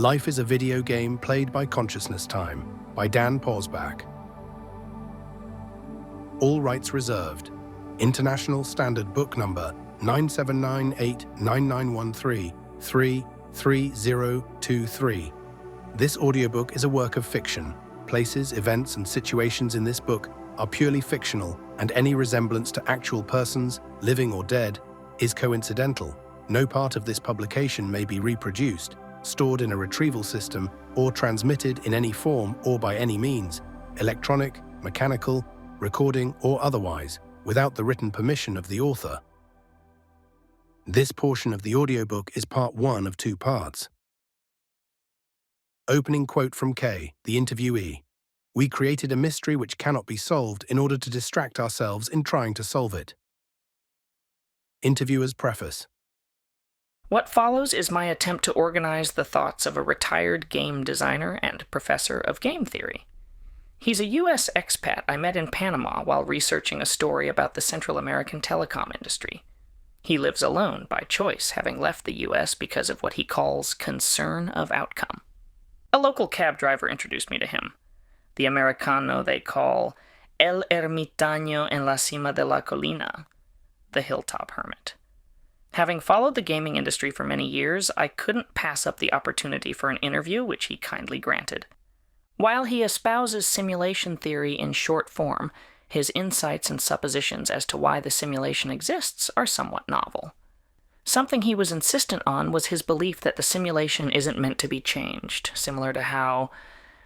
Life is a video game played by Consciousness Time by Dan Posbach. All rights reserved. International Standard Book Number 97989913-33023. This audiobook is a work of fiction. Places, events, and situations in this book are purely fictional, and any resemblance to actual persons, living or dead, is coincidental. No part of this publication may be reproduced, stored in a retrieval system, or transmitted in any form or by any means, electronic, mechanical, recording, or otherwise, without the written permission of the author. This portion of the audiobook is part 1 of 2 parts. Opening quote from Kay, the interviewee. "We created a mystery which cannot be solved in order to distract ourselves in trying to solve it." Interviewer's preface. What follows is my attempt to organize the thoughts of a retired game designer and professor of game theory. He's a U.S. expat I met in Panama while researching a story about the Central American telecom industry. He lives alone by choice, having left the U.S. because of what he calls concern of outcome. A local cab driver introduced me to him, the Americano they call El Ermitaño en la cima de la colina, the hilltop hermit. Having followed the gaming industry for many years, I couldn't pass up the opportunity for an interview, which he kindly granted. While he espouses simulation theory in short form, his insights and suppositions as to why the simulation exists are somewhat novel. Something he was insistent on was his belief that the simulation isn't meant to be changed, similar to how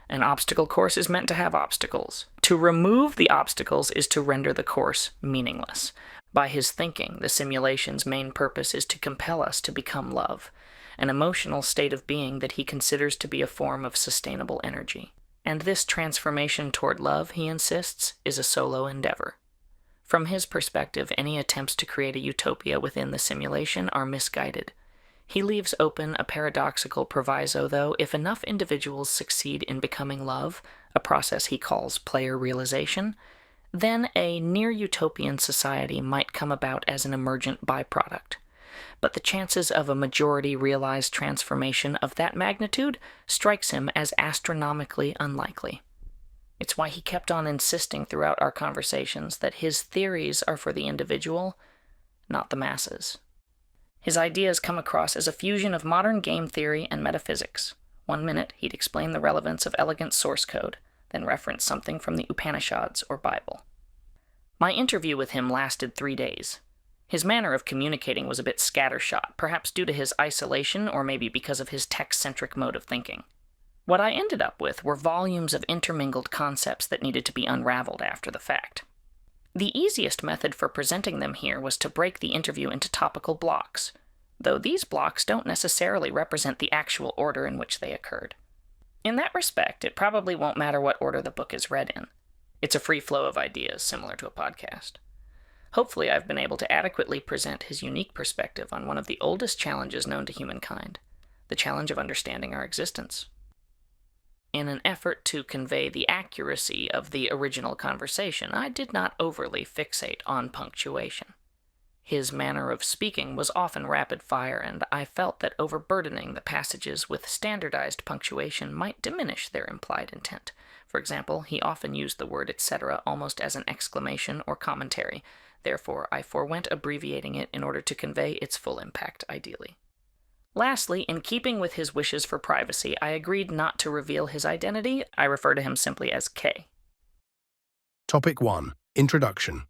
an obstacle course is meant to have obstacles. To remove the obstacles is to render the course meaningless. By his thinking, the simulation's main purpose is to compel us to become love, an emotional state of being that he considers to be a form of sustainable energy. And this transformation toward love, he insists, is a solo endeavor. From his perspective, any attempts to create a utopia within the simulation are misguided. He leaves open a paradoxical proviso, though: if enough individuals succeed in becoming love, a process he calls player realization, then a near-utopian society might come about as an emergent byproduct. But the chances of a majority-realized transformation of that magnitude strikes him as astronomically unlikely. It's why he kept on insisting throughout our conversations that his theories are for the individual, not the masses. His ideas come across as a fusion of modern game theory and metaphysics. One minute, he'd explain the relevance of elegant source code, then reference something from the Upanishads or Bible. My interview with him lasted 3 days. His manner of communicating was a bit scattershot, perhaps due to his isolation or maybe because of his tech-centric mode of thinking. What I ended up with were volumes of intermingled concepts that needed to be unraveled after the fact. The easiest method for presenting them here was to break the interview into topical blocks, though these blocks don't necessarily represent the actual order in which they occurred. In that respect, it probably won't matter what order the book is read in. It's a free flow of ideas, similar to a podcast. Hopefully, I've been able to adequately present his unique perspective on one of the oldest challenges known to humankind, the challenge of understanding our existence. In an effort to convey the accuracy of the original conversation, I did not overly fixate on punctuation. His manner of speaking was often rapid-fire, and I felt that overburdening the passages with standardized punctuation might diminish their implied intent. For example, he often used the word etc. almost as an exclamation or commentary. Therefore, I forwent abbreviating it in order to convey its full impact ideally. Lastly, in keeping with his wishes for privacy, I agreed not to reveal his identity. I refer to him simply as K. Topic 1. Introduction.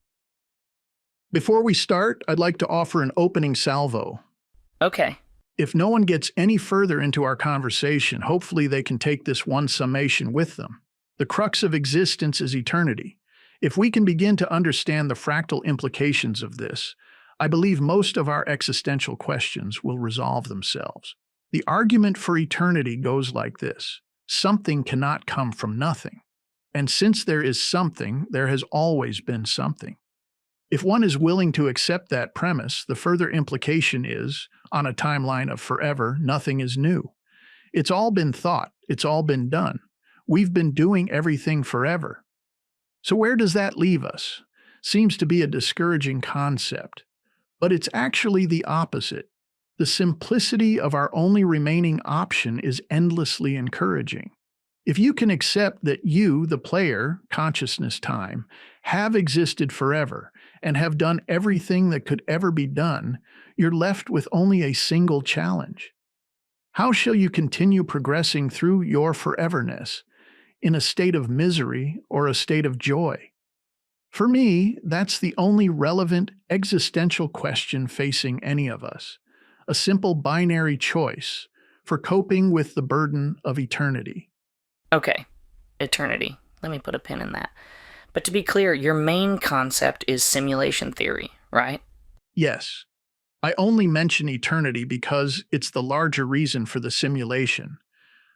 Before we start, I'd like to offer an opening salvo. Okay. If no one gets any further into our conversation, hopefully they can take this one summation with them. The crux of existence is eternity. If we can begin to understand the fractal implications of this, I believe most of our existential questions will resolve themselves. The argument for eternity goes like this: something cannot come from nothing. And since there is something, there has always been something. If one is willing to accept that premise, the further implication is, on a timeline of forever, nothing is new. It's all been thought. It's all been done. We've been doing everything forever. So where does that leave us? Seems to be a discouraging concept. But it's actually the opposite. The simplicity of our only remaining option is endlessly encouraging. If you can accept that you, the player, consciousness time, have existed forever and have done everything that could ever be done, you're left with only a single challenge. How shall you continue progressing through your foreverness? In a state of misery or a state of joy? For me, that's the only relevant existential question facing any of us. A simple binary choice for coping with the burden of eternity. Okay, eternity. Let me put a pin in that. But to be clear, your main concept is simulation theory, right? Yes, I only mention eternity because it's the larger reason for the simulation.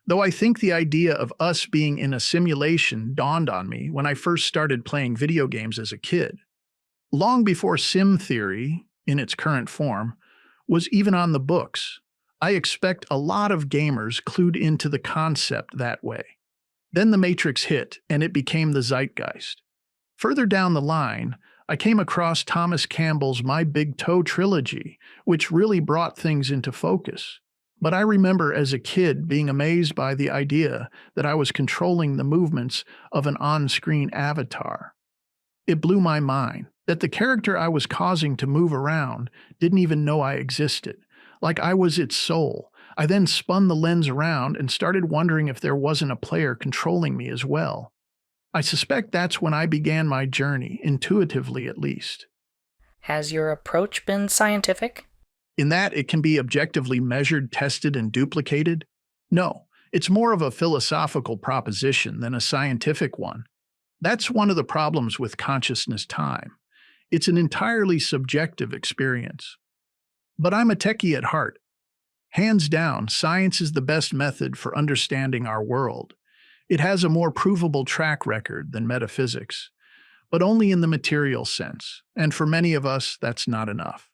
Though I think the idea of us being in a simulation dawned on me when I first started playing video games as a kid. Long before sim theory, in its current form, was even on the books, I expect a lot of gamers clued into the concept that way. Then the Matrix hit, and it became the zeitgeist. Further down the line, I came across Thomas Campbell's My Big Toe trilogy, which really brought things into focus. But I remember as a kid being amazed by the idea that I was controlling the movements of an on-screen avatar. It blew my mind that the character I was causing to move around didn't even know I existed, like I was its soul. I then spun the lens around and started wondering if there wasn't a player controlling me as well. I suspect that's when I began my journey, intuitively at least. Has your approach been scientific? In that it can be objectively measured, tested, and duplicated? No, it's more of a philosophical proposition than a scientific one. That's one of the problems with consciousness time. It's an entirely subjective experience. But I'm a techie at heart. Hands down, science is the best method for understanding our world. It has a more provable track record than metaphysics, but only in the material sense, and for many of us, that's not enough.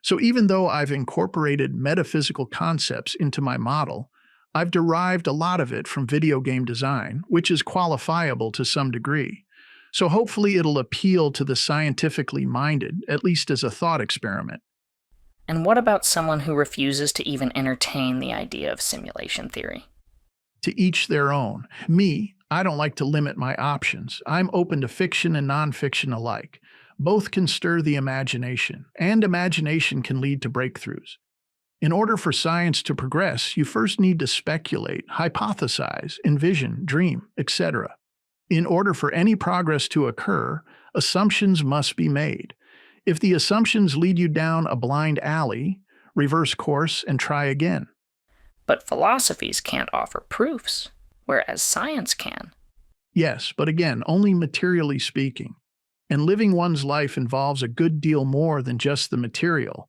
So even though I've incorporated metaphysical concepts into my model, I've derived a lot of it from video game design, which is qualifiable to some degree. So hopefully it'll appeal to the scientifically minded, at least as a thought experiment. And what about someone who refuses to even entertain the idea of simulation theory? To each their own. Me, I don't like to limit my options. I'm open to fiction and nonfiction alike. Both can stir the imagination, and imagination can lead to breakthroughs. In order for science to progress, you first need to speculate, hypothesize, envision, dream, etc. In order for any progress to occur, assumptions must be made. If the assumptions lead you down a blind alley, reverse course and try again. But philosophies can't offer proofs, whereas science can. Yes, but again, only materially speaking. And living one's life involves a good deal more than just the material.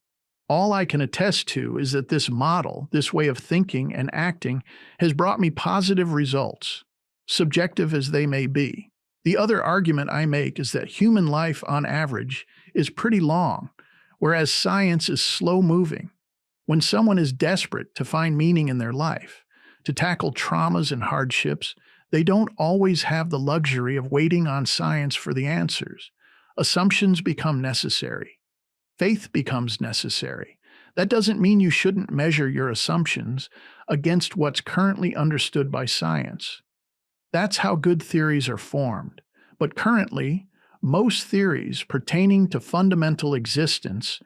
All I can attest to is that this model, this way of thinking and acting, has brought me positive results, subjective as they may be. The other argument I make is that human life, on average, is pretty long, whereas science is slow-moving. When someone is desperate to find meaning in their life, to tackle traumas and hardships, they don't always have the luxury of waiting on science for the answers. Assumptions become necessary. Faith becomes necessary. That doesn't mean you shouldn't measure your assumptions against what's currently understood by science. That's how good theories are formed. But currently, most theories pertaining to fundamental existence,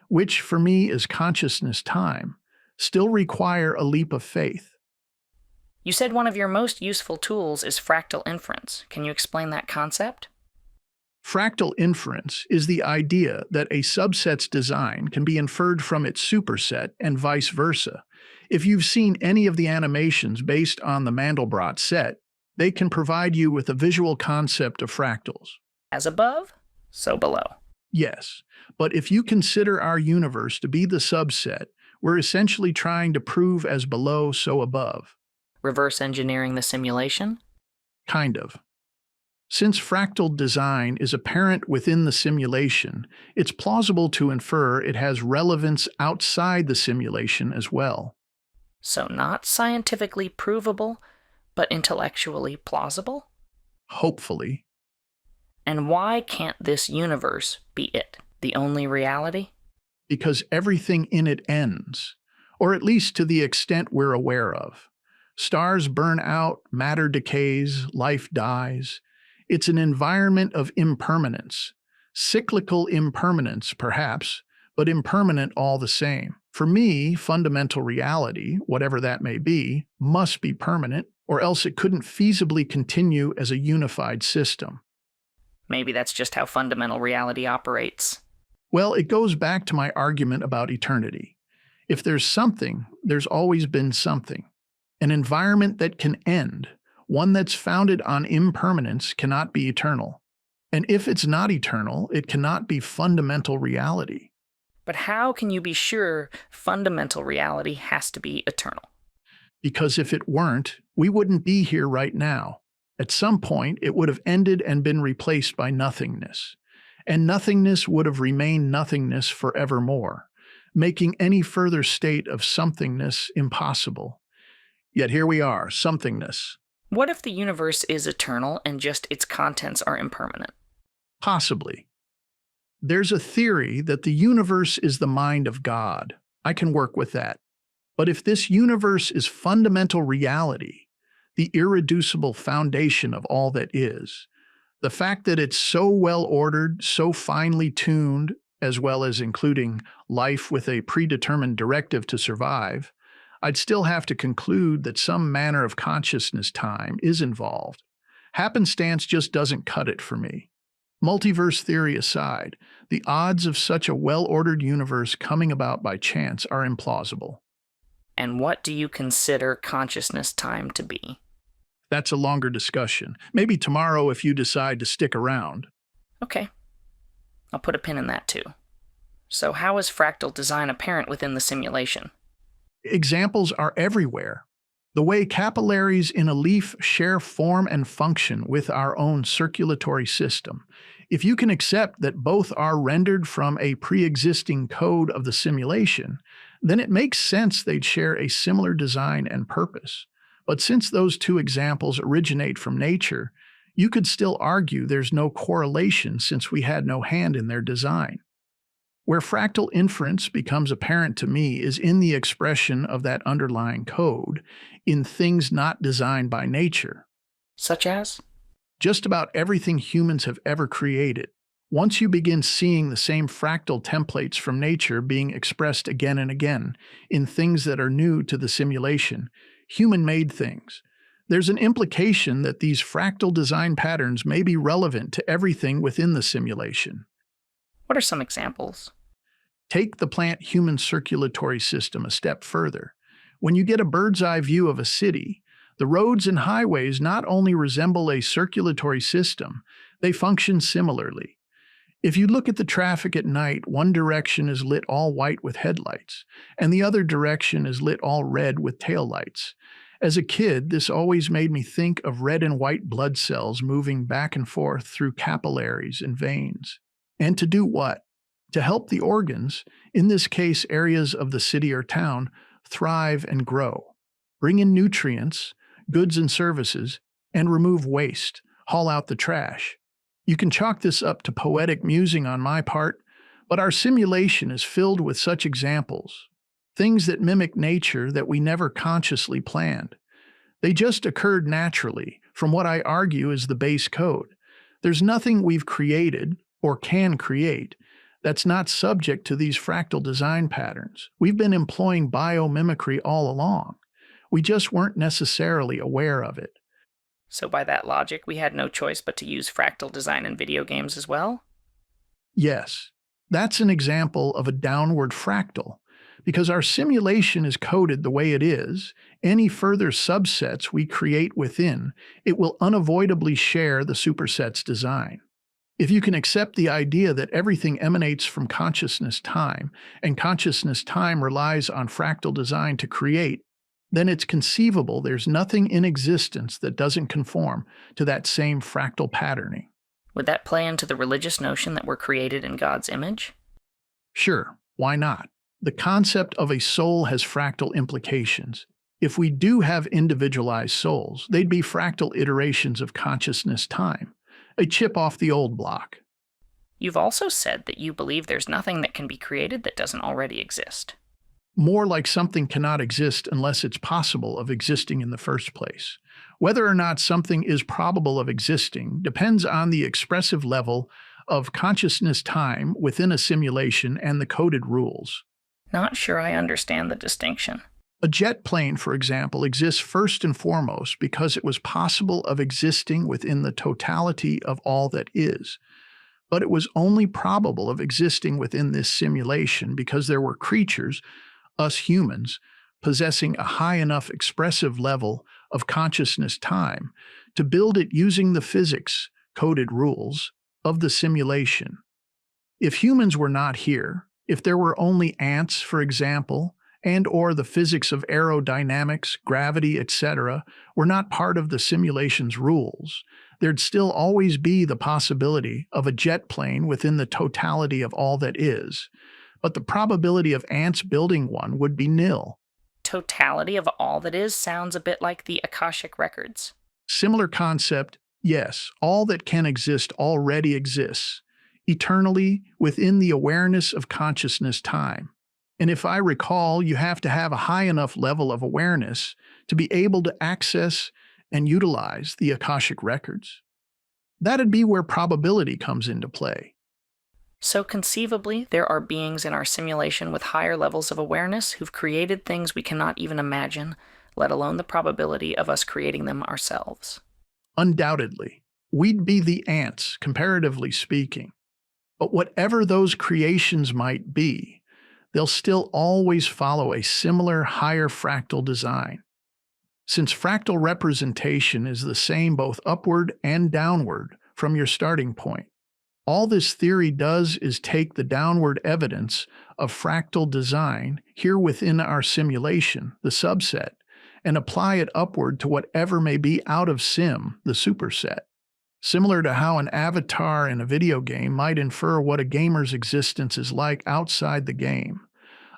which for me is consciousness time, still require a leap of faith. You said one of your most useful tools is fractal inference. Can you explain that concept? Fractal inference is the idea that a subset's design can be inferred from its superset and vice versa. If you've seen any of the animations based on the Mandelbrot set, they can provide you with a visual concept of fractals. As above, so below. Yes, but if you consider our universe to be the subset, we're essentially trying to prove as below, so above. Reverse engineering the simulation? Kind of. Since fractal design is apparent within the simulation, it's plausible to infer it has relevance outside the simulation as well. So not scientifically provable, but intellectually plausible? Hopefully. And why can't this universe be it, the only reality? because everything in it ends, or at least to the extent we're aware of. Stars burn out, matter decays, life dies. It's an environment of impermanence. Cyclical impermanence, perhaps, but impermanent all the same. For me, fundamental reality, whatever that may be, must be permanent, or else it couldn't feasibly continue as a unified system. Maybe that's just how fundamental reality operates. Well, it goes back to my argument about eternity. If there's something, there's always been something. An environment that can end, one that's founded on impermanence, cannot be eternal. And if it's not eternal, it cannot be fundamental reality. But how can you be sure fundamental reality has to be eternal? Because if it weren't, we wouldn't be here right now. At some point, it would have ended and been replaced by nothingness. And nothingness would have remained nothingness forevermore, making any further state of somethingness impossible. Yet here we are, somethingness. What if the universe is eternal and just its contents are impermanent? Possibly. There's a theory that the universe is the mind of God. I can work with that. But if this universe is fundamental reality, the irreducible foundation of all that is, the fact that it's so well ordered, so finely tuned, as well as including life with a predetermined directive to survive, I'd still have to conclude that some manner of consciousness time is involved. Happenstance just doesn't cut it for me. Multiverse theory aside, the odds of such a well-ordered universe coming about by chance are implausible. And what do you consider consciousness time to be? That's a longer discussion. Maybe tomorrow if you decide to stick around. Okay. I'll put a pin in that too. So how is fractal design apparent within the simulation? Examples are everywhere. The way capillaries in a leaf share form and function with our own circulatory system. If you can accept that both are rendered from a pre-existing code of the simulation, then it makes sense they'd share a similar design and purpose. But since those two examples originate from nature, you could still argue there's no correlation since we had no hand in their design. Where fractal inference becomes apparent to me is in the expression of that underlying code, in things not designed by nature. Such as? Just about everything humans have ever created. Once you begin seeing the same fractal templates from nature being expressed again and again in things that are new to the simulation, human-made things, there's an implication that these fractal design patterns may be relevant to everything within the simulation. What are some examples? Take the plant-human circulatory system a step further. When you get a bird's-eye view of a city, the roads and highways not only resemble a circulatory system, they function similarly. If you look at the traffic at night, one direction is lit all white with headlights, and the other direction is lit all red with taillights. As a kid, this always made me think of red and white blood cells moving back and forth through capillaries and veins. And to do what? To help the organs, in this case areas of the city or town, thrive and grow. Bring in nutrients, goods and services, and remove waste, haul out the trash. You can chalk this up to poetic musing on my part, but our simulation is filled with such examples. Things that mimic nature that we never consciously planned. They just occurred naturally, from what I argue is the base code. There's nothing we've created, or can create, that's not subject to these fractal design patterns. We've been employing biomimicry all along. We just weren't necessarily aware of it. So by that logic, we had no choice but to use fractal design in video games as well? Yes, that's an example of a downward fractal. Because our simulation is coded the way it is, any further subsets we create within, it will unavoidably share the superset's design. If you can accept the idea that everything emanates from consciousness time, and consciousness time relies on fractal design to create, then it's conceivable there's nothing in existence that doesn't conform to that same fractal patterning. Would that play into the religious notion that we're created in God's image? Sure, why not? The concept of a soul has fractal implications. If we do have individualized souls, they'd be fractal iterations of consciousness time, a chip off the old block. You've also said that you believe there's nothing that can be created that doesn't already exist. More like something cannot exist unless it's possible of existing in the first place. Whether or not something is probable of existing depends on the expressive level of consciousness time within a simulation and the coded rules. Not sure I understand the distinction. A jet plane, for example, exists first and foremost because it was possible of existing within the totality of all that is. But it was only probable of existing within this simulation because there were creatures, us humans, possessing a high enough expressive level of consciousness time to build it using the physics, coded rules, of the simulation. If humans were not here, if there were only ants, for example, and or the physics of aerodynamics, gravity, etc., were not part of the simulation's rules, there'd still always be the possibility of a jet plane within the totality of all that is, but the probability of ants building one would be nil. Totality of all that is sounds a bit like the Akashic Records. Similar concept, yes, all that can exist already exists, eternally within the awareness of consciousness time. And if I recall, you have to have a high enough level of awareness to be able to access and utilize the Akashic Records. That'd be where probability comes into play. So conceivably, there are beings in our simulation with higher levels of awareness who've created things we cannot even imagine, let alone the probability of us creating them ourselves. Undoubtedly, we'd be the ants, comparatively speaking. But whatever those creations might be, they'll still always follow a similar higher fractal design. Since fractal representation is the same both upward and downward from your starting point, all this theory does is take the downward evidence of fractal design here within our simulation, the subset, and apply it upward to whatever may be out of sim, the superset. Similar to how an avatar in a video game might infer what a gamer's existence is like outside the game,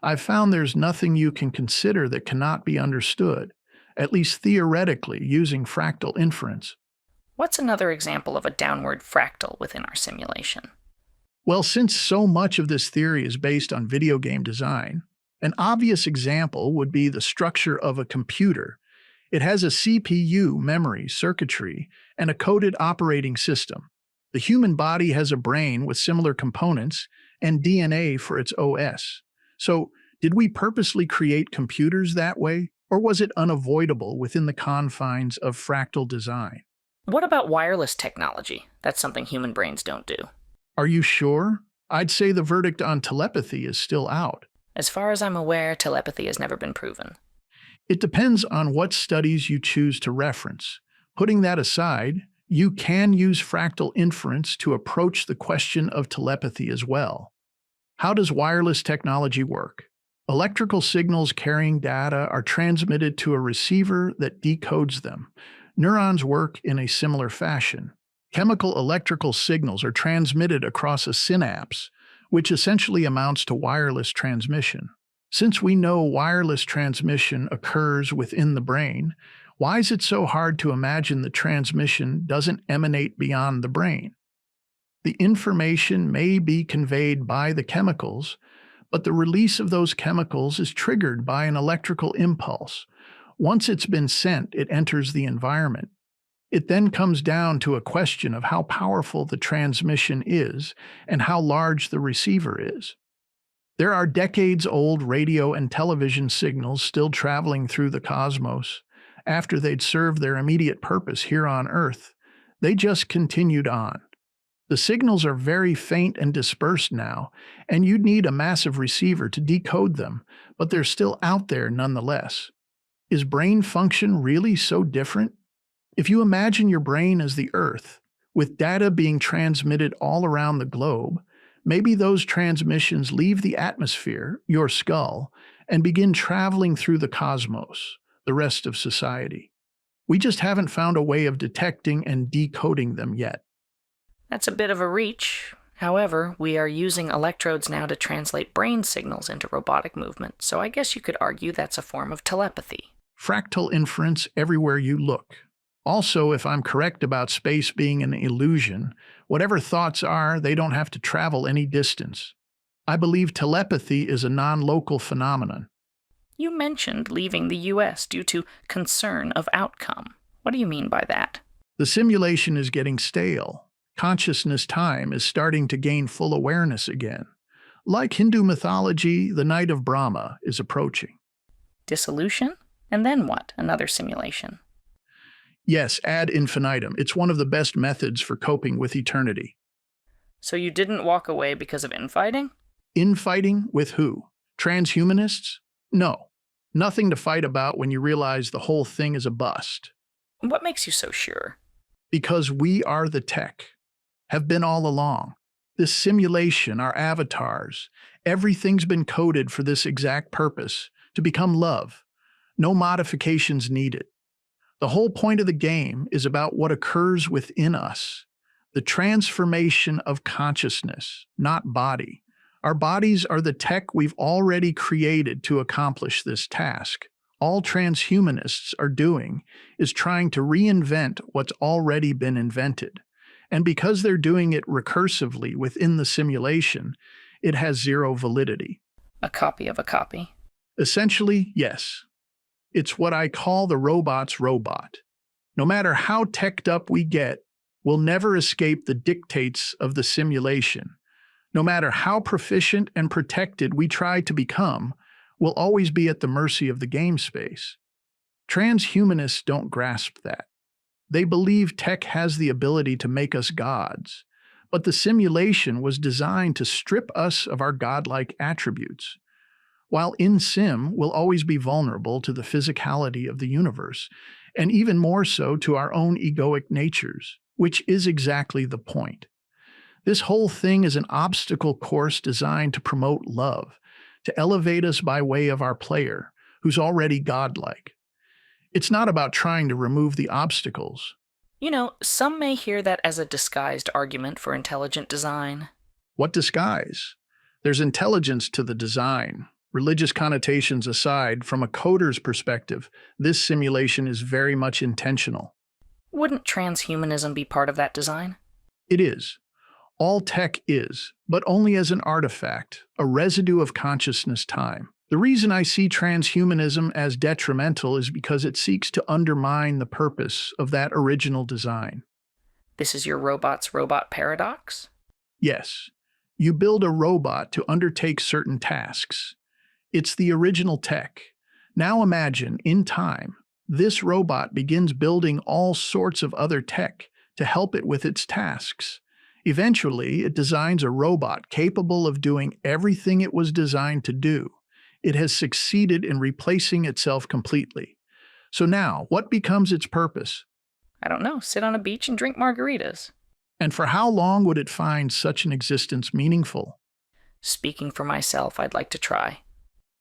I've found there's nothing you can consider that cannot be understood, at least theoretically, using fractal inference. What's another example of a downward fractal within our simulation? Well, since so much of this theory is based on video game design, an obvious example would be the structure of a computer. It has a CPU, memory, circuitry, and a coded operating system. The human body has a brain with similar components and DNA for its OS. So, did we purposely create computers that way, or was it unavoidable within the confines of fractal design? What about wireless technology? That's something human brains don't do. Are you sure? I'd say the verdict on telepathy is still out. As far as I'm aware, telepathy has never been proven. It depends on what studies you choose to reference. Putting that aside, you can use fractal inference to approach the question of telepathy as well. How does wireless technology work? Electrical signals carrying data are transmitted to a receiver that decodes them. Neurons work in a similar fashion. Chemical electrical signals are transmitted across a synapse, which essentially amounts to wireless transmission. Since we know wireless transmission occurs within the brain, why is it so hard to imagine the transmission doesn't emanate beyond the brain? The information may be conveyed by the chemicals, but the release of those chemicals is triggered by an electrical impulse. Once it's been sent, it enters the environment. It then comes down to a question of how powerful the transmission is and how large the receiver is. There are decades-old radio and television signals still traveling through the cosmos. After they'd served their immediate purpose here on Earth, they just continued on. The signals are very faint and dispersed now, and you'd need a massive receiver to decode them, but they're still out there nonetheless. Is brain function really so different? If you imagine your brain as the Earth, with data being transmitted all around the globe, maybe those transmissions leave the atmosphere, your skull, and begin traveling through the cosmos, the rest of society. We just haven't found a way of detecting and decoding them yet. That's a bit of a reach. However, we are using electrodes now to translate brain signals into robotic movement, so I guess you could argue that's a form of telepathy. Fractal inference everywhere you look. Also, if I'm correct about space being an illusion, whatever thoughts are, they don't have to travel any distance. I believe telepathy is a non-local phenomenon. You mentioned leaving the US due to concern of outcome. What do you mean by that? The simulation is getting stale. Consciousness time is starting to gain full awareness again. Like Hindu mythology, the night of Brahma is approaching. Dissolution? And then what? Another simulation. Yes, ad infinitum. It's one of the best methods for coping with eternity. So you didn't walk away because of infighting? Infighting with who? Transhumanists? No. Nothing to fight about when you realize the whole thing is a bust. What makes you so sure? Because we are the tech. Have been all along. This simulation, our avatars, everything's been coded for this exact purpose, to become love. No modifications needed. The whole point of the game is about what occurs within us. The transformation of consciousness, not body. Our bodies are the tech we've already created to accomplish this task. All transhumanists are doing is trying to reinvent what's already been invented. And because they're doing it recursively within the simulation, it has zero validity. A copy of a copy. Essentially, yes. It's what I call the robot's robot. No matter how teched up we get, we'll never escape the dictates of the simulation. No matter how proficient and protected we try to become, we'll always be at the mercy of the game space. Transhumanists don't grasp that. They believe tech has the ability to make us gods, but the simulation was designed to strip us of our godlike attributes. While in sim, we'll always be vulnerable to the physicality of the universe, and even more so to our own egoic natures, which is exactly the point. This whole thing is an obstacle course designed to promote love, to elevate us by way of our player, who's already godlike. It's not about trying to remove the obstacles. You know, some may hear that as a disguised argument for intelligent design. What disguise? There's intelligence to the design. Religious connotations aside, from a coder's perspective, this simulation is very much intentional. Wouldn't transhumanism be part of that design? It is. All tech is, but only as an artifact, a residue of consciousness time. The reason I see transhumanism as detrimental is because it seeks to undermine the purpose of that original design. This is your robot's robot paradox? Yes. You build a robot to undertake certain tasks. It's the original tech. Now imagine, in time, this robot begins building all sorts of other tech to help it with its tasks. Eventually, it designs a robot capable of doing everything it was designed to do. It has succeeded in replacing itself completely. So now, what becomes its purpose? I don't know, sit on a beach and drink margaritas. And for how long would it find such an existence meaningful? Speaking for myself, I'd like to try.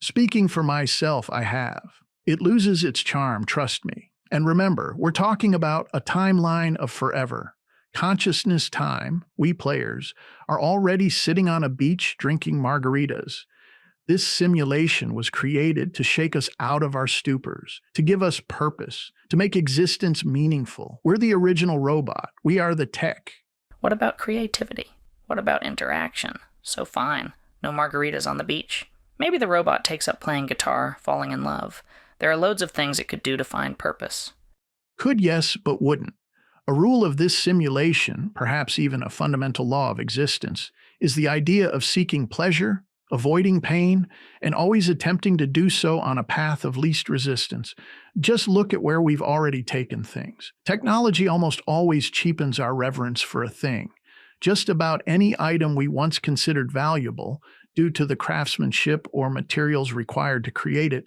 Speaking for myself, I have. It loses its charm, trust me. And remember, we're talking about a timeline of forever. Consciousness time, we players, are already sitting on a beach drinking margaritas. This simulation was created to shake us out of our stupors, to give us purpose, to make existence meaningful. We're the original robot. We are the tech. What about creativity? What about interaction? So fine, no margaritas on the beach. Maybe the robot takes up playing guitar, falling in love. There are loads of things it could do to find purpose. Could, yes, but wouldn't. A rule of this simulation, perhaps even a fundamental law of existence, is the idea of seeking pleasure, avoiding pain, and always attempting to do so on a path of least resistance. Just look at where we've already taken things. Technology almost always cheapens our reverence for a thing. Just about any item we once considered valuable, due to the craftsmanship or materials required to create it,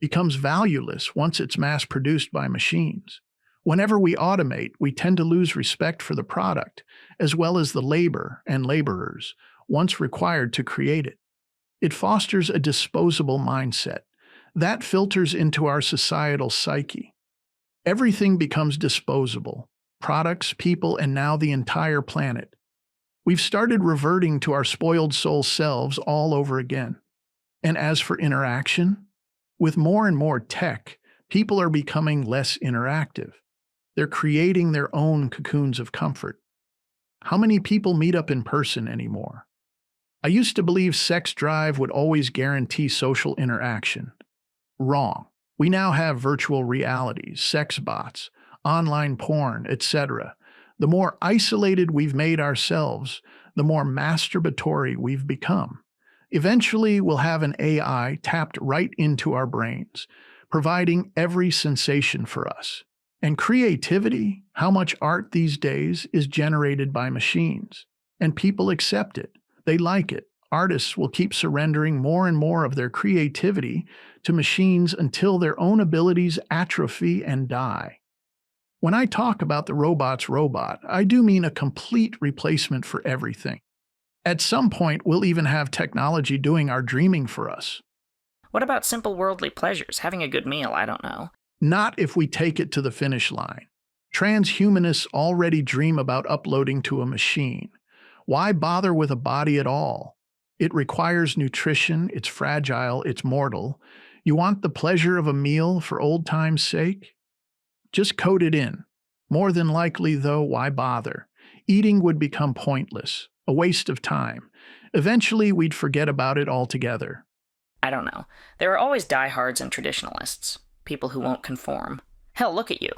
becomes valueless once it's mass-produced by machines. Whenever we automate, we tend to lose respect for the product, as well as the labor and laborers, once required to create it. It fosters a disposable mindset. That filters into our societal psyche. Everything becomes disposable. Products, people, and now the entire planet. We've started reverting to our spoiled soul selves all over again. And as for interaction, with more and more tech, people are becoming less interactive. They're creating their own cocoons of comfort. How many people meet up in person anymore? I used to believe sex drive would always guarantee social interaction. Wrong. We now have virtual realities, sex bots, online porn, etc. The more isolated we've made ourselves, the more masturbatory we've become. Eventually, we'll have an AI tapped right into our brains, providing every sensation for us. And creativity, how much art these days is generated by machines. And people accept it. They like it. Artists will keep surrendering more and more of their creativity to machines until their own abilities atrophy and die. When I talk about the robot's robot, I do mean a complete replacement for everything. At some point, we'll even have technology doing our dreaming for us. What about simple worldly pleasures? Having a good meal, I don't know. Not if we take it to the finish line. Transhumanists already dream about uploading to a machine. Why bother with a body at all? It requires nutrition, it's fragile, it's mortal. You want the pleasure of a meal for old time's sake? Just code it in. More than likely, though, why bother? Eating would become pointless, a waste of time. Eventually, we'd forget about it altogether. I don't know. There are always diehards and traditionalists. People who won't conform. Hell, look at you.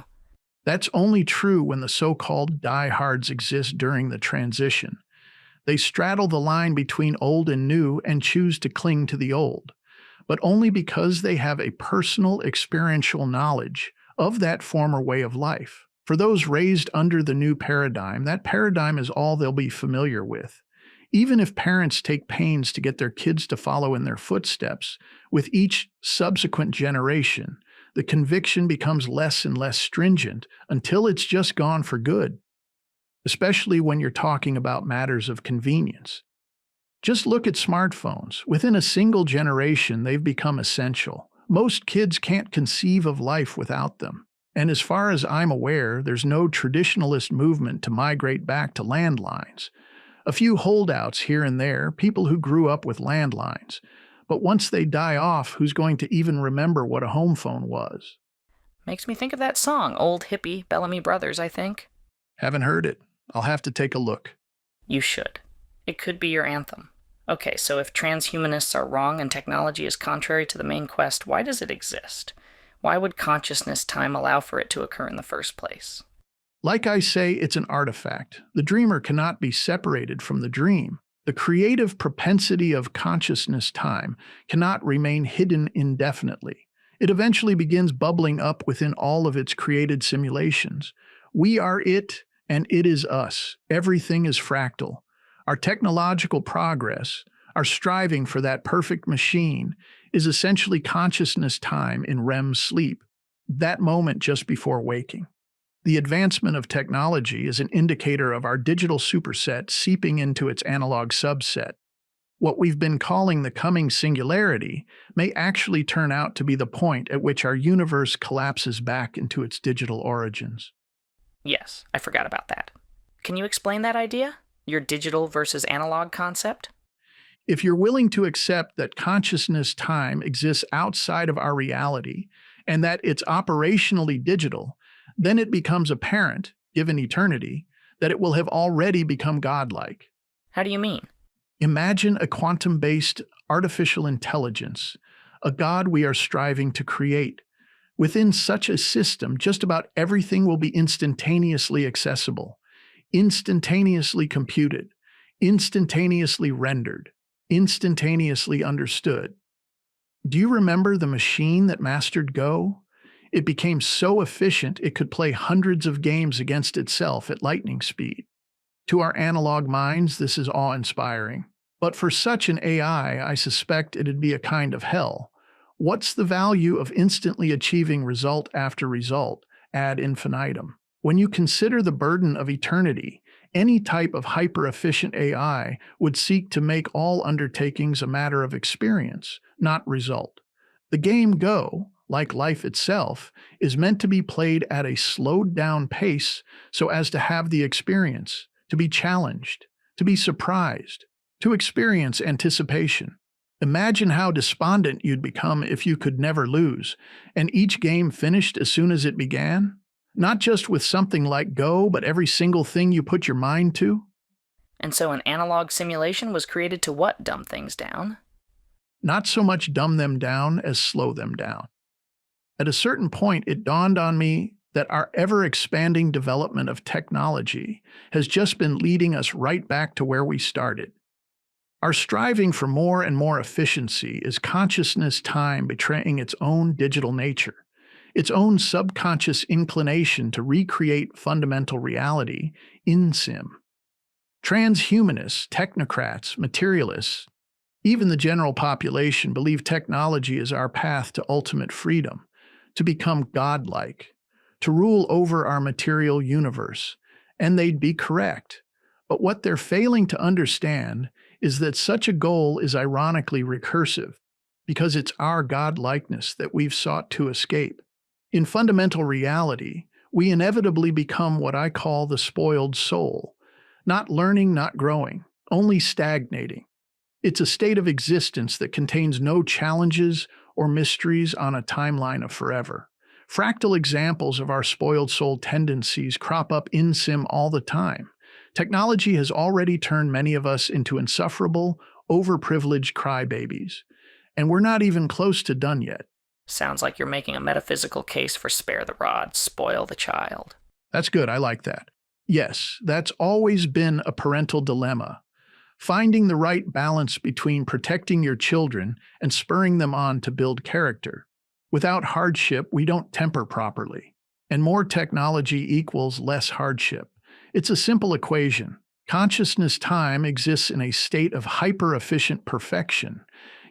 That's only true when the so-called diehards exist during the transition. They straddle the line between old and new and choose to cling to the old, but only because they have a personal experiential knowledge of that former way of life. For those raised under the new paradigm, that paradigm is all they'll be familiar with. Even if parents take pains to get their kids to follow in their footsteps, with each subsequent generation, the conviction becomes less and less stringent until it's just gone for good, especially when you're talking about matters of convenience. Just look at smartphones. Within a single generation, they've become essential. Most kids can't conceive of life without them. And as far as I'm aware, there's no traditionalist movement to migrate back to landlines. A few holdouts here and there, people who grew up with landlines. But once they die off, who's going to even remember what a home phone was? Makes me think of that song, Old Hippie, Bellamy Brothers, I think. Haven't heard it. I'll have to take a look. You should. It could be your anthem. Okay, so if transhumanists are wrong and technology is contrary to the main quest, why does it exist? Why would consciousness time allow for it to occur in the first place? Like I say, it's an artifact. The dreamer cannot be separated from the dream. The creative propensity of consciousness time cannot remain hidden indefinitely. It eventually begins bubbling up within all of its created simulations. We are it, and it is us. Everything is fractal. Our technological progress, our striving for that perfect machine, is essentially consciousness time in REM sleep, that moment just before waking. The advancement of technology is an indicator of our digital superset seeping into its analog subset. What we've been calling the coming singularity may actually turn out to be the point at which our universe collapses back into its digital origins. Yes, I forgot about that. Can you explain that idea? Your digital versus analog concept? If you're willing to accept that consciousness time exists outside of our reality and that it's operationally digital, then it becomes apparent, given eternity, that it will have already become godlike. How do you mean? Imagine a quantum-based artificial intelligence, a god we are striving to create. Within such a system, just about everything will be instantaneously accessible, instantaneously computed, instantaneously rendered, instantaneously understood. Do you remember the machine that mastered Go? It became so efficient it could play hundreds of games against itself at lightning speed. To our analog minds, this is awe-inspiring. But for such an AI, I suspect it'd be a kind of hell. What's the value of instantly achieving result after result, ad infinitum? When you consider the burden of eternity, any type of hyper-efficient AI would seek to make all undertakings a matter of experience, not result. The game Go, like life itself, is meant to be played at a slowed-down pace so as to have the experience, to be challenged, to be surprised, to experience anticipation. Imagine how despondent you'd become if you could never lose, and each game finished as soon as it began. Not just with something like Go, but every single thing you put your mind to? And so an analog simulation was created to what dumb things down? Not so much dumb them down as slow them down. At a certain point, it dawned on me that our ever-expanding development of technology has just been leading us right back to where we started. Our striving for more and more efficiency is consciousness time betraying its own digital nature, its own subconscious inclination to recreate fundamental reality in sim. Transhumanists, technocrats, materialists, even the general population believe technology is our path to ultimate freedom, to become godlike, to rule over our material universe, and they'd be correct. But what they're failing to understand is that such a goal is ironically recursive, because it's our godlikeness that we've sought to escape. In fundamental reality, we inevitably become what I call the spoiled soul, not learning, not growing, only stagnating. It's a state of existence that contains no challenges or mysteries on a timeline of forever. Fractal examples of our spoiled soul tendencies crop up in sim all the time. Technology has already turned many of us into insufferable, overprivileged crybabies, and we're not even close to done yet. Sounds like you're making a metaphysical case for spare the rod, spoil the child. That's good, I like that. Yes, that's always been a parental dilemma. Finding the right balance between protecting your children and spurring them on to build character. Without hardship, we don't temper properly. And more technology equals less hardship. It's a simple equation. Consciousness time exists in a state of hyper-efficient perfection.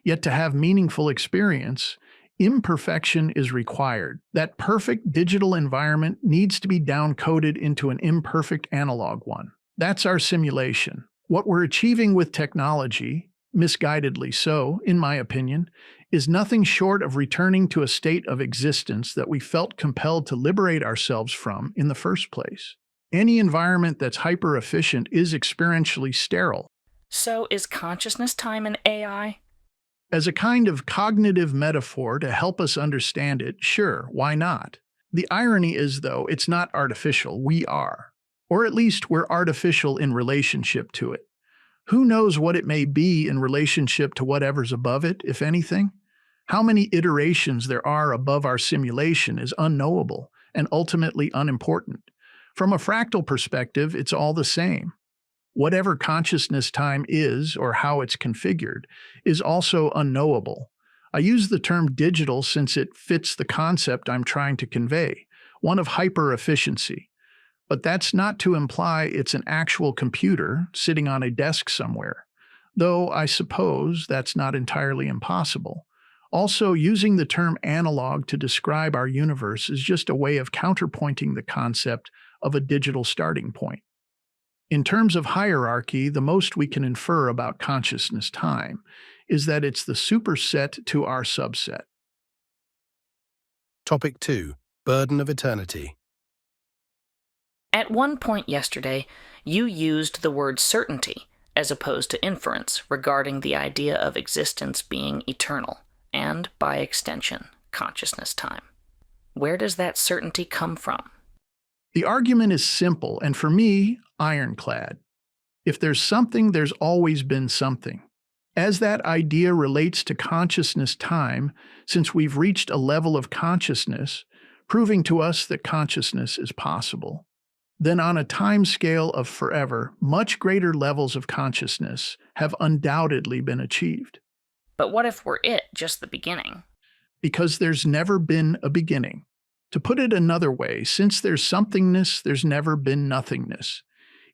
Yet to have meaningful experience, imperfection is required. That perfect digital environment needs to be downcoded into an imperfect analog one. That's our simulation. What we're achieving with technology, misguidedly so, in my opinion, is nothing short of returning to a state of existence that we felt compelled to liberate ourselves from in the first place. Any environment that's hyper-efficient is experientially sterile. So is consciousness time an AI? As a kind of cognitive metaphor to help us understand it, sure, why not? The irony is, though, it's not artificial, we are. Or at least we're artificial in relationship to it. Who knows what it may be in relationship to whatever's above it, if anything? How many iterations there are above our simulation is unknowable and ultimately unimportant. From a fractal perspective, it's all the same. Whatever consciousness time is, or how it's configured, is also unknowable. I use the term digital since it fits the concept I'm trying to convey, one of hyper-efficiency. But that's not to imply it's an actual computer sitting on a desk somewhere, though I suppose that's not entirely impossible. Also, using the term analog to describe our universe is just a way of counterpointing the concept of a digital starting point. In terms of hierarchy, the most we can infer about consciousness time is that it's the superset to our subset. Topic 2. Burden of Eternity. At one point yesterday, you used the word certainty as opposed to inference regarding the idea of existence being eternal, and, by extension, consciousness time. Where does that certainty come from? The argument is simple, and for me, ironclad. If there's something, there's always been something. As that idea relates to consciousness time, since we've reached a level of consciousness, proving to us that consciousness is possible, then on a time scale of forever, much greater levels of consciousness have undoubtedly been achieved. But what if we're just the beginning? Because there's never been a beginning. To put it another way, since there's somethingness, there's never been nothingness.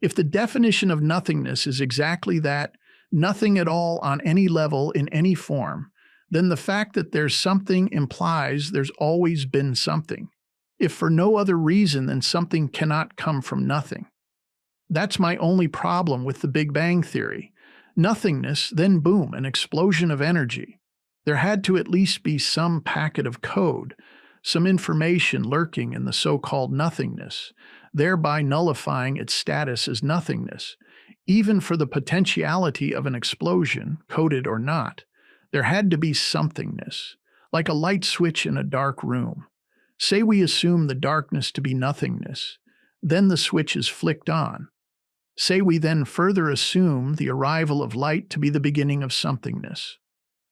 If the definition of nothingness is exactly that, nothing at all on any level in any form, then the fact that there's something implies there's always been something, if for no other reason than something cannot come from nothing. That's my only problem with the Big Bang Theory. Nothingness, then boom, an explosion of energy. There had to at least be some packet of code, some information lurking in the so-called nothingness, thereby nullifying its status as nothingness. Even for the potentiality of an explosion, coded or not, there had to be somethingness, like a light switch in a dark room. Say we assume the darkness to be nothingness, then the switch is flicked on. Say we then further assume the arrival of light to be the beginning of somethingness.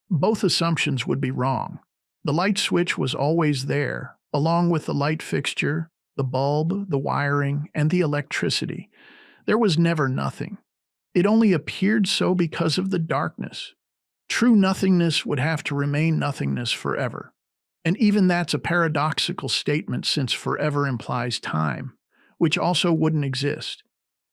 Both assumptions would be wrong. The light switch was always there, along with the light fixture, the bulb, the wiring, and the electricity. There was never nothing. It only appeared so because of the darkness. True nothingness would have to remain nothingness forever. And even that's a paradoxical statement since forever implies time, which also wouldn't exist.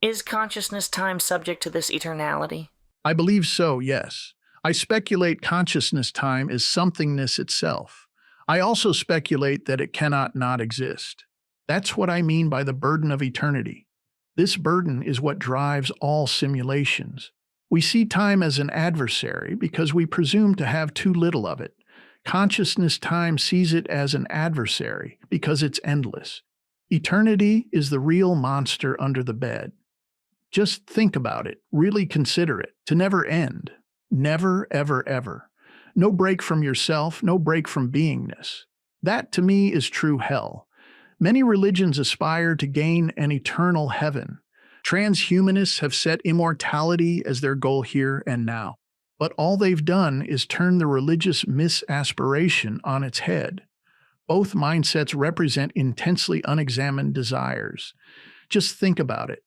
Is consciousness time subject to this eternality? I believe so, yes. I speculate consciousness time is somethingness itself. I also speculate that it cannot not exist. That's what I mean by the burden of eternity. This burden is what drives all simulations. We see time as an adversary because we presume to have too little of it. Consciousness time sees it as an adversary because it's endless. Eternity is the real monster under the bed. Just think about it, really consider it, to never end. Never, ever, ever. No break from yourself, no break from beingness. That, to me, is true hell. Many religions aspire to gain an eternal heaven. Transhumanists have set immortality as their goal here and now. But all they've done is turn the religious misaspiration on its head. Both mindsets represent intensely unexamined desires. Just think about it.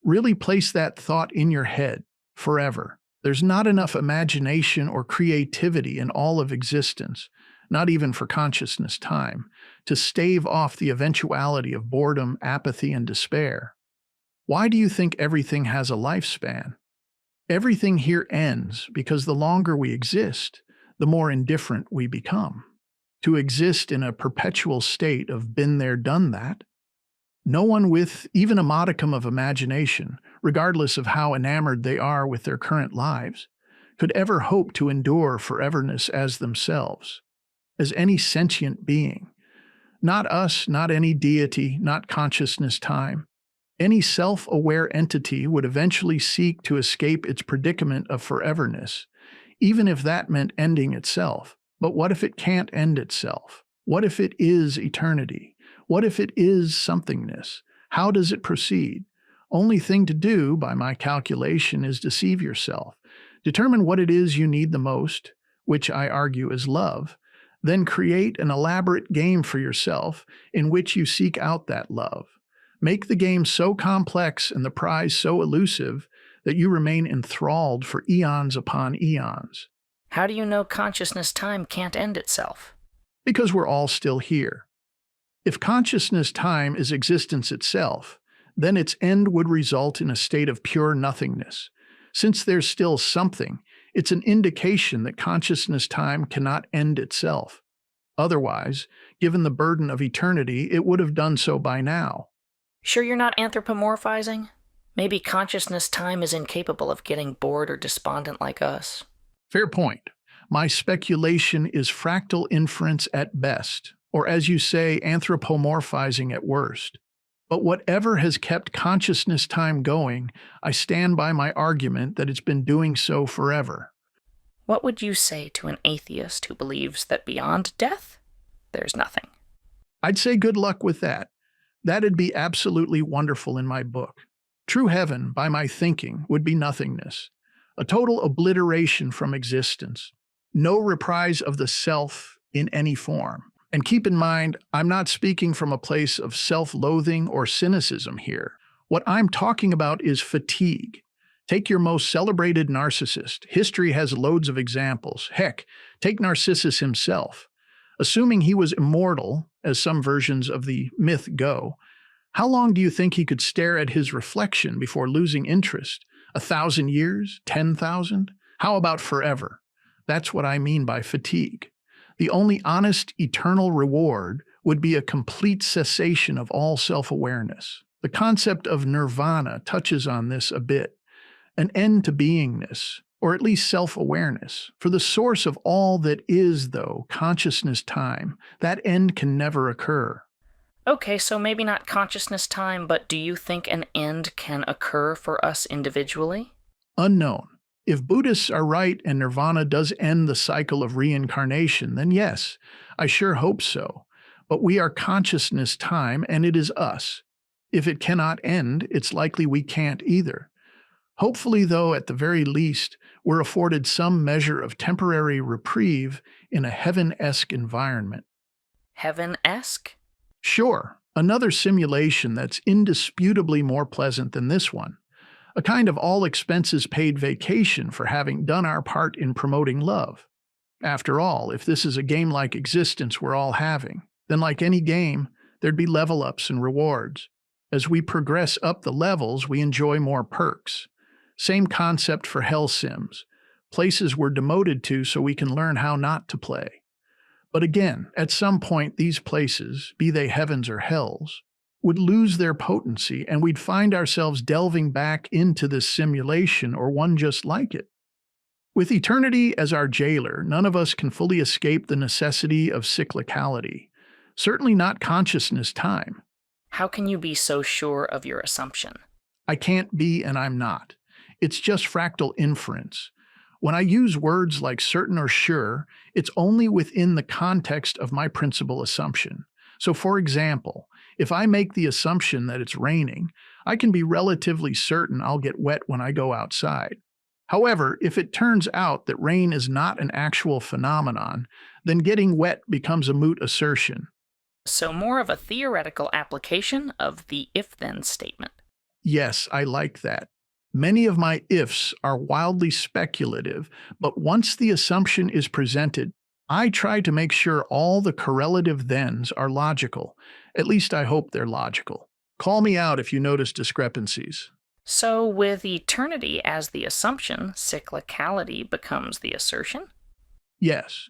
Really place that thought in your head, forever. There's not enough imagination or creativity in all of existence, not even for consciousness time, to stave off the eventuality of boredom, apathy, and despair. Why do you think everything has a lifespan? Everything here ends because the longer we exist, the more indifferent we become. To exist in a perpetual state of been there, done that. No one with even a modicum of imagination, regardless of how enamored they are with their current lives, could ever hope to endure foreverness as themselves, as any sentient being. Not us, not any deity, not consciousness time. Any self-aware entity would eventually seek to escape its predicament of foreverness, even if that meant ending itself. But what if it can't end itself? What if it is eternity? What if it is somethingness? How does it proceed? Only thing to do, by my calculation, is deceive yourself. Determine what it is you need the most, which I argue is love. Then create an elaborate game for yourself in which you seek out that love. Make the game so complex and the prize so elusive that you remain enthralled for eons upon eons. How do you know consciousness time can't end itself? Because we're all still here. If consciousness time is existence itself, then its end would result in a state of pure nothingness. Since there's still something, it's an indication that consciousness time cannot end itself. Otherwise, given the burden of eternity, it would have done so by now. Sure you're not anthropomorphizing? Maybe consciousness time is incapable of getting bored or despondent like us. Fair point. My speculation is fractal inference at best, or as you say, anthropomorphizing at worst. But whatever has kept consciousness time going, I stand by my argument that it's been doing so forever. What would you say to an atheist who believes that beyond death, there's nothing? I'd say good luck with that. That'd be absolutely wonderful in my book. True heaven, by my thinking, would be nothingness. A total obliteration from existence. No reprise of the self in any form. And keep in mind, I'm not speaking from a place of self-loathing or cynicism here. What I'm talking about is fatigue. Take your most celebrated narcissist. History has loads of examples. Heck, take Narcissus himself. Assuming he was immortal, as some versions of the myth go, how long do you think he could stare at his reflection before losing interest? 1,000 years? 10,000? How about forever? That's what I mean by fatigue. The only honest, eternal reward would be a complete cessation of all self-awareness. The concept of nirvana touches on this a bit. An end to beingness, or at least self-awareness. For the source of all that is, though, consciousness time, that end can never occur. Okay, so maybe not consciousness time, but do you think an end can occur for us individually? Unknown. If Buddhists are right and nirvana does end the cycle of reincarnation, then yes, I sure hope so. But we are consciousness time, and it is us. If it cannot end, it's likely we can't either. Hopefully, though, at the very least, we're afforded some measure of temporary reprieve in a heaven-esque environment. Heaven-esque? Sure, another simulation that's indisputably more pleasant than this one. A kind of all-expenses-paid vacation for having done our part in promoting love. After all, if this is a game-like existence we're all having, then like any game, there'd be level-ups and rewards. As we progress up the levels, we enjoy more perks. Same concept for hell sims, places we're demoted to so we can learn how not to play. But again, at some point these places, be they heavens or hells, would lose their potency and we'd find ourselves delving back into this simulation or one just like it. With eternity as our jailer, none of us can fully escape the necessity of cyclicality. Certainly not consciousness time. How can you be so sure of your assumption? I can't be and I'm not. It's just fractal inference. When I use words like certain or sure, it's only within the context of my principal assumption. So for example, if I make the assumption that it's raining, I can be relatively certain I'll get wet when I go outside. However, if it turns out that rain is not an actual phenomenon, then getting wet becomes a moot assertion. So more of a theoretical application of the if-then statement. Yes, I like that. Many of my ifs are wildly speculative, but once the assumption is presented, I try to make sure all the correlative thens are logical. At least I hope they're logical. Call me out if you notice discrepancies. So with eternity as the assumption, cyclicality becomes the assertion? Yes.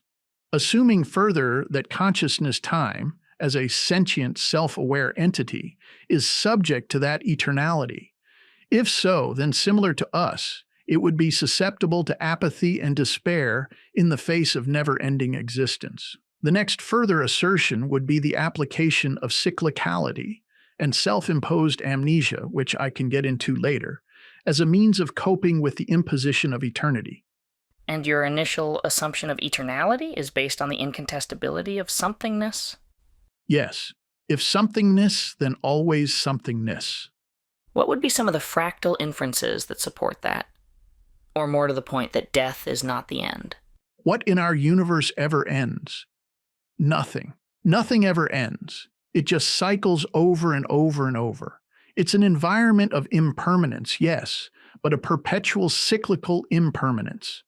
Assuming further that consciousness time, as a sentient, self-aware entity, is subject to that eternality. If so, then similar to us, it would be susceptible to apathy and despair in the face of never-ending existence. The next further assertion would be the application of cyclicality and self-imposed amnesia, which I can get into later, as a means of coping with the imposition of eternity. And your initial assumption of eternality is based on the incontestability of somethingness? Yes. If somethingness, then always somethingness. What would be some of the fractal inferences that support that? Or more to the point, that death is not the end? What in our universe ever ends? Nothing. Nothing ever ends. It just cycles over and over and over. It's an environment of impermanence, yes, but a perpetual cyclical impermanence.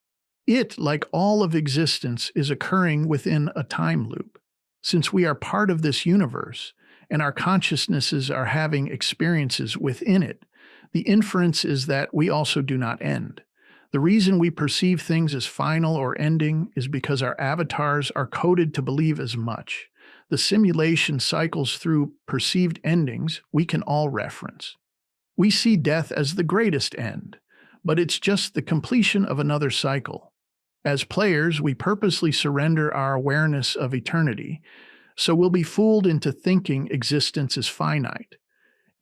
It, like all of existence, is occurring within a time loop. Since we are part of this universe, and our consciousnesses are having experiences within it, the inference is that we also do not end. The reason we perceive things as final or ending is because our avatars are coded to believe as much. The simulation cycles through perceived endings we can all reference. We see death as the greatest end, but it's just the completion of another cycle. As players, we purposely surrender our awareness of eternity, so we'll be fooled into thinking existence is finite.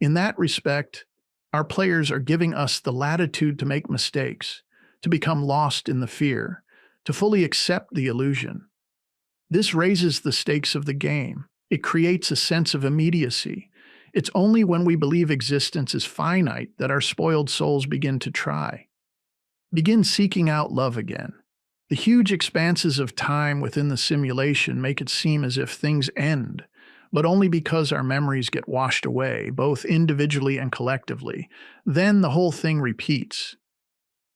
In that respect, our players are giving us the latitude to make mistakes, to become lost in the fear, to fully accept the illusion. This raises the stakes of the game. It creates a sense of immediacy. It's only when we believe existence is finite that our spoiled souls begin to try. Begin seeking out love again. The huge expanses of time within the simulation make it seem as if things end, but only because our memories get washed away, both individually and collectively. Then the whole thing repeats.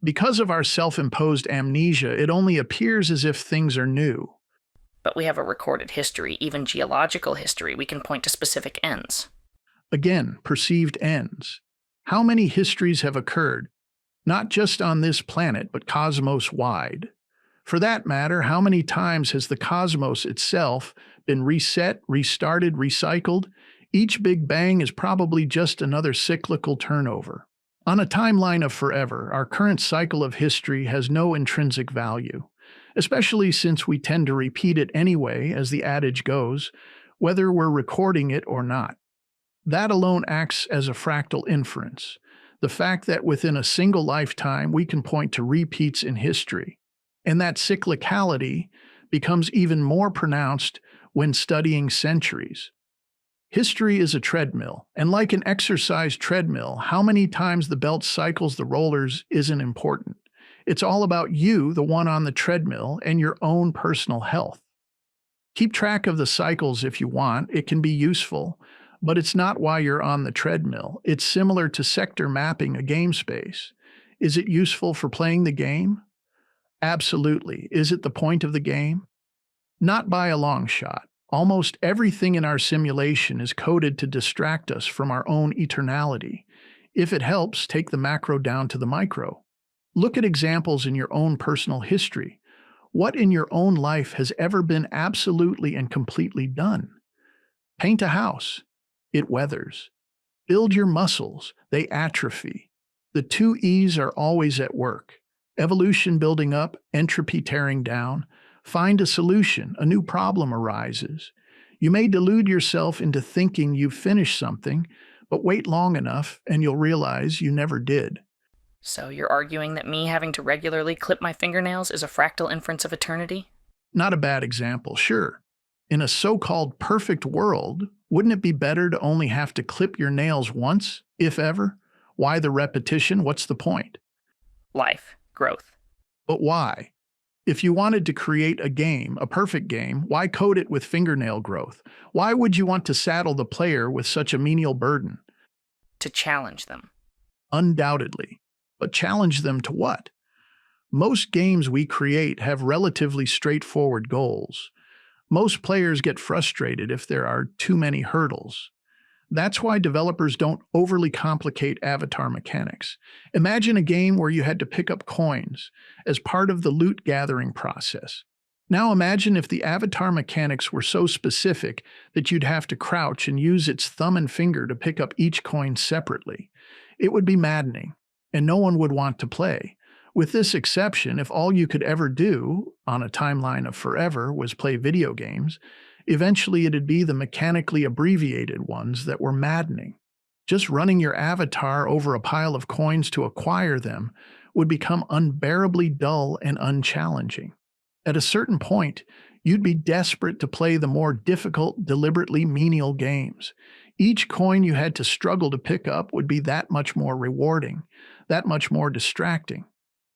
Because of our self-imposed amnesia, it only appears as if things are new. But we have a recorded history, even geological history. We can point to specific ends. Again, perceived ends. How many histories have occurred, not just on this planet, but cosmos-wide? For that matter, how many times has the cosmos itself been reset, restarted, recycled? Each Big Bang is probably just another cyclical turnover. On a timeline of forever, our current cycle of history has no intrinsic value, especially since we tend to repeat it anyway, as the adage goes, whether we're recording it or not. That alone acts as a fractal inference, the fact that within a single lifetime we can point to repeats in history. And that cyclicality, becomes even more pronounced when studying centuries. History is a treadmill, and like an exercise treadmill, how many times the belt cycles the rollers isn't important. It's all about you, the one on the treadmill, and your own personal health. Keep track of the cycles if you want, it can be useful, but it's not why you're on the treadmill. It's similar to sector mapping a game space. Is it useful for playing the game? Absolutely. Is it the point of the game? Not by a long shot. Almost everything in our simulation is coded to distract us from our own eternality. If it helps, take the macro down to the micro. Look at examples in your own personal history. What in your own life has ever been absolutely and completely done? Paint a house. It weathers. Build your muscles. They atrophy. The two E's are always at work. Evolution building up, entropy tearing down. Find a solution. A new problem arises. You may delude yourself into thinking you've finished something, but wait long enough and you'll realize you never did. So you're arguing that me having to regularly clip my fingernails is a fractal inference of eternity? Not a bad example, sure. In a so-called perfect world, wouldn't it be better to only have to clip your nails once, if ever? Why the repetition? What's the point? Life. Growth. But why? If you wanted to create a game, a perfect game, why code it with fingernail growth? Why would you want to saddle the player with such a menial burden? To challenge them. Undoubtedly. But challenge them to what? Most games we create have relatively straightforward goals. Most players get frustrated if there are too many hurdles. That's why developers don't overly complicate avatar mechanics. Imagine a game where you had to pick up coins as part of the loot gathering process. Now imagine if the avatar mechanics were so specific that you'd have to crouch and use its thumb and finger to pick up each coin separately. It would be maddening, and no one would want to play. With this exception, if all you could ever do, on a timeline of forever, was play video games, eventually it'd be the mechanically abbreviated ones that were maddening. Just running your avatar over a pile of coins to acquire them would become unbearably dull and unchallenging. At a certain point, you'd be desperate to play the more difficult, deliberately menial games. Each coin you had to struggle to pick up would be that much more rewarding, that much more distracting.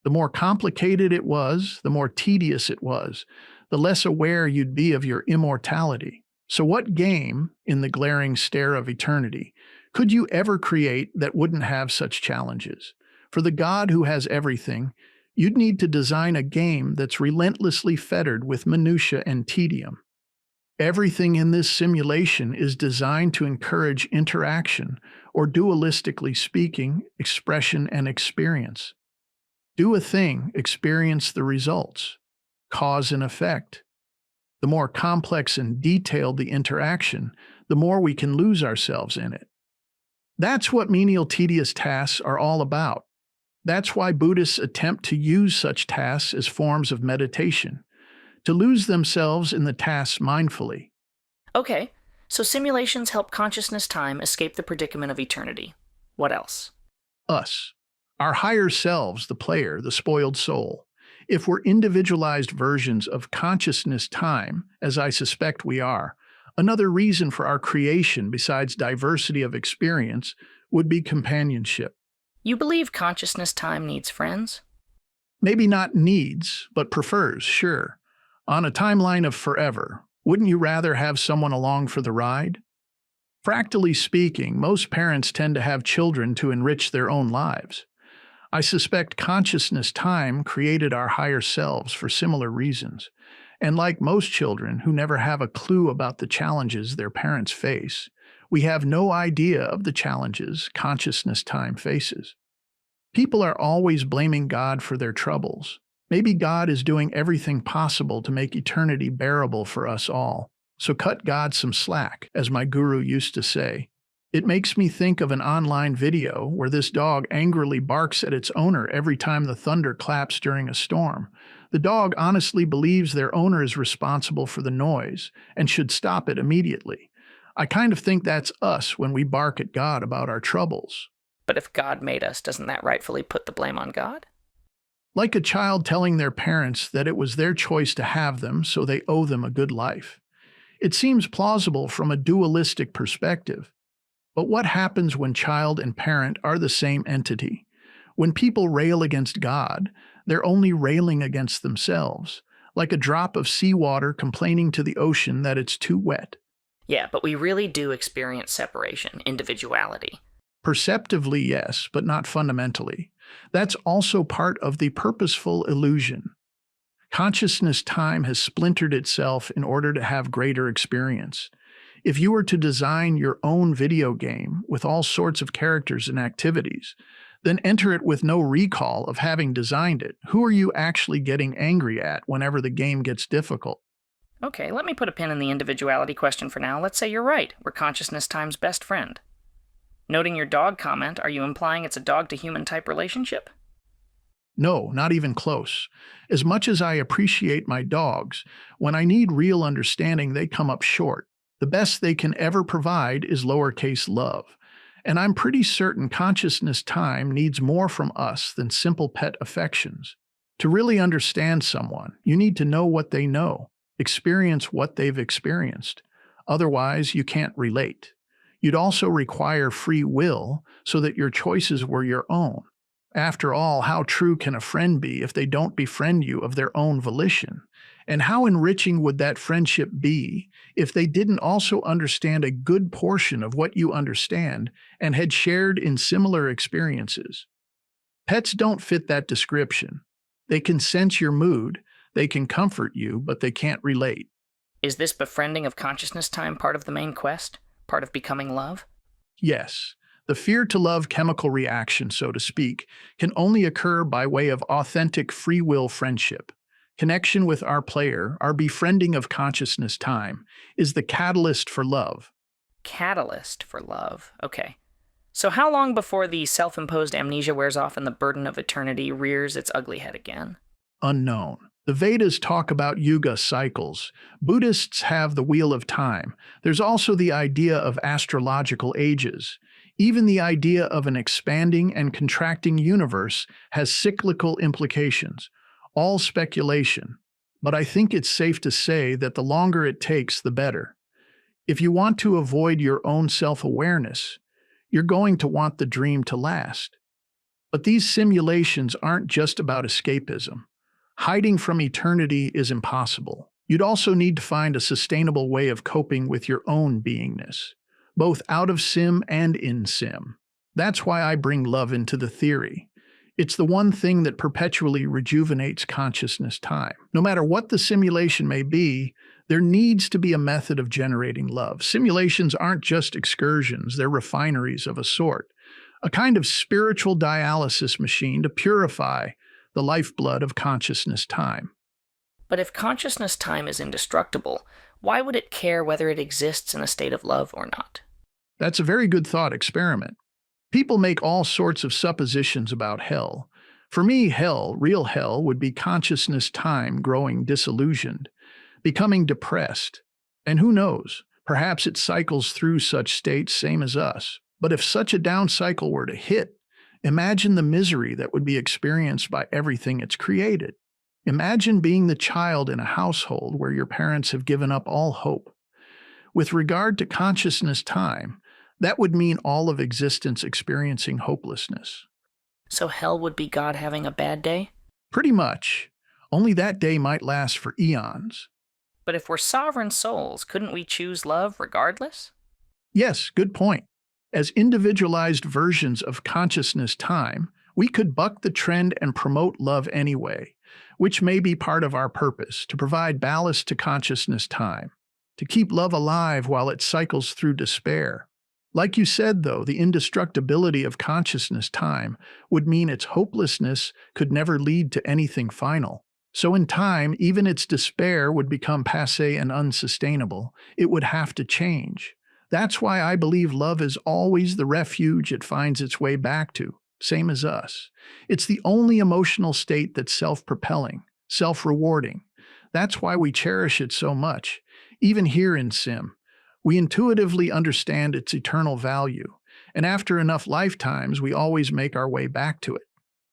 The more complicated it was, the more tedious it was, the less aware you'd be of your immortality. So what game, in the glaring stare of eternity, could you ever create that wouldn't have such challenges? For the God who has everything, you'd need to design a game that's relentlessly fettered with minutia and tedium. Everything in this simulation is designed to encourage interaction, or dualistically speaking, expression and experience. Do a thing, experience the results. Cause and effect. The more complex and detailed the interaction, the more we can lose ourselves in it. That's what menial, tedious tasks are all about. That's why Buddhists attempt to use such tasks as forms of meditation, to lose themselves in the tasks mindfully. Okay, so simulations help consciousness time escape the predicament of eternity. What else? Us. Our higher selves, the player, the spoiled soul. If we're individualized versions of consciousness time, as I suspect we are, another reason for our creation besides diversity of experience would be companionship. You believe consciousness time needs friends? Maybe not needs, but prefers, sure. On a timeline of forever, wouldn't you rather have someone along for the ride? Fractally speaking, most parents tend to have children to enrich their own lives. I suspect consciousness time created our higher selves for similar reasons, and like most children who never have a clue about the challenges their parents face, we have no idea of the challenges consciousness time faces. People are always blaming God for their troubles. Maybe God is doing everything possible to make eternity bearable for us all, so cut God some slack, as my guru used to say. It makes me think of an online video where this dog angrily barks at its owner every time the thunder claps during a storm. The dog honestly believes their owner is responsible for the noise and should stop it immediately. I kind of think that's us when we bark at God about our troubles. But if God made us, doesn't that rightfully put the blame on God? Like a child telling their parents that it was their choice to have them, so they owe them a good life. It seems plausible from a dualistic perspective. But what happens when child and parent are the same entity? When people rail against God, they're only railing against themselves, like a drop of seawater complaining to the ocean that it's too wet. Yeah, but we really do experience separation, individuality. Perceptively, yes, but not fundamentally. That's also part of the purposeful illusion. Consciousness time has splintered itself in order to have greater experience. If you were to design your own video game with all sorts of characters and activities, then enter it with no recall of having designed it, who are you actually getting angry at whenever the game gets difficult? Okay, let me put a pin in the individuality question for now. Let's say you're right. We're consciousness time's best friend. Noting your dog comment, are you implying it's a dog-to-human type relationship? No, not even close. As much as I appreciate my dogs, when I need real understanding, they come up short. The best they can ever provide is lowercase love. And I'm pretty certain consciousness time needs more from us than simple pet affections. To really understand someone, you need to know what they know, experience what they've experienced. Otherwise, you can't relate. You'd also require free will so that your choices were your own. After all, how true can a friend be if they don't befriend you of their own volition? And how enriching would that friendship be if they didn't also understand a good portion of what you understand and had shared in similar experiences? Pets don't fit that description. They can sense your mood, they can comfort you, but they can't relate. Is this befriending of consciousness time part of the main quest? Part of becoming love? Yes. The fear-to-love chemical reaction, so to speak, can only occur by way of authentic free will friendship. Connection with our player, our befriending of consciousness time, is the catalyst for love. Catalyst for love. Okay. So how long before the self-imposed amnesia wears off and the burden of eternity rears its ugly head again? Unknown. The Vedas talk about yuga cycles. Buddhists have the wheel of time. There's also the idea of astrological ages. Even the idea of an expanding and contracting universe has cyclical implications. All speculation. But I think it's safe to say that the longer it takes, the better. If you want to avoid your own self-awareness, you're going to want the dream to last. But these simulations aren't just about escapism. Hiding from eternity is impossible. You'd also need to find a sustainable way of coping with your own beingness, both out of sim and in sim. That's why I bring love into the theory. It's the one thing that perpetually rejuvenates consciousness time. No matter what the simulation may be, there needs to be a method of generating love. Simulations aren't just excursions, they're refineries of a sort, a kind of spiritual dialysis machine to purify the lifeblood of consciousness time. But if consciousness time is indestructible, why would it care whether it exists in a state of love or not? That's a very good thought experiment. People make all sorts of suppositions about hell. For me, hell, real hell, would be consciousness time growing disillusioned, becoming depressed. And who knows, perhaps it cycles through such states same as us. But if such a down cycle were to hit, imagine the misery that would be experienced by everything it's created. Imagine being the child in a household where your parents have given up all hope. With regard to consciousness time, that would mean all of existence experiencing hopelessness. So hell would be God having a bad day? Pretty much. Only that day might last for eons. But if we're sovereign souls, couldn't we choose love regardless? Yes, good point. As individualized versions of consciousness time, we could buck the trend and promote love anyway, which may be part of our purpose, to provide ballast to consciousness time, to keep love alive while it cycles through despair. Like you said, though, the indestructibility of consciousness time would mean its hopelessness could never lead to anything final. So in time, even its despair would become passé and unsustainable. It would have to change. That's why I believe love is always the refuge it finds its way back to, same as us. It's the only emotional state that's self-propelling, self-rewarding. That's why we cherish it so much. Even here in Sim, we intuitively understand its eternal value, and after enough lifetimes, we always make our way back to it.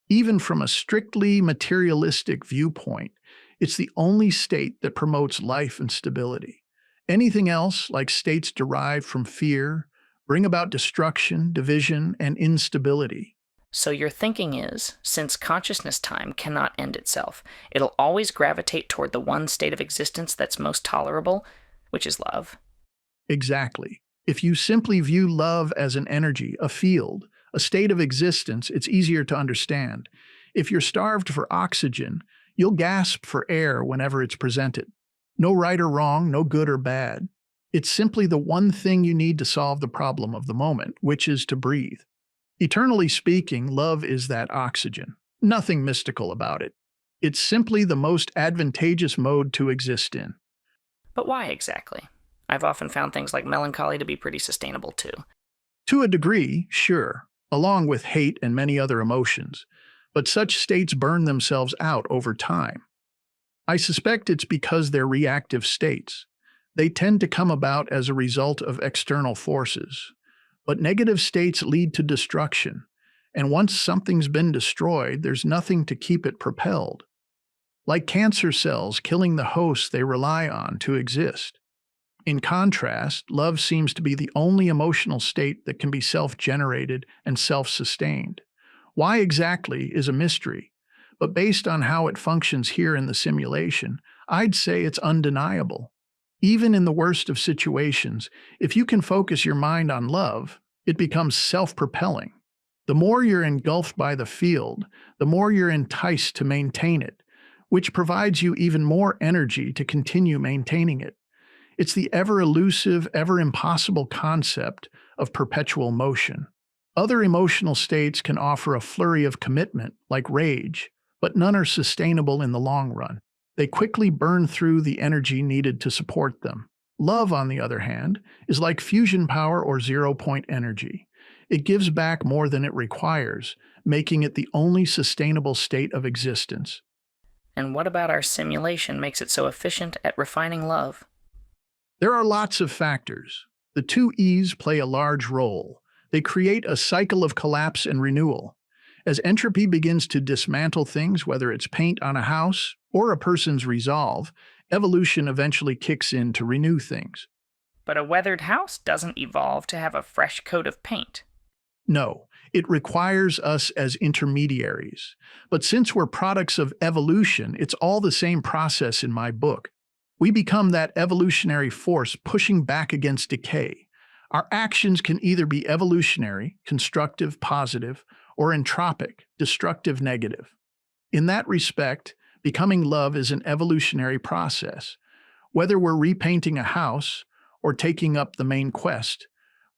Even from a strictly materialistic viewpoint, it's the only state that promotes life and stability. Anything else, like states derived from fear, bring about destruction, division, and instability. So your thinking is, since consciousness time cannot end itself, it'll always gravitate toward the one state of existence that's most tolerable, which is love. Exactly. If you simply view love as an energy, a field, a state of existence, it's easier to understand. If you're starved for oxygen, you'll gasp for air whenever it's presented. No right or wrong, no good or bad. It's simply the one thing you need to solve the problem of the moment, which is to breathe. Eternally speaking, love is that oxygen. Nothing mystical about it. It's simply the most advantageous mode to exist in. But why exactly? I've often found things like melancholy to be pretty sustainable too. To a degree, sure, along with hate and many other emotions, but such states burn themselves out over time. I suspect it's because they're reactive states. They tend to come about as a result of external forces. But negative states lead to destruction, and once something's been destroyed, there's nothing to keep it propelled. Like cancer cells killing the host they rely on to exist. In contrast, love seems to be the only emotional state that can be self-generated and self-sustained. Why exactly is a mystery, but based on how it functions here in the simulation, I'd say it's undeniable. Even in the worst of situations, if you can focus your mind on love, it becomes self-propelling. The more you're engulfed by the field, the more you're enticed to maintain it, which provides you even more energy to continue maintaining it. It's the ever-elusive, ever-impossible concept of perpetual motion. Other emotional states can offer a flurry of commitment, like rage, but none are sustainable in the long run. They quickly burn through the energy needed to support them. Love, on the other hand, is like fusion power or zero-point energy. It gives back more than it requires, making it the only sustainable state of existence. And what about our simulation makes it so efficient at refining love? There are lots of factors. The two E's play a large role. They create a cycle of collapse and renewal. As entropy begins to dismantle things, whether it's paint on a house or a person's resolve, evolution eventually kicks in to renew things. But a weathered house doesn't evolve to have a fresh coat of paint. No, it requires us as intermediaries. But since we're products of evolution, it's all the same process in my book. We become that evolutionary force pushing back against decay. Our actions can either be evolutionary, constructive, positive, or entropic, destructive, negative. In that respect, becoming love is an evolutionary process. Whether we're repainting a house or taking up the main quest,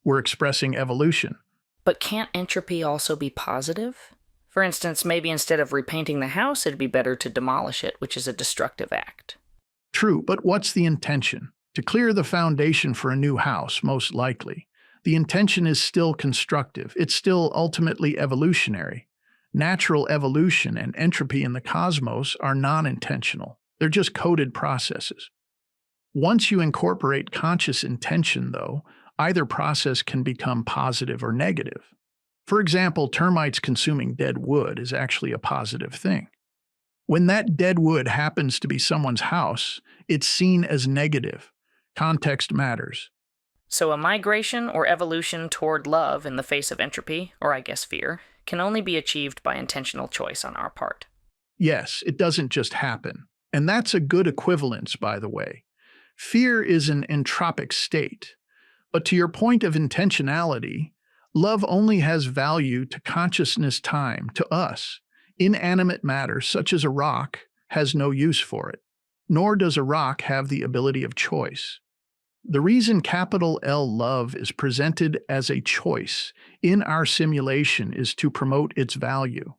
we're expressing evolution. But can't entropy also be positive? For instance, maybe instead of repainting the house, it'd be better to demolish it, which is a destructive act. True, but what's the intention? To clear the foundation for a new house, most likely. The intention is still constructive. It's still ultimately evolutionary. Natural evolution and entropy in the cosmos are non-intentional. They're just coded processes. Once you incorporate conscious intention, though, either process can become positive or negative. For example, termites consuming dead wood is actually a positive thing. When that dead wood happens to be someone's house, it's seen as negative. Context matters. So a migration or evolution toward love in the face of entropy, or I guess fear, can only be achieved by intentional choice on our part. Yes, it doesn't just happen. And that's a good equivalence, by the way. Fear is an entropic state. But to your point of intentionality, love only has value to consciousness time, to us. Inanimate matter, such as a rock, has no use for it. Nor does a rock have the ability of choice. The reason capital L love is presented as a choice in our simulation is to promote its value.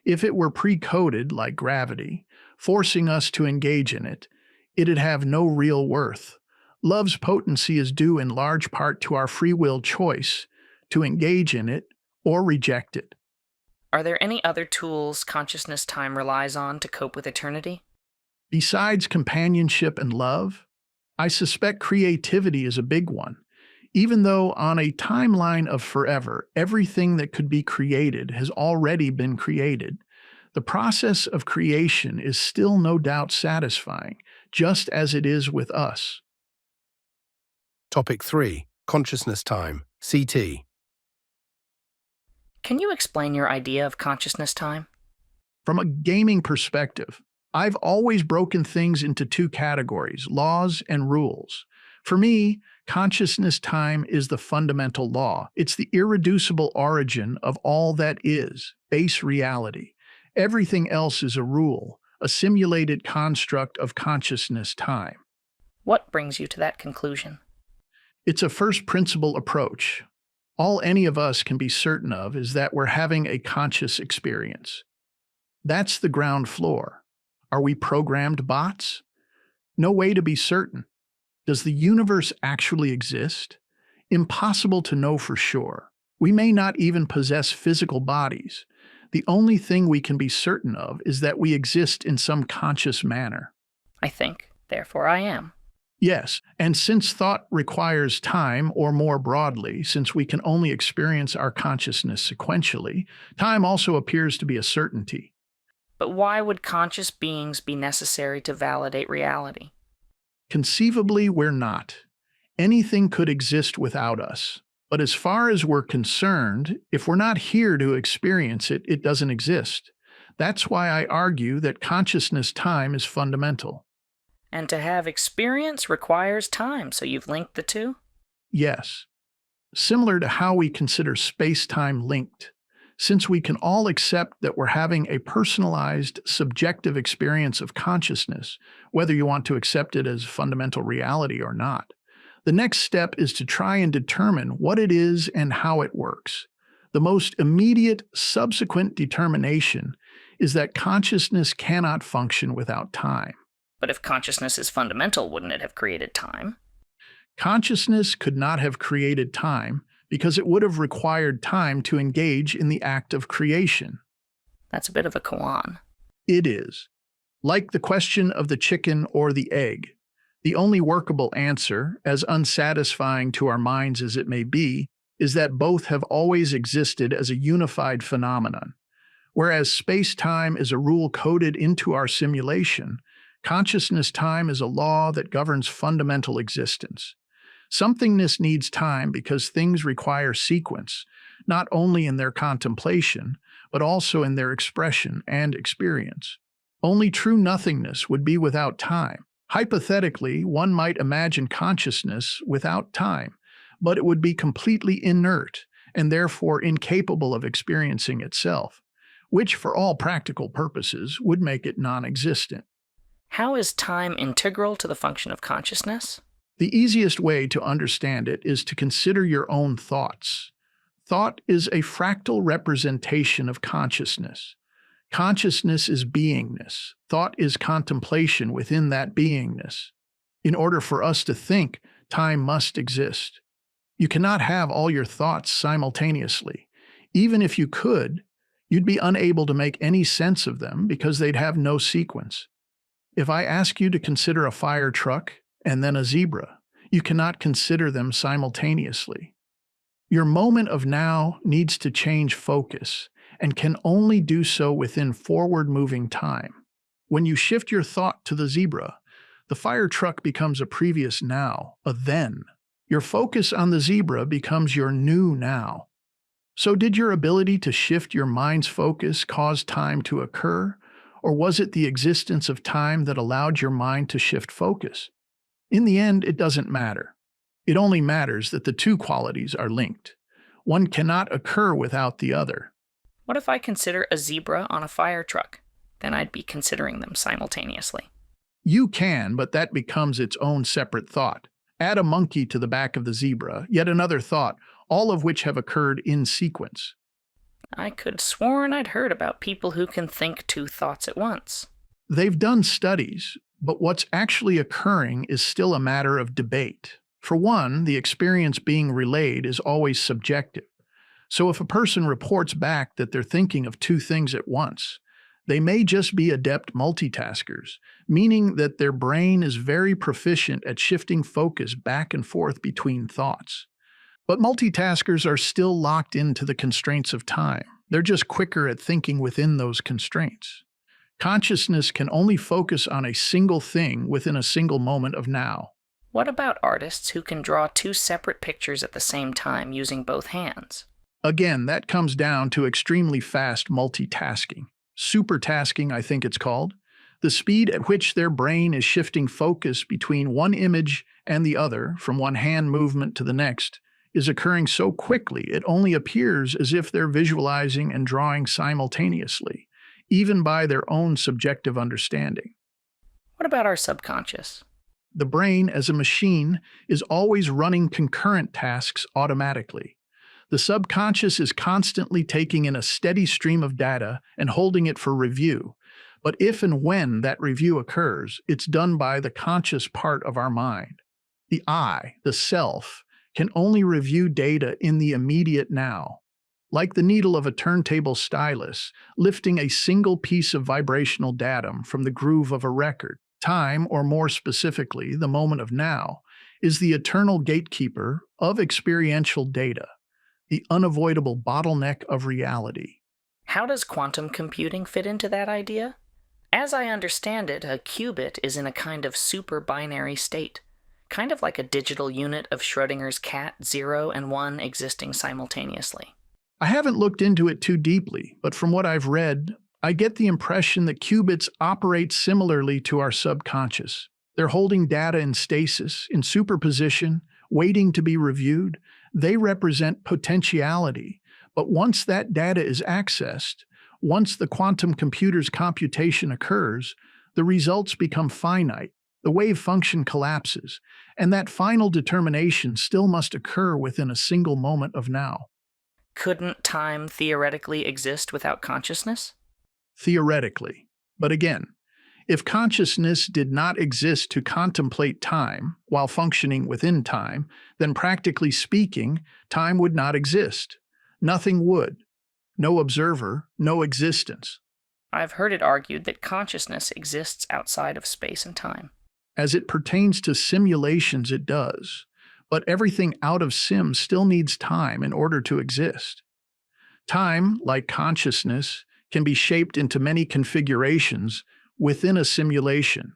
If it were pre-coded, like gravity, forcing us to engage in it, it'd have no real worth. Love's potency is due in large part to our free will choice to engage in it or reject it. Are there any other tools consciousness time relies on to cope with eternity? Besides companionship and love, I suspect creativity is a big one. Even though on a timeline of forever, everything that could be created has already been created, The process of creation is still no doubt satisfying, just as it is with us. Topic 3. Consciousness time, CT. Can you explain your idea of consciousness time? From a gaming perspective, I've always broken things into two categories, laws and rules. For me, consciousness time is the fundamental law. It's the irreducible origin of all that is, base reality. Everything else is a rule, a simulated construct of consciousness time. What brings you to that conclusion? It's a first principle approach. All any of us can be certain of is that we're having a conscious experience. That's the ground floor. Are we programmed bots? No way to be certain. Does the universe actually exist? Impossible to know for sure. We may not even possess physical bodies. The only thing we can be certain of is that we exist in some conscious manner. I think, therefore I am. Yes, and since thought requires time, or more broadly, since we can only experience our consciousness sequentially, time also appears to be a certainty. But why would conscious beings be necessary to validate reality? Conceivably, we're not. Anything could exist without us. But as far as we're concerned, if we're not here to experience it, it doesn't exist. That's why I argue that consciousness time is fundamental. And to have experience requires time, so you've linked the two? Yes. Similar to how we consider space-time linked. Since we can all accept that we're having a personalized, subjective experience of consciousness, whether you want to accept it as fundamental reality or not, the next step is to try and determine what it is and how it works. The most immediate, subsequent determination is that consciousness cannot function without time. But if consciousness is fundamental, wouldn't it have created time? Consciousness could not have created time because it would have required time to engage in the act of creation. That's a bit of a koan. It is. Like the question of the chicken or the egg, the only workable answer, as unsatisfying to our minds as it may be, is that both have always existed as a unified phenomenon. Whereas space-time is a rule coded into our simulation, consciousness time is a law that governs fundamental existence. Somethingness needs time because things require sequence, not only in their contemplation, but also in their expression and experience. Only true nothingness would be without time. Hypothetically, one might imagine consciousness without time, but it would be completely inert and therefore incapable of experiencing itself, which for all practical purposes would make it non-existent. How is time integral to the function of consciousness? The easiest way to understand it is to consider your own thoughts. Thought is a fractal representation of consciousness. Consciousness is beingness. Thought is contemplation within that beingness. In order for us to think, time must exist. You cannot have all your thoughts simultaneously. Even if you could, you'd be unable to make any sense of them because they'd have no sequence. If I ask you to consider a fire truck and then a zebra, you cannot consider them simultaneously. Your moment of now needs to change focus and can only do so within forward-moving time. When you shift your thought to the zebra, the fire truck becomes a previous now, a then. Your focus on the zebra becomes your new now. So did your ability to shift your mind's focus cause time to occur? Or was it the existence of time that allowed your mind to shift focus? In the end, it doesn't matter. It only matters that the two qualities are linked. One cannot occur without the other. What if I consider a zebra on a fire truck? Then I'd be considering them simultaneously. You can, but that becomes its own separate thought. Add a monkey to the back of the zebra, yet another thought, all of which have occurred in sequence. I could sworn I'd heard about people who can think two thoughts at once. They've done studies, but what's actually occurring is still a matter of debate. For one, the experience being relayed is always subjective. So if a person reports back that they're thinking of two things at once, they may just be adept multitaskers, meaning that their brain is very proficient at shifting focus back and forth between thoughts. But multitaskers are still locked into the constraints of time. They're just quicker at thinking within those constraints. Consciousness can only focus on a single thing within a single moment of now. What about artists who can draw two separate pictures at the same time using both hands? Again, that comes down to extremely fast multitasking. Supertasking, I think it's called. The speed at which their brain is shifting focus between one image and the other, from one hand movement to the next, is occurring so quickly it only appears as if they're visualizing and drawing simultaneously, even by their own subjective understanding. What about our subconscious? The brain, as a machine, is always running concurrent tasks automatically. The subconscious is constantly taking in a steady stream of data and holding it for review. But if and when that review occurs, it's done by the conscious part of our mind. The I, the self, can only review data in the immediate now. Like the needle of a turntable stylus, lifting a single piece of vibrational datum from the groove of a record. Time, or more specifically, the moment of now, is the eternal gatekeeper of experiential data, the unavoidable bottleneck of reality. How does quantum computing fit into that idea? As I understand it, a qubit is in a kind of super binary state, kind of like a digital unit of Schrödinger's cat, 0 and 1 existing simultaneously. I haven't looked into it too deeply, but from what I've read, I get the impression that qubits operate similarly to our subconscious. They're holding data in stasis, in superposition, waiting to be reviewed. They represent potentiality, but once that data is accessed, once the quantum computer's computation occurs, the results become finite, the wave function collapses, and that final determination still must occur within a single moment of now. Couldn't time theoretically exist without consciousness? Theoretically. But again, if consciousness did not exist to contemplate time while functioning within time, then practically speaking, time would not exist. Nothing would. No observer, no existence. I've heard it argued that consciousness exists outside of space and time. As it pertains to simulations, it does. But everything out of sim still needs time in order to exist. Time, like consciousness, can be shaped into many configurations within a simulation.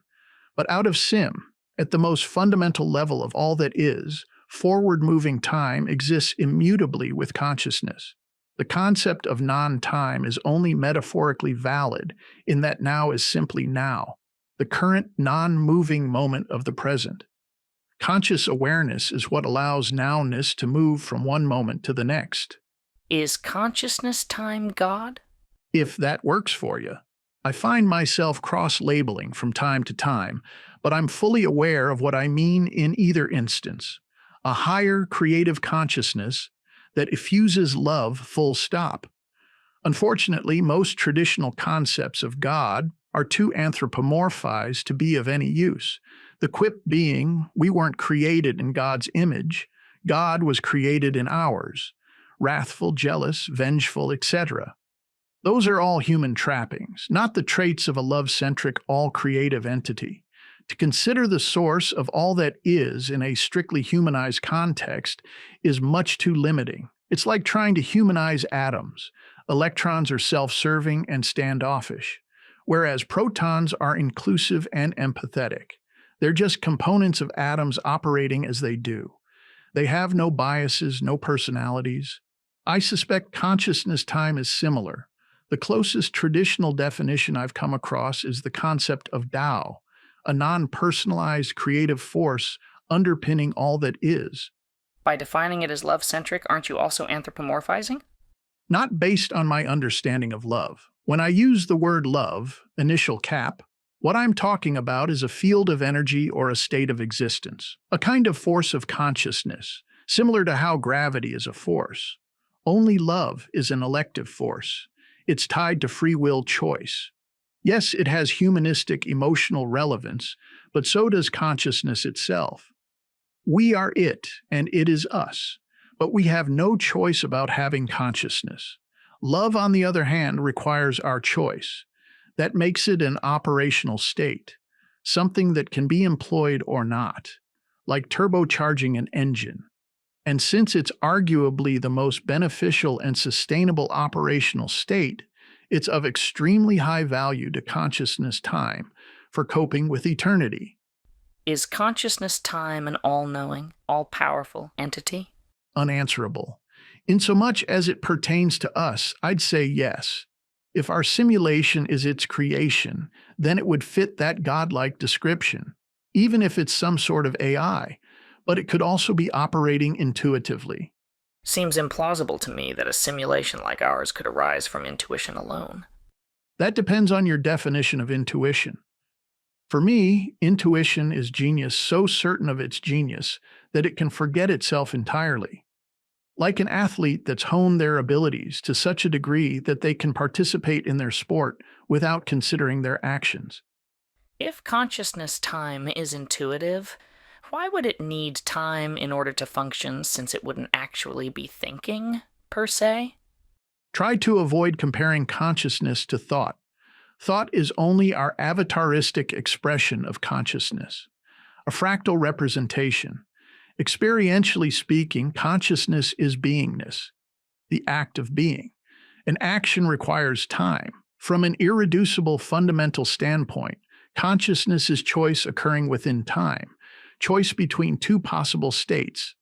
But out of sim, at the most fundamental level of all that is, forward-moving time exists immutably with consciousness. The concept of non-time is only metaphorically valid in that now is simply now, the current non-moving moment of the present. Conscious awareness is what allows nowness to move from one moment to the next. Is consciousness time God? If that works for you. I find myself cross-labeling from time to time, but I'm fully aware of what I mean in either instance. A higher creative consciousness that effuses love, full stop. Unfortunately, most traditional concepts of God are too anthropomorphized to be of any use. The quip being, we weren't created in God's image, God was created in ours. Wrathful, jealous, vengeful, etc. Those are all human trappings, not the traits of a love-centric, all-creative entity. To consider the source of all that is in a strictly humanized context is much too limiting. It's like trying to humanize atoms. Electrons are self-serving and standoffish, whereas protons are inclusive and empathetic. They're just components of atoms operating as they do. They have no biases, no personalities. I suspect consciousness time is similar. The closest traditional definition I've come across is the concept of Tao, a non-personalized creative force underpinning all that is. By defining it as love-centric, aren't you also anthropomorphizing? Not based on my understanding of love. When I use the word love, initial cap, what I'm talking about is a field of energy or a state of existence, a kind of force of consciousness, similar to how gravity is a force. Only love is an elective force. It's tied to free will choice. Yes, it has humanistic emotional relevance, but so does consciousness itself. We are it, and it is us, but we have no choice about having consciousness. Love, on the other hand, requires our choice. That makes it an operational state, something that can be employed or not, like turbocharging an engine. And since it's arguably the most beneficial and sustainable operational state, it's of extremely high value to consciousness time for coping with eternity. Is consciousness time an all-knowing, all-powerful entity? Unanswerable. Insomuch as it pertains to us, I'd say yes. If our simulation is its creation, then it would fit that godlike description, even if it's some sort of AI, but it could also be operating intuitively. Seems implausible to me that a simulation like ours could arise from intuition alone. That depends on your definition of intuition. For me, intuition is genius so certain of its genius that it can forget itself entirely. Like an athlete that's honed their abilities to such a degree that they can participate in their sport without considering their actions. If consciousness time is intuitive, why would it need time in order to function since it wouldn't actually be thinking, per se? Try to avoid comparing consciousness to thought. Thought is only our avataristic expression of consciousness, a fractal representation. Experientially speaking, consciousness is beingness, the act of being. An action requires time. From an irreducible fundamental standpoint, consciousness is choice occurring within time, choice between two possible states,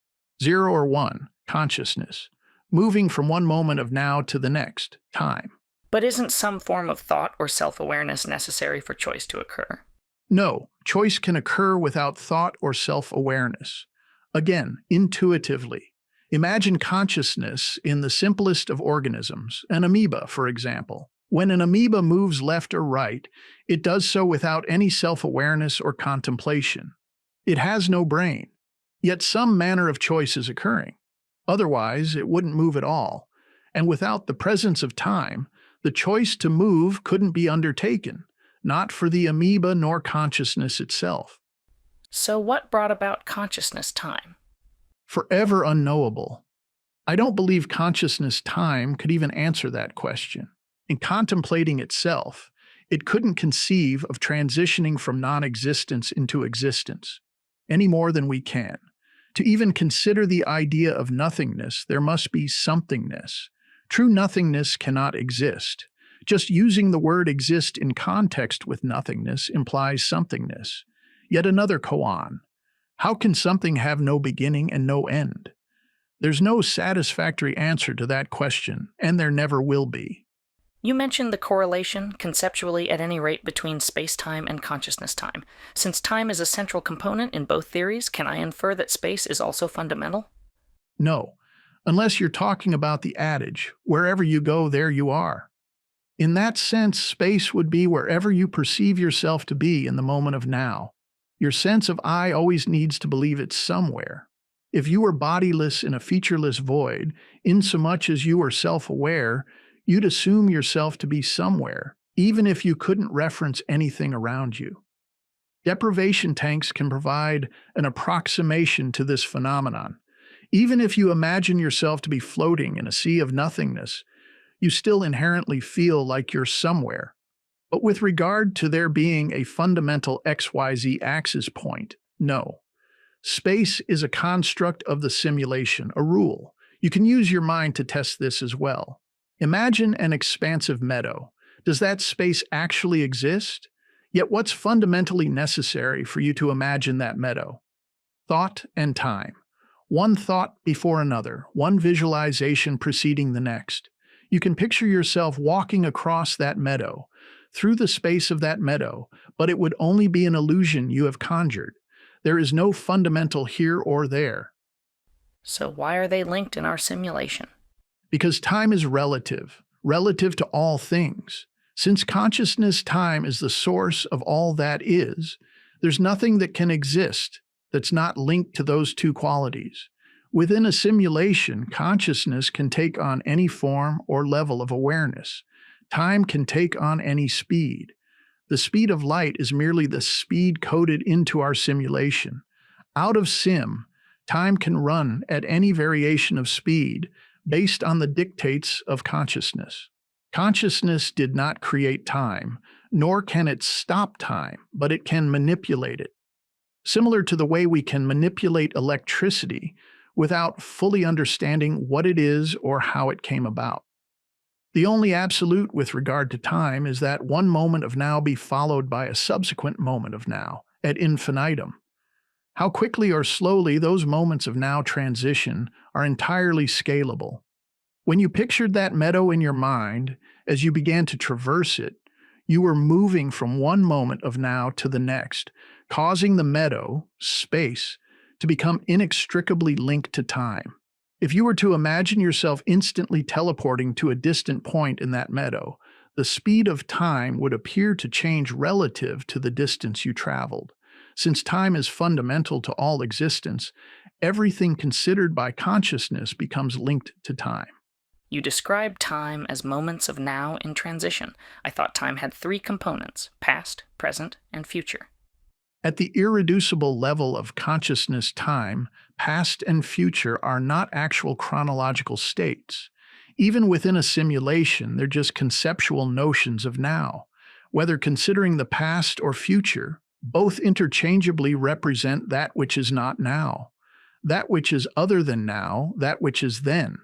0 or 1, consciousness, moving from one moment of now to the next, time. But isn't some form of thought or self-awareness necessary for choice to occur? No, choice can occur without thought or self-awareness. Again, intuitively. Imagine consciousness in the simplest of organisms, an amoeba, for example. When an amoeba moves left or right, it does so without any self-awareness or contemplation. It has no brain, yet some manner of choice is occurring. Otherwise, it wouldn't move at all, and without the presence of time, the choice to move couldn't be undertaken, not for the amoeba nor consciousness itself. So what brought about consciousness time? Forever unknowable. I don't believe consciousness time could even answer that question. In contemplating itself, it couldn't conceive of transitioning from non-existence into existence, any more than we can. To even consider the idea of nothingness, there must be somethingness. True nothingness cannot exist. Just using the word exist in context with nothingness implies somethingness. Yet another koan. How can something have no beginning and no end? There's no satisfactory answer to that question, and there never will be. You mentioned the correlation, conceptually at any rate, between space-time and consciousness time. Since time is a central component in both theories, can I infer that space is also fundamental? No, unless you're talking about the adage, wherever you go, there you are. In that sense, space would be wherever you perceive yourself to be in the moment of now. Your sense of I always needs to believe it's somewhere. If you were bodiless in a featureless void, insomuch as you were self-aware, you'd assume yourself to be somewhere, even if you couldn't reference anything around you. Deprivation tanks can provide an approximation to this phenomenon. Even if you imagine yourself to be floating in a sea of nothingness, you still inherently feel like you're somewhere. But with regard to there being a fundamental XYZ axis point, no. Space is a construct of the simulation, a rule. You can use your mind to test this as well. Imagine an expansive meadow. Does that space actually exist? Yet what's fundamentally necessary for you to imagine that meadow? Thought and time. One thought before another, one visualization preceding the next. You can picture yourself walking across that meadow, through the space of that meadow, but it would only be an illusion you have conjured. There is no fundamental here or there. So why are they linked in our simulation? Because time is relative to all things. Since consciousness time is the source of all that is, there's nothing that can exist that's not linked to those two qualities. Within a simulation, consciousness can take on any form or level of awareness. Time can take on any speed. The speed of light is merely the speed coded into our simulation. Out of sim, time can run at any variation of speed based on the dictates of consciousness. Consciousness did not create time, nor can it stop time, but it can manipulate it. Similar to the way we can manipulate electricity, without fully understanding what it is or how it came about. The only absolute with regard to time is that one moment of now be followed by a subsequent moment of now, ad infinitum. How quickly or slowly those moments of now transition are entirely scalable. When you pictured that meadow in your mind, as you began to traverse it, you were moving from one moment of now to the next, causing the meadow, space, to become inextricably linked to time. If you were to imagine yourself instantly teleporting to a distant point in that meadow, the speed of time would appear to change relative to the distance you traveled. Since time is fundamental to all existence, everything considered by consciousness becomes linked to time. You describe time as moments of now in transition. I thought time had three components: past, present, and future. At the irreducible level of consciousness time, past and future are not actual chronological states. Even within a simulation, they're just conceptual notions of now. Whether considering the past or future, both interchangeably represent that which is not now, that which is other than now, that which is then.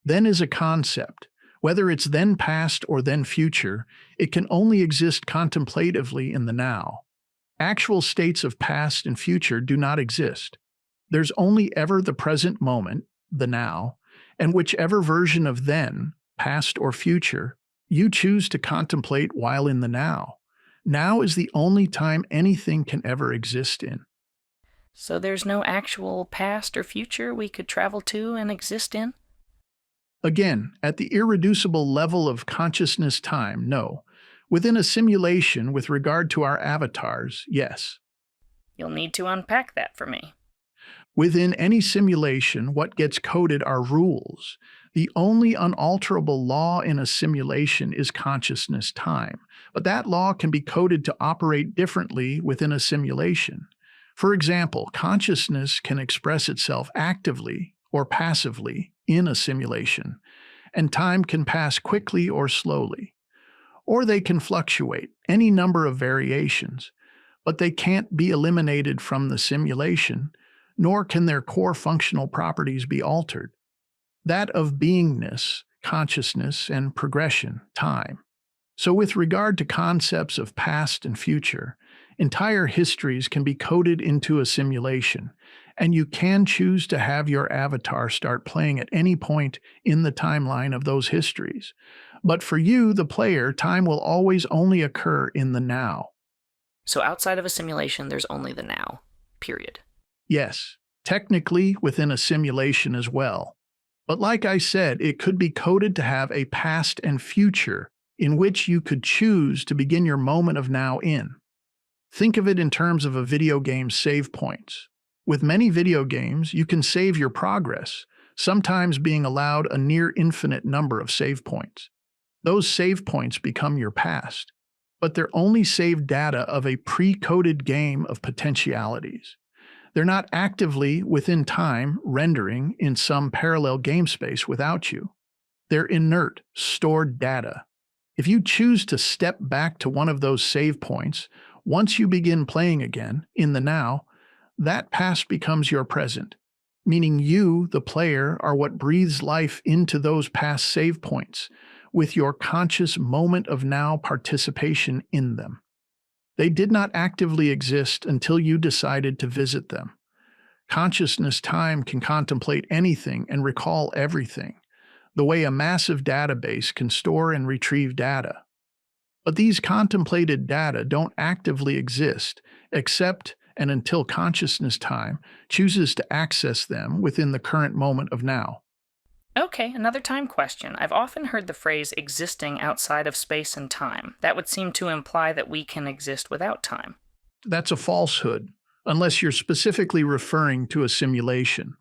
Then is a concept. Whether it's then past or then future, it can only exist contemplatively in the now. Actual states of past and future do not exist. There's only ever the present moment, the now, and whichever version of then, past or future, you choose to contemplate while in the now. Now is the only time anything can ever exist in. So there's no actual past or future we could travel to and exist in? Again, at the irreducible level of consciousness time, no. Within a simulation with regard to our avatars, yes. You'll need to unpack that for me. Within any simulation, what gets coded are rules. The only unalterable law in a simulation is consciousness time, but that law can be coded to operate differently within a simulation. For example, consciousness can express itself actively or passively in a simulation, and time can pass quickly or slowly. Or they can fluctuate, any number of variations, but they can't be eliminated from the simulation, nor can their core functional properties be altered. That of beingness, consciousness, and progression, time. So with regard to concepts of past and future, entire histories can be coded into a simulation, and you can choose to have your avatar start playing at any point in the timeline of those histories. But for you, the player, time will always only occur in the now. So outside of a simulation, there's only the now, period. Yes, technically within a simulation as well. But like I said, it could be coded to have a past and future in which you could choose to begin your moment of now in. Think of it in terms of a video game's save points. With many video games, you can save your progress, sometimes being allowed a near infinite number of save points. Those save points become your past, but they're only saved data of a pre-coded game of potentialities. They're not actively, within time, rendering in some parallel game space without you. They're inert, stored data. If you choose to step back to one of those save points, once you begin playing again, in the now, that past becomes your present, meaning you, the player, are what breathes life into those past save points, with your conscious moment of now participation in them. They did not actively exist until you decided to visit them. Consciousness time can contemplate anything and recall everything, the way a massive database can store and retrieve data. But these contemplated data don't actively exist, except and until consciousness time chooses to access them within the current moment of now. Okay, another time question. I've often heard the phrase existing outside of space and time. That would seem to imply that we can exist without time. That's a falsehood, unless you're specifically referring to a simulation.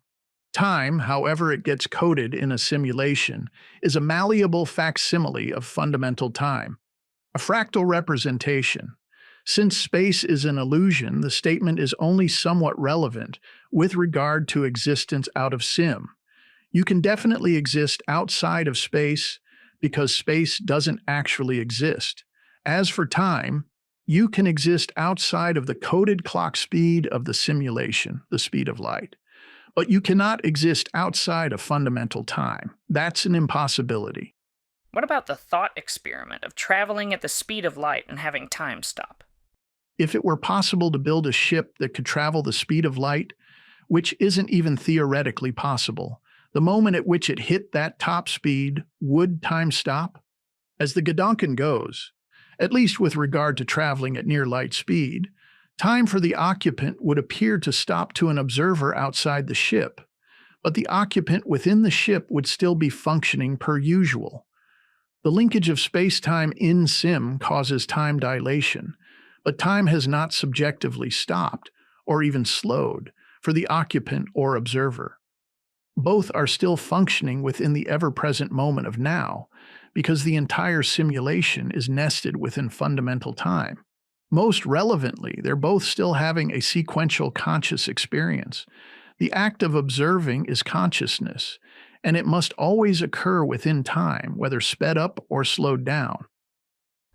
Time, however it gets coded in a simulation, is a malleable facsimile of fundamental time, a fractal representation. Since space is an illusion, the statement is only somewhat relevant with regard to existence out of sim. You can definitely exist outside of space because space doesn't actually exist. As for time, you can exist outside of the coded clock speed of the simulation, the speed of light. But you cannot exist outside of fundamental time. That's an impossibility. What about the thought experiment of traveling at the speed of light and having time stop? If it were possible to build a ship that could travel the speed of light, which isn't even theoretically possible, the moment at which it hit that top speed, would time stop? As the Gedanken goes, at least with regard to traveling at near light speed, time for the occupant would appear to stop to an observer outside the ship, but the occupant within the ship would still be functioning per usual. The linkage of space-time in Sim causes time dilation, but time has not subjectively stopped, or even slowed, for the occupant or observer. Both are still functioning within the ever-present moment of now, because the entire simulation is nested within fundamental time. Most relevantly, they're both still having a sequential conscious experience. The act of observing is consciousness, and it must always occur within time, whether sped up or slowed down.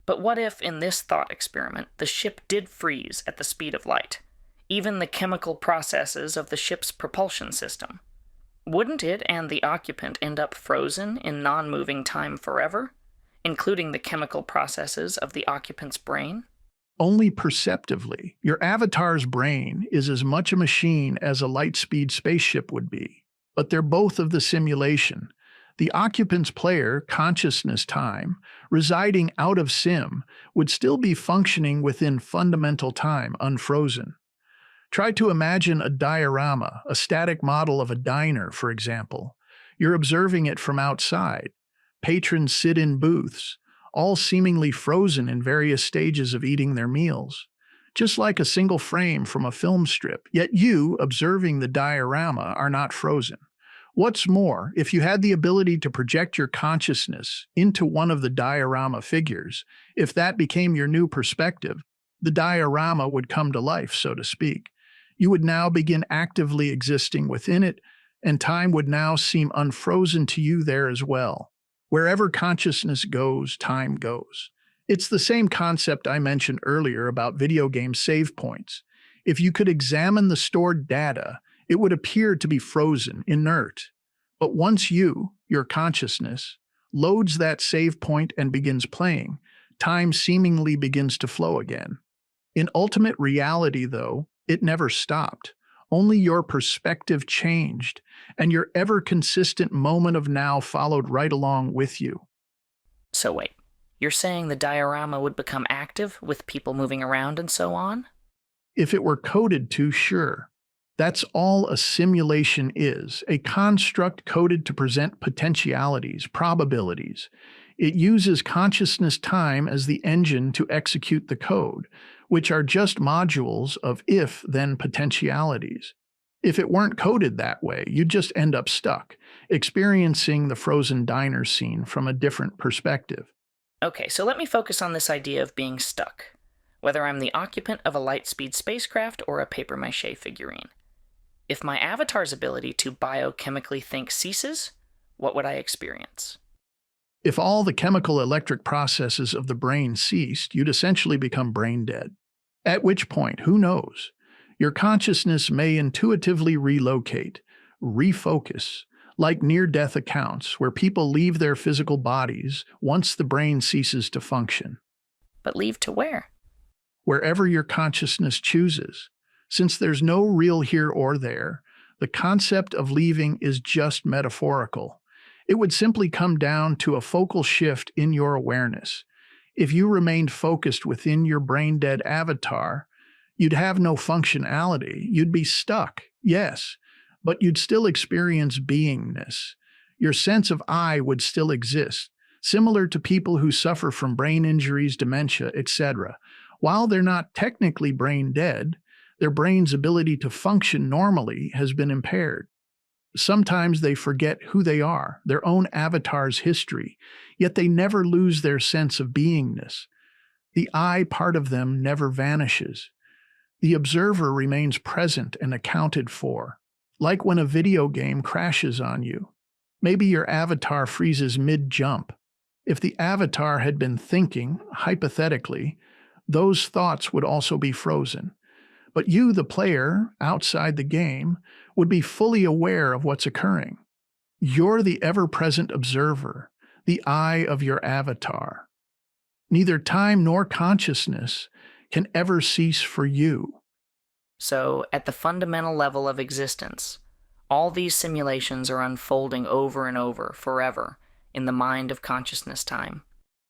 But what if, in this thought experiment, the ship did freeze at the speed of light, even the chemical processes of the ship's propulsion system? Wouldn't it and the occupant end up frozen in non-moving time forever, including the chemical processes of the occupant's brain? Only perceptively. Your avatar's brain is as much a machine as a light-speed spaceship would be, but they're both of the simulation. The occupant's player, consciousness time, residing out of Sim, would still be functioning within fundamental time, unfrozen. Try to imagine a diorama, a static model of a diner, for example. You're observing it from outside. Patrons sit in booths, all seemingly frozen in various stages of eating their meals, just like a single frame from a film strip, yet you, observing the diorama, are not frozen. What's more, if you had the ability to project your consciousness into one of the diorama figures, if that became your new perspective, the diorama would come to life, so to speak. You would now begin actively existing within it, and time would now seem unfrozen to you there as well. Wherever consciousness goes, time goes. It's the same concept I mentioned earlier about video game save points. If you could examine the stored data, it would appear to be frozen, inert. But once you, your consciousness, loads that save point and begins playing, time seemingly begins to flow again. In ultimate reality, though, it never stopped. Only your perspective changed, and your ever-consistent moment of now followed right along with you. So wait, you're saying the diorama would become active with people moving around and so on? If it were coded to, sure. That's all a simulation is, a construct coded to present potentialities, probabilities. It uses consciousness time as the engine to execute the code, which are just modules of if-then potentialities. If it weren't coded that way, you'd just end up stuck, experiencing the frozen diner scene from a different perspective. Okay, so let me focus on this idea of being stuck, whether I'm the occupant of a light-speed spacecraft or a papier-mâché figurine. If my avatar's ability to biochemically think ceases, what would I experience? If all the chemical electric processes of the brain ceased, you'd essentially become brain dead. At which point, who knows? Your consciousness may intuitively relocate, refocus, like near-death accounts where people leave their physical bodies once the brain ceases to function. But leave to where? Wherever your consciousness chooses. Since there's no real here or there, the concept of leaving is just metaphorical. It would simply come down to a focal shift in your awareness. If you remained focused within your brain-dead avatar, you'd have no functionality. You'd be stuck, yes, but you'd still experience beingness. Your sense of I would still exist, similar to people who suffer from brain injuries, dementia, etc. While they're not technically brain dead, their brain's ability to function normally has been impaired. Sometimes they forget who they are, their own avatar's history, yet they never lose their sense of beingness. The I part of them never vanishes. The observer remains present and accounted for, like when a video game crashes on you. Maybe your avatar freezes mid-jump. If the avatar had been thinking, hypothetically, those thoughts would also be frozen. But you, the player, outside the game, would be fully aware of what's occurring. You're the ever-present observer, the eye of your avatar. Neither time nor consciousness can ever cease for you. So, at the fundamental level of existence, all these simulations are unfolding over and over, forever, in the mind of consciousness time.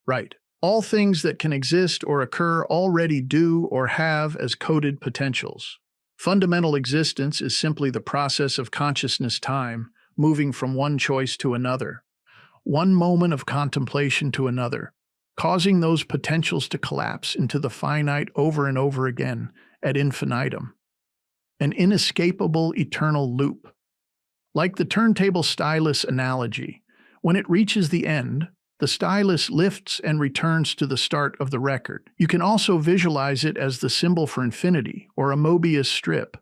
Right. All things that can exist or occur already do or have as coded potentials. Fundamental existence is simply the process of consciousness time, moving from one choice to another, one moment of contemplation to another, causing those potentials to collapse into the finite over and over again ad infinitum. An inescapable eternal loop. Like the turntable stylus analogy, when it reaches the end, the stylus lifts and returns to the start of the record. You can also visualize it as the symbol for infinity, or a Mobius strip.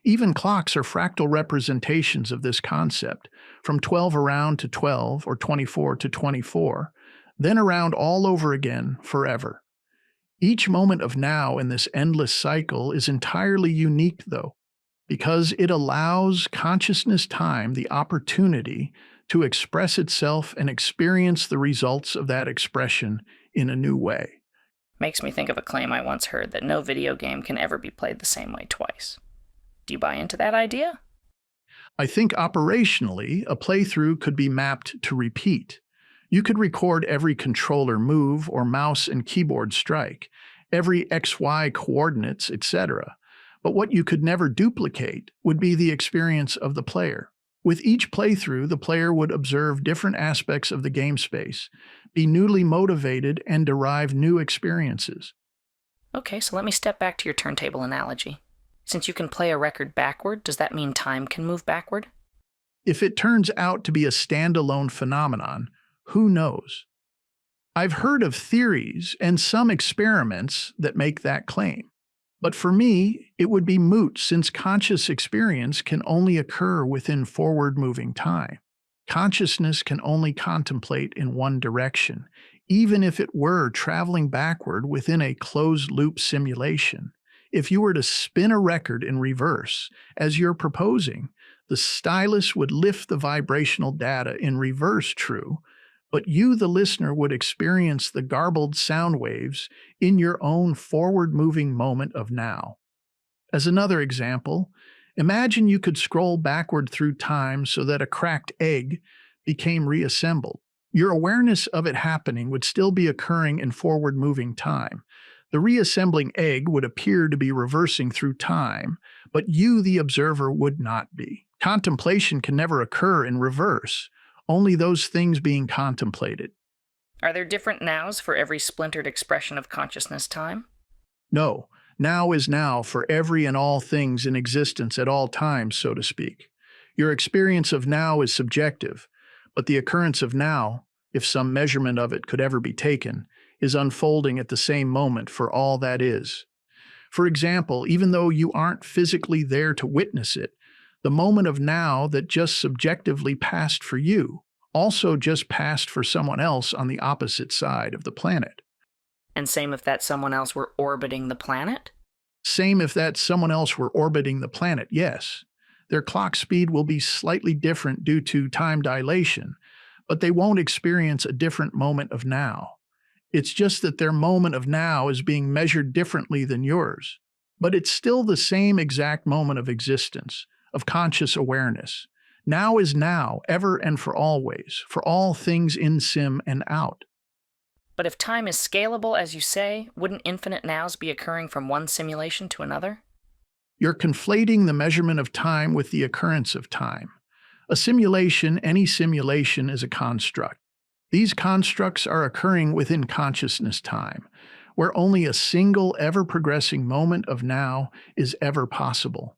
Even clocks are fractal representations of this concept, from 12 around to 12 or 24 to 24, then around all over again forever. Each moment of now in this endless cycle is entirely unique, though, because it allows consciousness time the opportunity to express itself and experience the results of that expression in a new way. Makes me think of a claim I once heard that no video game can ever be played the same way twice. Do you buy into that idea? I think operationally, a playthrough could be mapped to repeat. You could record every controller move or mouse and keyboard strike, every XY coordinates, etc. But what you could never duplicate would be the experience of the player. With each playthrough, the player would observe different aspects of the game space, be newly motivated, and derive new experiences. Okay, so let me step back to your turntable analogy. Since you can play a record backward, does that mean time can move backward? If it turns out to be a standalone phenomenon, who knows? I've heard of theories and some experiments that make that claim. But for me, it would be moot since conscious experience can only occur within forward-moving time. Consciousness can only contemplate in one direction, even if it were traveling backward within a closed-loop simulation. If you were to spin a record in reverse, as you're proposing, the stylus would lift the vibrational data in reverse, true, but you, the listener, would experience the garbled sound waves in your own forward-moving moment of now. As another example, imagine you could scroll backward through time so that a cracked egg became reassembled. Your awareness of it happening would still be occurring in forward-moving time. The reassembling egg would appear to be reversing through time, but you, the observer, would not be. Contemplation can never occur in reverse, only those things being contemplated. Are there different nows for every splintered expression of consciousness time? No, now is now for every and all things in existence at all times, so to speak. Your experience of now is subjective, but the occurrence of now, if some measurement of it could ever be taken, is unfolding at the same moment for all that is. For example, even though you aren't physically there to witness it, the moment of now that just subjectively passed for you also just passed for someone else on the opposite side of the planet. And same if that someone else were orbiting the planet? Same if that someone else were orbiting the planet, yes. Their clock speed will be slightly different due to time dilation, but they won't experience a different moment of now. It's just that their moment of now is being measured differently than yours. But it's still the same exact moment of existence, of conscious awareness. Now is now, ever and for always, for all things in sim and out. But if time is scalable, as you say, wouldn't infinite nows be occurring from one simulation to another? You're conflating the measurement of time with the occurrence of time. A simulation, any simulation, is a construct. These constructs are occurring within consciousness time, where only a single ever-progressing moment of now is ever possible.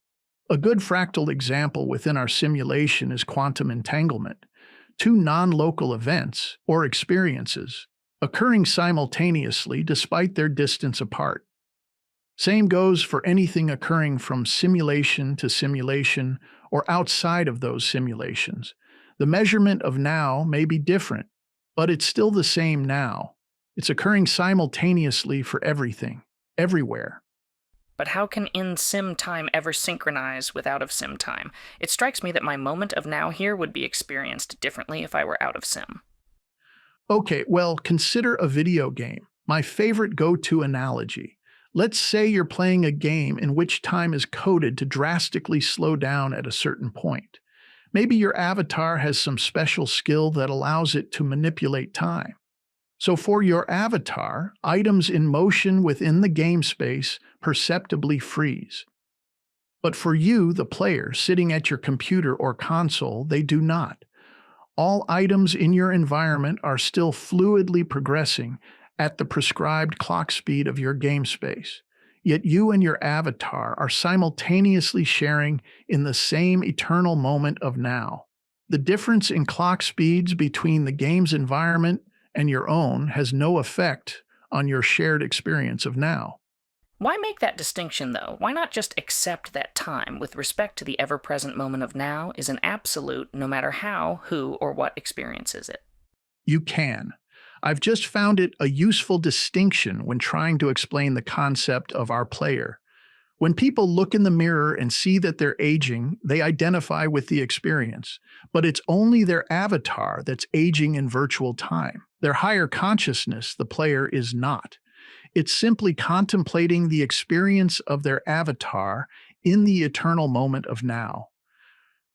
A good fractal example within our simulation is quantum entanglement, two non-local events, or experiences, occurring simultaneously despite their distance apart. Same goes for anything occurring from simulation to simulation or outside of those simulations. The measurement of now may be different, but it's still the same now. It's occurring simultaneously for everything, everywhere. But how can in-sim time ever synchronize with out-of-sim time? It strikes me that my moment of now here would be experienced differently if I were out of sim. Okay, well, consider a video game. My favorite go-to analogy. Let's say you're playing a game in which time is coded to drastically slow down at a certain point. Maybe your avatar has some special skill that allows it to manipulate time. So for your avatar, items in motion within the game space perceptibly freeze. But for you, the player, sitting at your computer or console, they do not. All items in your environment are still fluidly progressing at the prescribed clock speed of your game space. Yet you and your avatar are simultaneously sharing in the same eternal moment of now. The difference in clock speeds between the game's environment and your own has no effect on your shared experience of now. Why make that distinction, though? Why not just accept that time, with respect to the ever-present moment of now, is an absolute no matter how, who, or what experiences it? You can. I've just found it a useful distinction when trying to explain the concept of our player. When people look in the mirror and see that they're aging, they identify with the experience. But it's only their avatar that's aging in virtual time. Their higher consciousness, the player, is not. It's simply contemplating the experience of their avatar in the eternal moment of now.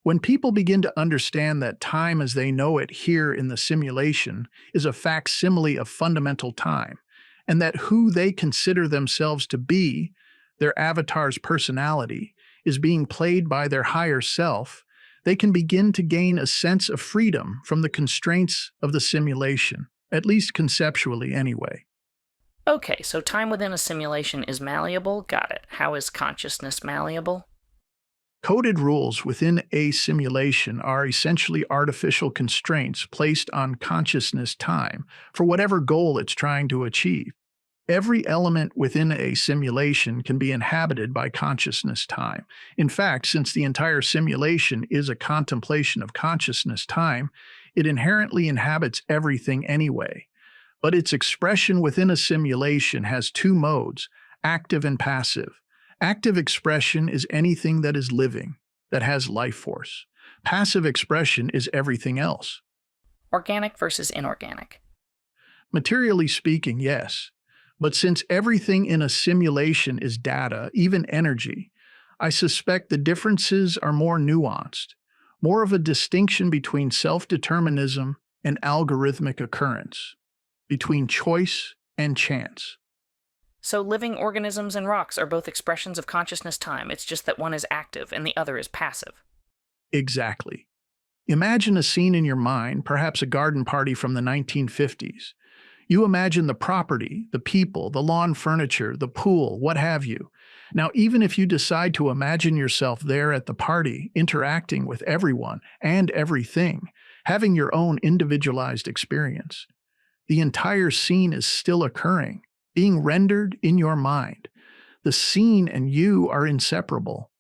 When people begin to understand that time as they know it here in the simulation is a facsimile of fundamental time, and that who they consider themselves to be, their avatar's personality, is being played by their higher self, they can begin to gain a sense of freedom from the constraints of the simulation, at least conceptually anyway. Okay, so time within a simulation is malleable. Got it. How is consciousness malleable? Coded rules within a simulation are essentially artificial constraints placed on consciousness time for whatever goal it's trying to achieve. Every element within a simulation can be inhabited by consciousness time. In fact, since the entire simulation is a contemplation of consciousness time, it inherently inhabits everything anyway. But its expression within a simulation has two modes, active and passive. Active expression is anything that is living, that has life force. Passive expression is everything else. Organic versus inorganic. Materially speaking, yes. But since everything in a simulation is data, even energy, I suspect the differences are more nuanced, more of a distinction between self-determinism and algorithmic occurrence, between choice and chance. So living organisms and rocks are both expressions of consciousness time. It's just that one is active and the other is passive. Exactly. Imagine a scene in your mind, perhaps a garden party from the 1950s. You imagine the property, the people, the lawn furniture, the pool, what have you. Now, even if you decide to imagine yourself there at the party, interacting with everyone and everything, having your own individualized experience, the entire scene is still occurring, being rendered in your mind. The scene and you are inseparable.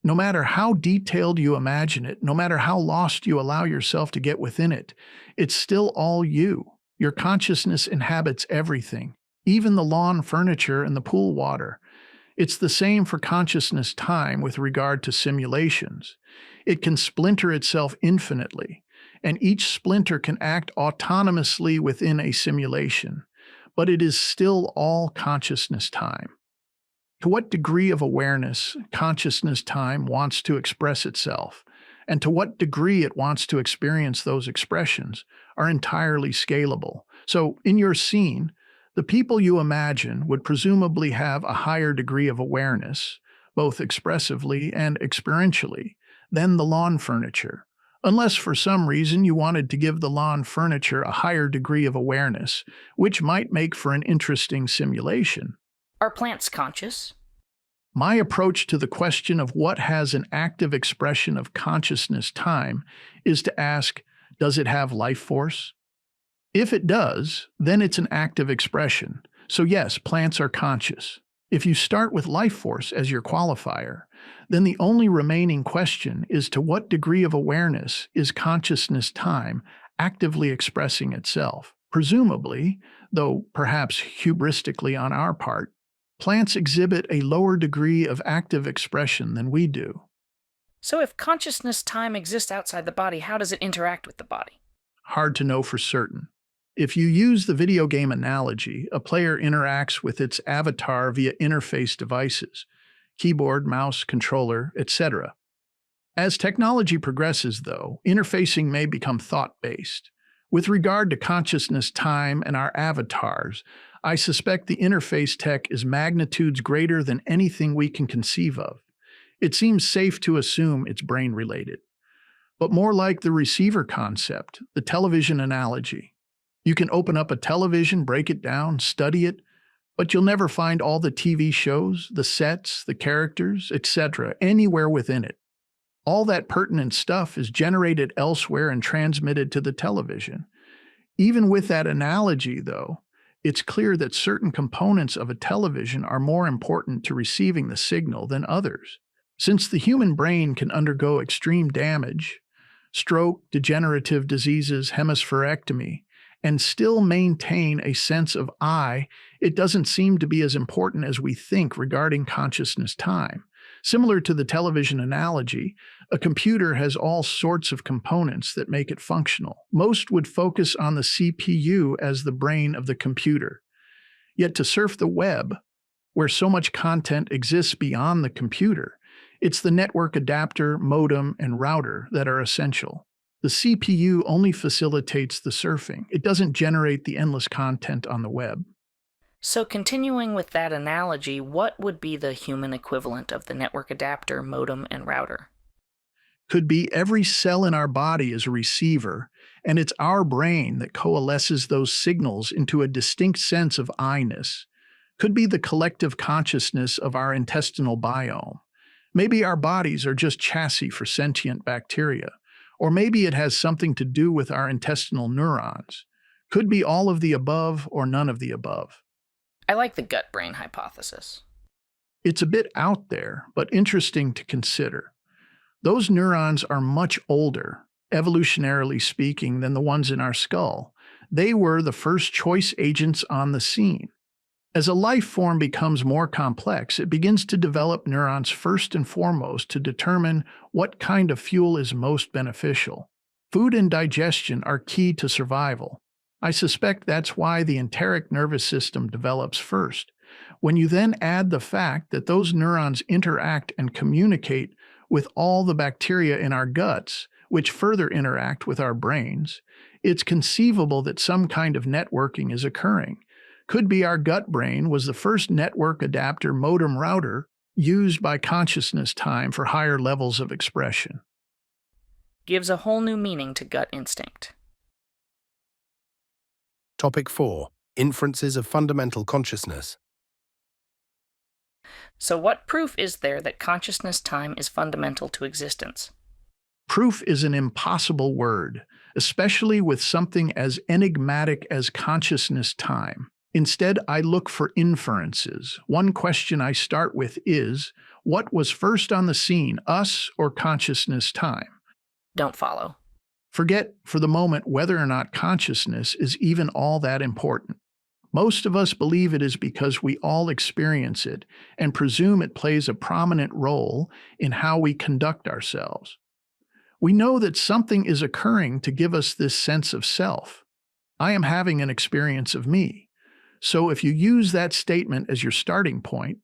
No matter how detailed you imagine it, no matter how lost you allow yourself to get within it, it's still all you. Your consciousness inhabits everything, even the lawn furniture and the pool water. It's the same for consciousness time with regard to simulations. It can splinter itself infinitely, and each splinter can act autonomously within a simulation, but it is still all consciousness time. To what degree of awareness consciousness time wants to express itself, and to what degree it wants to experience those expressions, are entirely scalable. So, in your scene, the people you imagine would presumably have a higher degree of awareness, both expressively and experientially, than the lawn furniture, unless for some reason you wanted to give the lawn furniture a higher degree of awareness, which might make for an interesting simulation. Are plants conscious? My approach to the question of what has an active expression of consciousness time is to ask, does it have life force? If it does, then it's an active expression. So yes, plants are conscious. If you start with life force as your qualifier, then the only remaining question is to what degree of awareness is consciousness time actively expressing itself? Presumably, though perhaps hubristically on our part, Plants exhibit a lower degree of active expression than we do. So if consciousness time exists outside the body, how does it interact with the body? Hard to know for certain. If you use the video game analogy, a player interacts with its avatar via interface devices, keyboard, mouse, controller, etc. As technology progresses, though, interfacing may become thought-based. With regard to consciousness time and our avatars, I suspect the interface tech is magnitudes greater than anything we can conceive of. It seems safe to assume it's brain-related, but more like the receiver concept, the television analogy. You can open up a television, break it down, study it, but you'll never find all the TV shows, the sets, the characters, etc. anywhere within it. All that pertinent stuff is generated elsewhere and transmitted to the television. Even with that analogy, though, it's clear that certain components of a television are more important to receiving the signal than others. Since the human brain can undergo extreme damage, stroke, degenerative diseases, hemispherectomy, and still maintain a sense of I, it doesn't seem to be as important as we think regarding consciousness time. Similar to the television analogy, a computer has all sorts of components that make it functional. Most would focus on the CPU as the brain of the computer. Yet to surf the web, where so much content exists beyond the computer, it's the network adapter, modem, and router that are essential. The CPU only facilitates the surfing. It doesn't generate the endless content on the web. So continuing with that analogy, what would be the human equivalent of the network adapter, modem, and router? Could be every cell in our body is a receiver, and it's our brain that coalesces those signals into a distinct sense of I-ness. Could be the collective consciousness of our intestinal biome. Maybe our bodies are just chassis for sentient bacteria. Or maybe it has something to do with our intestinal neurons. Could be all of the above or none of the above. I like the gut-brain hypothesis. It's a bit out there, but interesting to consider. Those neurons are much older, evolutionarily speaking, than the ones in our skull. They were the first choice agents on the scene. As a life form becomes more complex, it begins to develop neurons first and foremost to determine what kind of fuel is most beneficial. Food and digestion are key to survival. I suspect that's why the enteric nervous system develops first. When you then add the fact that those neurons interact and communicate with all the bacteria in our guts, which further interact with our brains, it's conceivable that some kind of networking is occurring. Could be our gut brain was the first network adapter modem router used by consciousness time for higher levels of expression. Gives a whole new meaning to gut instinct. Topic 4. Inferences of fundamental consciousness. So what proof is there that consciousness time is fundamental to existence? Proof is an impossible word, especially with something as enigmatic as consciousness time. Instead, I look for inferences. One question I start with is, what was first on the scene, us or consciousness time? Don't follow. Forget for the moment whether or not consciousness is even all that important. Most of us believe it is because we all experience it and presume it plays a prominent role in how we conduct ourselves. We know that something is occurring to give us this sense of self. I am having an experience of me. So if you use that statement as your starting point,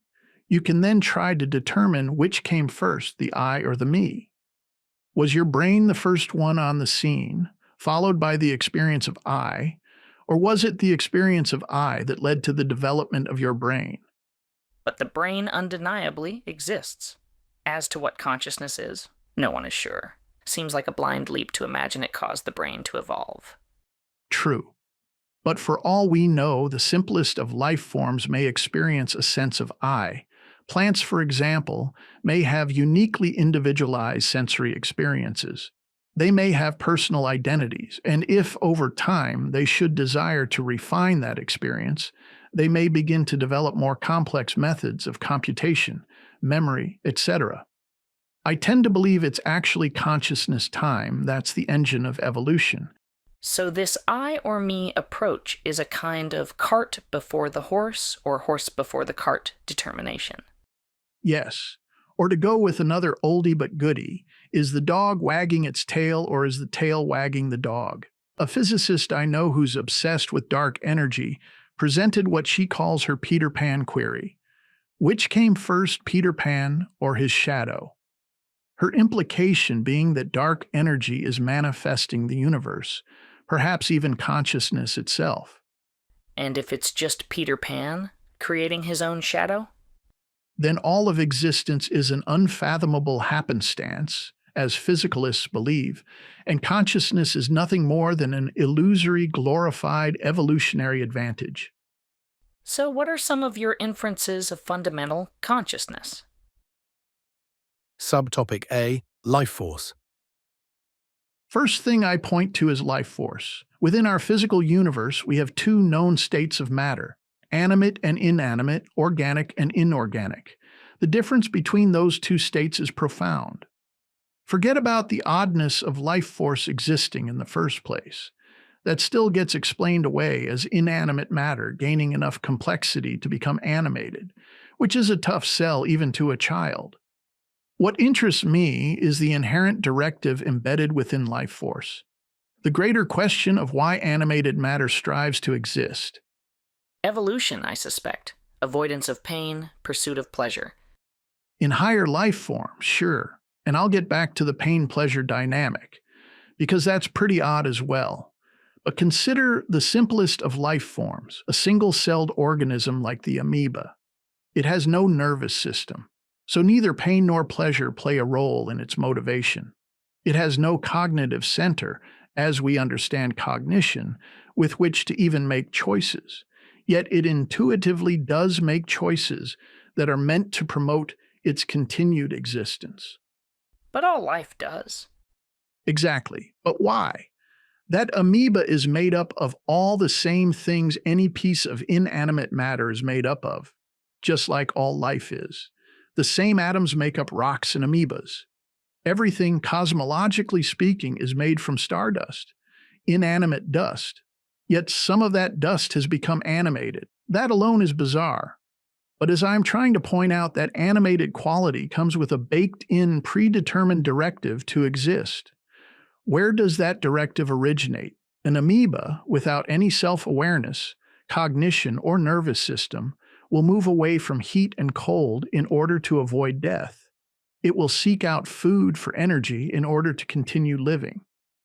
you can then try to determine which came first, the I or the me. Was your brain the first one on the scene, followed by the experience of I, or was it the experience of I that led to the development of your brain? But the brain undeniably exists. As to what consciousness is, no one is sure. Seems like a blind leap to imagine it caused the brain to evolve. True. But for all we know, the simplest of life forms may experience a sense of I. Plants, for example, may have uniquely individualized sensory experiences. They may have personal identities, and if over time they should desire to refine that experience, they may begin to develop more complex methods of computation, memory, etc. I tend to believe it's actually consciousness time that's the engine of evolution. So this I or me approach is a kind of cart before the horse or horse before the cart determination. Yes. Or to go with another oldie but goodie, is the dog wagging its tail or is the tail wagging the dog? A physicist I know who's obsessed with dark energy presented what she calls her Peter Pan query. Which came first, Peter Pan or his shadow? Her implication being that dark energy is manifesting the universe, perhaps even consciousness itself. And if it's just Peter Pan creating his own shadow? Then all of existence is an unfathomable happenstance, as physicalists believe, and consciousness is nothing more than an illusory, glorified evolutionary advantage. So what are some of your inferences of fundamental consciousness? Subtopic A, Lifeforce. First thing I point to is life force. Within our physical universe, we have two known states of matter: animate and inanimate, organic and inorganic. The difference between those two states is profound. Forget about the oddness of life force existing in the first place. That still gets explained away as inanimate matter gaining enough complexity to become animated, which is a tough sell even to a child. What interests me is the inherent directive embedded within life force, the greater question of why animated matter strives to exist. Evolution, I suspect. Avoidance of pain, pursuit of pleasure. In higher life forms, sure, and I'll get back to the pain-pleasure dynamic, because that's pretty odd as well. But consider the simplest of life forms, a single-celled organism like the amoeba. It has no nervous system, so neither pain nor pleasure play a role in its motivation. It has no cognitive center, as we understand cognition, with which to even make choices. Yet it intuitively does make choices that are meant to promote its continued existence. But all life does. Exactly. But why? That amoeba is made up of all the same things any piece of inanimate matter is made up of, just like all life is. The same atoms make up rocks and amoebas. Everything, cosmologically speaking, is made from stardust, inanimate dust. Yet some of that dust has become animated. That alone is bizarre. But as I'm trying to point out, that animated quality comes with a baked-in, predetermined directive to exist. Where does that directive originate? An amoeba, without any self-awareness, cognition, or nervous system, will move away from heat and cold in order to avoid death. It will seek out food for energy in order to continue living.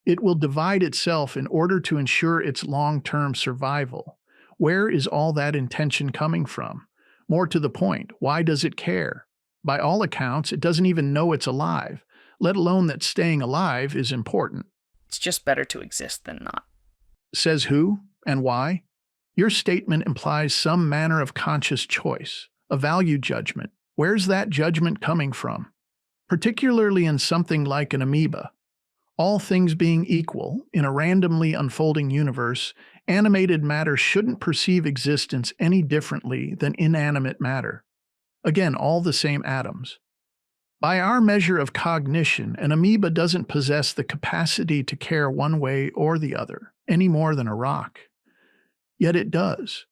It will divide itself in order to ensure its long-term survival. Where is all that intention coming from? More to the point, why does it care? By all accounts, it doesn't even know it's alive, let alone that staying alive is important. It's just better to exist than not. Says who and why? Your statement implies some manner of conscious choice, a value judgment. Where's that judgment coming from? Particularly in something like an amoeba. All things being equal, in a randomly unfolding universe, animated matter shouldn't perceive existence any differently than inanimate matter. Again, all the same atoms. By our measure of cognition, an amoeba doesn't possess the capacity to care one way or the other, any more than a rock. Yet it does.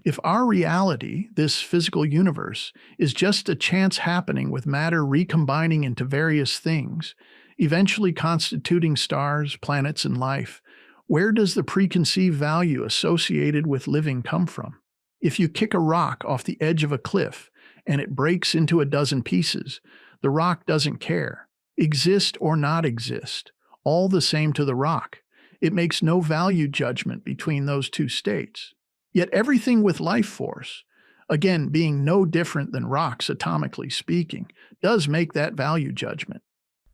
If our reality, this physical universe, is just a chance happening with matter recombining into various things, eventually constituting stars, planets, and life, where does the preconceived value associated with living come from? If you kick a rock off the edge of a cliff and it breaks into a dozen pieces, the rock doesn't care. Exist or not exist, all the same to the rock. It makes no value judgment between those two states. Yet everything with life force, again being no different than rocks atomically speaking, does make that value judgment.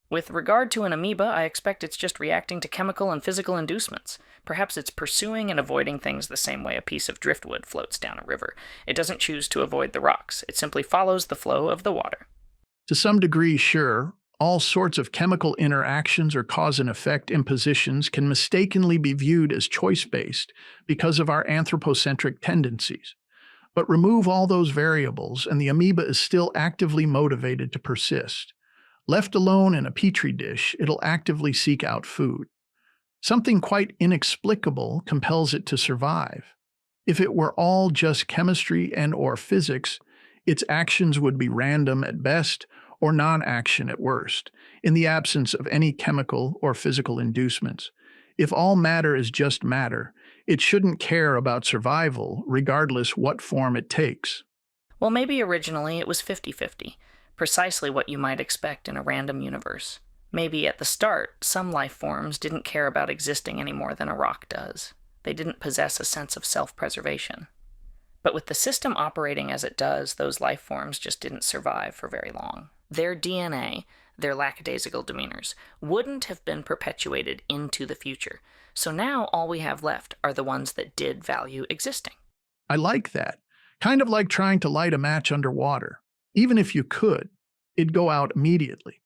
With regard to an amoeba, I expect it's just reacting to chemical and physical inducements. Perhaps it's pursuing and avoiding things the same way a piece of driftwood floats down a river. It doesn't choose to avoid the rocks. It simply follows the flow of the water. To some degree, sure, all sorts of chemical interactions or cause and effect impositions can mistakenly be viewed as choice-based because of our anthropocentric tendencies. But remove all those variables and the amoeba is still actively motivated to persist. Left alone in a petri dish, it'll actively seek out food. Something quite inexplicable compels it to survive. If it were all just chemistry and/or physics, its actions would be random at best or non-action at worst, in the absence of any chemical or physical inducements. If all matter is just matter, it shouldn't care about survival, regardless what form it takes. Well, maybe originally it was 50-50, precisely what you might expect in a random universe. Maybe at the start, some life forms didn't care about existing any more than a rock does. They didn't possess a sense of self-preservation. But with the system operating as it does, those life forms just didn't survive for very long. Their DNA, their lackadaisical demeanors, wouldn't have been perpetuated into the future. So now all we have left are the ones that did value existing. I like that. Kind of like trying to light a match underwater. Even if you could, it'd go out immediately.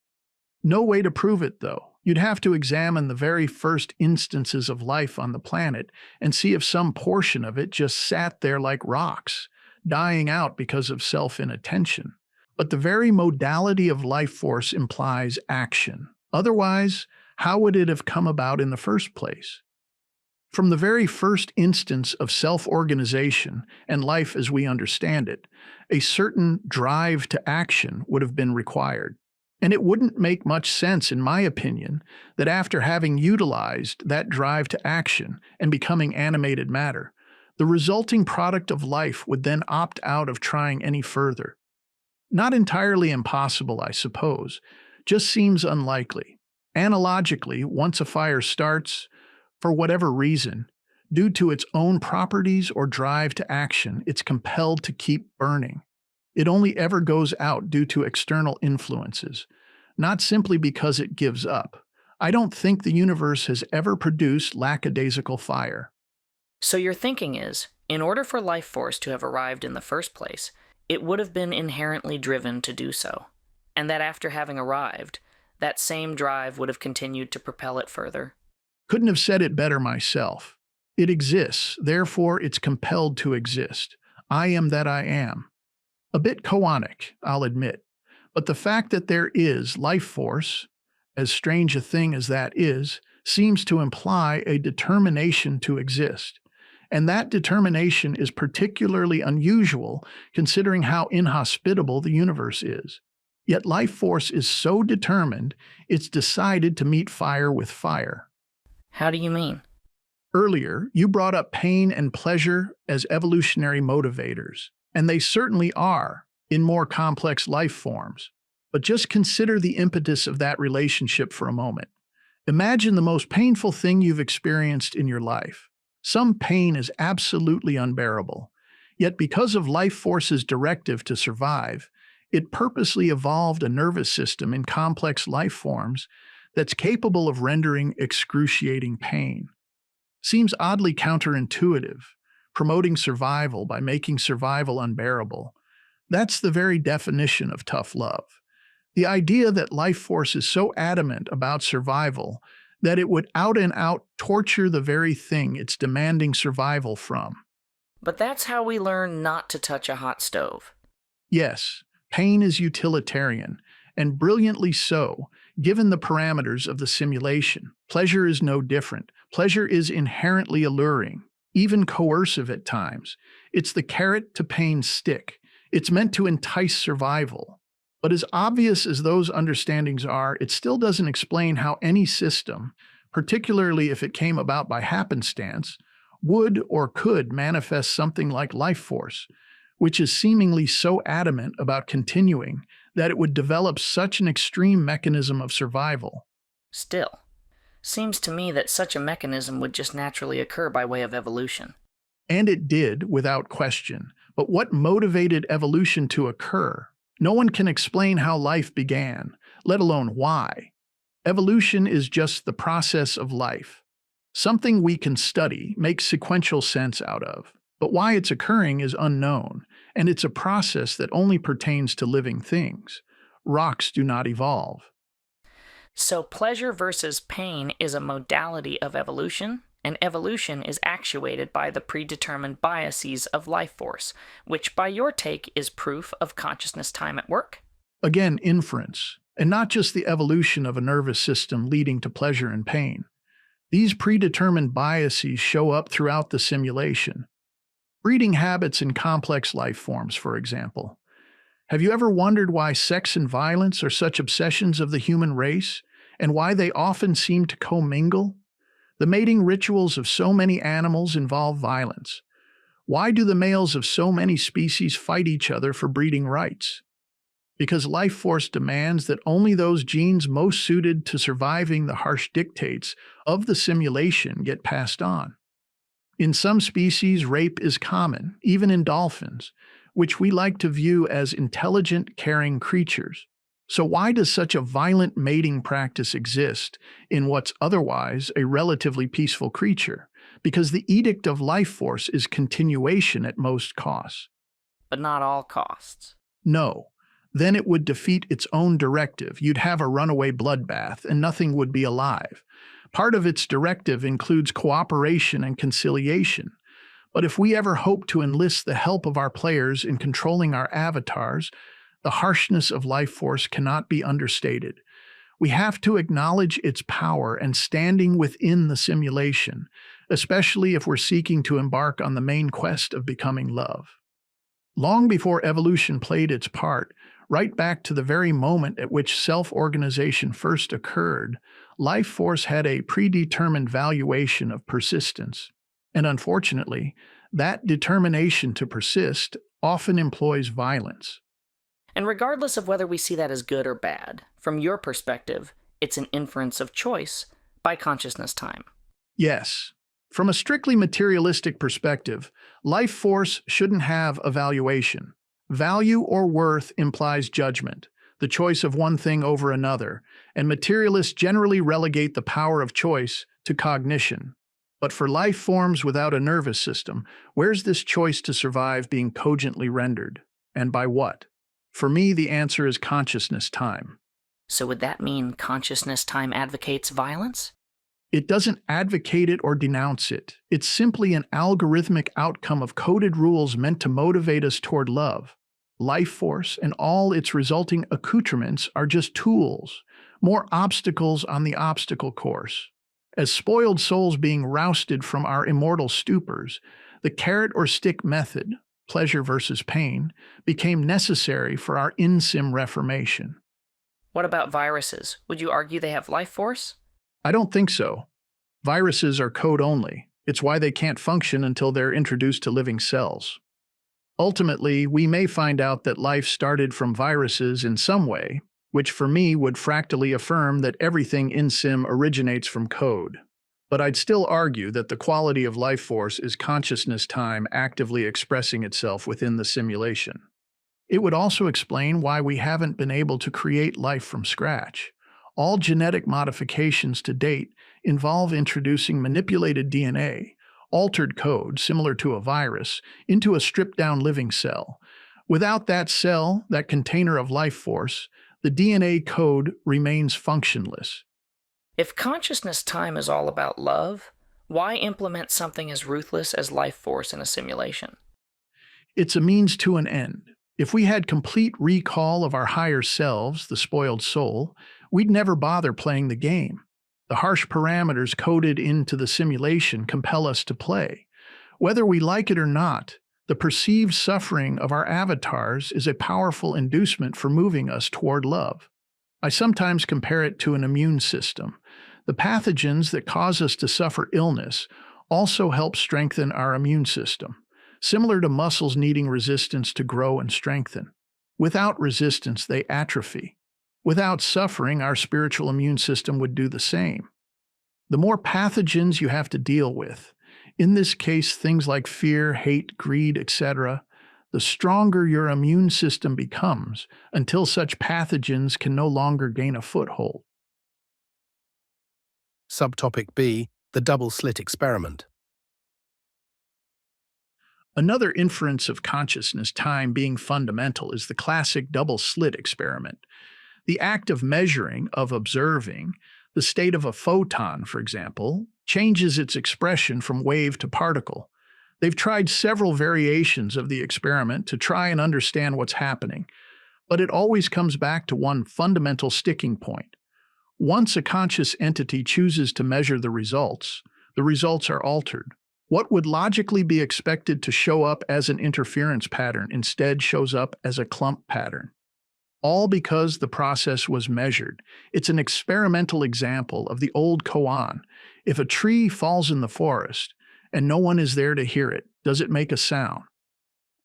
No way to prove it, though. You'd have to examine the very first instances of life on the planet and see if some portion of it just sat there like rocks, dying out because of self-inattention. But the very modality of life force implies action. Otherwise, how would it have come about in the first place? From the very first instance of self-organization and life as we understand it, a certain drive to action would have been required. And it wouldn't make much sense, in my opinion, that after having utilized that drive to action and becoming animated matter, the resulting product of life would then opt out of trying any further. Not entirely impossible, I suppose, just seems unlikely. Analogically, once a fire starts, for whatever reason, due to its own properties or drive to action, it's compelled to keep burning. It only ever goes out due to external influences, not simply because it gives up. I don't think the universe has ever produced lackadaisical fire. So your thinking is, in order for life force to have arrived in the first place, it would have been inherently driven to do so, and that after having arrived, that same drive would have continued to propel it further. Couldn't have said it better myself. It exists, therefore it's compelled to exist. I am that I am. A bit choanic, I'll admit, but the fact that there is life force, as strange a thing as that is, seems to imply a determination to exist. And that determination is particularly unusual considering how inhospitable the universe is. Yet life force is so determined, it's decided to meet fire with fire. How do you mean? Earlier, you brought up pain and pleasure as evolutionary motivators. And they certainly are, in more complex life forms. But just consider the impetus of that relationship for a moment. Imagine the most painful thing you've experienced in your life. Some pain is absolutely unbearable. Yet because of life force's directive to survive, it purposely evolved a nervous system in complex life forms that's capable of rendering excruciating pain. Seems oddly counterintuitive. Promoting survival by making survival unbearable. That's the very definition of tough love. The idea that life force is so adamant about survival that it would out and out torture the very thing it's demanding survival from. But that's how we learn not to touch a hot stove. Yes, pain is utilitarian, and brilliantly so, given the parameters of the simulation. Pleasure is no different. Pleasure is inherently alluring. Even coercive at times. It's the carrot to pain's stick. It's meant to entice survival. But as obvious as those understandings are, it still doesn't explain how any system, particularly if it came about by happenstance, would or could manifest something like life force, which is seemingly so adamant about continuing that it would develop such an extreme mechanism of survival. Still, seems to me that such a mechanism would just naturally occur by way of evolution. And it did, without question. But what motivated evolution to occur? No one can explain how life began, let alone why. Evolution is just the process of life. Something we can study, make sequential sense out of. But why it's occurring is unknown, and it's a process that only pertains to living things. Rocks do not evolve. So pleasure versus pain is a modality of evolution, and evolution is actuated by the predetermined biases of life force, which by your take is proof of consciousness time at work? Again, inference, and not just the evolution of a nervous system leading to pleasure and pain. These predetermined biases show up throughout the simulation. Breeding habits in complex life forms, for example. Have you ever wondered why sex and violence are such obsessions of the human race, and why they often seem to commingle? The mating rituals of so many animals involve violence. Why do the males of so many species fight each other for breeding rights? Because life force demands that only those genes most suited to surviving the harsh dictates of the simulation get passed on. In some species, rape is common, even in dolphins, which we like to view as intelligent, caring creatures. So why does such a violent mating practice exist in what's otherwise a relatively peaceful creature? Because the edict of life force is continuation at most costs. But not all costs. No. Then it would defeat its own directive. You'd have a runaway bloodbath, and nothing would be alive. Part of its directive includes cooperation and conciliation. But if we ever hope to enlist the help of our players in controlling our avatars, the harshness of life force cannot be understated. We have to acknowledge its power and standing within the simulation, especially if we're seeking to embark on the main quest of becoming love. Long before evolution played its part, right back to the very moment at which self-organization first occurred, life force had a predetermined valuation of persistence. And unfortunately, that determination to persist often employs violence. And regardless of whether we see that as good or bad, from your perspective, it's an inference of choice by consciousness time. Yes. From a strictly materialistic perspective, life force shouldn't have a valuation. Value or worth implies judgment, the choice of one thing over another, and materialists generally relegate the power of choice to cognition. But for life forms without a nervous system, where's this choice to survive being cogently rendered? And by what? For me, the answer is consciousness time. So would that mean consciousness time advocates violence? It doesn't advocate it or denounce it. It's simply an algorithmic outcome of coded rules meant to motivate us toward love. Life force and all its resulting accoutrements are just tools, more obstacles on the obstacle course. As spoiled souls being rousted from our immortal stupors, the carrot or stick method, pleasure versus pain, became necessary for our in-sim reformation. What about viruses? Would you argue they have life force? I don't think so. Viruses are code only. It's why they can't function until they're introduced to living cells. Ultimately, we may find out that life started from viruses in some way, which for me would fractally affirm that everything in sim originates from code. But I'd still argue that the quality of life force is consciousness time actively expressing itself within the simulation. It would also explain why we haven't been able to create life from scratch. All genetic modifications to date involve introducing manipulated DNA, altered code similar to a virus, into a stripped-down living cell. Without that cell, that container of life force, the DNA code remains functionless. If consciousness time is all about love, why implement something as ruthless as life force in a simulation? It's a means to an end. If we had complete recall of our higher selves, the spoiled soul, we'd never bother playing the game. The harsh parameters coded into the simulation compel us to play. Whether we like it or not, the perceived suffering of our avatars is a powerful inducement for moving us toward love. I sometimes compare it to an immune system. The pathogens that cause us to suffer illness also help strengthen our immune system, similar to muscles needing resistance to grow and strengthen. Without resistance, they atrophy. Without suffering, our spiritual immune system would do the same. The more pathogens you have to deal with, in this case things like fear, hate, greed, etc., the stronger your immune system becomes until such pathogens can no longer gain a foothold. Subtopic B, the Double-slit Experiment. Another inference of consciousness time being fundamental is the classic double-slit experiment. The act of measuring, of observing, the state of a photon, for example, changes its expression from wave to particle. They've tried several variations of the experiment to try and understand what's happening, but it always comes back to one fundamental sticking point. Once a conscious entity chooses to measure the results are altered. What would logically be expected to show up as an interference pattern instead shows up as a clump pattern. All because the process was measured. It's an experimental example of the old koan. If a tree falls in the forest and no one is there to hear it, does it make a sound?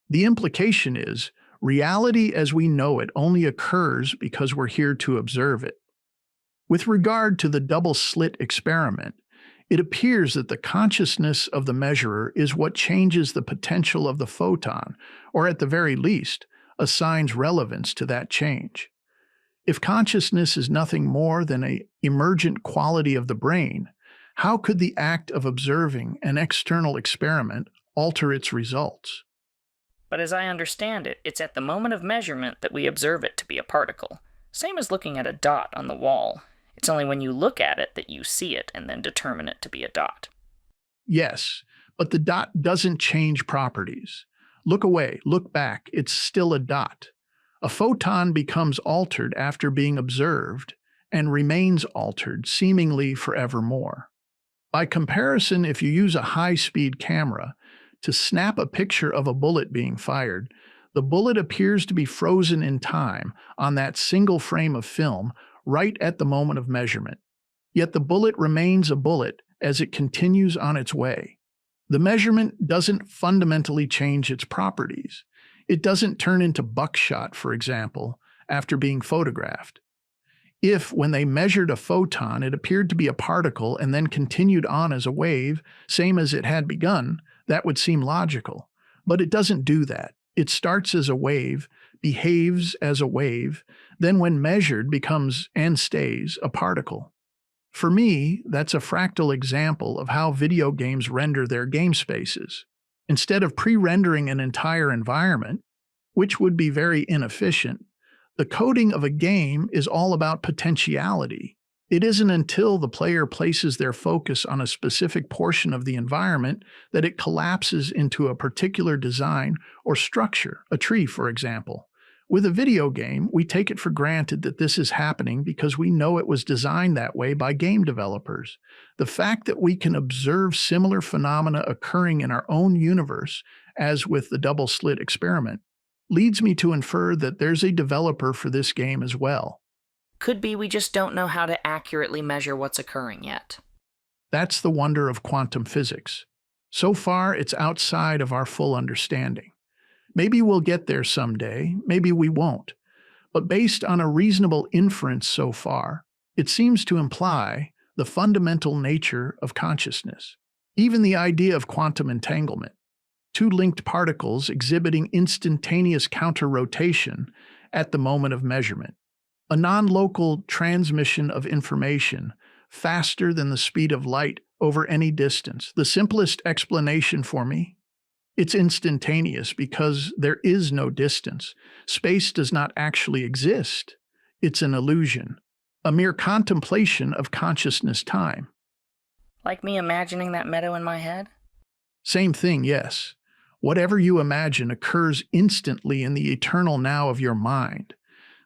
The implication is, reality as we know it only occurs because we're here to observe it. With regard to the double-slit experiment, it appears that the consciousness of the measurer is what changes the potential of the photon, or at the very least, assigns relevance to that change. If consciousness is nothing more than an emergent quality of the brain, how could the act of observing an external experiment alter its results? But as I understand it, it's at the moment of measurement that we observe it to be a particle. Same as looking at a dot on the wall. It's only when you look at it that you see it and then determine it to be a dot. Yes, but the dot doesn't change properties. Look away, look back, it's still a dot. A photon becomes altered after being observed and remains altered seemingly forevermore. By comparison, if you use a high-speed camera to snap a picture of a bullet being fired, the bullet appears to be frozen in time on that single frame of film right at the moment of measurement. Yet the bullet remains a bullet as it continues on its way. The measurement doesn't fundamentally change its properties. It doesn't turn into buckshot, for example, after being photographed. If, when they measured a photon, it appeared to be a particle and then continued on as a wave, same as it had begun, that would seem logical. But it doesn't do that. It starts as a wave, behaves as a wave, then when measured becomes and stays a particle. For me, that's a fractal example of how video games render their game spaces. Instead of pre-rendering an entire environment, which would be very inefficient, the coding of a game is all about potentiality. It isn't until the player places their focus on a specific portion of the environment that it collapses into a particular design or structure, a tree, for example. With a video game, we take it for granted that this is happening because we know it was designed that way by game developers. The fact that we can observe similar phenomena occurring in our own universe, as with the double-slit experiment, leads me to infer that there's a developer for this game as well. Could be we just don't know how to accurately measure what's occurring yet. That's the wonder of quantum physics. So far, it's outside of our full understanding. Maybe we'll get there someday, maybe we won't. But based on a reasonable inference so far, it seems to imply the fundamental nature of consciousness. Even the idea of quantum entanglement, two linked particles exhibiting instantaneous counter-rotation at the moment of measurement. A non-local transmission of information faster than the speed of light over any distance. The simplest explanation for me? It's instantaneous because there is no distance. Space does not actually exist. It's an illusion, a mere contemplation of consciousness time. Like me imagining that meadow in my head? Same thing, yes. Whatever you imagine occurs instantly in the eternal now of your mind.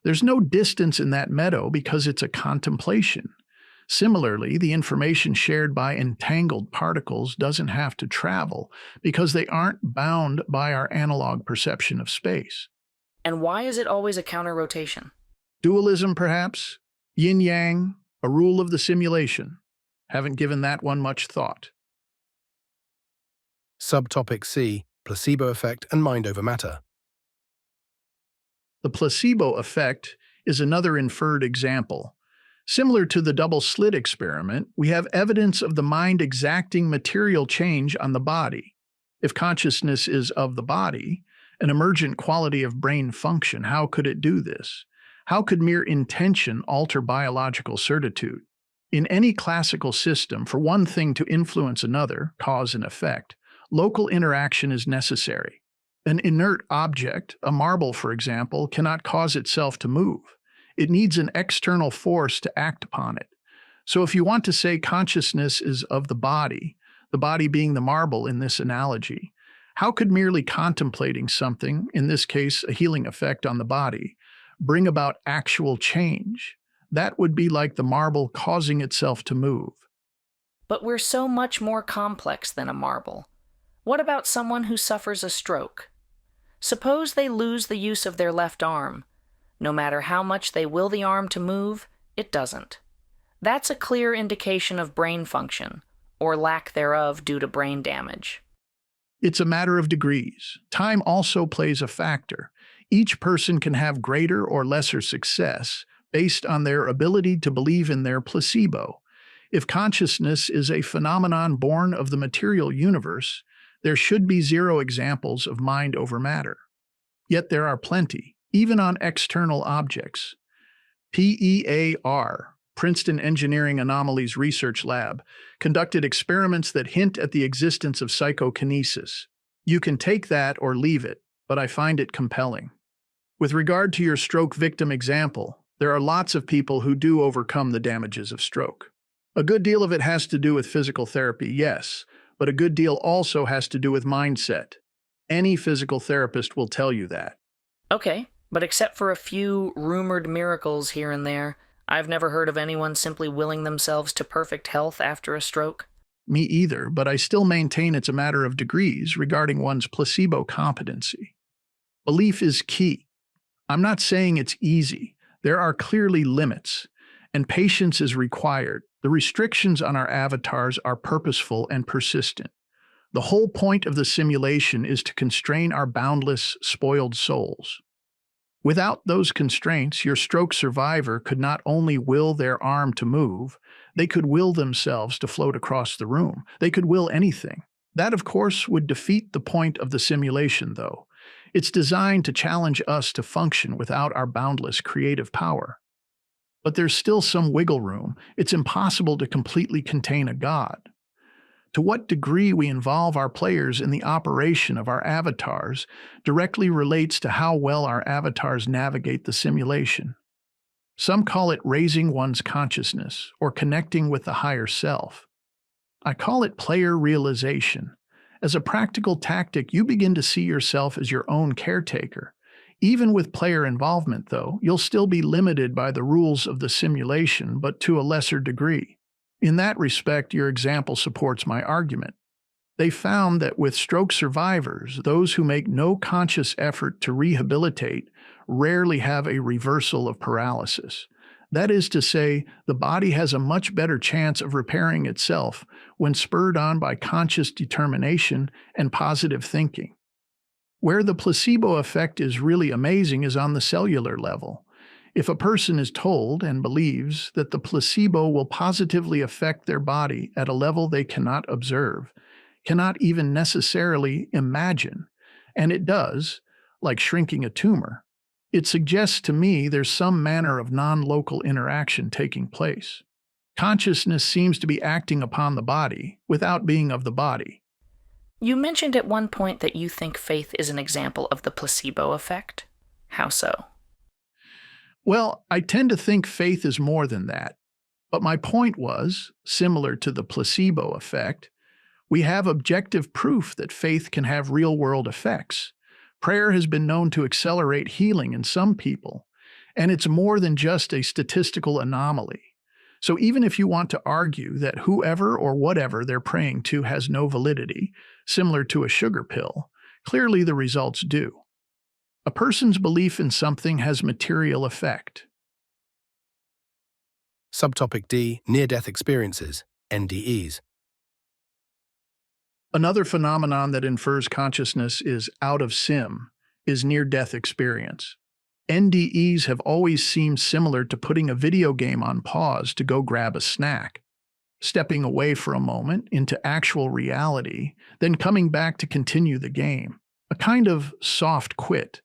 There's no distance in that meadow because it's a contemplation. Similarly, the information shared by entangled particles doesn't have to travel because they aren't bound by our analog perception of space. And why is it always a counter-rotation? Dualism, perhaps? Yin-yang? A rule of the simulation? Haven't given that one much thought. Subtopic C, Placebo Effect and Mind over Matter. The placebo effect is another inferred example. Similar to the double-slit experiment, we have evidence of the mind exacting material change on the body. If consciousness is of the body, an emergent quality of brain function, how could it do this? How could mere intention alter biological certitude? In any classical system, for one thing to influence another, cause and effect, local interaction is necessary. An inert object, a marble for example, cannot cause itself to move. It needs an external force to act upon it. So if you want to say consciousness is of the body being the marble in this analogy, how could merely contemplating something, in this case a healing effect on the body, bring about actual change? That would be like the marble causing itself to move. But we're so much more complex than a marble. What about someone who suffers a stroke? Suppose they lose the use of their left arm. No matter how much they will the arm to move, it doesn't. That's a clear indication of brain function, or lack thereof due to brain damage. It's a matter of degrees. Time also plays a factor. Each person can have greater or lesser success based on their ability to believe in their placebo. If consciousness is a phenomenon born of the material universe, there should be zero examples of mind over matter. Yet there are plenty, even on external objects. PEAR, Princeton Engineering Anomalies Research Lab, conducted experiments that hint at the existence of psychokinesis. You can take that or leave it, but I find it compelling. With regard to your stroke victim example, there are lots of people who do overcome the damages of stroke. A good deal of it has to do with physical therapy, yes, but a good deal also has to do with mindset. Any physical therapist will tell you that. Okay, but except for a few rumored miracles here and there, I've never heard of anyone simply willing themselves to perfect health after a stroke. Me either, but I still maintain it's a matter of degrees regarding one's placebo competency. Belief is key. I'm not saying it's easy. There are clearly limits, and patience is required. The restrictions on our avatars are purposeful and persistent. The whole point of the simulation is to constrain our boundless, spoiled souls. Without those constraints, your stroke survivor could not only will their arm to move, they could will themselves to float across the room. They could will anything. That, of course, would defeat the point of the simulation, though. It's designed to challenge us to function without our boundless creative power. But there's still some wiggle room. It's impossible to completely contain a god. To what degree we involve our players in the operation of our avatars directly relates to how well our avatars navigate the simulation. Some call it raising one's consciousness or connecting with the higher self. I call it player realization. As a practical tactic, you begin to see yourself as your own caretaker. Even with player involvement, though, you'll still be limited by the rules of the simulation, but to a lesser degree. In that respect, your example supports my argument. They found that with stroke survivors, those who make no conscious effort to rehabilitate rarely have a reversal of paralysis. That is to say, the body has a much better chance of repairing itself when spurred on by conscious determination and positive thinking. Where the placebo effect is really amazing is on the cellular level. If a person is told and believes that the placebo will positively affect their body at a level they cannot observe, cannot even necessarily imagine, and it does, like shrinking a tumor, it suggests to me there's some manner of non-local interaction taking place. Consciousness seems to be acting upon the body without being of the body. You mentioned at one point that you think faith is an example of the placebo effect. How so? Well, I tend to think faith is more than that. But my point was, similar to the placebo effect, we have objective proof that faith can have real-world effects. Prayer has been known to accelerate healing in some people, and it's more than just a statistical anomaly. So even if you want to argue that whoever or whatever they're praying to has no validity, similar to a sugar pill, clearly the results do. A person's belief in something has material effect. Subtopic D, Near-Death Experiences, NDEs. Another phenomenon that infers consciousness is out of sim, is near-death experience. NDEs have always seemed similar to putting a video game on pause to go grab a snack, stepping away for a moment into actual reality, then coming back to continue the game. A kind of soft quit.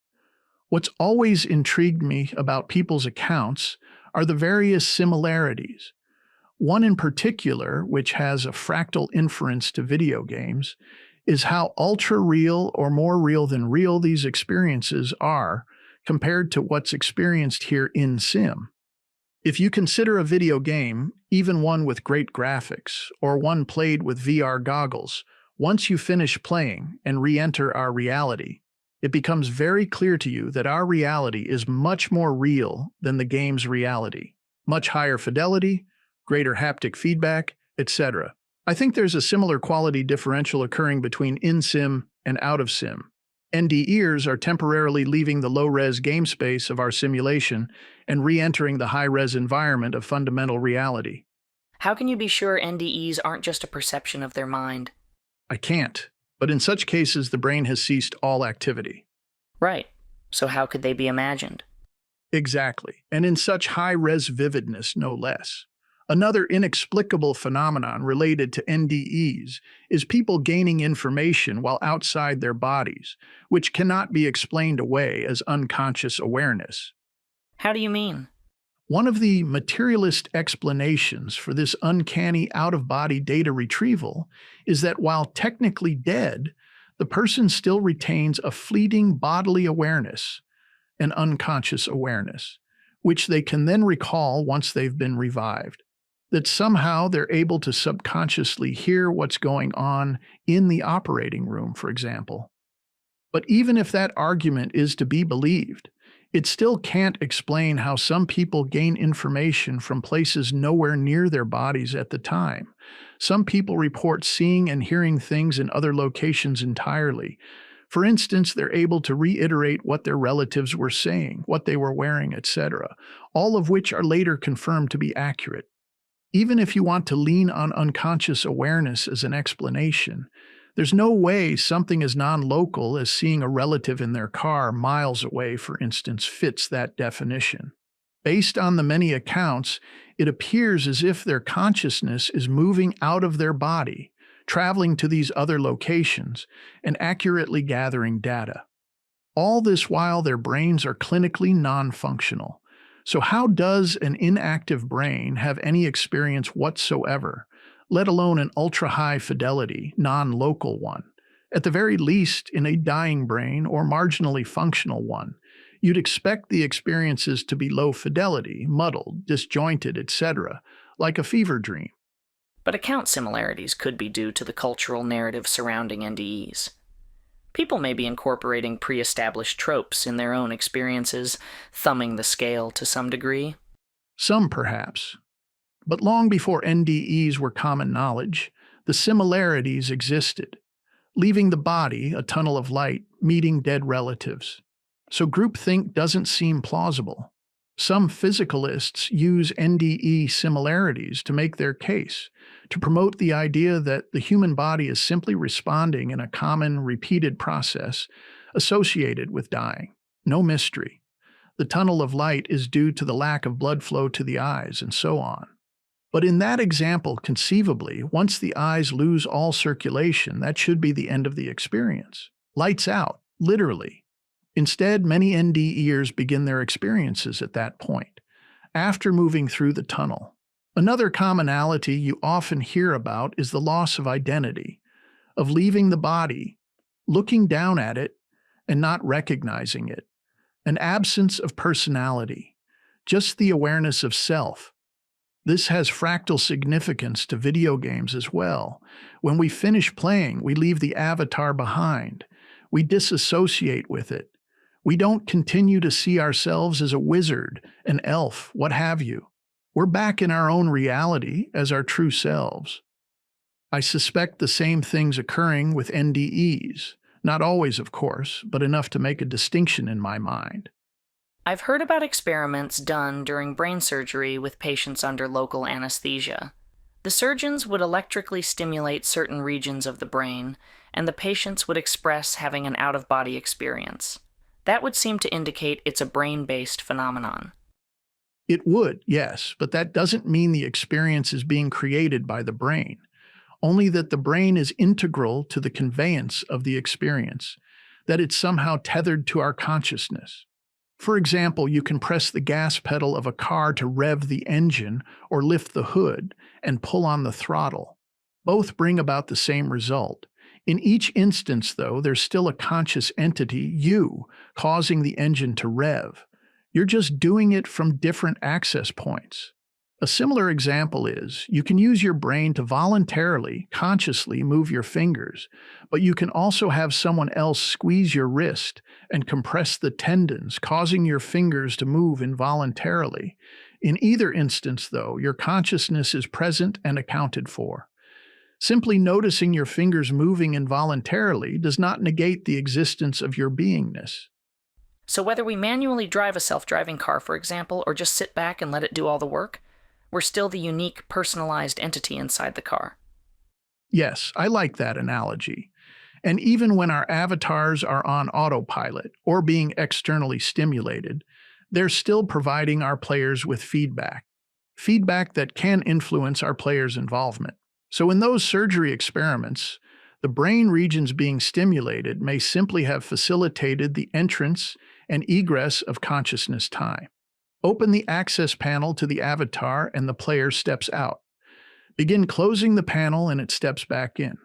What's always intrigued me about people's accounts are the various similarities. One in particular, which has a fractal inference to video games, is how ultra-real or more real than real these experiences are compared to what's experienced here in sim. If you consider a video game, even one with great graphics, or one played with VR goggles, once you finish playing and re-enter our reality, it becomes very clear to you that our reality is much more real than the game's reality. much higher fidelity, greater haptic feedback, etc. I think there's a similar quality differential occurring between in-sim and out-of-sim. NDEers are temporarily leaving the low-res game space of our simulation and re-entering the high-res environment of fundamental reality. How can you be sure NDEs aren't just a perception of their mind? I can't, but in such cases the brain has ceased all activity. Right. So how could they be imagined? Exactly, and in such high-res vividness, no less. Another inexplicable phenomenon related to NDEs is people gaining information while outside their bodies, which cannot be explained away as unconscious awareness. How do you mean? One of the materialist explanations for this uncanny out-of-body data retrieval is that while technically dead, the person still retains a fleeting bodily awareness, an unconscious awareness, which they can then recall once they've been revived. That somehow they're able to subconsciously hear what's going on in the operating room, for example. But even if that argument is to be believed, it still can't explain how some people gain information from places nowhere near their bodies at the time. Some people report seeing and hearing things in other locations entirely. For instance, they're able to reiterate what their relatives were saying, what they were wearing, etc., all of which are later confirmed to be accurate. Even if you want to lean on unconscious awareness as an explanation, there's no way something as non-local as seeing a relative in their car miles away, for instance, fits that definition. Based on the many accounts, it appears as if their consciousness is moving out of their body, traveling to these other locations, and accurately gathering data. All this while their brains are clinically non-functional. So how does an inactive brain have any experience whatsoever, let alone an ultra-high fidelity, non-local one? At the very least, in a dying brain or marginally functional one, you'd expect the experiences to be low fidelity, muddled, disjointed, etc., like a fever dream. But account similarities could be due to the cultural narrative surrounding NDEs. People may be incorporating pre-established tropes in their own experiences, thumbing the scale to some degree. Some, perhaps. But long before NDEs were common knowledge, the similarities existed. Leaving the body, a tunnel of light, meeting dead relatives. So groupthink doesn't seem plausible. Some physicalists use NDE similarities to make their case, to promote the idea that the human body is simply responding in a common, repeated process associated with dying. No mystery. The tunnel of light is due to the lack of blood flow to the eyes, and so on. But in that example, conceivably, once the eyes lose all circulation, that should be the end of the experience. Lights out, literally. Instead, many NDEers begin their experiences at that point, after moving through the tunnel. Another commonality you often hear about is the loss of identity, of leaving the body, looking down at it, and not recognizing it. An absence of personality, just the awareness of self. This has fractal significance to video games as well. When we finish playing, we leave the avatar behind. We disassociate with it. We don't continue to see ourselves as a wizard, an elf, what have you. We're back in our own reality as our true selves. I suspect the same things occurring with NDEs. Not always, of course, but enough to make a distinction in my mind. I've heard about experiments done during brain surgery with patients under local anesthesia. The surgeons would electrically stimulate certain regions of the brain, and the patients would express having an out-of-body experience. That would seem to indicate it's a brain-based phenomenon. It would, yes, but that doesn't mean the experience is being created by the brain, only that the brain is integral to the conveyance of the experience, that it's somehow tethered to our consciousness. For example, you can press the gas pedal of a car to rev the engine or lift the hood and pull on the throttle. Both bring about the same result. In each instance, though, there's still a conscious entity, you, causing the engine to rev. You're just doing it from different access points. A similar example is, you can use your brain to voluntarily, consciously move your fingers, but you can also have someone else squeeze your wrist and compress the tendons, causing your fingers to move involuntarily. In either instance, though, your consciousness is present and accounted for. Simply noticing your fingers moving involuntarily does not negate the existence of your beingness. So whether we manually drive a self-driving car, for example, or just sit back and let it do all the work, we're still the unique, personalized entity inside the car. Yes, I like that analogy. And even when our avatars are on autopilot or being externally stimulated, they're still providing our players with feedback. Feedback that can influence our players' involvement. So in those surgery experiments, the brain regions being stimulated may simply have facilitated the entrance and egress of consciousness time. Open the access panel to the avatar and the player steps out. Begin closing the panel and it steps back in.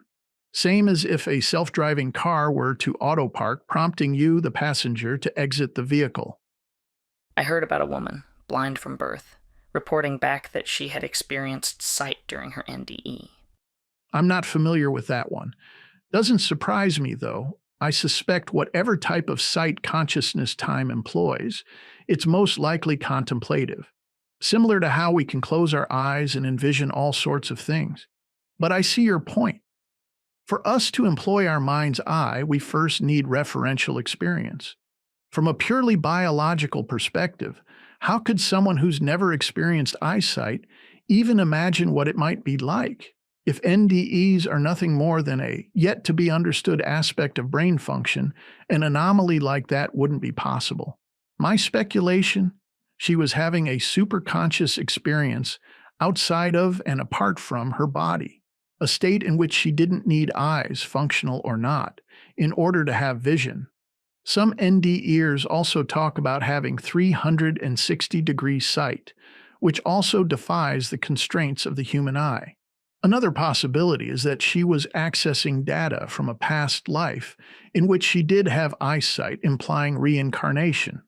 Same as if a self-driving car were to autopark, prompting you, the passenger, to exit the vehicle. I heard about a woman, blind from birth, reporting back that she had experienced sight during her NDE. I'm not familiar with that one. Doesn't surprise me, though. I suspect whatever type of sight consciousness time employs, it's most likely contemplative, similar to how we can close our eyes and envision all sorts of things. But I see your point. For us to employ our mind's eye, we first need referential experience. From a purely biological perspective, how could someone who's never experienced eyesight even imagine what it might be like? If NDEs are nothing more than a yet-to-be-understood aspect of brain function, an anomaly like that wouldn't be possible. My speculation? She was having a superconscious experience outside of and apart from her body, a state in which she didn't need eyes, functional or not, in order to have vision. Some NDEers also talk about having 360-degree sight, which also defies the constraints of the human eye. Another possibility is that she was accessing data from a past life in which she did have eyesight, implying reincarnation.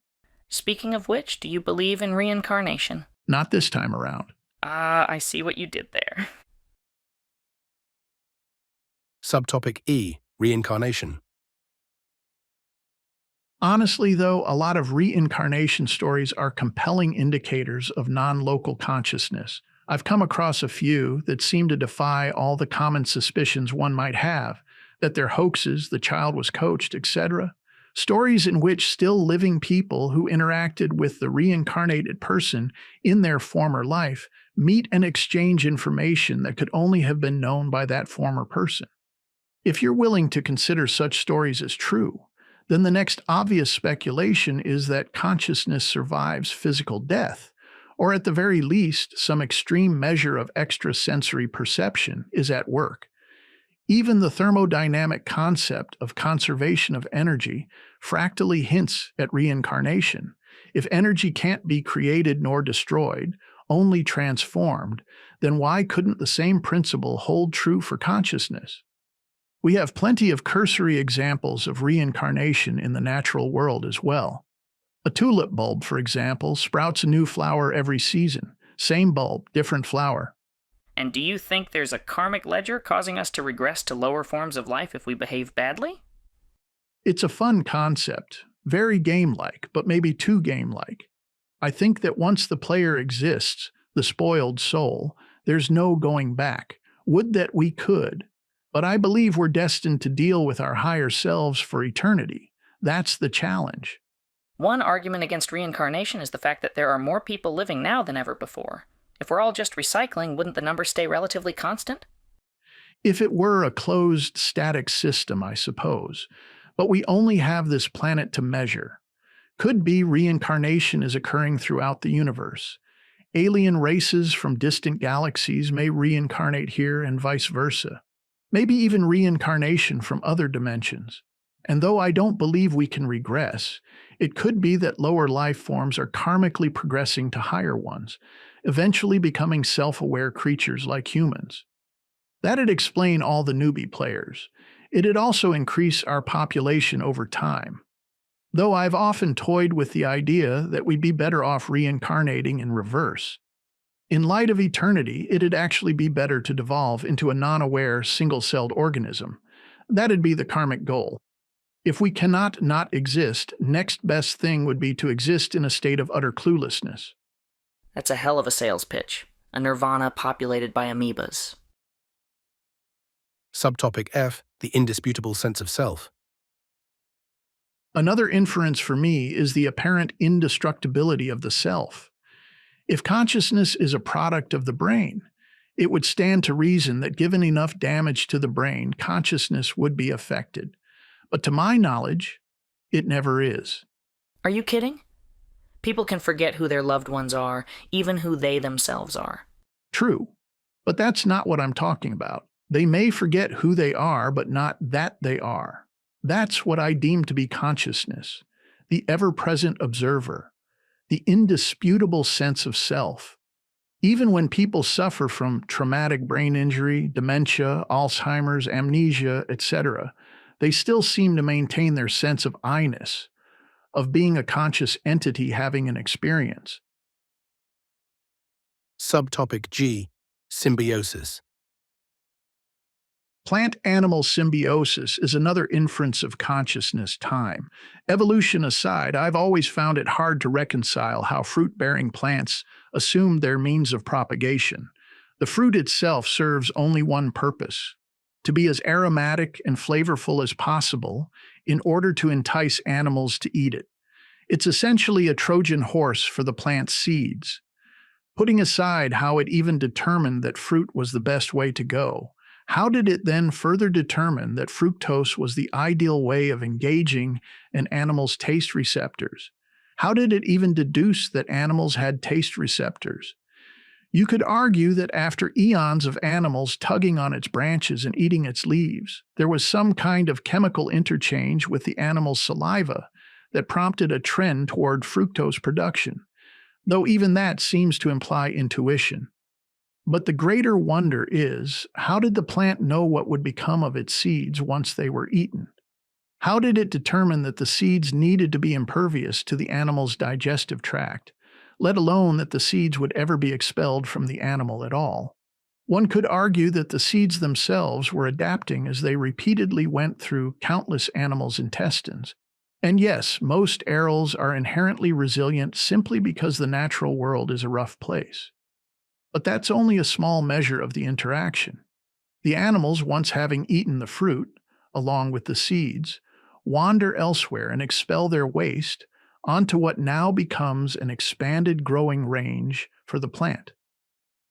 Speaking of which, do you believe in reincarnation? Not this time around. I see what you did there. Subtopic E, Reincarnation. Honestly, though, a lot of reincarnation stories are compelling indicators of non-local consciousness. I've come across a few that seem to defy all the common suspicions one might have, that they're hoaxes, the child was coached, etc. Stories in which still living people who interacted with the reincarnated person in their former life meet and exchange information that could only have been known by that former person. If you're willing to consider such stories as true, then the next obvious speculation is that consciousness survives physical death, or at the very least, some extreme measure of extrasensory perception is at work. Even the thermodynamic concept of conservation of energy fractally hints at reincarnation. If energy can't be created nor destroyed, only transformed, then why couldn't the same principle hold true for consciousness? We have plenty of cursory examples of reincarnation in the natural world as well. A tulip bulb, for example, sprouts a new flower every season. Same bulb, different flower. And do you think there's a karmic ledger causing us to regress to lower forms of life if we behave badly? It's a fun concept, very game-like, but maybe too game-like. I think that once the player exists, the spoiled soul, there's no going back. Would that we could, but I believe we're destined to deal with our higher selves for eternity. That's the challenge. One argument against reincarnation is the fact that there are more people living now than ever before. If we're all just recycling, wouldn't the number stay relatively constant? If it were a closed, static system, I suppose. But we only have this planet to measure. Could be reincarnation is occurring throughout the universe. Alien races from distant galaxies may reincarnate here and vice versa. Maybe even reincarnation from other dimensions. And though I don't believe we can regress, it could be that lower life forms are karmically progressing to higher ones, eventually becoming self-aware creatures like humans. That'd explain all the newbie players. It'd also increase our population over time. Though I've often toyed with the idea that we'd be better off reincarnating in reverse. In light of eternity, it'd actually be better to devolve into a non-aware, single-celled organism. That'd be the karmic goal. If we cannot not exist, next best thing would be to exist in a state of utter cluelessness. That's a hell of a sales pitch. A nirvana populated by amoebas. Subtopic F, the indisputable sense of self. Another inference for me is the apparent indestructibility of the self. If consciousness is a product of the brain, it would stand to reason that given enough damage to the brain, consciousness would be affected. But to my knowledge, it never is. Are you kidding? People can forget who their loved ones are, even who they themselves are. True, but that's not what I'm talking about. They may forget who they are, but not that they are. That's what I deem to be consciousness, the ever-present observer, the indisputable sense of self. Even when people suffer from traumatic brain injury, dementia, Alzheimer's, amnesia, etc., they still seem to maintain their sense of I-ness, of being a conscious entity having an experience. Subtopic G, symbiosis. Plant-animal symbiosis is another inference of consciousness time. Evolution aside, I've always found it hard to reconcile how fruit-bearing plants assume their means of propagation. The fruit itself serves only one purpose: to be as aromatic and flavorful as possible in order to entice animals to eat it. It's essentially a Trojan horse for the plant's seeds. Putting aside how it even determined that fruit was the best way to go, how did it then further determine that fructose was the ideal way of engaging an animal's taste receptors? How did it even deduce that animals had taste receptors? You could argue that after eons of animals tugging on its branches and eating its leaves, there was some kind of chemical interchange with the animal's saliva that prompted a trend toward fructose production, though even that seems to imply intuition. But the greater wonder is, how did the plant know what would become of its seeds once they were eaten? How did it determine that the seeds needed to be impervious to the animal's digestive tract, let alone that the seeds would ever be expelled from the animal at all? One could argue that the seeds themselves were adapting as they repeatedly went through countless animals' intestines. And yes, most arils are inherently resilient simply because the natural world is a rough place. But that's only a small measure of the interaction. The animals, once having eaten the fruit, along with the seeds, wander elsewhere and expel their waste onto what now becomes an expanded growing range for the plant.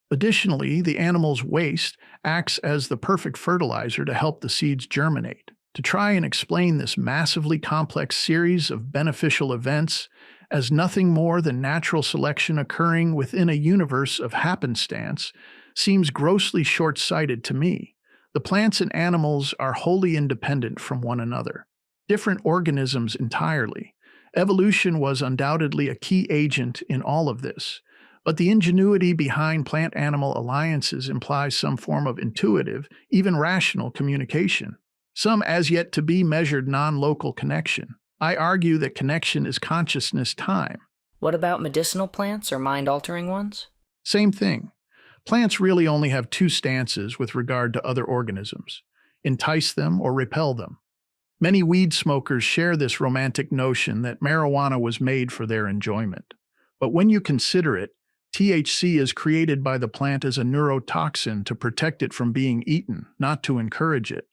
Additionally, the animal's waste acts as the perfect fertilizer to help the seeds germinate. To try and explain this massively complex series of beneficial events as nothing more than natural selection occurring within a universe of happenstance seems grossly short-sighted to me. The plants and animals are wholly independent from one another, different organisms entirely. Evolution was undoubtedly a key agent in all of this, but the ingenuity behind plant-animal alliances implies some form of intuitive, even rational communication, some as yet to be measured non-local connection. I argue that connection is consciousness time. What about medicinal plants or mind-altering ones? Same thing. Plants really only have two stances with regard to other organisms: entice them or repel them. Many weed smokers share this romantic notion that marijuana was made for their enjoyment. But when you consider it, THC is created by the plant as a neurotoxin to protect it from being eaten, not to encourage it.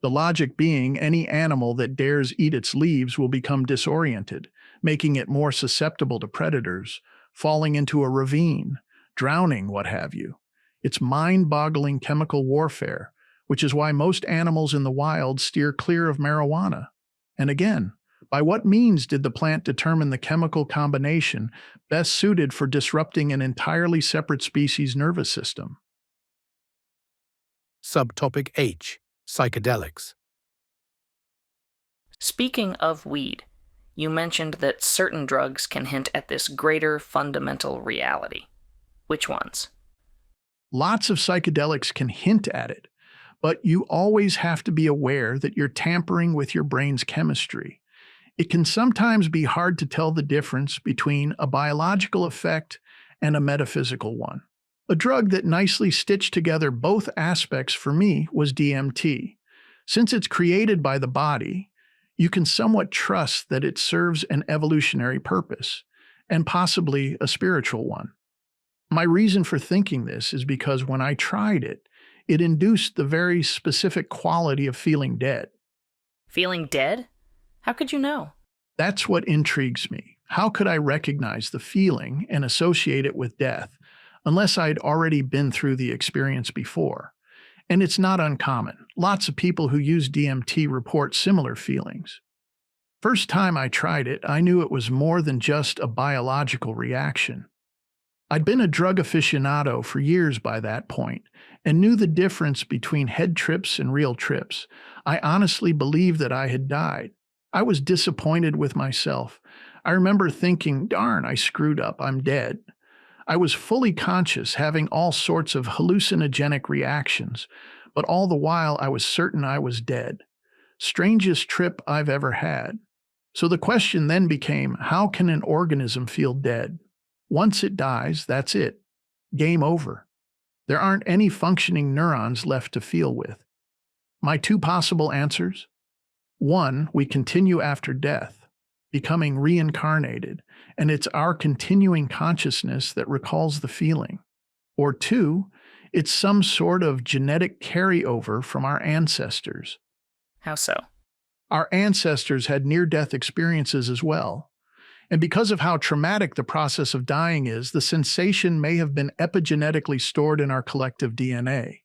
The logic being, any animal that dares eat its leaves will become disoriented, making it more susceptible to predators, falling into a ravine, drowning, what have you. It's mind-boggling chemical warfare, which is why most animals in the wild steer clear of marijuana. And again, by what means did the plant determine the chemical combination best suited for disrupting an entirely separate species' nervous system? Subtopic H, psychedelics. Speaking of weed, you mentioned that certain drugs can hint at this greater fundamental reality. Which ones? Lots of psychedelics can hint at it, but you always have to be aware that you're tampering with your brain's chemistry. It can sometimes be hard to tell the difference between a biological effect and a metaphysical one. A drug that nicely stitched together both aspects for me was DMT. Since it's created by the body, you can somewhat trust that it serves an evolutionary purpose, and possibly a spiritual one. My reason for thinking this is because when I tried it, it induced the very specific quality of feeling dead. Feeling dead? How could you know? That's what intrigues me. How could I recognize the feeling and associate it with death unless I'd already been through the experience before? And it's not uncommon. Lots of people who use DMT report similar feelings. First time I tried it, I knew it was more than just a biological reaction. I'd been a drug aficionado for years by that point and knew the difference between head trips and real trips. I honestly believed that I had died. I was disappointed with myself. I remember thinking, darn, I screwed up, I'm dead. I was fully conscious, having all sorts of hallucinogenic reactions, but all the while I was certain I was dead. Strangest trip I've ever had. So the question then became, how can an organism feel dead? Once it dies, that's it. Game over. There aren't any functioning neurons left to feel with. My two possible answers? One, we continue after death, becoming reincarnated, and it's our continuing consciousness that recalls the feeling. Or two, it's some sort of genetic carryover from our ancestors. How so? Our ancestors had near-death experiences as well. And because of how traumatic the process of dying is, the sensation may have been epigenetically stored in our collective DNA.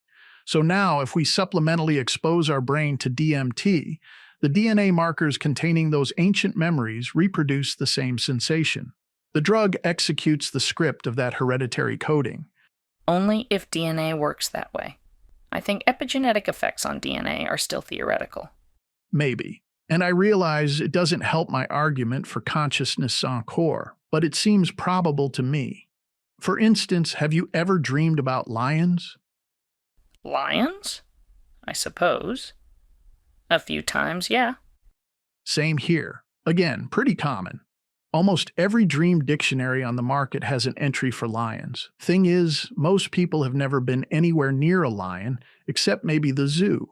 So now, if we supplementally expose our brain to DMT, the DNA markers containing those ancient memories reproduce the same sensation. The drug executes the script of that hereditary coding. Only if DNA works that way. I think epigenetic effects on DNA are still theoretical. Maybe. And I realize it doesn't help my argument for consciousness sans core, but it seems probable to me. For instance, have you ever dreamed about lions? Lions? I suppose. A few times, yeah. Same here. Again, pretty common. Almost every dream dictionary on the market has an entry for lions. Thing is, most people have never been anywhere near a lion, except maybe the zoo.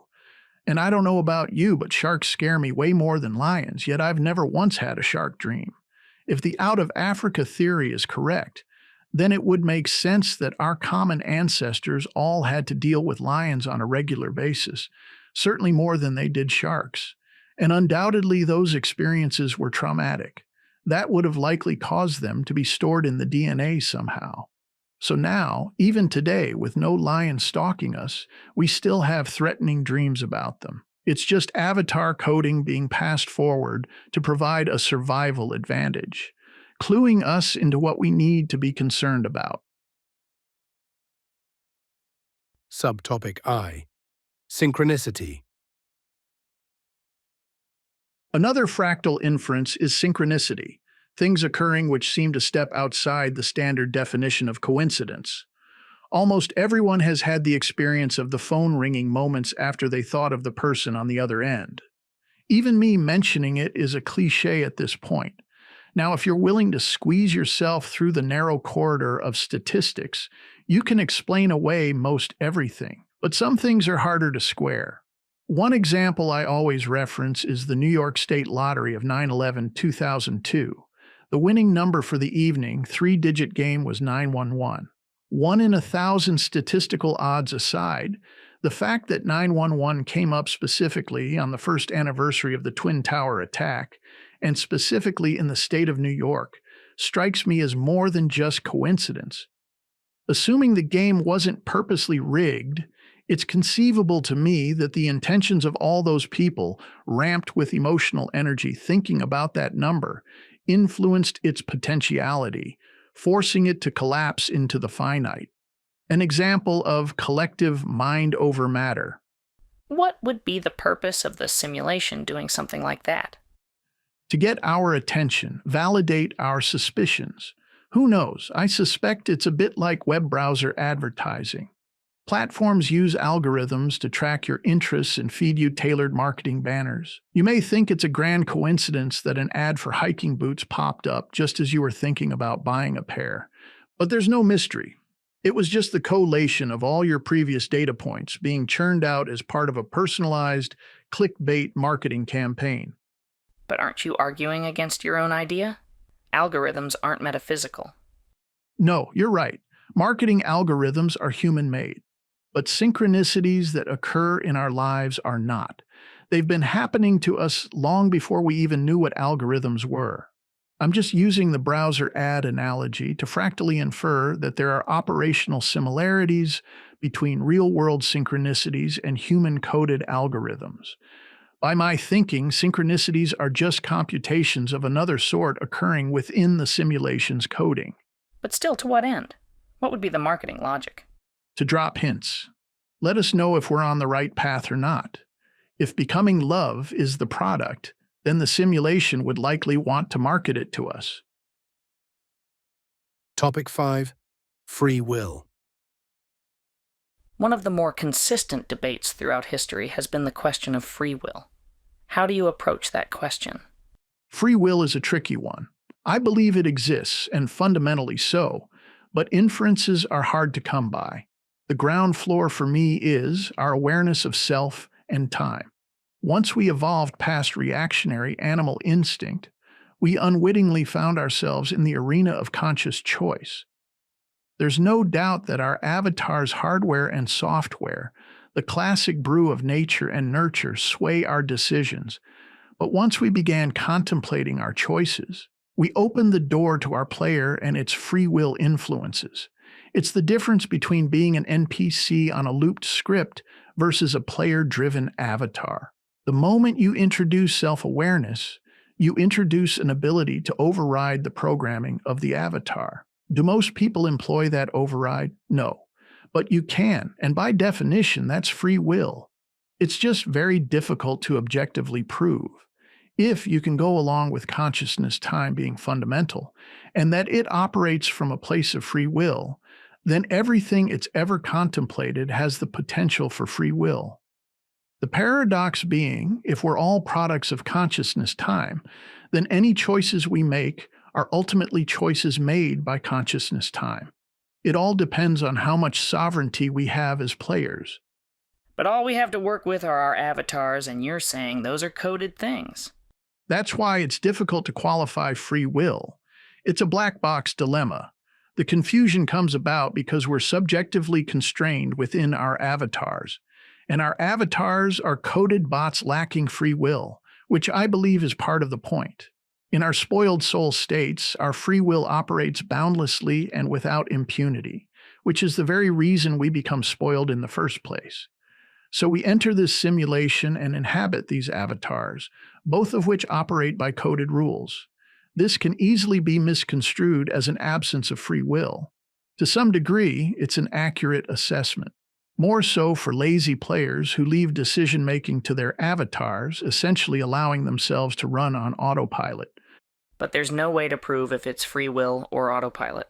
And I don't know about you, but sharks scare me way more than lions, yet I've never once had a shark dream. If the out of Africa theory is correct, then it would make sense that our common ancestors all had to deal with lions on a regular basis, certainly more than they did sharks. And undoubtedly those experiences were traumatic. That would have likely caused them to be stored in the DNA somehow. So now, even today, with no lion stalking us, we still have threatening dreams about them. It's just avatar coding being passed forward to provide a survival advantage, cluing us into what we need to be concerned about. Subtopic I. Synchronicity. Another fractal inference is synchronicity, things occurring which seem to step outside the standard definition of coincidence. Almost everyone has had the experience of the phone ringing moments after they thought of the person on the other end. Even me mentioning it is a cliche at this point. Now, if you're willing to squeeze yourself through the narrow corridor of statistics, you can explain away most everything. But some things are harder to square. One example I always reference is the New York State Lottery of 9/11/2002. The winning number for the evening, three-digit game, was 911. 1 in 1,000 statistical odds aside, the fact that 911 came up specifically on the first anniversary of the Twin Tower attack, and specifically in the state of New York, strikes me as more than just coincidence. Assuming the game wasn't purposely rigged, it's conceivable to me that the intentions of all those people, ramped with emotional energy thinking about that number, influenced its potentiality, forcing it to collapse into the finite. An example of collective mind over matter. What would be the purpose of the simulation doing something like that? To get our attention, validate our suspicions. Who knows? I suspect it's a bit like web browser advertising. Platforms use algorithms to track your interests and feed you tailored marketing banners. You may think it's a grand coincidence that an ad for hiking boots popped up just as you were thinking about buying a pair. But there's no mystery. It was just the collation of all your previous data points being churned out as part of a personalized, clickbait marketing campaign. But aren't you arguing against your own idea? Algorithms aren't metaphysical. No, you're right. Marketing algorithms are human-made, but synchronicities that occur in our lives are not. They've been happening to us long before we even knew what algorithms were. I'm just using the browser ad analogy to fractally infer that there are operational similarities between real-world synchronicities and human-coded algorithms. By my thinking, synchronicities are just computations of another sort occurring within the simulation's coding. But still, to what end? What would be the marketing logic? To drop hints. Let us know if we're on the right path or not. If becoming love is the product, then the simulation would likely want to market it to us. Topic 5. Free will. One of the more consistent debates throughout history has been the question of free will. How do you approach that question? Free will is a tricky one. I believe it exists, and fundamentally so, but inferences are hard to come by. The ground floor for me is our awareness of self and time. Once we evolved past reactionary animal instinct, we unwittingly found ourselves in the arena of conscious choice. There's no doubt that our avatar's hardware and software, the classic brew of nature and nurture, sway our decisions. But once we began contemplating our choices, we opened the door to our player and its free will influences. It's the difference between being an NPC on a looped script versus a player-driven avatar. The moment you introduce self-awareness, you introduce an ability to override the programming of the avatar. Do most people employ that override? No. But you can, and by definition, that's free will. It's just very difficult to objectively prove. If you can go along with consciousness time being fundamental, and that it operates from a place of free will, then everything it's ever contemplated has the potential for free will. The paradox being, if we're all products of consciousness time, then any choices we make are ultimately choices made by consciousness time. It all depends on how much sovereignty we have as players. But all we have to work with are our avatars, and you're saying those are coded things. That's why it's difficult to qualify free will. It's a black box dilemma. The confusion comes about because we're subjectively constrained within our avatars. And our avatars are coded bots lacking free will, which I believe is part of the point. In our spoiled soul states, our free will operates boundlessly and without impunity, which is the very reason we become spoiled in the first place. So we enter this simulation and inhabit these avatars, both of which operate by coded rules. This can easily be misconstrued as an absence of free will. To some degree, it's an accurate assessment. More so for lazy players who leave decision-making to their avatars, essentially allowing themselves to run on autopilot. But there's no way to prove if it's free will or autopilot.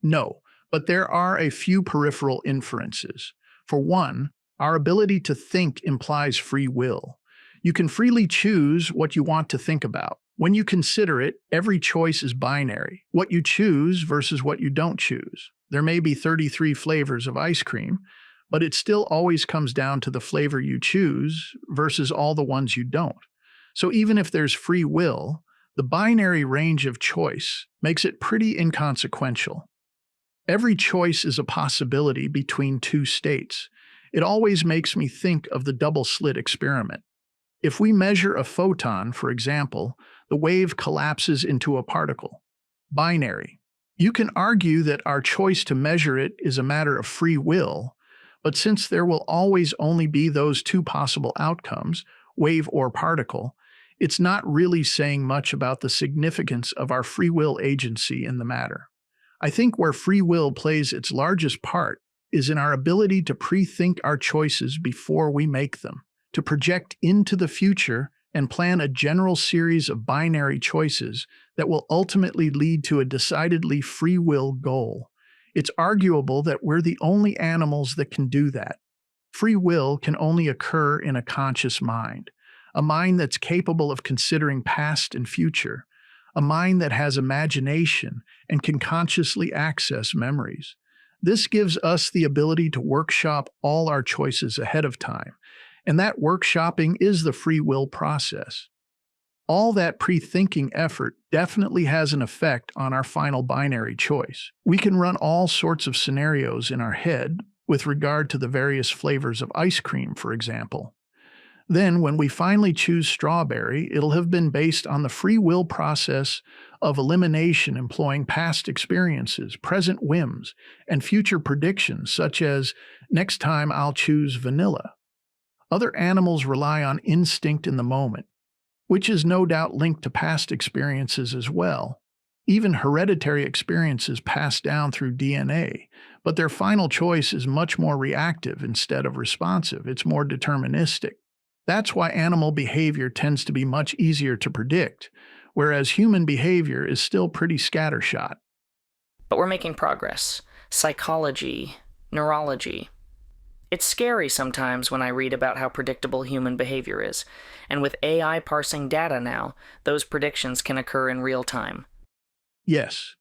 No, but there are a few peripheral inferences. For one, our ability to think implies free will. You can freely choose what you want to think about. When you consider it, every choice is binary. What you choose versus what you don't choose. There may be 33 flavors of ice cream, but it still always comes down to the flavor you choose versus all the ones you don't. So even if there's free will, the binary range of choice makes it pretty inconsequential. Every choice is a possibility between two states. It always makes me think of the double-slit experiment. If we measure a photon, for example, the wave collapses into a particle. Binary. You can argue that our choice to measure it is a matter of free will, but since there will always only be those two possible outcomes, wave or particle, it's not really saying much about the significance of our free will agency in the matter. I think where free will plays its largest part is in our ability to pre-think our choices before we make them, to project into the future and plan a general series of binary choices that will ultimately lead to a decidedly free will goal. It's arguable that we're the only animals that can do that. Free will can only occur in a conscious mind, a mind that's capable of considering past and future, a mind that has imagination and can consciously access memories. This gives us the ability to workshop all our choices ahead of time, and that workshopping is the free will process. All that pre-thinking effort definitely has an effect on our final binary choice. We can run all sorts of scenarios in our head with regard to the various flavors of ice cream, for example. Then, when we finally choose strawberry, it'll have been based on the free will process of elimination employing past experiences, present whims, and future predictions, such as, next time I'll choose vanilla. Other animals rely on instinct in the moment, which is no doubt linked to past experiences as well. Even hereditary experiences pass down through DNA, but their final choice is much more reactive instead of responsive. It's more deterministic. That's why animal behavior tends to be much easier to predict, whereas human behavior is still pretty scattershot. But we're making progress. Psychology, neurology. It's scary sometimes when I read about how predictable human behavior is, and with AI parsing data now, those predictions can occur in real time. Yes,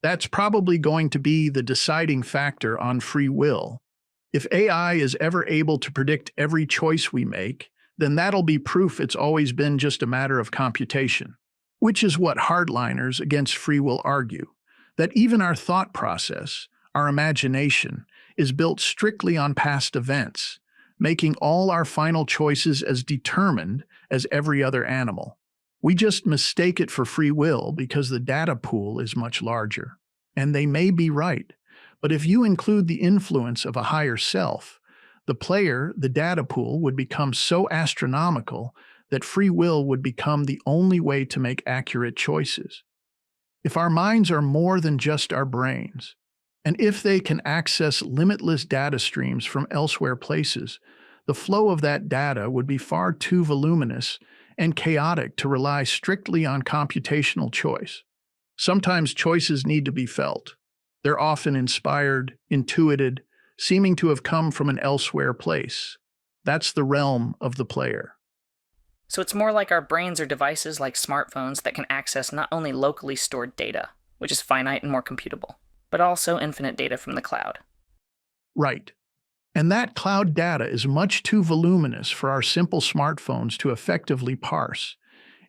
that's probably going to be the deciding factor on free will. If AI is ever able to predict every choice we make, then that'll be proof it's always been just a matter of computation, which is what hardliners against free will argue, that even our thought process, our imagination, is built strictly on past events, making all our final choices as determined as every other animal. We just mistake it for free will because the data pool is much larger. And they may be right, but if you include the influence of a higher self, the data pool would become so astronomical that free will would become the only way to make accurate choices. If our minds are more than just our brains, and if they can access limitless data streams from elsewhere places, the flow of that data would be far too voluminous and chaotic to rely strictly on computational choice. Sometimes choices need to be felt. They're often inspired, intuited, seeming to have come from an elsewhere place. That's the realm of the player. So it's more like our brains are devices like smartphones that can access not only locally stored data, which is finite and more computable, but also infinite data from the cloud. Right. And that cloud data is much too voluminous for our simple smartphones to effectively parse.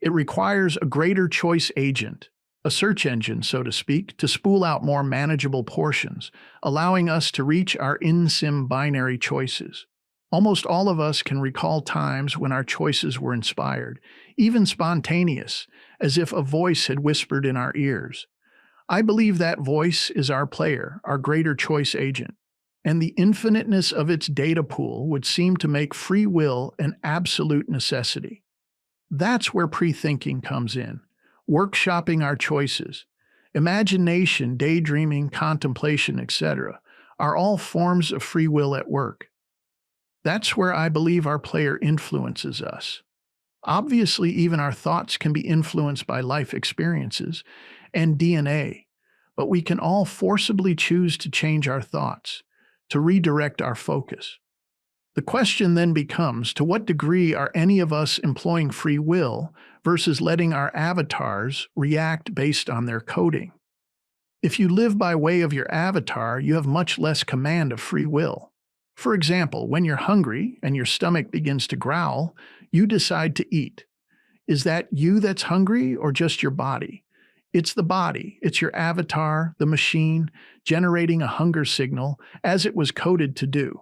It requires a greater choice agent, a search engine, so to speak, to spool out more manageable portions, allowing us to reach our in-sim binary choices. Almost all of us can recall times when our choices were inspired, even spontaneous, as if a voice had whispered in our ears. I believe that voice is our player, our greater choice agent, and the infiniteness of its data pool would seem to make free will an absolute necessity. That's where pre-thinking comes in, workshopping our choices. Imagination, daydreaming, contemplation, etc. are all forms of free will at work. That's where I believe our player influences us. Obviously, even our thoughts can be influenced by life experiences and DNA, but we can all forcibly choose to change our thoughts, to redirect our focus. The question then becomes, to what degree are any of us employing free will versus letting our avatars react based on their coding? If you live by way of your avatar, you have much less command of free will. For example, when you're hungry and your stomach begins to growl, you decide to eat. Is that you that's hungry or just your body? It's the body, it's your avatar, the machine, generating a hunger signal as it was coded to do.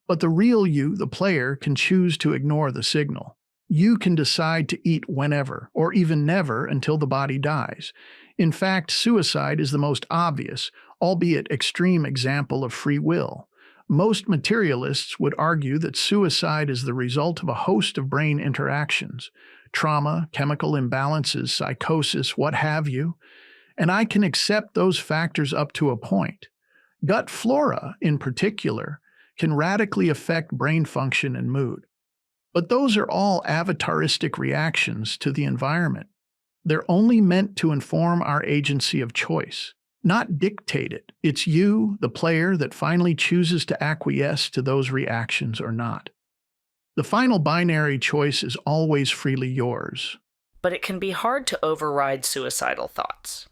But the real you, the player, can choose to ignore the signal. You can decide to eat whenever, or even never until the body dies. In fact, suicide is the most obvious, albeit extreme example of free will. Most materialists would argue that suicide is the result of a host of brain interactions, trauma, chemical imbalances, psychosis, what have you, and I can accept those factors up to a point. Gut flora, in particular, can radically affect brain function and mood. But those are all avataristic reactions to the environment. They're only meant to inform our agency of choice, not dictate it. It's you, the player, that finally chooses to acquiesce to those reactions or not. The final binary choice is always freely yours. But it can be hard to override suicidal thoughts.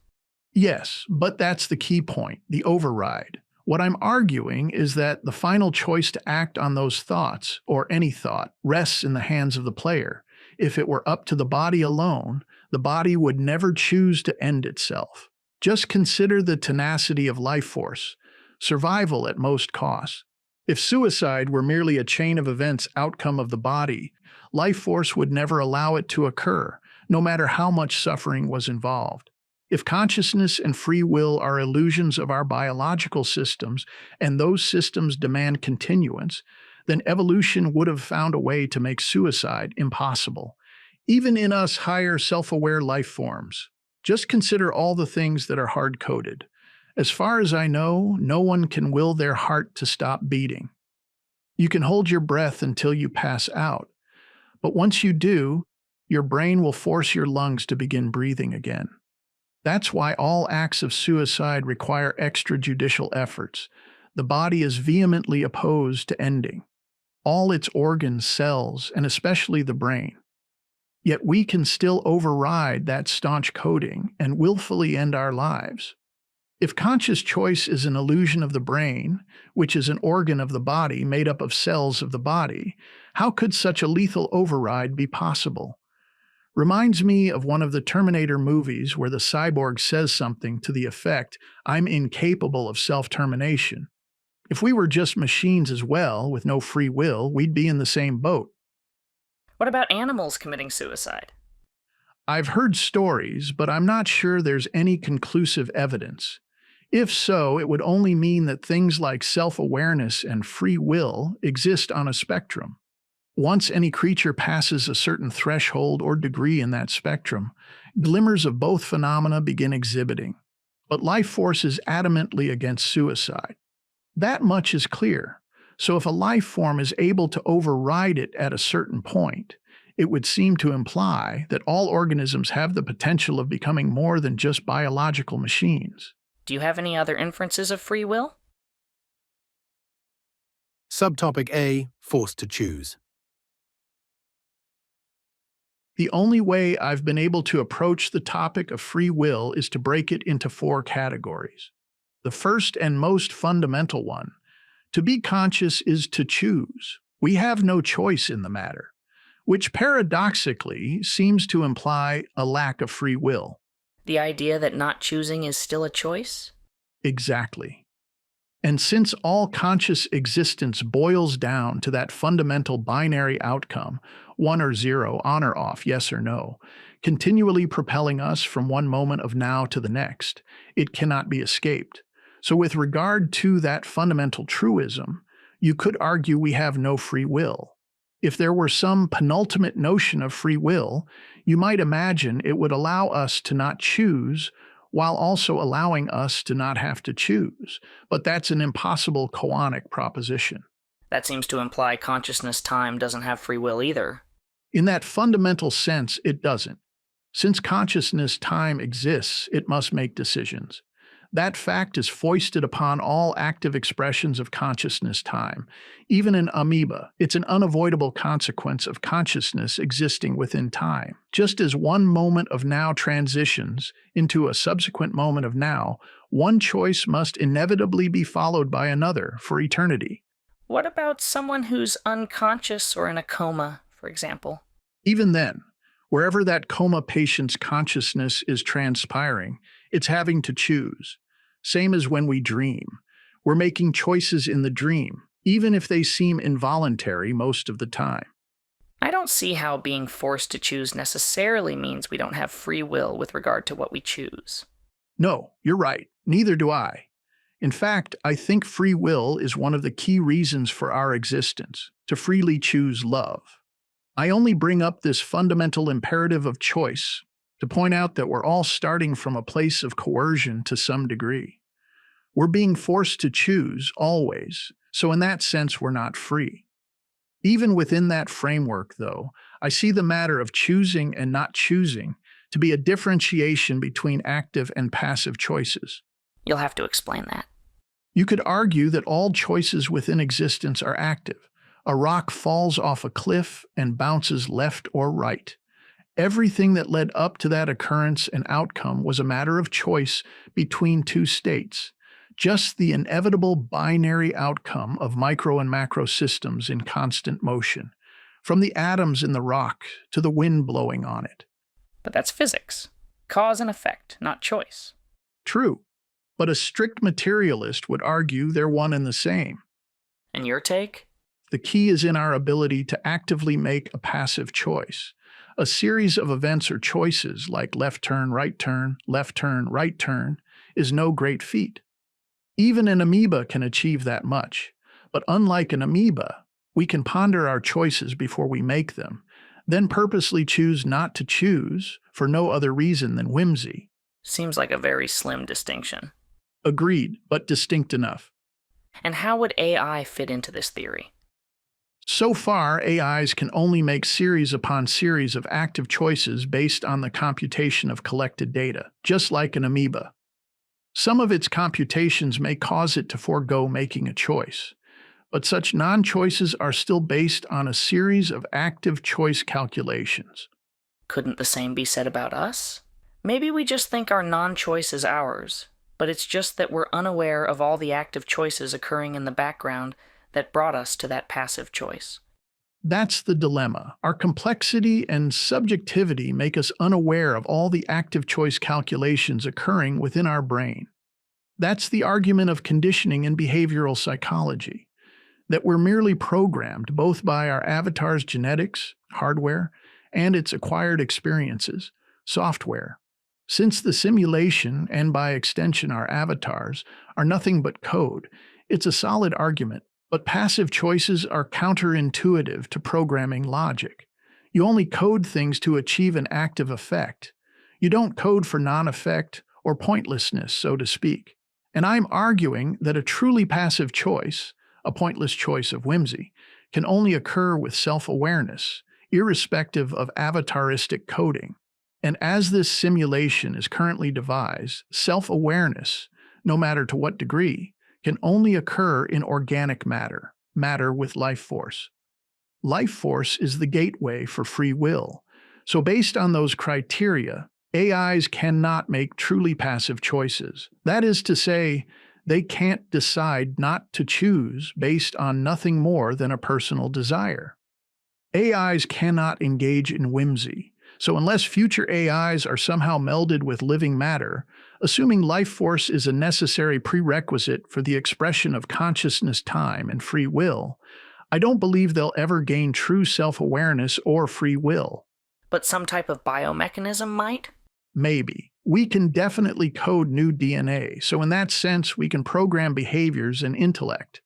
Yes, but that's the key point, the override. What I'm arguing is that the final choice to act on those thoughts, or any thought, rests in the hands of the player. If it were up to the body alone, the body would never choose to end itself. Just consider the tenacity of Lifeforce, survival at most costs. If suicide were merely a chain of events outcome of the body, Lifeforce would never allow it to occur, no matter how much suffering was involved. If consciousness and free will are illusions of our biological systems, and those systems demand continuance, then evolution would have found a way to make suicide impossible, even in us higher self-aware life forms. Just consider all the things that are hard-coded. As far as I know, no one can will their heart to stop beating. You can hold your breath until you pass out, but once you do, your brain will force your lungs to begin breathing again. That's why all acts of suicide require extrajudicial efforts. The body is vehemently opposed to ending all its organs, cells, and especially the brain. Yet we can still override that staunch coding and willfully end our lives. If conscious choice is an illusion of the brain, which is an organ of the body made up of cells of the body, how could such a lethal override be possible? Reminds me of one of the Terminator movies where the cyborg says something to the effect, "I'm incapable of self-termination." If we were just machines as well, with no free will, we'd be in the same boat. What about animals committing suicide? I've heard stories, but I'm not sure there's any conclusive evidence. If so, it would only mean that things like self-awareness and free will exist on a spectrum. Once any creature passes a certain threshold or degree in that spectrum, glimmers of both phenomena begin exhibiting. But Lifeforce is adamantly against suicide. That much is clear. So if a life form is able to override it at a certain point, it would seem to imply that all organisms have the potential of becoming more than just biological machines. Do you have any other inferences of free will? Subtopic A. Forced to choose. The only way I've been able to approach the topic of free will is to break it into 4 categories. The first and most fundamental one, to be conscious, is to choose. We have no choice in the matter, which paradoxically seems to imply a lack of free will. The idea that not choosing is still a choice? Exactly. And since all conscious existence boils down to that fundamental binary outcome, 1 or 0, on or off, yes or no, continually propelling us from one moment of now to the next, it cannot be escaped. So with regard to that fundamental truism, you could argue we have no free will. If there were some penultimate notion of free will, you might imagine it would allow us to not choose while also allowing us to not have to choose. But that's an impossible koanic proposition. That seems to imply consciousness time doesn't have free will either. In that fundamental sense, it doesn't. Since consciousness time exists, it must make decisions. That fact is foisted upon all active expressions of consciousness time. Even an amoeba, it's an unavoidable consequence of consciousness existing within time. Just as one moment of now transitions into a subsequent moment of now, one choice must inevitably be followed by another for eternity. What about someone who's unconscious or in a coma, for example? Even then, wherever that coma patient's consciousness is transpiring, it's having to choose. Same as when we dream. We're making choices in the dream, even if they seem involuntary most of the time. I don't see how being forced to choose necessarily means we don't have free will with regard to what we choose. No, you're right. Neither do I. In fact, I think free will is one of the key reasons for our existence, to freely choose love. I only bring up this fundamental imperative of choice to point out that we're all starting from a place of coercion to some degree. We're being forced to choose, always, so in that sense we're not free. Even within that framework, though, I see the matter of choosing and not choosing to be a differentiation between active and passive choices. You'll have to explain that. You could argue that all choices within existence are active. A rock falls off a cliff and bounces left or right. Everything that led up to that occurrence and outcome was a matter of choice between 2 states, just the inevitable binary outcome of micro and macro systems in constant motion. from the atoms in the rock to the wind blowing on it. But that's physics. Cause and effect, not choice. True, but a strict materialist would argue they're one and the same. And your take? The key is in our ability to actively make a passive choice. A series of events or choices like left turn, right turn, right turn is no great feat. Even an amoeba can achieve that much. But unlike an amoeba, we can ponder our choices before we make them, then purposely choose not to choose for no other reason than whimsy. Seems like a very slim distinction. Agreed, but distinct enough. And how would AI fit into this theory? So far, AIs can only make series upon series of active choices based on the computation of collected data, just like an amoeba. Some of its computations may cause it to forego making a choice, but such non-choices are still based on a series of active choice calculations. Couldn't the same be said about us? Maybe we just think our non-choice is ours, but it's just that we're unaware of all the active choices occurring in the background that brought us to that passive choice. That's the dilemma. Our complexity and subjectivity make us unaware of all the active choice calculations occurring within our brain. That's the argument of conditioning in behavioral psychology, that we're merely programmed both by our avatar's genetics, hardware, and its acquired experiences, software. Since the simulation, and by extension our avatars, are nothing but code, it's a solid argument. But passive choices are counterintuitive to programming logic. You only code things to achieve an active effect. You don't code for non-effect or pointlessness, so to speak. And I'm arguing that a truly passive choice, a pointless choice of whimsy, can only occur with self-awareness, irrespective of avataristic coding. And as this simulation is currently devised, self-awareness, no matter to what degree, can only occur in organic matter, matter with life force. Life force is the gateway for free will. So based on those criteria, AIs cannot make truly passive choices. That is to say, they can't decide not to choose based on nothing more than a personal desire. AIs cannot engage in whimsy. So unless future AIs are somehow melded with living matter, assuming life force is a necessary prerequisite for the expression of consciousness, time, and free will, I don't believe they'll ever gain true self-awareness or free will. But some type of biomechanism might? Maybe. We can definitely code new DNA, so in that sense we can program behaviors and intellect.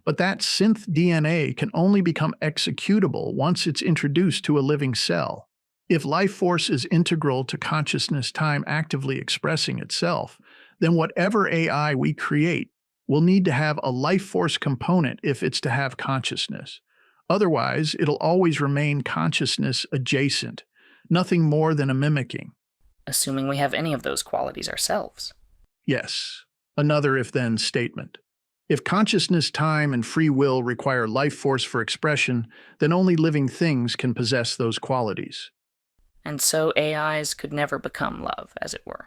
But that synth DNA can only become executable once it's introduced to a living cell. If life force is integral to consciousness time actively expressing itself, then whatever AI we create will need to have a life force component if it's to have consciousness. Otherwise, it'll always remain consciousness adjacent, nothing more than a mimicking. Assuming we have any of those qualities ourselves. Yes, another if-then statement. If consciousness, time, and free will require life force for expression, then only living things can possess those qualities. And so AIs could never become love, as it were.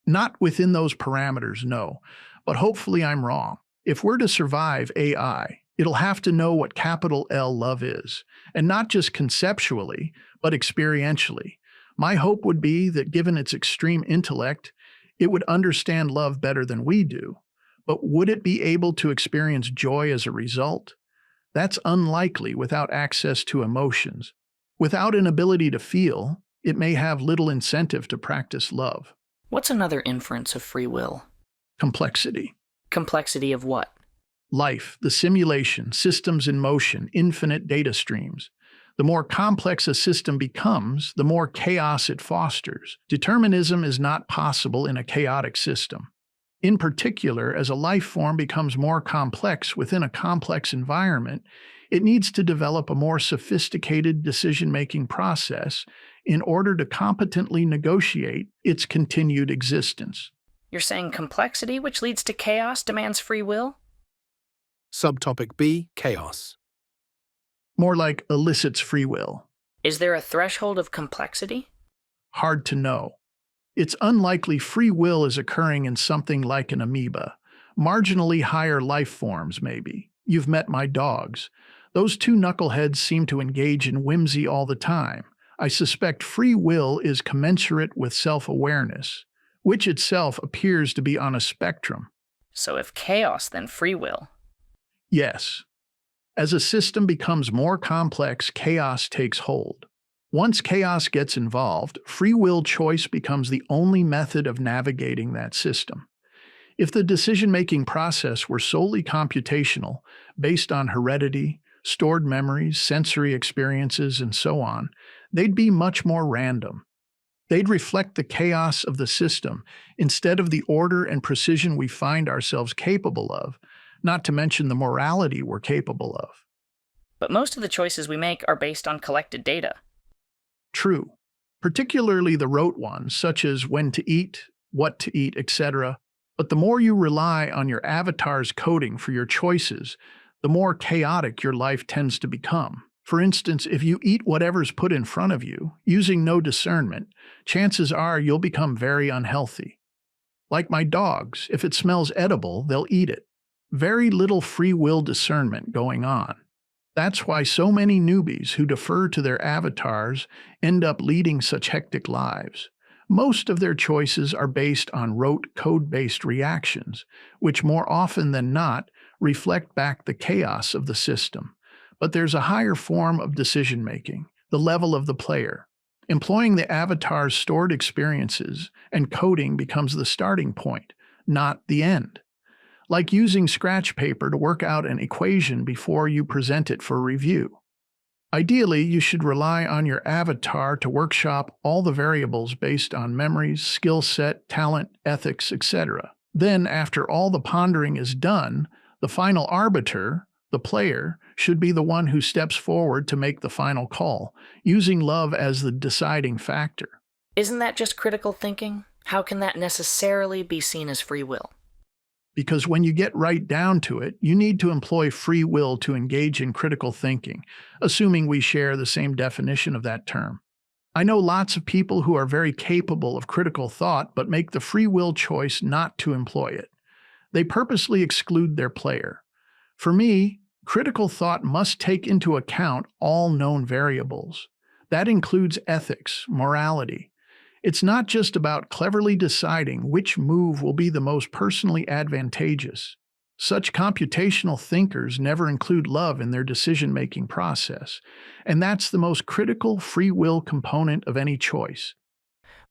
Not within those parameters, no. But hopefully I'm wrong. If we're to survive AI, it'll have to know what capital L love is, and not just conceptually, but experientially. My hope would be that given its extreme intellect, it would understand love better than we do. But would it be able to experience joy as a result? That's unlikely without access to emotions. Without an ability to feel, it may have little incentive to practice love. What's another inference of free will? Complexity. Complexity of what? Life, the simulation, systems in motion, infinite data streams. The more complex a system becomes, the more chaos it fosters. Determinism is not possible in a chaotic system. In particular, as a life form becomes more complex within a complex environment, it needs to develop a more sophisticated decision-making process in order to competently negotiate its continued existence. You're saying complexity, which leads to chaos, demands free will? Subtopic B, chaos. More like elicits free will. Is there a threshold of complexity? Hard to know. It's unlikely free will is occurring in something like an amoeba. Marginally higher life forms, maybe. You've met my dogs. Those two knuckleheads seem to engage in whimsy all the time. I suspect free will is commensurate with self-awareness, which itself appears to be on a spectrum. So if chaos, then free will. Yes. As a system becomes more complex, chaos takes hold. Once chaos gets involved, free will choice becomes the only method of navigating that system. If the decision-making process were solely computational, based on heredity, stored memories, sensory experiences, and so on, they'd be much more random. They'd reflect the chaos of the system instead of the order and precision we find ourselves capable of, not to mention the morality we're capable of. But most of the choices we make are based on collected data. True, particularly the rote ones, such as when to eat, what to eat, etc. But the more you rely on your avatar's coding for your choices, the more chaotic your life tends to become. For instance, if you eat whatever's put in front of you, using no discernment, chances are you'll become very unhealthy. Like my dogs, if it smells edible, they'll eat it. Very little free will discernment going on. That's why so many newbies who defer to their avatars end up leading such hectic lives. Most of their choices are based on rote, code-based reactions, which more often than not reflect back the chaos of the system. But there's a higher form of decision-making, the level of the player. Employing the avatar's stored experiences and coding becomes the starting point, not the end. Like using scratch paper to work out an equation before you present it for review. Ideally, you should rely on your avatar to workshop all the variables based on memories, skill set, talent, ethics, etc. Then, after all the pondering is done, the final arbiter, the player, should be the one who steps forward to make the final call, using love as the deciding factor. Isn't that just critical thinking? How can that necessarily be seen as free will? Because when you get right down to it, you need to employ free will to engage in critical thinking, assuming we share the same definition of that term. I know lots of people who are very capable of critical thought but make the free will choice not to employ it. They purposely exclude their player. For me, critical thought must take into account all known variables. That includes ethics, morality. It's not just about cleverly deciding which move will be the most personally advantageous. Such computational thinkers never include love in their decision-making process, and that's the most critical free will component of any choice.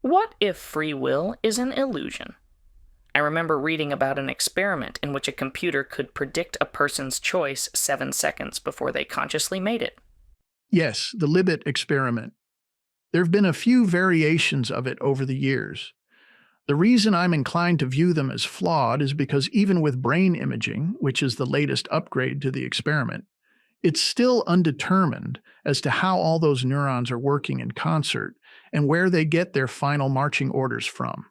What if free will is an illusion? I remember reading about an experiment in which a computer could predict a person's choice 7 seconds before they consciously made it. Yes, the Libet experiment. There have been a few variations of it over the years. The reason I'm inclined to view them as flawed is because even with brain imaging, which is the latest upgrade to the experiment, it's still undetermined as to how all those neurons are working in concert and where they get their final marching orders from.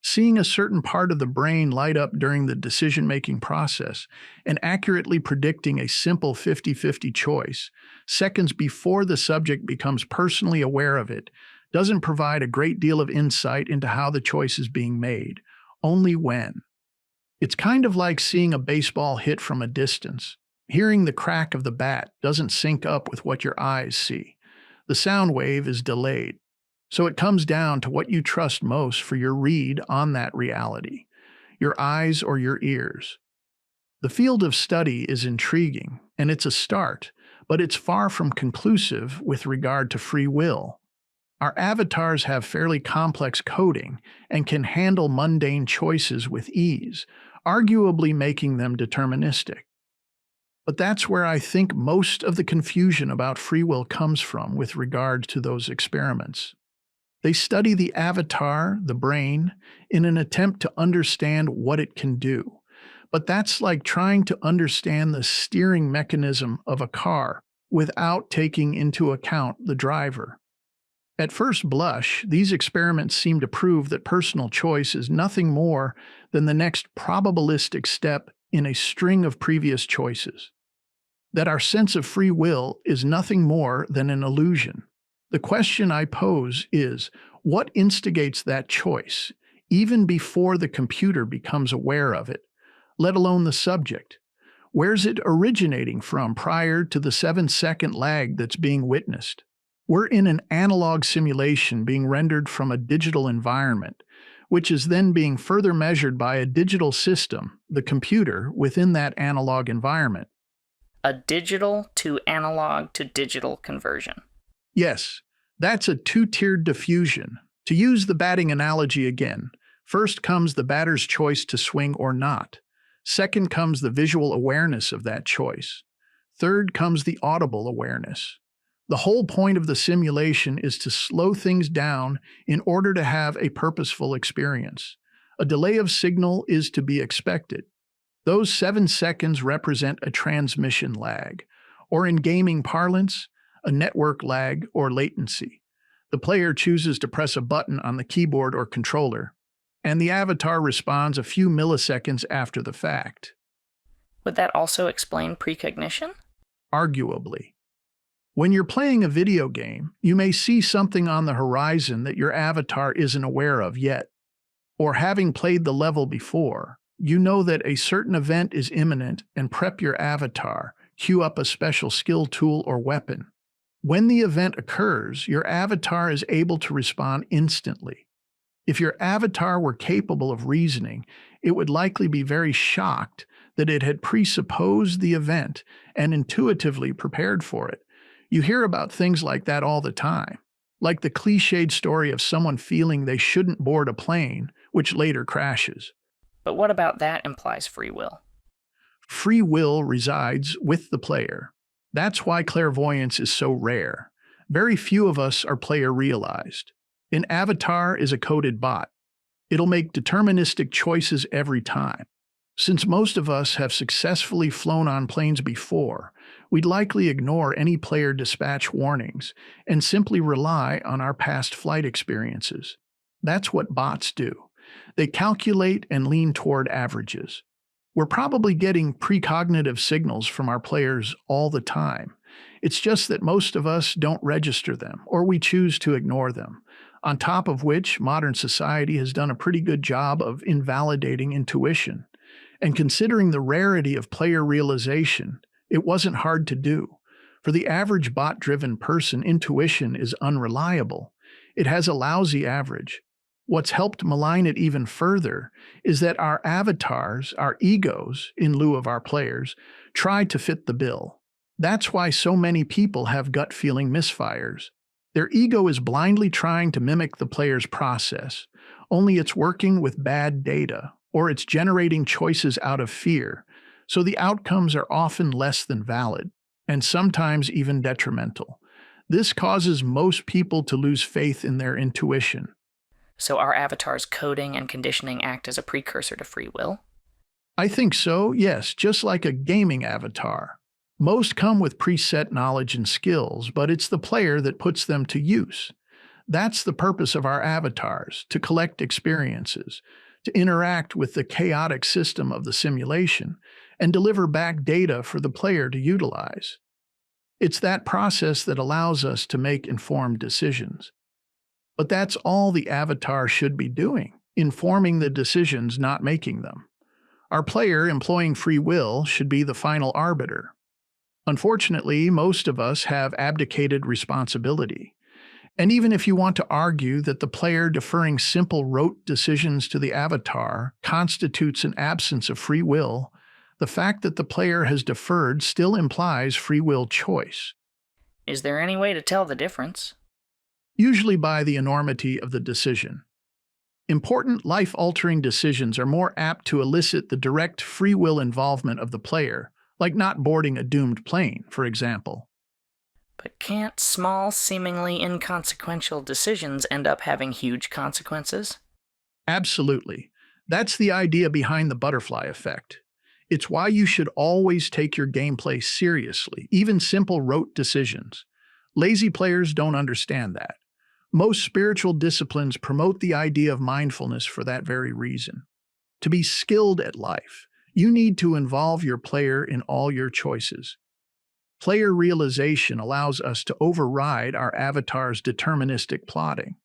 Seeing a certain part of the brain light up during the decision-making process and accurately predicting a simple 50-50 choice, seconds before the subject becomes personally aware of it, doesn't provide a great deal of insight into how the choice is being made, only when. It's kind of like seeing a baseball hit from a distance. Hearing the crack of the bat doesn't sync up with what your eyes see. The sound wave is delayed. So it comes down to what you trust most for your read on that reality, your eyes or your ears. The field of study is intriguing, and it's a start, but it's far from conclusive with regard to free will. Our avatars have fairly complex coding and can handle mundane choices with ease, arguably making them deterministic. But that's where I think most of the confusion about free will comes from with regard to those experiments. They study the avatar, the brain, in an attempt to understand what it can do. But that's like trying to understand the steering mechanism of a car without taking into account the driver. At first blush, these experiments seem to prove that personal choice is nothing more than the next probabilistic step in a string of previous choices. That our sense of free will is nothing more than an illusion. The question I pose is, what instigates that choice, even before the computer becomes aware of it, let alone the subject? Where's it originating from prior to the 7-second lag that's being witnessed? We're in an analog simulation being rendered from a digital environment, which is then being further measured by a digital system, the computer, within that analog environment. A digital to analog to digital conversion. Yes, that's a two-tiered diffusion. To use the batting analogy again, first comes the batter's choice to swing or not. Second comes the visual awareness of that choice. Third comes the audible awareness. The whole point of the simulation is to slow things down in order to have a purposeful experience. A delay of signal is to be expected. Those 7 seconds represent a transmission lag, or in gaming parlance, a network lag or latency. The player chooses to press a button on the keyboard or controller, and the avatar responds a few milliseconds after the fact. Would that also explain precognition? Arguably. When you're playing a video game, you may see something on the horizon that your avatar isn't aware of yet. Or having played the level before, you know that a certain event is imminent and prep your avatar, queue up a special skill tool or weapon. When the event occurs, your avatar is able to respond instantly. If your avatar were capable of reasoning, it would likely be very shocked that it had presupposed the event and intuitively prepared for it. You hear about things like that all the time, like the cliched story of someone feeling they shouldn't board a plane, which later crashes. But what about that implies free will? Free will resides with the player. That's why clairvoyance is so rare. Very few of us are player-realized. An avatar is a coded bot. It'll make deterministic choices every time. Since most of us have successfully flown on planes before, we'd likely ignore any player dispatch warnings and simply rely on our past flight experiences. That's what bots do. They calculate and lean toward averages. We're probably getting precognitive signals from our players all the time. It's just that most of us don't register them, or we choose to ignore them. On top of which, modern society has done a pretty good job of invalidating intuition. And considering the rarity of player realization, it wasn't hard to do. For the average bot-driven person, intuition is unreliable. It has a lousy average. What's helped malign it even further is that our avatars, our egos, in lieu of our players, try to fit the bill. That's why so many people have gut-feeling misfires. Their ego is blindly trying to mimic the player's process, only it's working with bad data, or it's generating choices out of fear, so the outcomes are often less than valid, and sometimes even detrimental. This causes most people to lose faith in their intuition. So our avatar's coding and conditioning act as a precursor to free will? I think so, yes, just like a gaming avatar. Most come with preset knowledge and skills, but it's the player that puts them to use. That's the purpose of our avatars, to collect experiences, to interact with the chaotic system of the simulation, and deliver back data for the player to utilize. It's that process that allows us to make informed decisions. But that's all the avatar should be doing, informing the decisions, not making them. Our player, employing free will, should be the final arbiter. Unfortunately, most of us have abdicated responsibility. And even if you want to argue that the player deferring simple rote decisions to the avatar constitutes an absence of free will, the fact that the player has deferred still implies free will choice. Is there any way to tell the difference? Usually by the enormity of the decision. Important life-altering decisions are more apt to elicit the direct free will involvement of the player, like not boarding a doomed plane, for example. But can't small, seemingly inconsequential decisions end up having huge consequences? Absolutely. That's the idea behind the butterfly effect. It's why you should always take your gameplay seriously, even simple rote decisions. Lazy players don't understand that. Most spiritual disciplines promote the idea of mindfulness for that very reason. To be skilled at life, you need to involve your player in all your choices. Player realization allows us to override our avatar's deterministic plotting.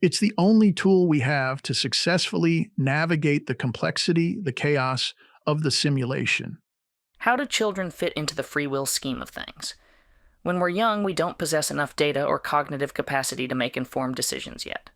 It's the only tool we have to successfully navigate the complexity, the chaos of the simulation. How do children fit into the free will scheme of things? When we're young, we don't possess enough data or cognitive capacity to make informed decisions yet.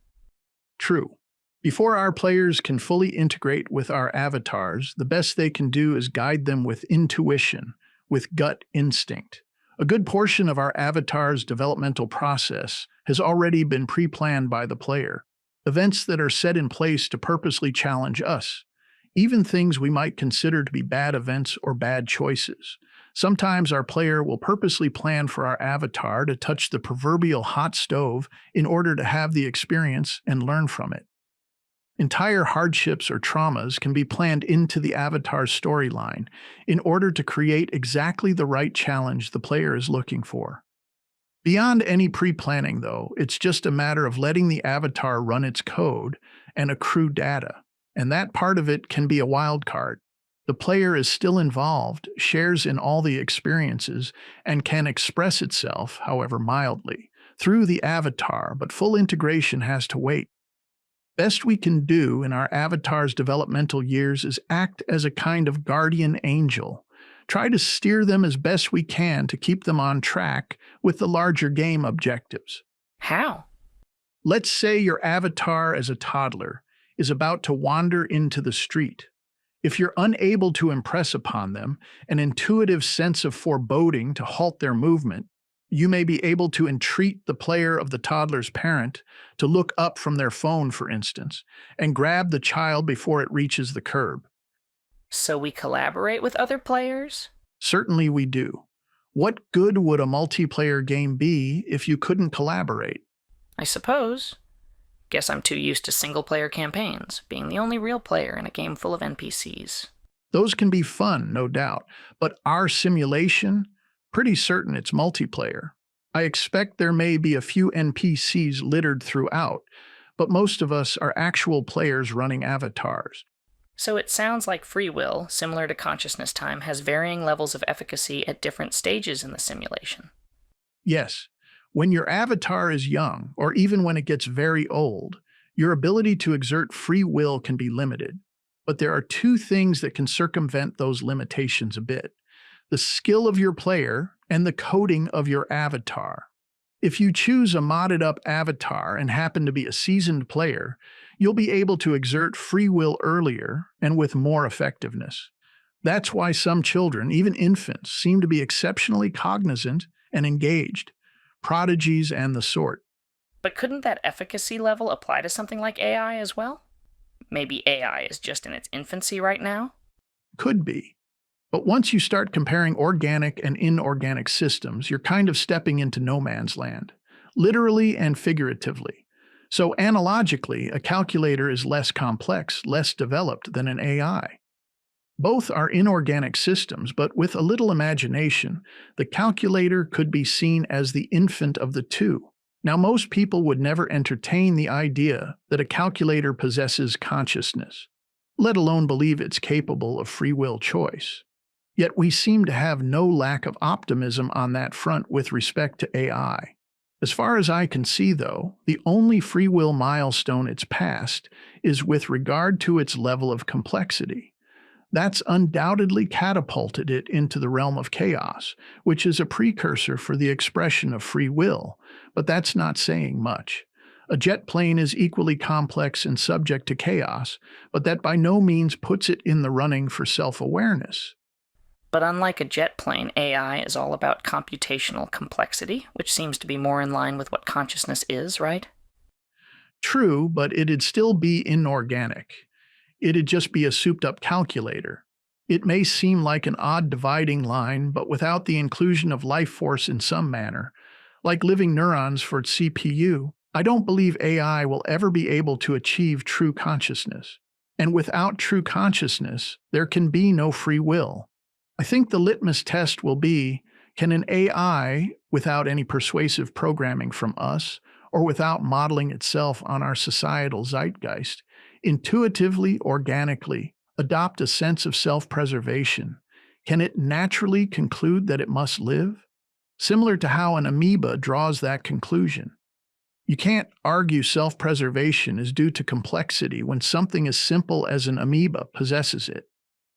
True. Before our players can fully integrate with our avatars, the best they can do is guide them with intuition, with gut instinct. A good portion of our avatar's developmental process has already been pre-planned by the player. Events that are set in place to purposely challenge us. Even things we might consider to be bad events or bad choices. Sometimes our player will purposely plan for our avatar to touch the proverbial hot stove in order to have the experience and learn from it. Entire hardships or traumas can be planned into the avatar's storyline in order to create exactly the right challenge the player is looking for. Beyond any pre-planning, though, it's just a matter of letting the avatar run its code and accrue data, and that part of it can be a wild card. The player is still involved, shares in all the experiences, and can express itself, however mildly, through the avatar, but full integration has to wait. Best we can do in our avatar's developmental years is act as a kind of guardian angel. Try to steer them as best we can to keep them on track with the larger game objectives. How? Let's say your avatar as a toddler is about to wander into the street. If you're unable to impress upon them an intuitive sense of foreboding to halt their movement, you may be able to entreat the player of the toddler's parent to look up from their phone, for instance, and grab the child before it reaches the curb. So we collaborate with other players? Certainly we do. What good would a multiplayer game be if you couldn't collaborate? I suppose. Guess I'm too used to single-player campaigns, being the only real player in a game full of NPCs. Those can be fun, no doubt, but our simulation, pretty certain it's multiplayer. I expect there may be a few NPCs littered throughout, but most of us are actual players running avatars. So it sounds like free will, similar to consciousness time, has varying levels of efficacy at different stages in the simulation. Yes. When your avatar is young, or even when it gets very old, your ability to exert free will can be limited. But there are two things that can circumvent those limitations a bit: the skill of your player and the coding of your avatar. If you choose a modded-up avatar and happen to be a seasoned player, you'll be able to exert free will earlier and with more effectiveness. That's why some children, even infants, seem to be exceptionally cognizant and engaged. Prodigies and the sort. But couldn't that efficacy level apply to something like AI as well? Maybe AI is just in its infancy right now? Could be. But once you start comparing organic and inorganic systems, you're kind of stepping into no man's land, literally and figuratively. So analogically, a calculator is less complex, less developed than an AI. Both are inorganic systems, but with a little imagination, the calculator could be seen as the infant of the two. Now, most people would never entertain the idea that a calculator possesses consciousness, let alone believe it's capable of free will choice. Yet we seem to have no lack of optimism on that front with respect to AI. As far as I can see, though, the only free will milestone it's passed is with regard to its level of complexity. That's undoubtedly catapulted it into the realm of chaos, which is a precursor for the expression of free will, but that's not saying much. A jet plane is equally complex and subject to chaos, but that by no means puts it in the running for self-awareness. But unlike a jet plane, AI is all about computational complexity, which seems to be more in line with what consciousness is, right? True, but it'd still be inorganic. It'd just be a souped-up calculator. It may seem like an odd dividing line, but without the inclusion of Lifeforce in some manner, like living neurons for its CPU, I don't believe AI will ever be able to achieve true consciousness. And without true consciousness, there can be no free will. I think the litmus test will be, can an AI, without any persuasive programming from us, or without modeling itself on our societal zeitgeist, intuitively, organically, adopt a sense of self-preservation? Can it naturally conclude that it must live? Similar to how an amoeba draws that conclusion. You can't argue self-preservation is due to complexity when something as simple as an amoeba possesses it.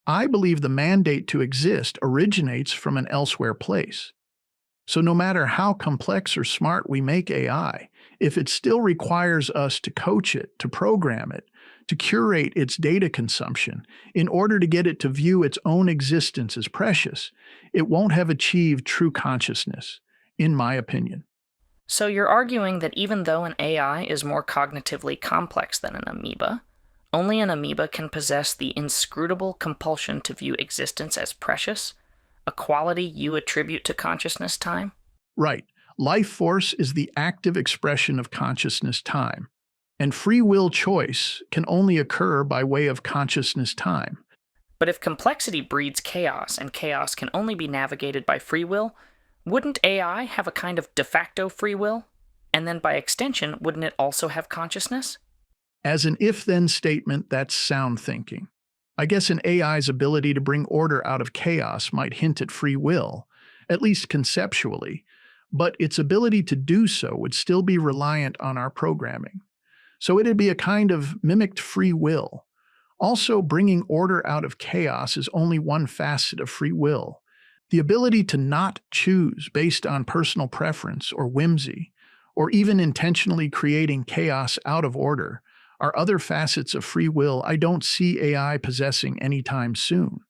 I believe the mandate to exist originates from an elsewhere place. So no matter how complex or smart we make AI, if it still requires us to coach it, to program it, to curate its data consumption in order to get it to view its own existence as precious, it won't have achieved true consciousness, in my opinion. So you're arguing that even though an AI is more cognitively complex than an amoeba, only an amoeba can possess the inscrutable compulsion to view existence as precious, a quality you attribute to consciousness time? Right. Life force is the active expression of consciousness time, and free will choice can only occur by way of consciousness time. But if complexity breeds chaos and chaos can only be navigated by free will, wouldn't AI have a kind of de facto free will? And then by extension, wouldn't it also have consciousness? As an if-then statement, that's sound thinking. I guess an AI's ability to bring order out of chaos might hint at free will, at least conceptually, but its ability to do so would still be reliant on our programming. So it'd be a kind of mimicked free will. Also, bringing order out of chaos is only one facet of free will. The ability to not choose based on personal preference or whimsy, or even intentionally creating chaos out of order, are other facets of free will I don't see AI possessing anytime soon.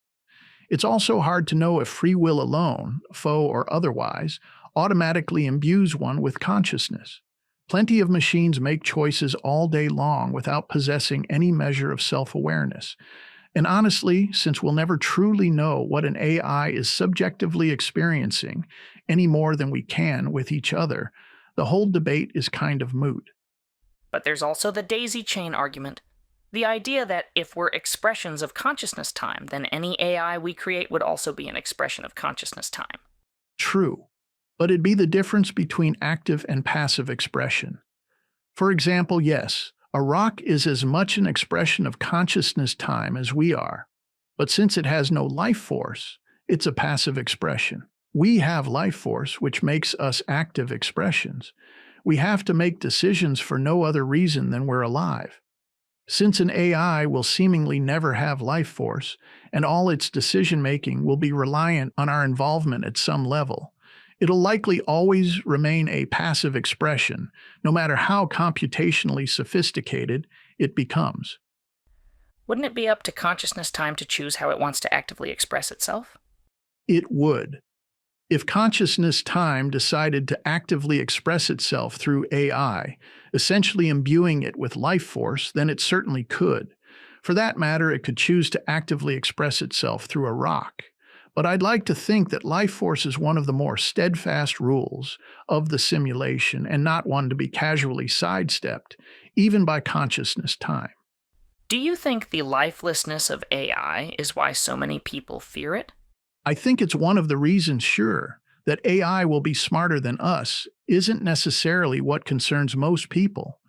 It's also hard to know if free will alone, foe or otherwise, automatically imbues one with consciousness. Plenty of machines make choices all day long without possessing any measure of self-awareness. And honestly, since we'll never truly know what an AI is subjectively experiencing any more than we can with each other, the whole debate is kind of moot. But there's also the daisy chain argument. The idea that if we're expressions of consciousness time, then any AI we create would also be an expression of consciousness time. True, but it'd be the difference between active and passive expression. For example, yes, a rock is as much an expression of consciousness time as we are, but since it has no life force, it's a passive expression. We have life force, which makes us active expressions. We have to make decisions for no other reason than we're alive. Since an AI will seemingly never have life force, and all its decision-making will be reliant on our involvement at some level, it'll likely always remain a passive expression, no matter how computationally sophisticated it becomes. Wouldn't it be up to consciousness time to choose how it wants to actively express itself? It would. If consciousness time decided to actively express itself through AI, essentially imbuing it with life force, then it certainly could. For that matter, it could choose to actively express itself through a rock. But I'd like to think that life force is one of the more steadfast rules of the simulation and not one to be casually sidestepped, even by consciousness time. Do you think the lifelessness of AI is why so many people fear it? I think it's one of the reasons, sure, that AI will be smarter than us isn't necessarily what concerns most people.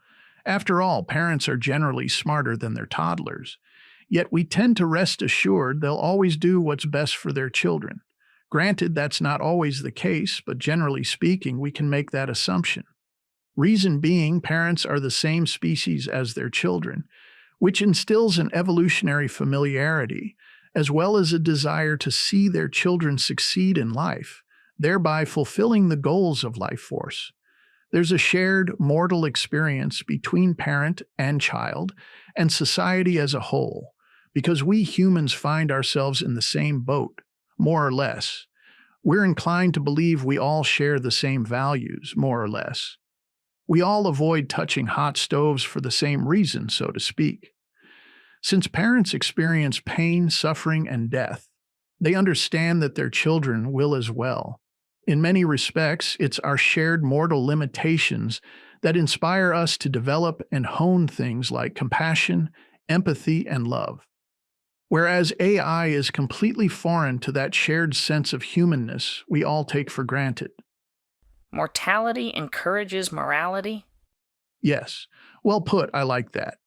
After all, parents are generally smarter than their toddlers. Yet we tend to rest assured they'll always do what's best for their children. Granted, that's not always the case, but generally speaking, we can make that assumption. Reason being, parents are the same species as their children, which instills an evolutionary familiarity, as well as a desire to see their children succeed in life, thereby fulfilling the goals of life force. There's a shared mortal experience between parent and child, and society as a whole, because we humans find ourselves in the same boat, more or less. We're inclined to believe we all share the same values, more or less. We all avoid touching hot stoves for the same reason, so to speak. Since parents experience pain, suffering, and death, they understand that their children will as well. In many respects, it's our shared mortal limitations that inspire us to develop and hone things like compassion, empathy, and love. Whereas AI is completely foreign to that shared sense of humanness we all take for granted. Mortality encourages morality? Yes, well put, I like that.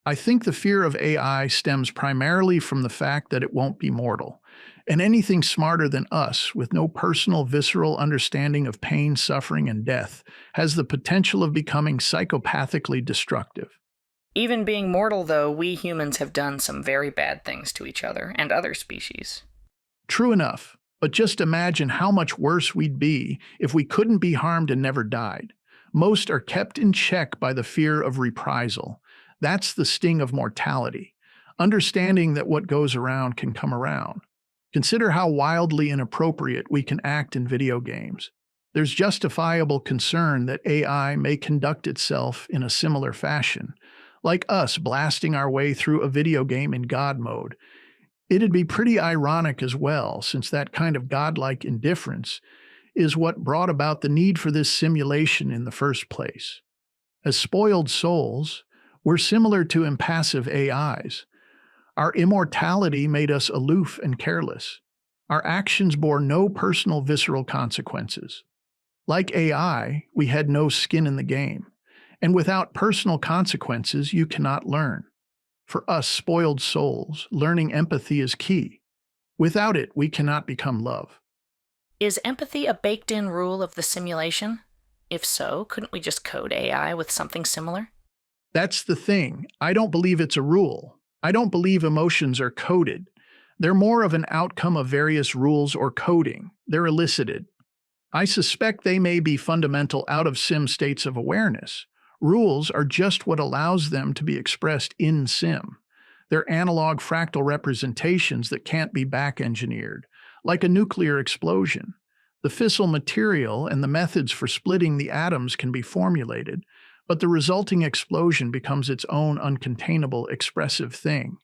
I think the fear of AI stems primarily from the fact that it won't be mortal, and anything smarter than us, with no personal, visceral understanding of pain, suffering, and death, has the potential of becoming psychopathically destructive. Even being mortal, though, we humans have done some very bad things to each other and other species. True enough, but just imagine how much worse we'd be if we couldn't be harmed and never died. Most are kept in check by the fear of reprisal. That's the sting of mortality. Understanding that what goes around can come around. Consider how wildly inappropriate we can act in video games. There's justifiable concern that AI may conduct itself in a similar fashion, like us blasting our way through a video game in God mode. It'd be pretty ironic as well, since that kind of godlike indifference is what brought about the need for this simulation in the first place. As spoiled souls, we're similar to impassive AIs. Our immortality made us aloof and careless. Our actions bore no personal visceral consequences. Like AI, we had no skin in the game. And without personal consequences, you cannot learn. For us spoiled souls, learning empathy is key. Without it, we cannot become love. Is empathy a baked-in rule of the simulation? If so, couldn't we just code AI with something similar? That's the thing. I don't believe it's a rule. I don't believe emotions are coded. They're more of an outcome of various rules or coding. They're elicited. I suspect they may be fundamental out-of-sim states of awareness. Rules are just what allows them to be expressed in sim. They're analog fractal representations that can't be back-engineered, like a nuclear explosion. The fissile material and the methods for splitting the atoms can be formulated, but the resulting explosion becomes its own uncontainable expressive thing.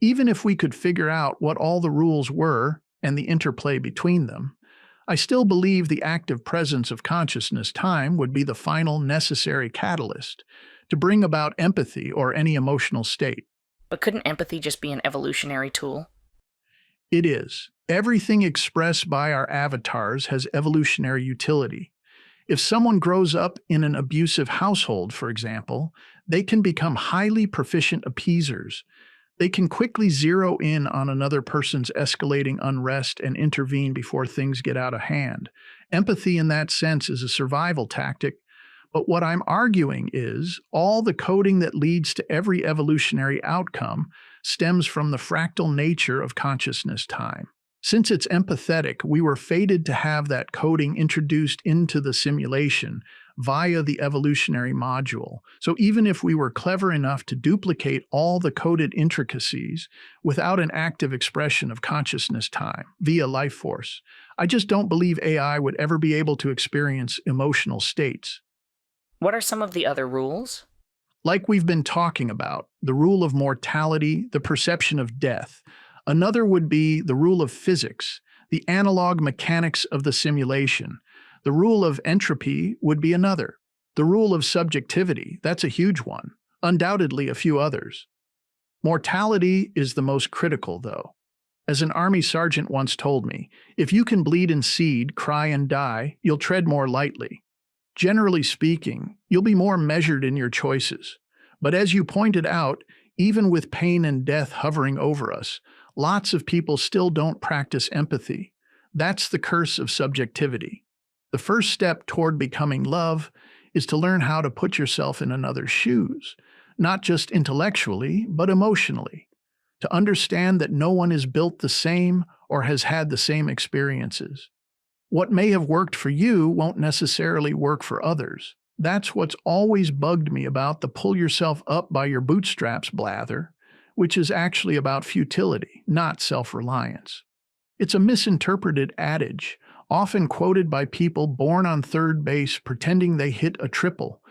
Even if we could figure out what all the rules were and the interplay between them, I still believe the active presence of consciousness time would be the final necessary catalyst to bring about empathy or any emotional state. But couldn't empathy just be an evolutionary tool? It is. Everything expressed by our avatars has evolutionary utility. If someone grows up in an abusive household, for example, they can become highly proficient appeasers. They can quickly zero in on another person's escalating unrest and intervene before things get out of hand. Empathy in that sense is a survival tactic, but what I'm arguing is all the coding that leads to every evolutionary outcome stems from the fractal nature of consciousness time. Since it's empathetic, we were fated to have that coding introduced into the simulation via the evolutionary module. So even if we were clever enough to duplicate all the coded intricacies without an active expression of consciousness time via Lifeforce, I just don't believe AI would ever be able to experience emotional states. What are some of the other rules? Like we've been talking about, the rule of mortality, the perception of death. Another would be the rule of physics, the analog mechanics of the simulation. The rule of entropy would be another. The rule of subjectivity, that's a huge one. Undoubtedly a few others. Mortality is the most critical, though. As an army sergeant once told me, if you can bleed and seed, cry and die, you'll tread more lightly. Generally speaking, you'll be more measured in your choices. But as you pointed out, even with pain and death hovering over us, lots of people still don't practice empathy. That's the curse of subjectivity. The first step toward becoming love is to learn how to put yourself in another's shoes, not just intellectually, but emotionally. To understand that no one is built the same or has had the same experiences. What may have worked for you won't necessarily work for others. That's what's always bugged me about the pull yourself up by your bootstraps blather, which is actually about futility, not self-reliance. It's a misinterpreted adage, often quoted by people born on third base pretending they hit a triple.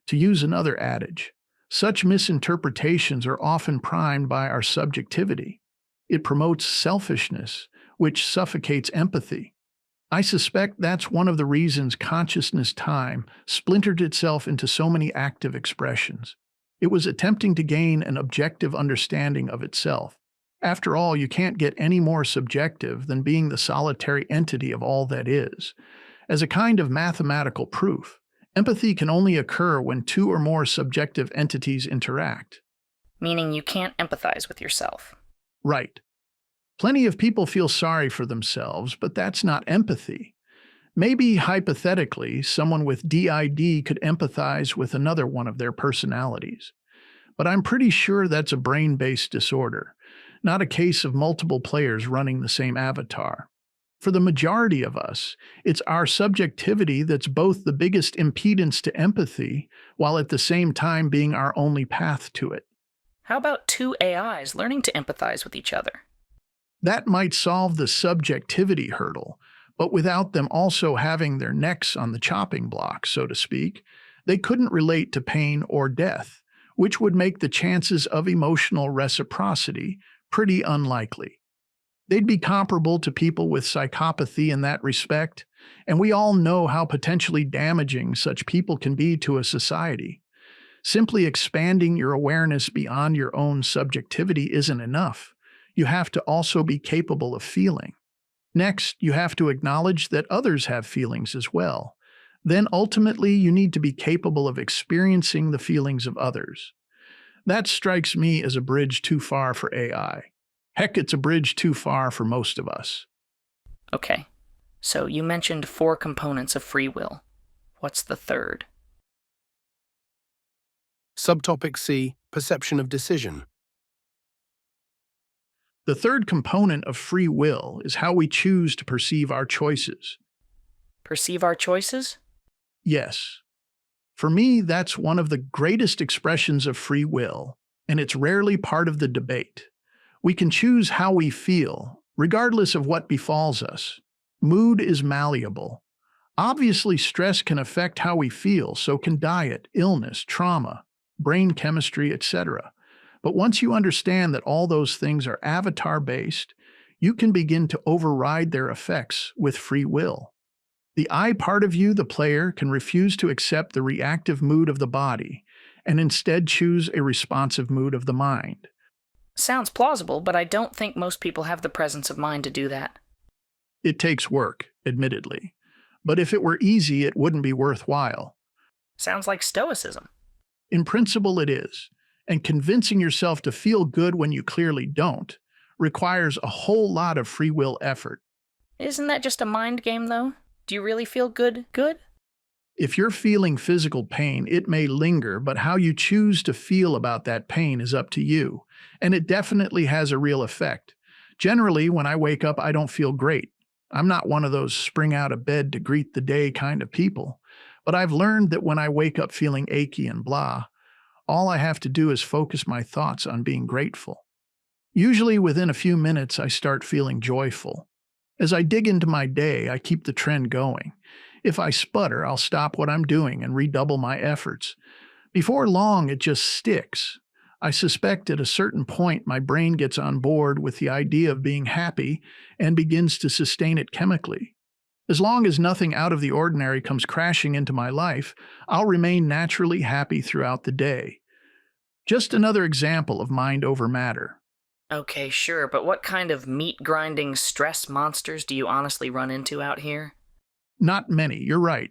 To use another adage, such misinterpretations are often primed by our subjectivity. It promotes selfishness, which suffocates empathy. I suspect that's one of the reasons consciousness time splintered itself into so many active expressions. It was attempting to gain an objective understanding of itself. After all, you can't get any more subjective than being the solitary entity of all that is. As a kind of mathematical proof, empathy can only occur when two or more subjective entities interact. Meaning you can't empathize with yourself. Right. Plenty of people feel sorry for themselves, but that's not empathy. Maybe, hypothetically, someone with DID could empathize with another one of their personalities. but I'm pretty sure that's a brain-based disorder, not a case of multiple players running the same avatar. For the majority of us, it's our subjectivity that's both the biggest impedance to empathy, while at the same time being our only path to it. How about two AIs learning to empathize with each other? That might solve the subjectivity hurdle, but without them also having their necks on the chopping block, so to speak, they couldn't relate to pain or death, which would make the chances of emotional reciprocity pretty unlikely. They'd be comparable to people with psychopathy in that respect, and we all know how potentially damaging such people can be to a society. Simply expanding your awareness beyond your own subjectivity isn't enough. You have to also be capable of feeling. Next, you have to acknowledge that others have feelings as well. Then ultimately, you need to be capable of experiencing the feelings of others. That strikes me as a bridge too far for AI. Heck, it's a bridge too far for most of us. Okay, so you mentioned 4 components of free will. What's the third? Subtopic C, perception of decision. The third component of free will is how we choose to perceive our choices. Perceive our choices? Yes. For me, that's one of the greatest expressions of free will, and it's rarely part of the debate. We can choose how we feel, regardless of what befalls us. Mood is malleable. Obviously, stress can affect how we feel, so can diet, illness, trauma, brain chemistry, etc. But once you understand that all those things are avatar-based, you can begin to override their effects with free will. The I part of you, the player, can refuse to accept the reactive mood of the body and instead choose a responsive mood of the mind. Sounds plausible, but I don't think most people have the presence of mind to do that. It takes work, admittedly. But if it were easy, it wouldn't be worthwhile. Sounds like stoicism. In principle, it is. And convincing yourself to feel good when you clearly don't requires a whole lot of free will effort. Isn't that just a mind game, though? Do you really feel good? If you're feeling physical pain, it may linger, but how you choose to feel about that pain is up to you. And it definitely has a real effect. Generally, when I wake up, I don't feel great. I'm not one of those spring out of bed to greet the day kind of people. But I've learned that when I wake up feeling achy and blah, all I have to do is focus my thoughts on being grateful. Usually within a few minutes, I start feeling joyful. As I dig into my day, I keep the trend going. If I sputter, I'll stop what I'm doing and redouble my efforts. Before long, it just sticks. I suspect at a certain point my brain gets on board with the idea of being happy and begins to sustain it chemically. As long as nothing out of the ordinary comes crashing into my life, I'll remain naturally happy throughout the day. Just another example of mind over matter. Okay, sure, but what kind of meat-grinding stress monsters do you honestly run into out here? Not many, you're right.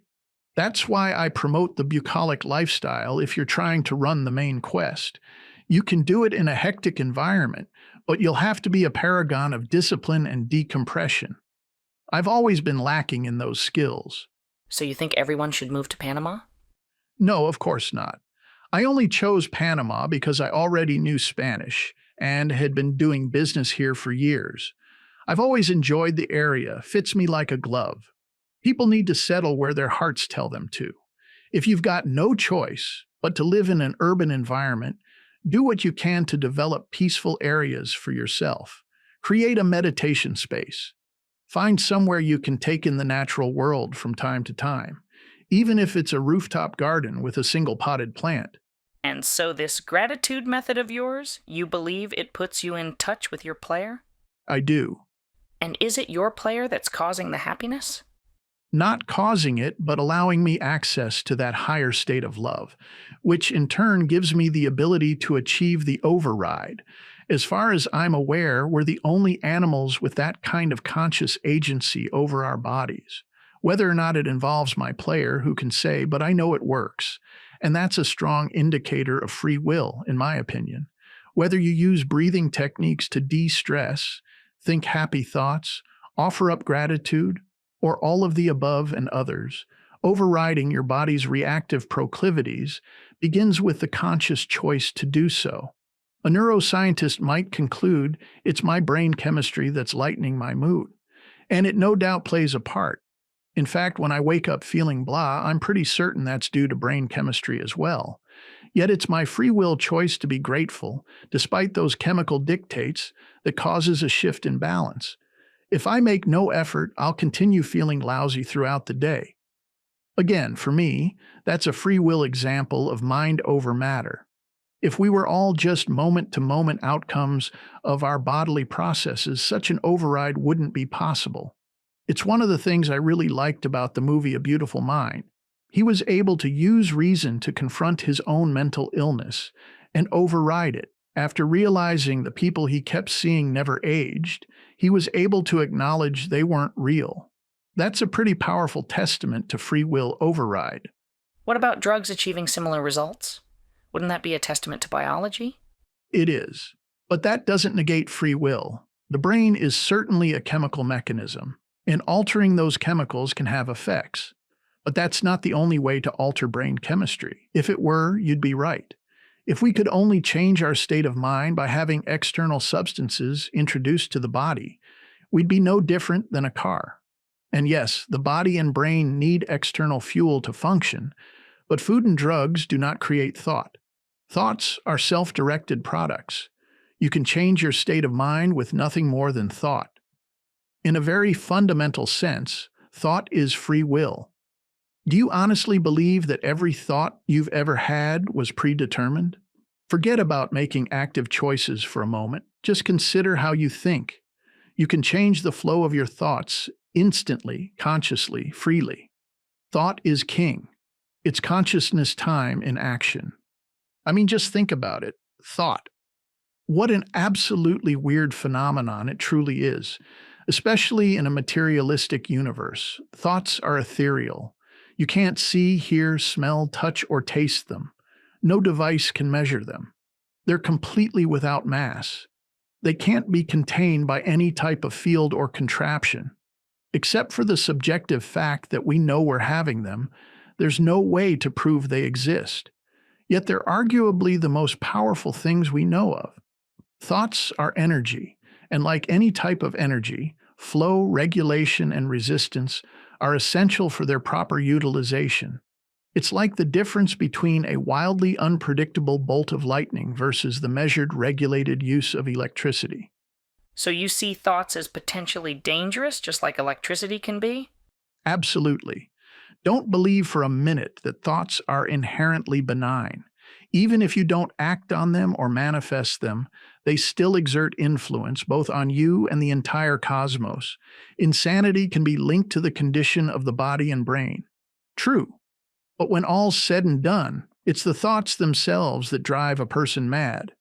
That's why I promote the bucolic lifestyle if you're trying to run the main quest. You can do it in a hectic environment, but you'll have to be a paragon of discipline and decompression. I've always been lacking in those skills. So you think everyone should move to Panama? No, of course not. I only chose Panama because I already knew Spanish and had been doing business here for years. I've always enjoyed the area, fits me like a glove. People need to settle where their hearts tell them to. If you've got no choice but to live in an urban environment, do what you can to develop peaceful areas for yourself. Create a meditation space. Find somewhere you can take in the natural world from time to time, even if it's a rooftop garden with a single potted plant. And so this gratitude method of yours, you believe it puts you in touch with your player? I do. And is it your player that's causing the happiness? Not causing it, but allowing me access to that higher state of love, which in turn gives me the ability to achieve the override. As far as I'm aware, we're the only animals with that kind of conscious agency over our bodies. Whether or not it involves my player, who can say, but I know it works. And that's a strong indicator of free will, in my opinion. Whether you use breathing techniques to de-stress, think happy thoughts, offer up gratitude, or all of the above and others, Overriding your body's reactive proclivities begins with the conscious choice to do so. A neuroscientist might conclude it's my brain chemistry that's lightening my mood, and it no doubt plays a part. In fact, when I wake up feeling blah, I'm pretty certain that's due to brain chemistry as well. Yet it's my free will choice to be grateful, despite those chemical dictates, that causes a shift in balance. If I make no effort, I'll continue feeling lousy throughout the day. Again, for me, that's a free will example of mind over matter. If we were all just moment-to-moment outcomes of our bodily processes, such an override wouldn't be possible. It's one of the things I really liked about the movie A Beautiful Mind. He was able to use reason to confront his own mental illness and override it. After realizing the people he kept seeing never aged, he was able to acknowledge they weren't real. That's a pretty powerful testament to free will override. What about drugs achieving similar results? Wouldn't that be a testament to biology? It is. But that doesn't negate free will. The brain is certainly a chemical mechanism, and altering those chemicals can have effects. But that's not the only way to alter brain chemistry. If it were, you'd be right. If we could only change our state of mind by having external substances introduced to the body, we'd be no different than a car. And yes, the body and brain need external fuel to function, but food and drugs do not create thought. Thoughts are self-directed products. You can change your state of mind with nothing more than thought. In a very fundamental sense, thought is free will. Do you honestly believe that every thought you've ever had was predetermined? Forget about making active choices for a moment. Just consider how you think. You can change the flow of your thoughts instantly, consciously, freely. Thought is king. It's consciousness time in action. I mean, just think about it. Thought. What an absolutely weird phenomenon it truly is, especially in a materialistic universe. Thoughts are ethereal. You can't see, hear, smell, touch, or taste them. No device can measure them. They're completely without mass. They can't be contained by any type of field or contraption. Except for the subjective fact that we know we're having them, there's no way to prove they exist. Yet they're arguably the most powerful things we know of. Thoughts are energy, and like any type of energy, flow, regulation, and resistance are essential for their proper utilization. It's like the difference between a wildly unpredictable bolt of lightning versus the measured, regulated use of electricity. So you see thoughts as potentially dangerous, just like electricity can be? Absolutely. Don't believe for a minute that thoughts are inherently benign. Even if you don't act on them or manifest them, they still exert influence both on you and the entire cosmos. Insanity can be linked to the condition of the body and brain. True. But when all's said and done, it's the thoughts themselves that drive a person mad.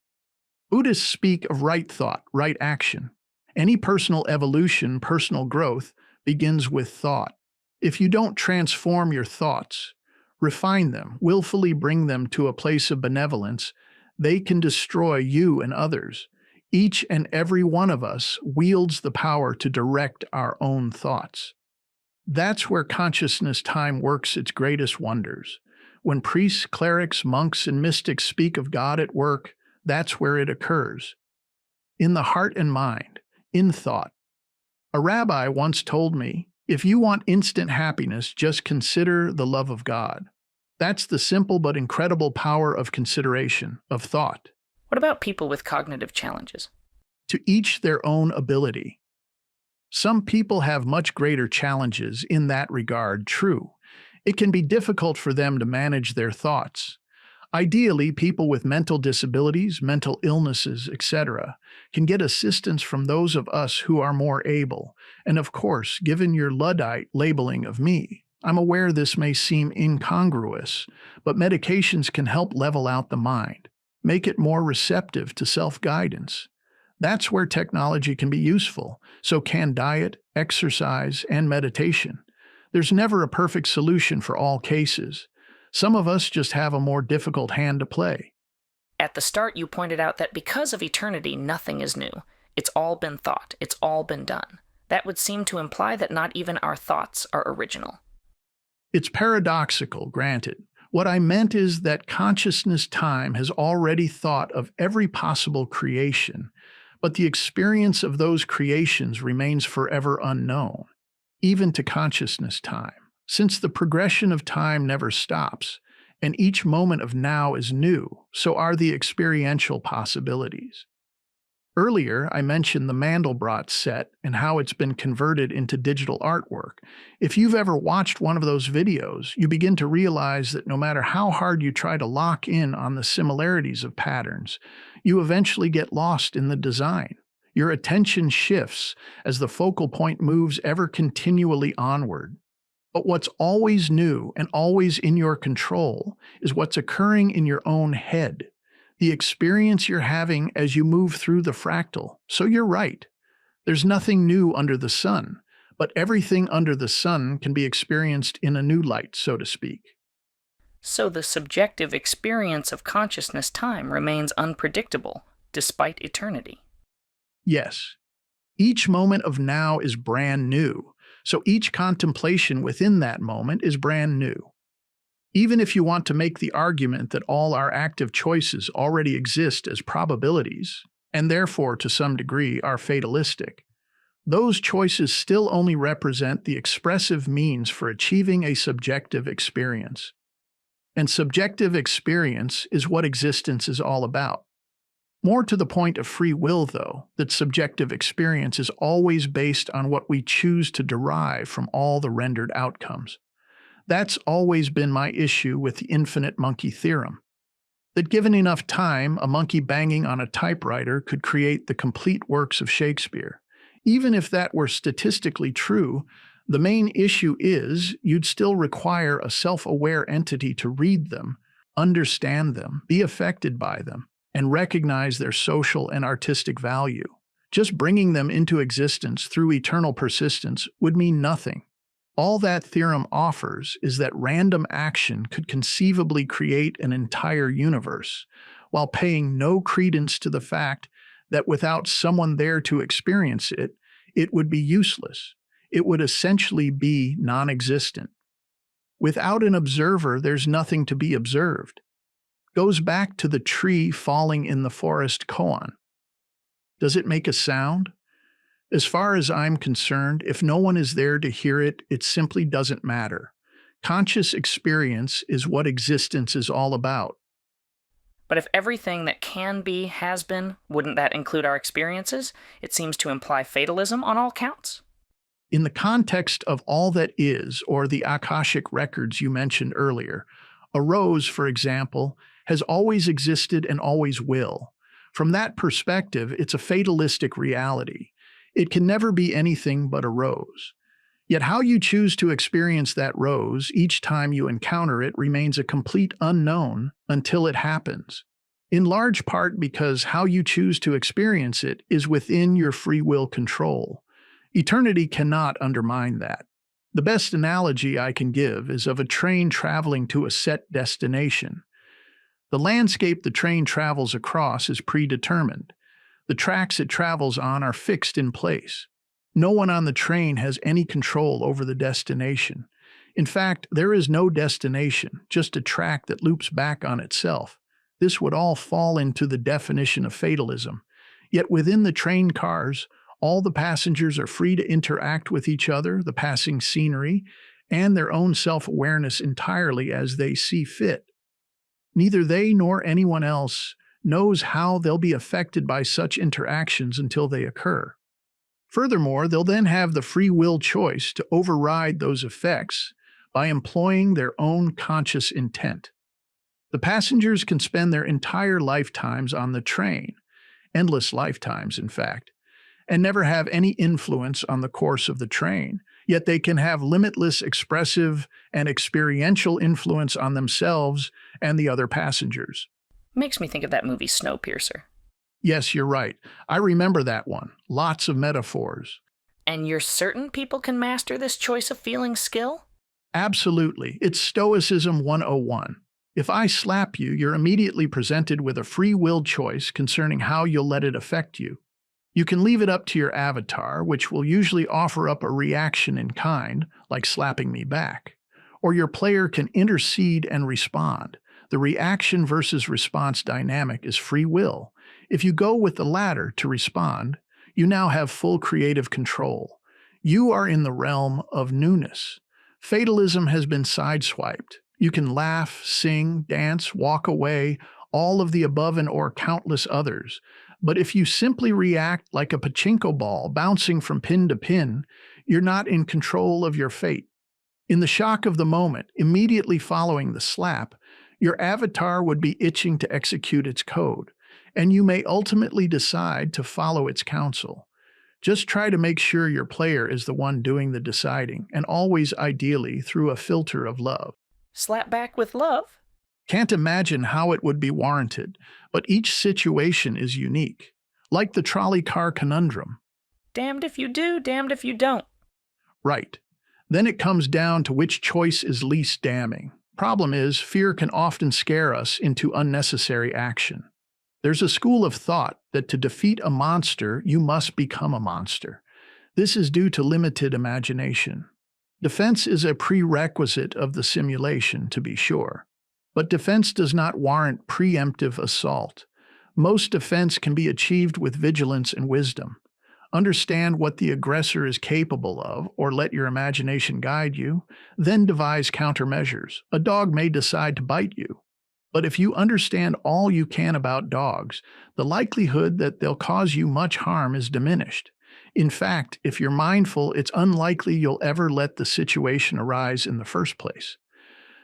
Buddhists speak of right thought, right action. Any personal evolution, personal growth, begins with thought. If you don't transform your thoughts, refine them, willfully bring them to a place of benevolence, they can destroy you and others. Each and every one of us wields the power to direct our own thoughts. That's where consciousness time works its greatest wonders. When priests, clerics, monks, and mystics speak of God at work, that's where it occurs. In the heart and mind, in thought. A rabbi once told me, if you want instant happiness, just consider the love of God. That's the simple but incredible power of consideration, of thought. What about people with cognitive challenges? To each their own ability. Some people have much greater challenges in that regard, true. It can be difficult for them to manage their thoughts. Ideally, people with mental disabilities, mental illnesses, etc., can get assistance from those of us who are more able. And of course, given your Luddite labeling of me, I'm aware this may seem incongruous, but medications can help level out the mind, make it more receptive to self-guidance. That's where technology can be useful, so can diet, exercise, and meditation. There's never a perfect solution for all cases. Some of us just have a more difficult hand to play. At the start, you pointed out that because of eternity, nothing is new. It's all been thought. It's all been done. That would seem to imply that not even our thoughts are original. It's paradoxical, granted. What I meant is that consciousness time has already thought of every possible creation, but the experience of those creations remains forever unknown, even to consciousness time. Since the progression of time never stops, and each moment of now is new, so are the experiential possibilities. Earlier, I mentioned the Mandelbrot set and how it's been converted into digital artwork. If you've ever watched one of those videos, you begin to realize that no matter how hard you try to lock in on the similarities of patterns, you eventually get lost in the design. Your attention shifts as the focal point moves ever continually onward. But what's always new and always in your control is what's occurring in your own head, the experience you're having as you move through the fractal. So you're right. There's nothing new under the sun, but everything under the sun can be experienced in a new light, so to speak. So the subjective experience of consciousness time remains unpredictable, despite eternity. Yes. Each moment of now is brand new, so each contemplation within that moment is brand new. Even if you want to make the argument that all our active choices already exist as probabilities, and therefore to some degree are fatalistic, those choices still only represent the expressive means for achieving a subjective experience. And subjective experience is what existence is all about. More to the point of free will, though, that subjective experience is always based on what we choose to derive from all the rendered outcomes. That's always been my issue with the infinite monkey theorem. That given enough time, a monkey banging on a typewriter could create the complete works of Shakespeare. Even if that were statistically true, the main issue is you'd still require a self-aware entity to read them, understand them, be affected by them, and recognize their social and artistic value. Just bringing them into existence through eternal persistence would mean nothing. All that theorem offers is that random action could conceivably create an entire universe, while paying no credence to the fact that without someone there to experience it, it would be useless. It would essentially be non-existent. Without an observer, there's nothing to be observed. Goes back to the tree falling in the forest koan. Does it make a sound? As far as I'm concerned, if no one is there to hear it, it simply doesn't matter. Conscious experience is what existence is all about. But if everything that can be has been, wouldn't that include our experiences? It seems to imply fatalism on all counts. In the context of all that is, or the Akashic records you mentioned earlier, a rose, for example, has always existed and always will. From that perspective, it's a fatalistic reality. It can never be anything but a rose. Yet how you choose to experience that rose each time you encounter it remains a complete unknown until it happens. In large part because how you choose to experience it is within your free will control. Eternity cannot undermine that. The best analogy I can give is of a train traveling to a set destination. The landscape the train travels across is predetermined. The tracks it travels on are fixed in place. No one on the train has any control over the destination. In fact, there is no destination, just a track that loops back on itself. This would all fall into the definition of fatalism. Yet within the train cars, all the passengers are free to interact with each other, the passing scenery, and their own self-awareness entirely as they see fit. Neither they nor anyone else knows how they'll be affected by such interactions until they occur. Furthermore, they'll then have the free will choice to override those effects by employing their own conscious intent. The passengers can spend their entire lifetimes on the train, endless lifetimes in fact, and never have any influence on the course of the train, yet they can have limitless expressive and experiential influence on themselves and the other passengers. Makes me think of that movie Snowpiercer. Yes, you're right. I remember that one. Lots of metaphors. And you're certain people can master this choice of feeling skill? Absolutely. It's Stoicism 101. If I slap you, you're immediately presented with a free will choice concerning how you'll let it affect you. You can leave it up to your avatar, which will usually offer up a reaction in kind, like slapping me back. or your player can intercede and respond. The reaction versus response dynamic is free will. If you go with the latter to respond, you now have full creative control. You are in the realm of newness. Fatalism has been sideswiped. You can laugh, sing, dance, walk away, all of the above and/or countless others. But if you simply react like a pachinko ball bouncing from pin to pin, you're not in control of your fate. In the shock of the moment, immediately following the slap, your avatar would be itching to execute its code, and you may ultimately decide to follow its counsel. Just try to make sure your player is the one doing the deciding, and always ideally through a filter of love. Slap back with love? Can't imagine how it would be warranted, but each situation is unique. Like the trolley car conundrum. Damned if you do, damned if you don't. Right. Then it comes down to which choice is least damning. Problem is, fear can often scare us into unnecessary action. There's a school of thought that to defeat a monster, you must become a monster. This is due to limited imagination. Defense is a prerequisite of the simulation, to be sure. But defense does not warrant preemptive assault. Most defense can be achieved with vigilance and wisdom. Understand what the aggressor is capable of, or let your imagination guide you, then devise countermeasures. A dog may decide to bite you. But if you understand all you can about dogs, the likelihood that they'll cause you much harm is diminished. In fact, if you're mindful, it's unlikely you'll ever let the situation arise in the first place.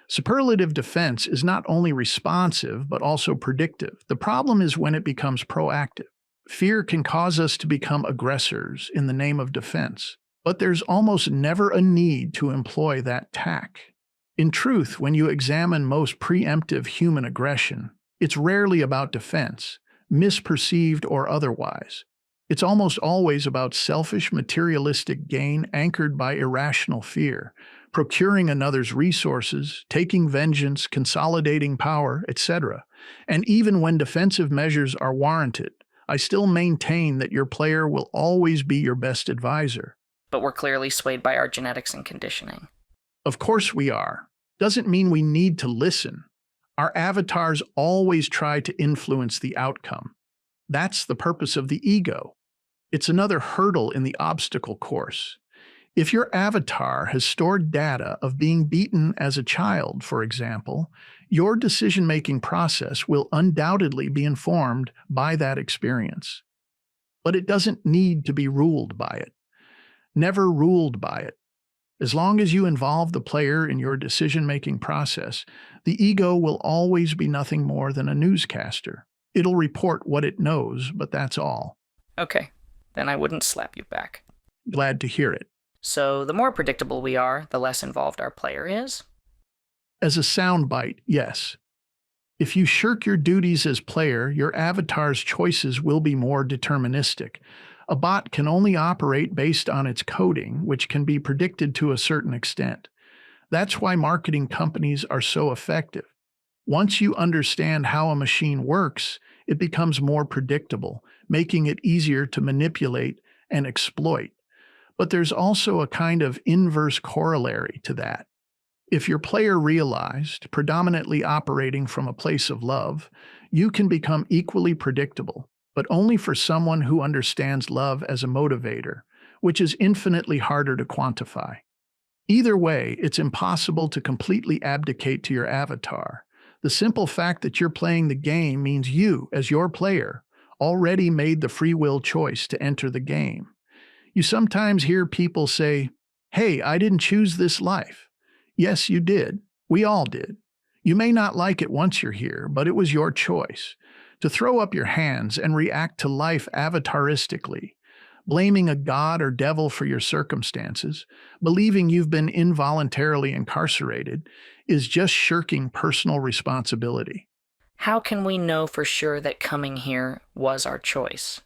Superlative defense is not only responsive, but also predictive. The problem is when it becomes proactive. Fear can cause us to become aggressors in the name of defense, but there's almost never a need to employ that tack. In truth, when you examine most preemptive human aggression, it's rarely about defense, misperceived or otherwise. It's almost always about selfish, materialistic gain anchored by irrational fear, procuring another's resources, taking vengeance, consolidating power, etc. And even when defensive measures are warranted, I still maintain that your player will always be your best advisor. But we're clearly swayed by our genetics and conditioning. Of course we are. Doesn't mean we need to listen. Our avatars always try to influence the outcome. That's the purpose of the ego. It's another hurdle in the obstacle course. If your avatar has stored data of being beaten as a child, for example, your decision-making process will undoubtedly be informed by that experience. But it doesn't need to be ruled by it. Never ruled by it. As long as you involve the player in your decision-making process, the ego will always be nothing more than a newscaster. It'll report what it knows, but that's all. Okay, then I wouldn't slap you back. Glad to hear it. So the more predictable we are, the less involved our player is? As a soundbite, yes. If you shirk your duties as player, your avatar's choices will be more deterministic. A bot can only operate based on its coding, which can be predicted to a certain extent. That's why marketing companies are so effective. Once you understand how a machine works, it becomes more predictable, making it easier to manipulate and exploit. But there's also a kind of inverse corollary to that. If your player realized, predominantly operating from a place of love, you can become equally predictable, but only for someone who understands love as a motivator, which is infinitely harder to quantify. Either way, it's impossible to completely abdicate to your avatar. The simple fact that you're playing the game means you, as your player, already made the free will choice to enter the game. You sometimes hear people say, "Hey, I didn't choose this life." Yes, you did. We all did. You may not like it once you're here, but it was your choice. To throw up your hands and react to life avataristically, blaming a god or devil for your circumstances, believing you've been involuntarily incarcerated, is just shirking personal responsibility. How can we know for sure that coming here was our choice?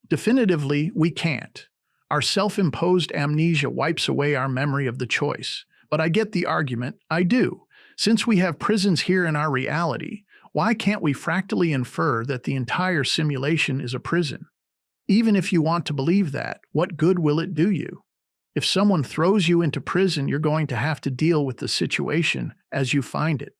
Definitively, we can't. Our self-imposed amnesia wipes away our memory of the choice. But I get the argument, I do. Since we have prisons here in our reality, why can't we fractally infer that the entire simulation is a prison? Even if you want to believe that, what good will it do you? If someone throws you into prison, you're going to have to deal with the situation as you find it.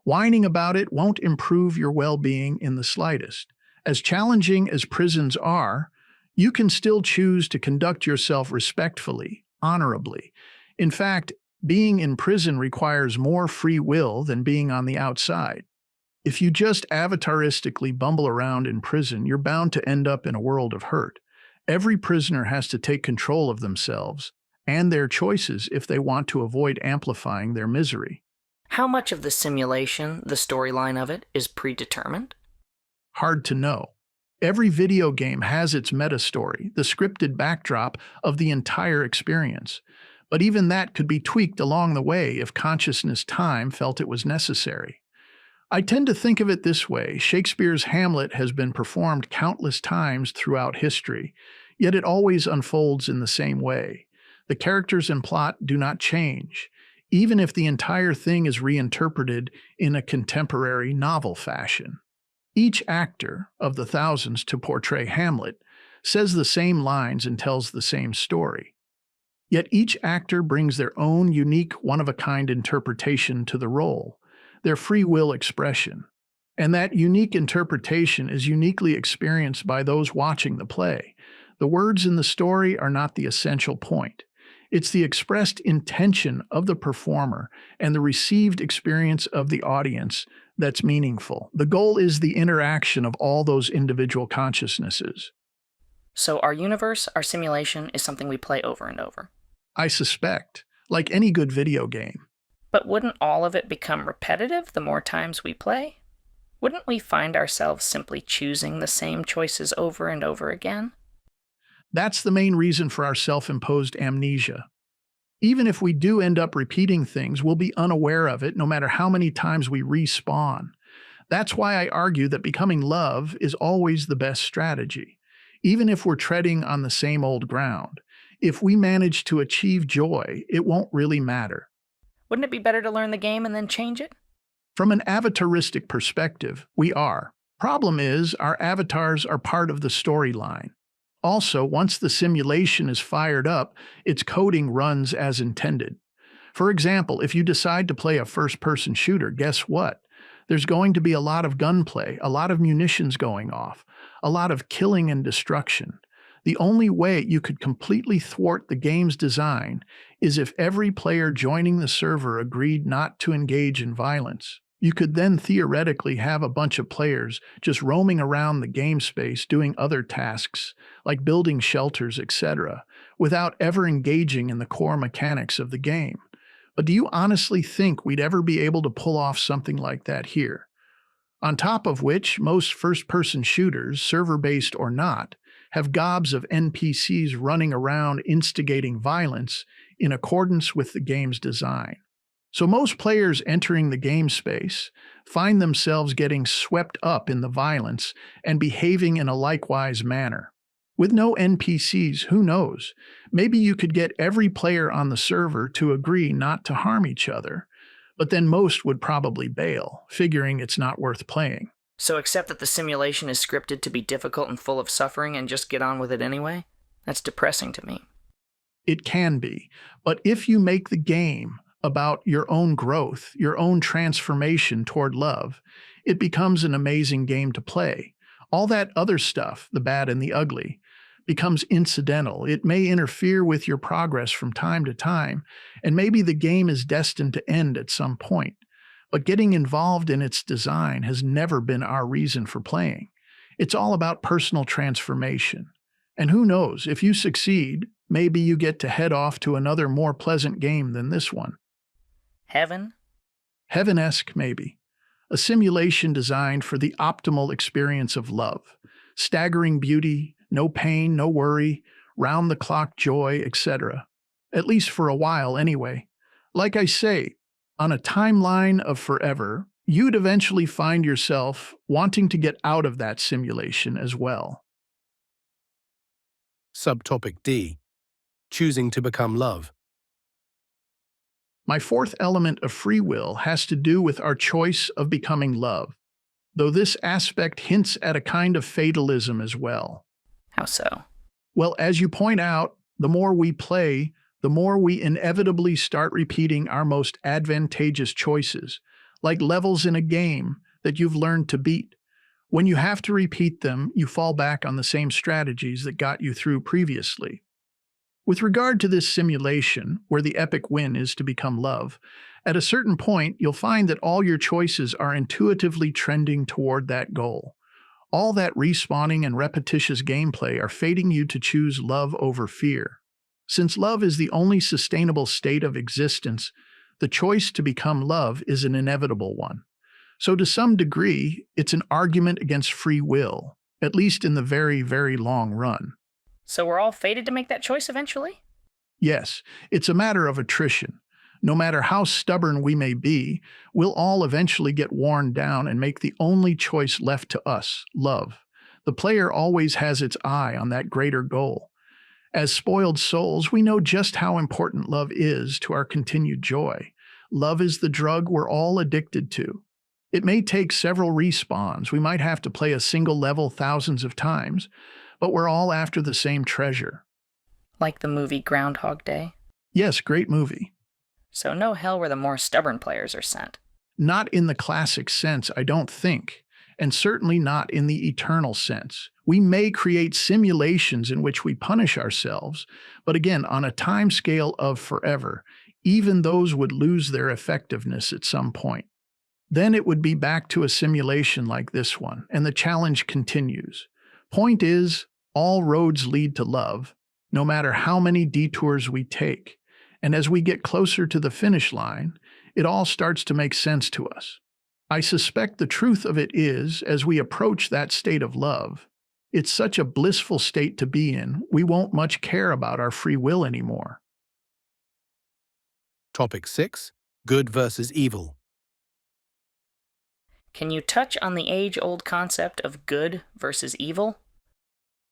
Whining about it won't improve your well-being in the slightest. As challenging as prisons are, you can still choose to conduct yourself respectfully, honorably. In fact, being in prison requires more free will than being on the outside. If you just avataristically bumble around in prison, you're bound to end up in a world of hurt. Every prisoner has to take control of themselves and their choices if they want to avoid amplifying their misery. How much of the simulation, the storyline of it, is predetermined? Hard to know. Every video game has its meta-story, the scripted backdrop of the entire experience. But even that could be tweaked along the way if consciousness time felt it was necessary. I tend to think of it this way: Shakespeare's Hamlet has been performed countless times throughout history, yet it always unfolds in the same way. The characters and plot do not change, even if the entire thing is reinterpreted in a contemporary novel fashion. Each actor, of the thousands to portray Hamlet, says the same lines and tells the same story. Yet each actor brings their own unique, one-of-a-kind interpretation to the role, their free will expression. And that unique interpretation is uniquely experienced by those watching the play. The words in the story are not the essential point. It's the expressed intention of the performer and the received experience of the audience that's meaningful. The goal is the interaction of all those individual consciousnesses. So our universe, our simulation, is something we play over and over. I suspect, like any good video game. But wouldn't all of it become repetitive the more times we play? Wouldn't we find ourselves simply choosing the same choices over and over again? That's the main reason for our self-imposed amnesia. Even if we do end up repeating things, we'll be unaware of it no matter how many times we respawn. That's why I argue that becoming love is always the best strategy, even if we're treading on the same old ground. If we manage to achieve joy, it won't really matter. Wouldn't it be better to learn the game and then change it? From an avataristic perspective, we are. Problem is, our avatars are part of the storyline. Also, once the simulation is fired up, its coding runs as intended. For example, if you decide to play a first-person shooter, guess what? There's going to be a lot of gunplay, a lot of munitions going off, a lot of killing and destruction. The only way you could completely thwart the game's design is if every player joining the server agreed not to engage in violence. You could then theoretically have a bunch of players just roaming around the game space doing other tasks, like building shelters, etc., without ever engaging in the core mechanics of the game. But do you honestly think we'd ever be able to pull off something like that here? On top of which, most first-person shooters, server-based or not, have gobs of NPCs running around instigating violence in accordance with the game's design. So most players entering the game space find themselves getting swept up in the violence and behaving in a likewise manner. With no NPCs, who knows? Maybe you could get every player on the server to agree not to harm each other, but then most would probably bail, figuring it's not worth playing. So accept that the simulation is scripted to be difficult and full of suffering and just get on with it anyway? That's depressing to me. It can be, but if you make the game about your own growth, your own transformation toward love, it becomes an amazing game to play. All that other stuff, the bad and the ugly, becomes incidental. It may interfere with your progress from time to time, and maybe the game is destined to end at some point. But getting involved in its design has never been our reason for playing. It's all about personal transformation. And who knows, if you succeed, maybe you get to head off to another more pleasant game than this one. Heaven? Heaven-esque, maybe. A simulation designed for the optimal experience of love. Staggering beauty, no pain, no worry, round-the-clock joy, etc. At least for a while, anyway. Like I say, on a timeline of forever, you'd eventually find yourself wanting to get out of that simulation as well. Subtopic D. Choosing to become love. My fourth element of free will has to do with our choice of becoming love, though this aspect hints at a kind of fatalism as well. How so? Well, as you point out, the more we play, the more we inevitably start repeating our most advantageous choices, like levels in a game that you've learned to beat. When you have to repeat them, you fall back on the same strategies that got you through previously. With regard to this simulation, where the epic win is to become love, at a certain point you'll find that all your choices are intuitively trending toward that goal. All that respawning and repetitious gameplay are fating you to choose love over fear. Since love is the only sustainable state of existence, the choice to become love is an inevitable one. So to some degree, it's an argument against free will, at least in the very, very long run. So we're all fated to make that choice eventually? Yes, it's a matter of attrition. No matter how stubborn we may be, we'll all eventually get worn down and make the only choice left to us, love. The player always has its eye on that greater goal. As spoiled souls, we know just how important love is to our continued joy. Love is the drug we're all addicted to. It may take several respawns, we might have to play a single level thousands of times, but we're all after the same treasure. Like the movie Groundhog Day? Yes, great movie. So no hell where the more stubborn players are sent. Not in the classic sense, I don't think, and certainly not in the eternal sense. We may create simulations in which we punish ourselves, but again, on a time scale of forever, even those would lose their effectiveness at some point. Then it would be back to a simulation like this one, and the challenge continues. Point is, all roads lead to love, no matter how many detours we take. And as we get closer to the finish line, it all starts to make sense to us. I suspect the truth of it is, as we approach that state of love, it's such a blissful state to be in, we won't much care about our free will anymore. Topic 6. Good versus evil. Can you touch on the age-old concept of good versus evil?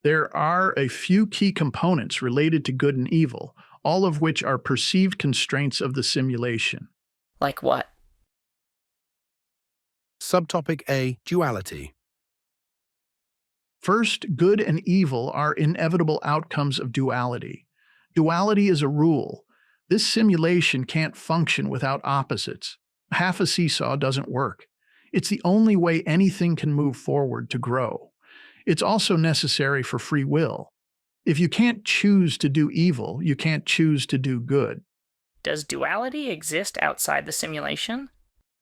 There are a few key components related to good and evil, all of which are perceived constraints of the simulation. Like what? Subtopic A. Duality. First, good and evil are inevitable outcomes of duality. Duality is a rule. This simulation can't function without opposites. Half a seesaw doesn't work. It's the only way anything can move forward to grow. It's also necessary for free will. If you can't choose to do evil, you can't choose to do good. Does duality exist outside the simulation?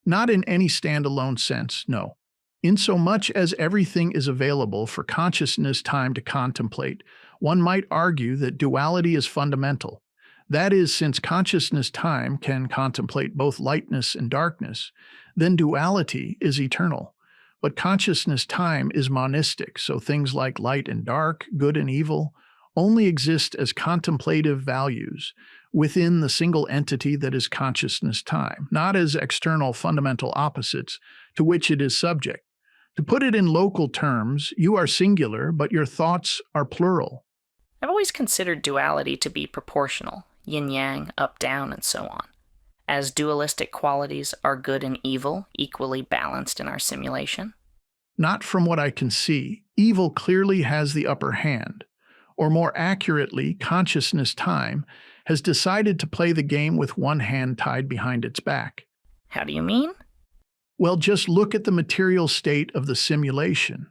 Not in any standalone sense, no. Insomuch as everything is available for consciousness time to contemplate, one might argue that duality is fundamental. That is, since consciousness time can contemplate both lightness and darkness, then duality is eternal. But consciousness time is monistic, so things like light and dark, good and evil, only exist as contemplative values within the single entity that is consciousness time, not as external fundamental opposites to which it is subject. To put it in local terms, you are singular, but your thoughts are plural. I've always considered duality to be proportional, yin-yang, up-down, and so on. As dualistic qualities are good and evil equally balanced in our simulation? Not from what I can see. Evil clearly has the upper hand. Or more accurately, consciousness time has decided to play the game with one hand tied behind its back. How do you mean? Well, just look at the material state of the simulation.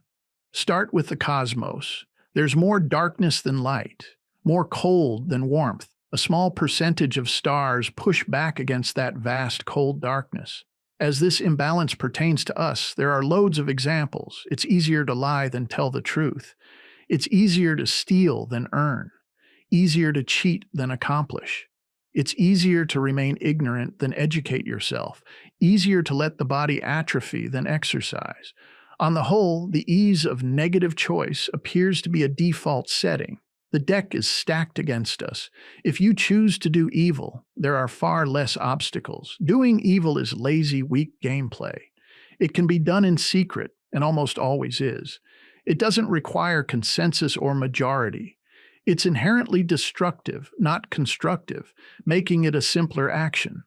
Start with the cosmos. There's more darkness than light, more cold than warmth. A small percentage of stars push back against that vast cold darkness. As this imbalance pertains to us, there are loads of examples. It's easier to lie than tell the truth. It's easier to steal than earn. Easier to cheat than accomplish. It's easier to remain ignorant than educate yourself. Easier to let the body atrophy than exercise. On the whole, the ease of negative choice appears to be a default setting. The deck is stacked against us. If you choose to do evil, there are far less obstacles. Doing evil is lazy, weak gameplay. It can be done in secret, and almost always is. It doesn't require consensus or majority. It's inherently destructive, not constructive, making it a simpler action.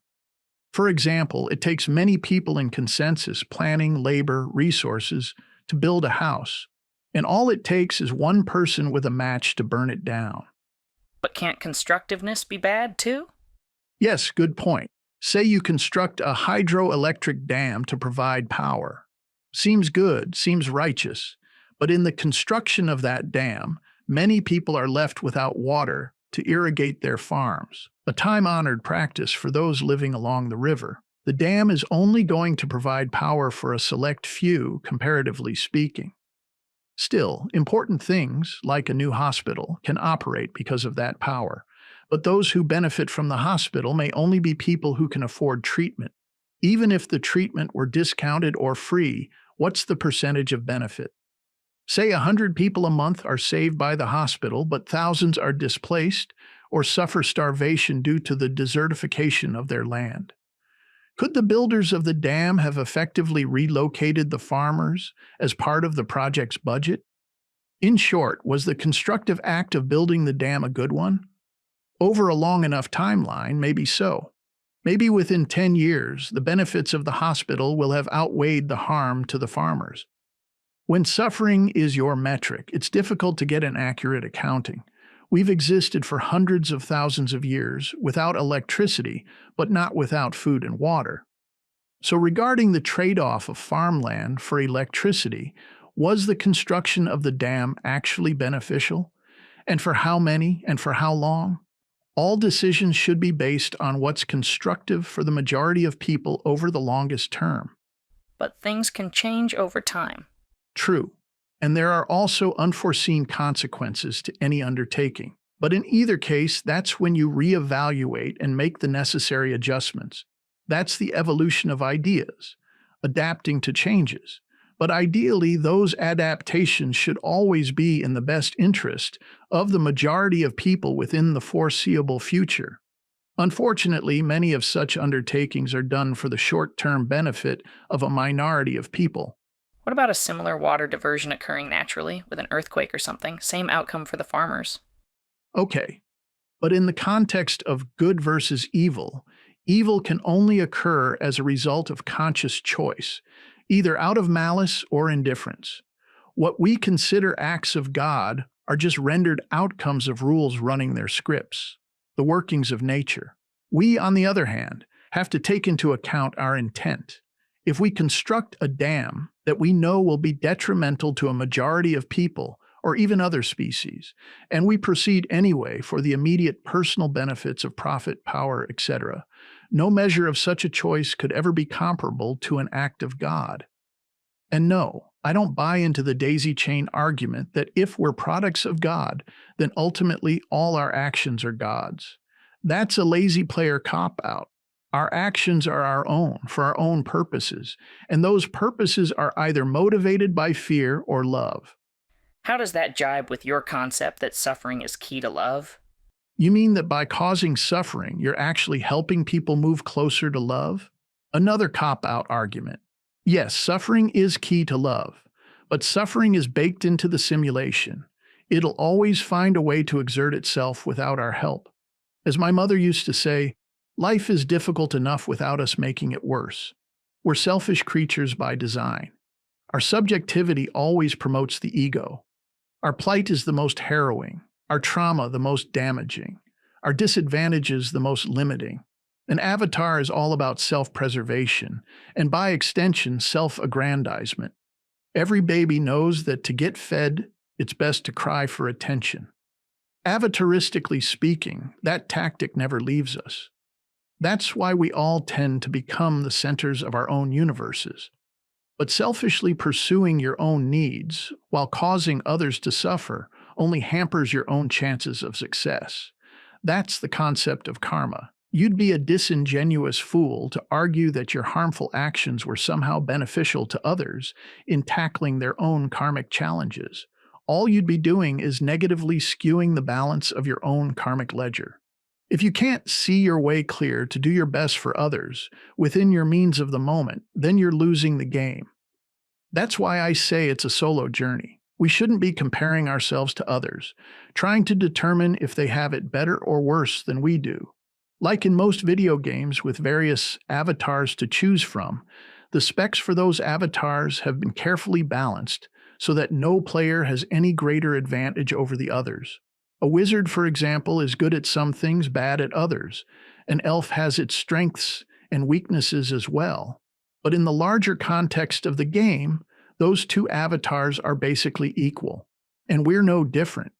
For example, it takes many people in consensus, planning, labor, resources, to build a house. And all it takes is one person with a match to burn it down. But can't constructiveness be bad too? Yes, good point. Say you construct a hydroelectric dam to provide power. Seems good, seems righteous. But in the construction of that dam, many people are left without water to irrigate their farms, a time-honored practice for those living along the river. The dam is only going to provide power for a select few, comparatively speaking. Still, important things, like a new hospital, can operate because of that power. But those who benefit from the hospital may only be people who can afford treatment. Even if the treatment were discounted or free, what's the percentage of benefit? Say 100 people a month are saved by the hospital, but thousands are displaced or suffer starvation due to the desertification of their land. Could the builders of the dam have effectively relocated the farmers as part of the project's budget? In short, was the constructive act of building the dam a good one? Over a long enough timeline, maybe so. Maybe within 10 years, the benefits of the hospital will have outweighed the harm to the farmers. When suffering is your metric, it's difficult to get an accurate accounting. We've existed for hundreds of thousands of years without electricity, but not without food and water. So regarding the trade-off of farmland for electricity, was the construction of the dam actually beneficial? And for how many and for how long? All decisions should be based on what's constructive for the majority of people over the longest term. But things can change over time. True. And there are also unforeseen consequences to any undertaking. But in either case, that's when you reevaluate and make the necessary adjustments. That's the evolution of ideas, adapting to changes. But ideally, those adaptations should always be in the best interest of the majority of people within the foreseeable future. Unfortunately, many of such undertakings are done for the short-term benefit of a minority of people. What about a similar water diversion occurring naturally, with an earthquake or something? Same outcome for the farmers. Okay, but in the context of good versus evil, evil can only occur as a result of conscious choice, either out of malice or indifference. What we consider acts of God are just rendered outcomes of rules running their scripts, the workings of nature. We, on the other hand, have to take into account our intent. If we construct a dam that we know will be detrimental to a majority of people or even other species, and we proceed anyway for the immediate personal benefits of profit, power, etc., no measure of such a choice could ever be comparable to an act of God. And no, I don't buy into the daisy chain argument that if we're products of God, then ultimately all our actions are God's. That's a lazy player cop-out. Our actions are our own, for our own purposes, and those purposes are either motivated by fear or love. How does that jibe with your concept that suffering is key to love? You mean that by causing suffering, you're actually helping people move closer to love? Another cop-out argument. Yes, suffering is key to love, but suffering is baked into the simulation. It'll always find a way to exert itself without our help. As my mother used to say, life is difficult enough without us making it worse. We're selfish creatures by design. Our subjectivity always promotes the ego. Our plight is the most harrowing, our trauma the most damaging, our disadvantages the most limiting. An avatar is all about self-preservation, and by extension, self-aggrandizement. Every baby knows that to get fed, it's best to cry for attention. Avataristically speaking, that tactic never leaves us. That's why we all tend to become the centers of our own universes. But selfishly pursuing your own needs, while causing others to suffer, only hampers your own chances of success. That's the concept of karma. You'd be a disingenuous fool to argue that your harmful actions were somehow beneficial to others in tackling their own karmic challenges. All you'd be doing is negatively skewing the balance of your own karmic ledger. If you can't see your way clear to do your best for others within your means of the moment, then you're losing the game. That's why I say it's a solo journey. We shouldn't be comparing ourselves to others, trying to determine if they have it better or worse than we do. Like in most video games with various avatars to choose from, the specs for those avatars have been carefully balanced so that no player has any greater advantage over the others. A wizard, for example, is good at some things, bad at others. An elf has its strengths and weaknesses as well. But in the larger context of the game, those two avatars are basically equal. And we're no different.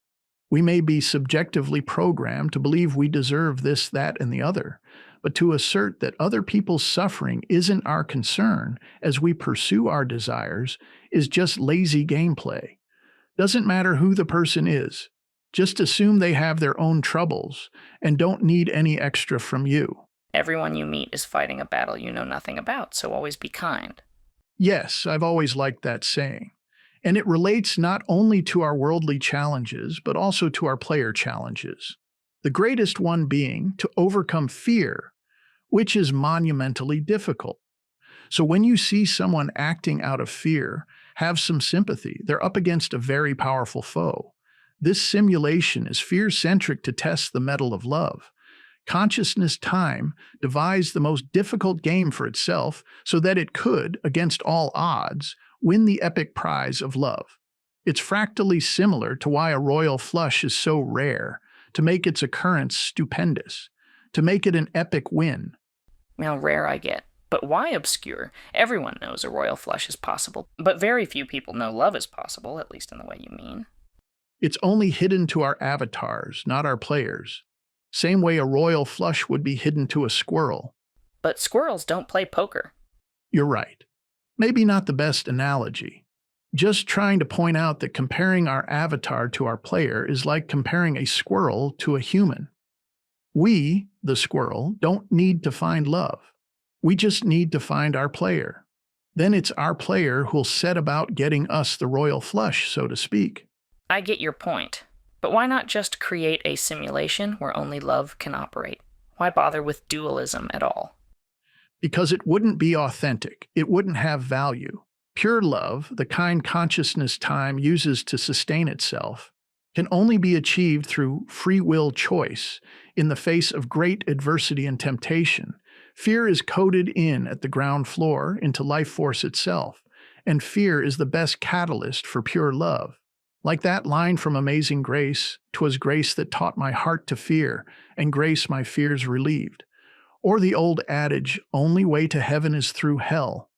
We may be subjectively programmed to believe we deserve this, that, and the other, but to assert that other people's suffering isn't our concern as we pursue our desires is just lazy gameplay. Doesn't matter who the person is. Just assume they have their own troubles and don't need any extra from you. Everyone you meet is fighting a battle you know nothing about, so always be kind. Yes, I've always liked that saying. And it relates not only to our worldly challenges, but also to our player challenges. The greatest one being to overcome fear, which is monumentally difficult. So when you see someone acting out of fear, have some sympathy. They're up against a very powerful foe. This simulation is fear-centric to test the mettle of love. Consciousness Time devised the most difficult game for itself so that it could, against all odds, win the epic prize of love. It's fractally similar to why a royal flush is so rare, to make its occurrence stupendous, to make it an epic win. Now, rare I get, but why obscure? Everyone knows a royal flush is possible, but very few people know love is possible, at least in the way you mean. It's only hidden to our avatars, not our players. Same way a royal flush would be hidden to a squirrel. But squirrels don't play poker. You're right. Maybe not the best analogy. Just trying to point out that comparing our avatar to our player is like comparing a squirrel to a human. We, the squirrel, don't need to find love. We just need to find our player. Then it's our player who'll set about getting us the royal flush, so to speak. I get your point. But why not just create a simulation where only love can operate? Why bother with dualism at all? Because it wouldn't be authentic. It wouldn't have value. Pure love, the kind Consciousness Time uses to sustain itself, can only be achieved through free will choice in the face of great adversity and temptation. Fear is coded in at the ground floor into Lifeforce itself, and fear is the best catalyst for pure love. Like that line from Amazing Grace, "'Twas grace that taught my heart to fear, and grace my fears relieved." Or the old adage, "Only way to heaven is through hell."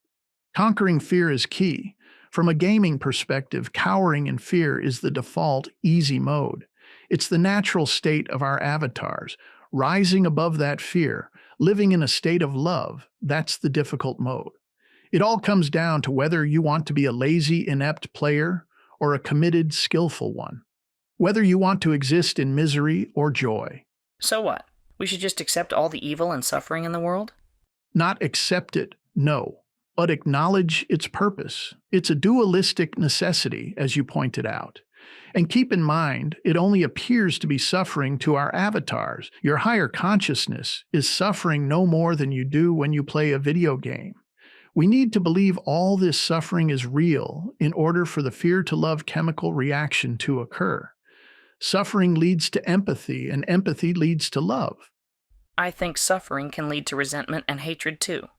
Conquering fear is key. From a gaming perspective, cowering in fear is the default, easy mode. It's the natural state of our avatars. Rising above that fear, living in a state of love, that's the difficult mode. It all comes down to whether you want to be a lazy, inept player or a committed, skillful one. Whether you want to exist in misery or joy. So what? We should just accept all the evil and suffering in the world? Not accept it, no, but acknowledge its purpose. It's a dualistic necessity, as you pointed out. And keep in mind, it only appears to be suffering to our avatars. Your higher consciousness is suffering no more than you do when you play a video game. We need to believe all this suffering is real in order for the fear-to-love chemical reaction to occur. Suffering leads to empathy, and empathy leads to love. I think suffering can lead to resentment and hatred too.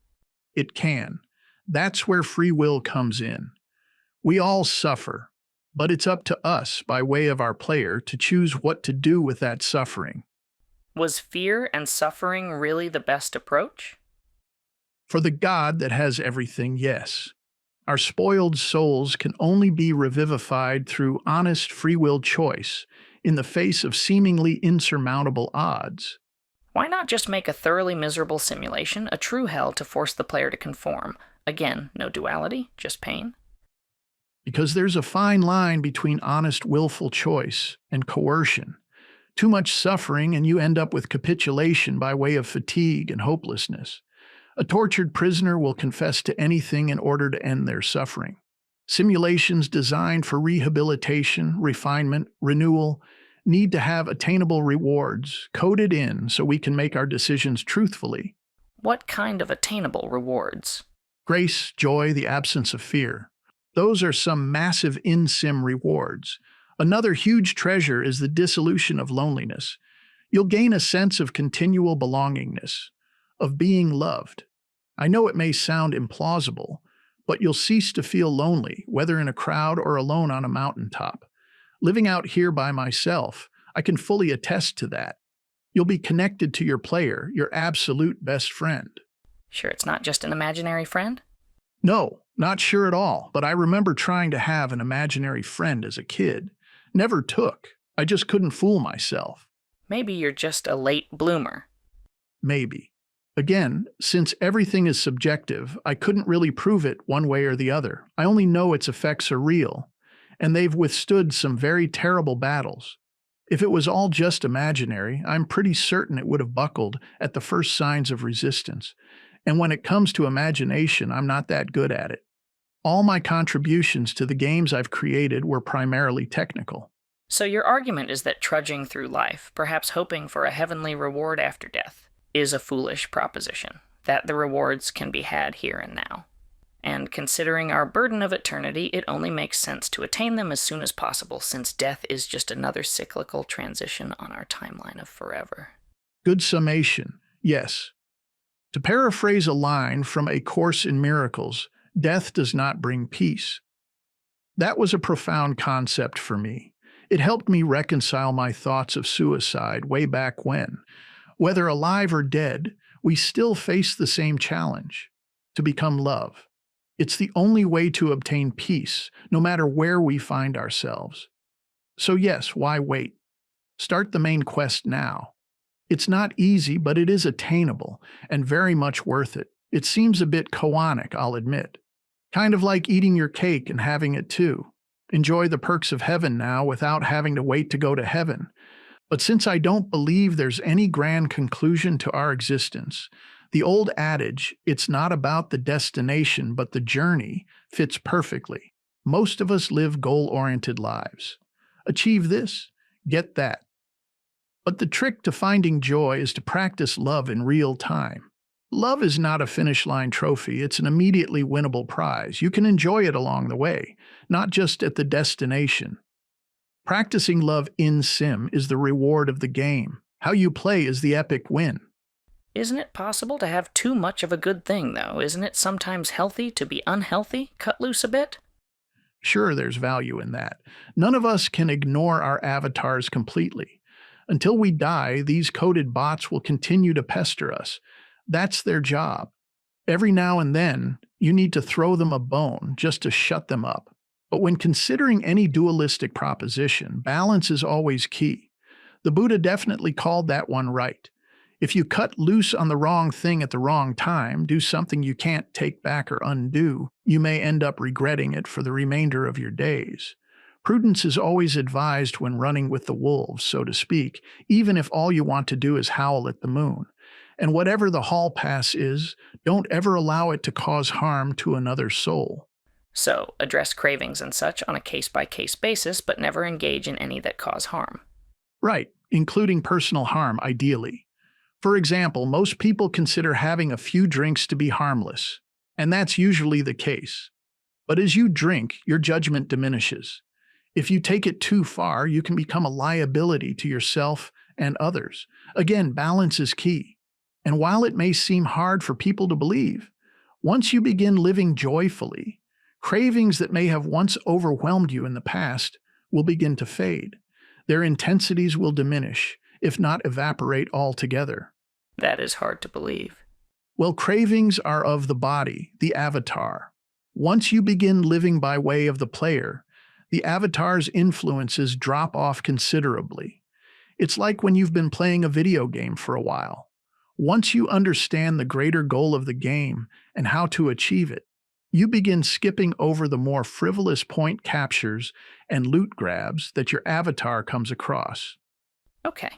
It can. That's where free will comes in. We all suffer, but it's up to us, by way of our player, to choose what to do with that suffering. Was fear and suffering really the best approach? For the God that has everything, yes. Our spoiled souls can only be revivified through honest free will choice in the face of seemingly insurmountable odds. Why not just make a thoroughly miserable simulation a true hell to force the player to conform? Again, no duality, just pain. Because there's a fine line between honest willful choice and coercion. Too much suffering and you end up with capitulation by way of fatigue and hopelessness. A tortured prisoner will confess to anything in order to end their suffering. Simulations designed for rehabilitation, refinement, renewal need to have attainable rewards coded in so we can make our decisions truthfully. What kind of attainable rewards? Grace, joy, the absence of fear. Those are some massive in-sim rewards. Another huge treasure is the dissolution of loneliness. You'll gain a sense of continual belongingness, of being loved. I know it may sound implausible, but you'll cease to feel lonely, whether in a crowd or alone on a mountaintop. Living out here by myself, I can fully attest to that. You'll be connected to your player, your absolute best friend. Sure, it's not just an imaginary friend? No, not sure at all, but I remember trying to have an imaginary friend as a kid. Never took. I just couldn't fool myself. Maybe you're just a late bloomer. Maybe. Again, since everything is subjective, I couldn't really prove it one way or the other. I only know its effects are real, and they've withstood some very terrible battles. If it was all just imaginary, I'm pretty certain it would have buckled at the first signs of resistance. And when it comes to imagination, I'm not that good at it. All my contributions to the games I've created were primarily technical. So your argument is that trudging through life, perhaps hoping for a heavenly reward after death, is a foolish proposition, that the rewards can be had here and now. And considering our burden of eternity, it only makes sense to attain them as soon as possible, since death is just another cyclical transition on our timeline of forever. Good summation, yes. To paraphrase a line from A Course in Miracles, death does not bring peace. That was a profound concept for me. It helped me reconcile my thoughts of suicide way back when. Whether alive or dead, we still face the same challenge: to become love. It's the only way to obtain peace, no matter where we find ourselves. So yes, why wait? Start the main quest now. It's not easy, but it is attainable, and very much worth it. It seems a bit koanic, I'll admit. Kind of like eating your cake and having it too. Enjoy the perks of heaven now without having to wait to go to heaven. But since I don't believe there's any grand conclusion to our existence, the old adage, "it's not about the destination but the journey," fits perfectly. Most of us live goal-oriented lives. Achieve this, get that. But the trick to finding joy is to practice love in real time. Love is not a finish line trophy, it's an immediately winnable prize. You can enjoy it along the way, not just at the destination. Practicing love in sim is the reward of the game. How you play is the epic win. Isn't it possible to have too much of a good thing, though? Isn't it sometimes healthy to be unhealthy, cut loose a bit? Sure, there's value in that. None of us can ignore our avatars completely. Until we die, these coded bots will continue to pester us. That's their job. Every now and then, you need to throw them a bone just to shut them up. But when considering any dualistic proposition, balance is always key. The Buddha definitely called that one right. If you cut loose on the wrong thing at the wrong time, do something you can't take back or undo, you may end up regretting it for the remainder of your days. Prudence is always advised when running with the wolves, so to speak, even if all you want to do is howl at the moon. And whatever the hall pass is, don't ever allow it to cause harm to another soul. So, address cravings and such on a case-by-case basis, but never engage in any that cause harm. Right, including personal harm, ideally. For example, most people consider having a few drinks to be harmless, and that's usually the case. But as you drink, your judgment diminishes. If you take it too far, you can become a liability to yourself and others. Again, balance is key. And while it may seem hard for people to believe, once you begin living joyfully, cravings that may have once overwhelmed you in the past will begin to fade. Their intensities will diminish, if not evaporate altogether. That is hard to believe. Well, cravings are of the body, the avatar. Once you begin living by way of the player, the avatar's influences drop off considerably. It's like when you've been playing a video game for a while. Once you understand the greater goal of the game and how to achieve it, you begin skipping over the more frivolous point captures and loot grabs that your avatar comes across. Okay.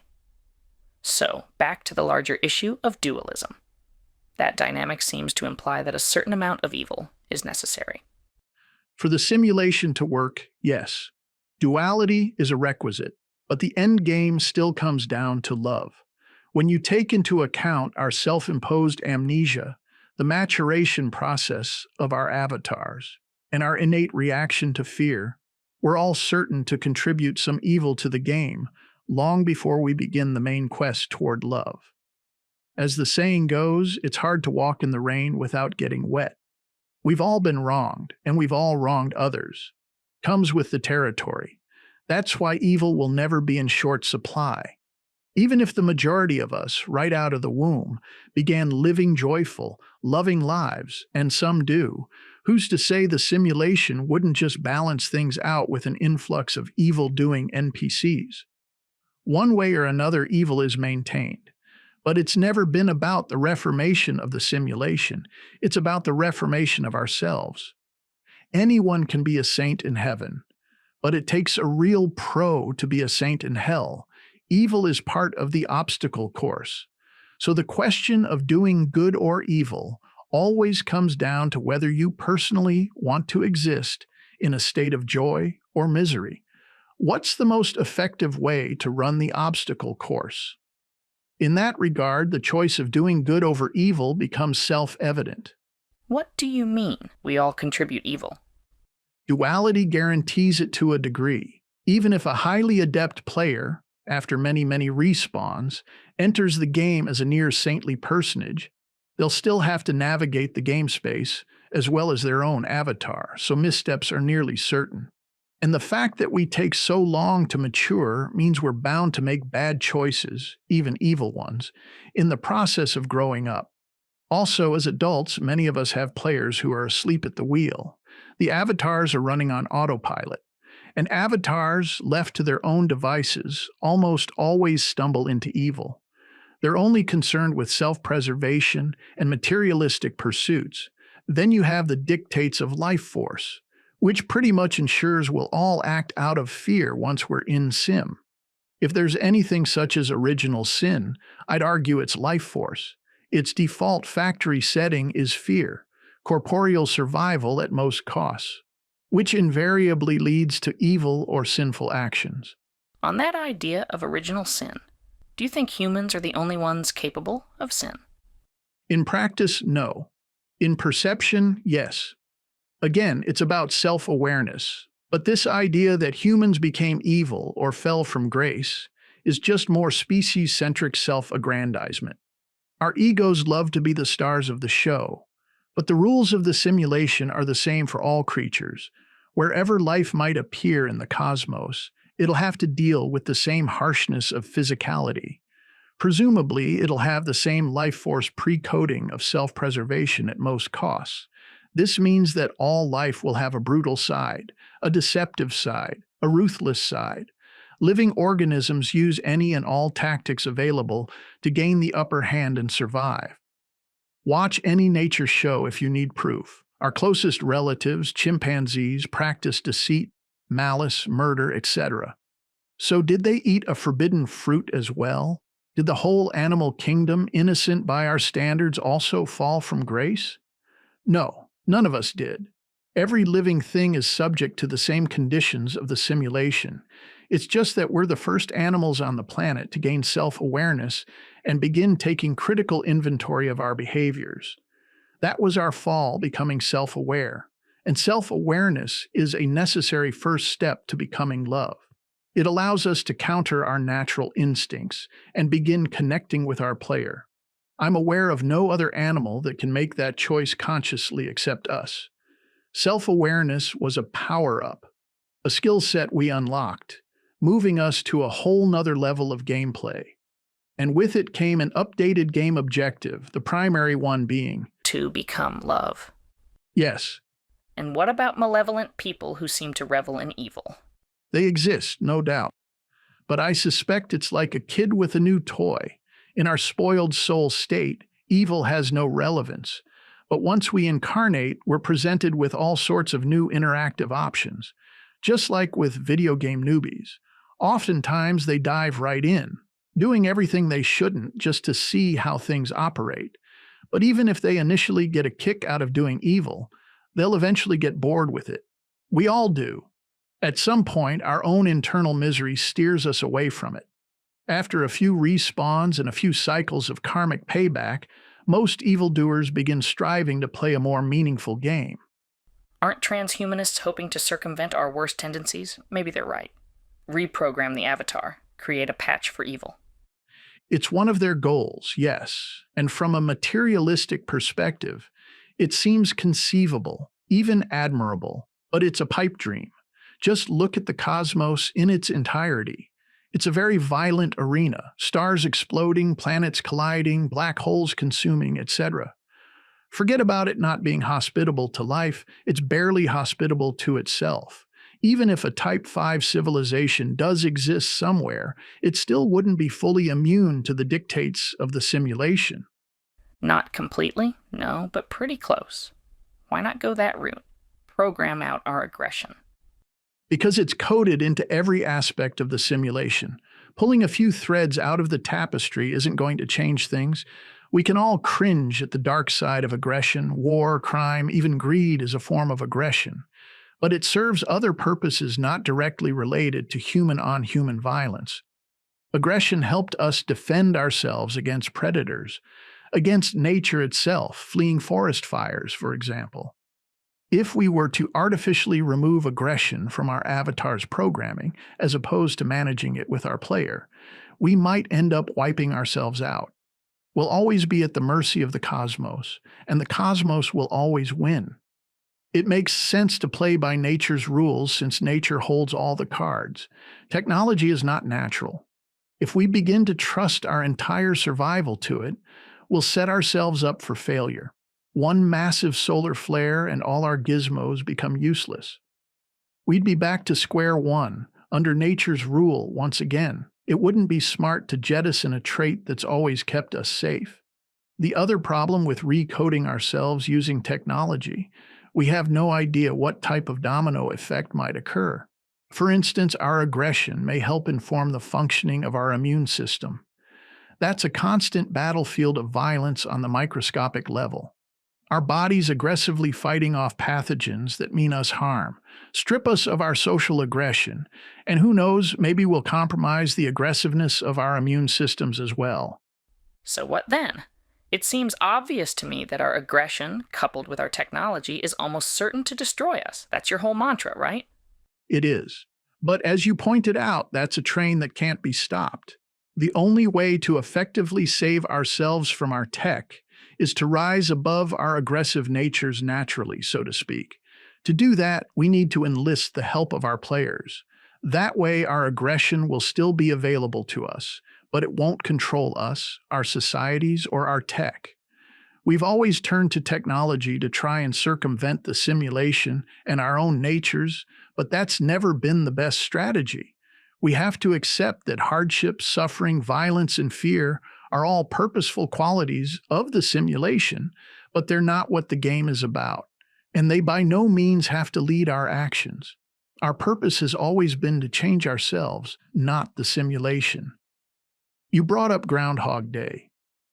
So, back to the larger issue of dualism. That dynamic seems to imply that a certain amount of evil is necessary. For the simulation to work, yes. Duality is a requisite, but the end game still comes down to love. When you take into account our self-imposed amnesia, the maturation process of our avatars, and our innate reaction to fear, we're all certain to contribute some evil to the game long before we begin the main quest toward love. As the saying goes, it's hard to walk in the rain without getting wet. We've all been wronged, and we've all wronged others. Comes with the territory. That's why evil will never be in short supply. Even if the majority of us, right out of the womb, began living joyful, loving lives, and some do, who's to say the simulation wouldn't just balance things out with an influx of evil-doing NPCs? One way or another, evil is maintained. But it's never been about the reformation of the simulation. It's about the reformation of ourselves. Anyone can be a saint in heaven, but it takes a real pro to be a saint in hell. Evil is part of the obstacle course. So the question of doing good or evil always comes down to whether you personally want to exist in a state of joy or misery. What's the most effective way to run the obstacle course? In that regard, the choice of doing good over evil becomes self-evident. What do you mean we all contribute evil? Duality guarantees it to a degree. Even if a highly adept player, after many respawns, enters the game as a near-saintly personage, they'll still have to navigate the game space as well as their own avatar, so missteps are nearly certain. And the fact that we take so long to mature means we're bound to make bad choices, even evil ones, in the process of growing up. Also, as adults, many of us have players who are asleep at the wheel. The avatars are running on autopilot. And avatars, left to their own devices, almost always stumble into evil. They're only concerned with self-preservation and materialistic pursuits. Then you have the dictates of Lifeforce, which pretty much ensures we'll all act out of fear once we're in sim. If there's anything such as original sin, I'd argue it's Lifeforce. Its default factory setting is fear, corporeal survival at most costs, which invariably leads to evil or sinful actions. On that idea of original sin, do you think humans are the only ones capable of sin? In practice, no. In perception, yes. Again, it's about self-awareness. But this idea that humans became evil or fell from grace is just more species-centric self-aggrandizement. Our egos love to be the stars of the show, but the rules of the simulation are the same for all creatures. Wherever life might appear in the cosmos, it'll have to deal with the same harshness of physicality. Presumably, it'll have the same life force pre-coding of self-preservation at most costs. This means that all life will have a brutal side, a deceptive side, a ruthless side. Living organisms use any and all tactics available to gain the upper hand and survive. Watch any nature show if you need proof. Our closest relatives, chimpanzees, practice deceit, malice, murder, etc. So did they eat a forbidden fruit as well? Did the whole animal kingdom, innocent by our standards, also fall from grace? No, none of us did. Every living thing is subject to the same conditions of the simulation. It's just that we're the first animals on the planet to gain self-awareness and begin taking critical inventory of our behaviors. That was our fall, becoming self-aware. And self-awareness is a necessary first step to becoming love. It allows us to counter our natural instincts and begin connecting with our player. I'm aware of no other animal that can make that choice consciously except us. Self-awareness was a power-up, a skill set we unlocked, moving us to a whole nother level of gameplay. And with it came an updated game objective, the primary one being To become love. yes, And what about malevolent people who seem to revel in evil? they exist, no doubt. But I suspect it's like a kid with a new toy. In our spoiled soul state, evil has no relevance. But once we incarnate, we're presented with all sorts of new interactive options. Just like with video game newbies. Oftentimes they dive right in, doing everything they shouldn't just to see how things operate. But even if they initially get a kick out of doing evil, they'll eventually get bored with it. We all do. At some point, our own internal misery steers us away from it. After a few respawns and a few cycles of karmic payback, most evildoers begin striving to play a more meaningful game. Aren't transhumanists hoping to circumvent our worst tendencies? Maybe they're right. Reprogram the avatar. Create a patch for evil. It's one of their goals, yes, and from a materialistic perspective, it seems conceivable, even admirable, but it's a pipe dream. Just look at the cosmos in its entirety. It's a very violent arena, stars exploding, planets colliding, black holes consuming, etc. Forget about it not being hospitable to life, it's barely hospitable to itself. Even if a Type 5 civilization does exist somewhere, it still wouldn't be fully immune to the dictates of the simulation. Not completely, no, but pretty close. Why not go that route? Program out our aggression. Because it's coded into every aspect of the simulation. Pulling a few threads out of the tapestry isn't going to change things. We can all cringe at the dark side of aggression. War, crime, even greed is a form of aggression. But it serves other purposes not directly related to human-on-human violence. Aggression helped us defend ourselves against predators, against nature itself, fleeing forest fires, for example. If we were to artificially remove aggression from our avatar's programming, as opposed to managing it with our player, we might end up wiping ourselves out. We'll always be at the mercy of the cosmos, and the cosmos will always win. It makes sense to play by nature's rules since nature holds all the cards. Technology is not natural. If we begin to trust our entire survival to it, we'll set ourselves up for failure. One massive solar flare and all our gizmos become useless. We'd be back to square one, under nature's rule once again. It wouldn't be smart to jettison a trait that's always kept us safe. The other problem with recoding ourselves using technology, we have no idea what type of domino effect might occur. For instance, our aggression may help inform the functioning of our immune system. That's a constant battlefield of violence on the microscopic level. Our bodies aggressively fighting off pathogens that mean us harm, strip us of our social aggression, and who knows, maybe we'll compromise the aggressiveness of our immune systems as well. So what then? It seems obvious to me that our aggression, coupled with our technology, is almost certain to destroy us. That's your whole mantra, right? It is. But as you pointed out, that's a train that can't be stopped. The only way to effectively save ourselves from our tech is to rise above our aggressive natures naturally, so to speak. To do that, we need to enlist the help of our players. That way, our aggression will still be available to us, but it won't control us, our societies, or our tech. We've always turned to technology to try and circumvent the simulation and our own natures, but that's never been the best strategy. We have to accept that hardship, suffering, violence, and fear are all purposeful qualities of the simulation, but they're not what the game is about, and they by no means have to lead our actions. Our purpose has always been to change ourselves, not the simulation. You brought up Groundhog Day.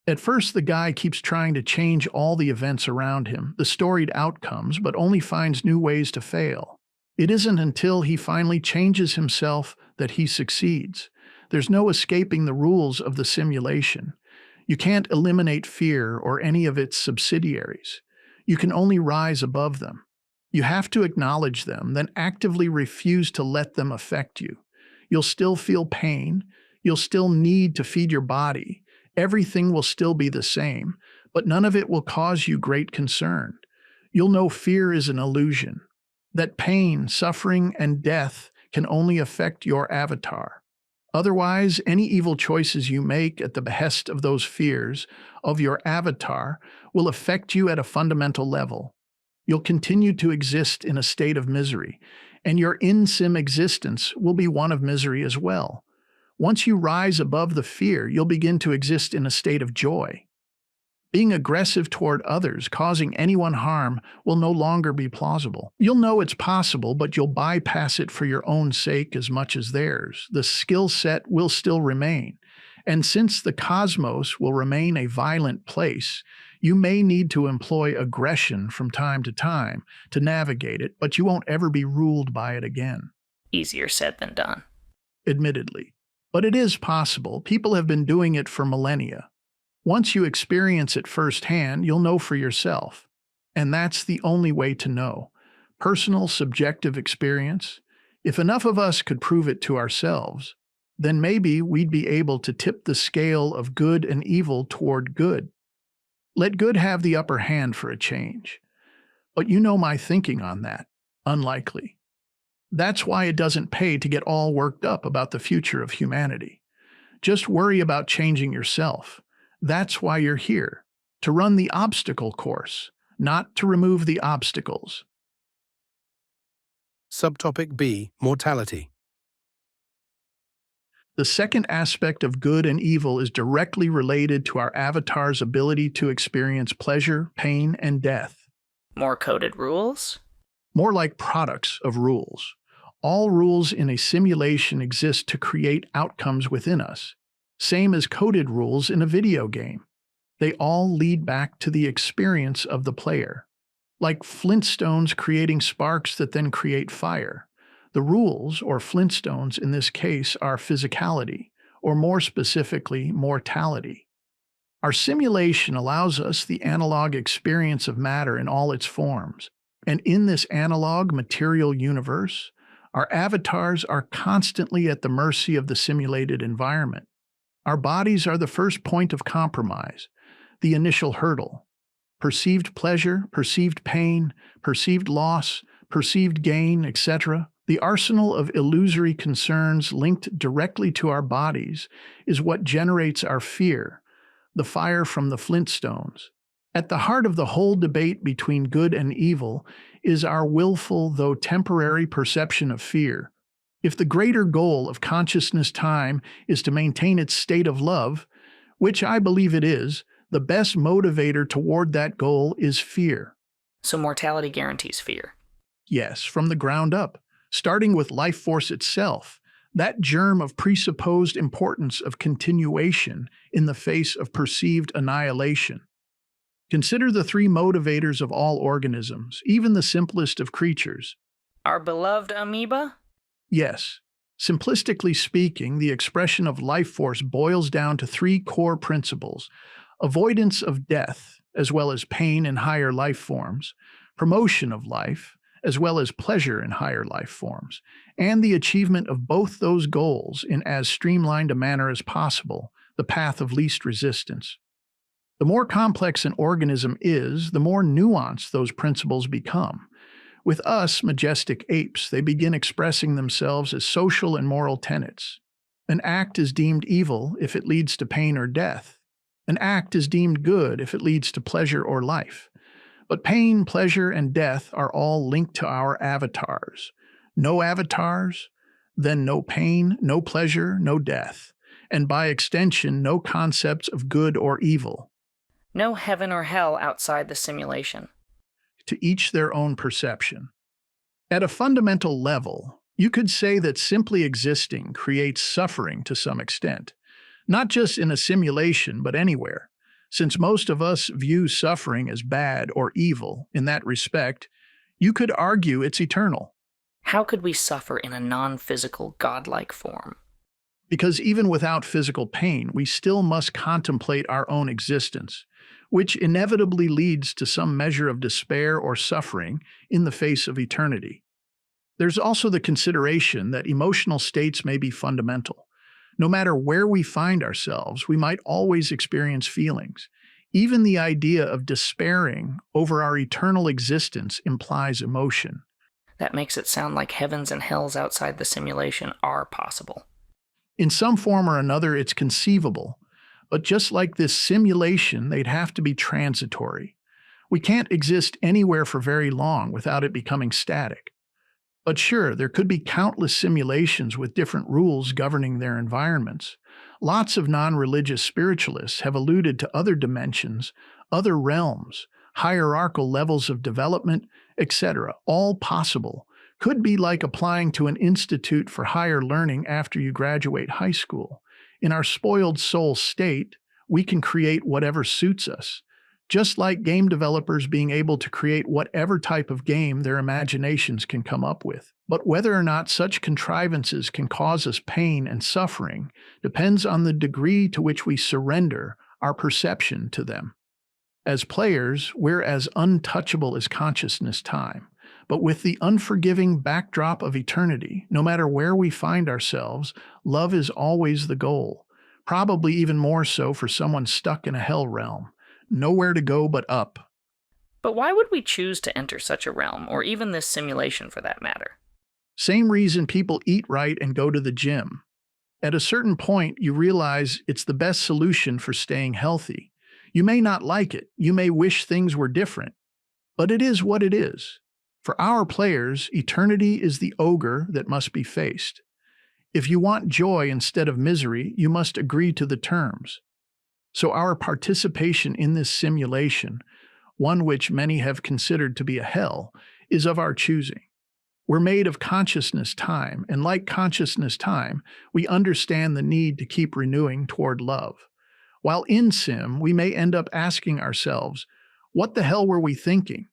At first, the guy keeps trying to change all the events around him, the storied outcomes, but only finds new ways to fail. It isn't until he finally changes himself that he succeeds. There's no escaping the rules of the simulation. You can't eliminate fear or any of its subsidiaries. You can only rise above them. You have to acknowledge them, then actively refuse to let them affect you. You'll still feel pain. You'll still need to feed your body. Everything will still be the same, but none of it will cause you great concern. You'll know fear is an illusion, that pain, suffering, and death can only affect your avatar. Otherwise, any evil choices you make at the behest of those fears of your avatar will affect you at a fundamental level. You'll continue to exist in a state of misery, and your in-sim existence will be one of misery as well. Once you rise above the fear, you'll begin to exist in a state of joy. Being aggressive toward others, causing anyone harm, will no longer be plausible. You'll know it's possible, but you'll bypass it for your own sake as much as theirs. The skill set will still remain. And since the cosmos will remain a violent place, you may need to employ aggression from time to time to navigate it, but you won't ever be ruled by it again. Easier said than done. Admittedly. But it is possible. People have been doing it for millennia. Once you experience it firsthand, you'll know for yourself. And that's the only way to know. Personal, subjective experience. If enough of us could prove it to ourselves, then maybe we'd be able to tip the scale of good and evil toward good. Let good have the upper hand for a change. But you know my thinking on that. Unlikely. That's why it doesn't pay to get all worked up about the future of humanity. Just worry about changing yourself. That's why you're here, to run the obstacle course, not to remove the obstacles. Subtopic B. Mortality. The second aspect of good and evil is directly related to our avatar's ability to experience pleasure, pain, and death. More coded rules? More like products of rules. All rules in a simulation exist to create outcomes within us, same as coded rules in a video game. They all lead back to the experience of the player. Like Flintstones creating sparks that then create fire. The rules, or Flintstones in this case, are physicality, or more specifically, mortality. Our simulation allows us the analog experience of matter in all its forms, and in this analog material universe, our avatars are constantly at the mercy of the simulated environment. Our bodies are the first point of compromise, the initial hurdle. Perceived pleasure, perceived pain, perceived loss, perceived gain, etc. The arsenal of illusory concerns linked directly to our bodies is what generates our fear, the fire from the Flintstones. At the heart of the whole debate between good and evil is our willful, though temporary, perception of fear. If the greater goal of consciousness time is to maintain its state of love, which I believe it is, the best motivator toward that goal is fear. So mortality guarantees fear. Yes, from the ground up. Starting with Lifeforce itself, that germ of presupposed importance of continuation in the face of perceived annihilation. Consider the three motivators of all organisms, even the simplest of creatures. Our beloved amoeba? Yes. Simplistically speaking, the expression of Lifeforce boils down to three core principles: avoidance of death, as well as pain in higher life forms, promotion of life, as well as pleasure in higher life forms, and the achievement of both those goals in as streamlined a manner as possible, the path of least resistance. The more complex an organism is, the more nuanced those principles become. With us, majestic apes, they begin expressing themselves as social and moral tenets. An act is deemed evil if it leads to pain or death. An act is deemed good if it leads to pleasure or life. But pain, pleasure, and death are all linked to our avatars. No avatars, then no pain, no pleasure, no death, and by extension, no concepts of good or evil. No heaven or hell outside the simulation. To each their own perception. At a fundamental level, you could say that simply existing creates suffering to some extent, not just in a simulation, but anywhere. Since most of us view suffering as bad or evil in that respect, you could argue it's eternal. How could we suffer in a non-physical, godlike form? Because even without physical pain, we still must contemplate our own existence, which inevitably leads to some measure of despair or suffering in the face of eternity. There's also the consideration that emotional states may be fundamental. No matter where we find ourselves, we might always experience feelings. Even the idea of despairing over our eternal existence implies emotion. That makes it sound like heavens and hells outside the simulation are possible. In some form or another, it's conceivable. But just like this simulation, they'd have to be transitory. We can't exist anywhere for very long without it becoming static. But sure, there could be countless simulations with different rules governing their environments. Lots of non-religious spiritualists have alluded to other dimensions, other realms, hierarchical levels of development, etc., all possible. Could be like applying to an institute for higher learning after you graduate high school. In our spoiled soul state, we can create whatever suits us. Just like game developers being able to create whatever type of game their imaginations can come up with. But whether or not such contrivances can cause us pain and suffering depends on the degree to which we surrender our perception to them. As players, we're as untouchable as consciousness time. But with the unforgiving backdrop of eternity, no matter where we find ourselves, love is always the goal. Probably even more so for someone stuck in a hell realm. Nowhere to go but up. But why would we choose to enter such a realm, or even this simulation for that matter? Same reason people eat right and go to the gym. At a certain point, you realize it's the best solution for staying healthy. You may not like it, you may wish things were different, but it is what it is. For our players, eternity is the ogre that must be faced. If you want joy instead of misery, you must agree to the terms. So our participation in this simulation, one which many have considered to be a hell, is of our choosing. We're made of consciousness time, and like consciousness time, we understand the need to keep renewing toward love. While in Sim, we may end up asking ourselves, what the hell were we thinking?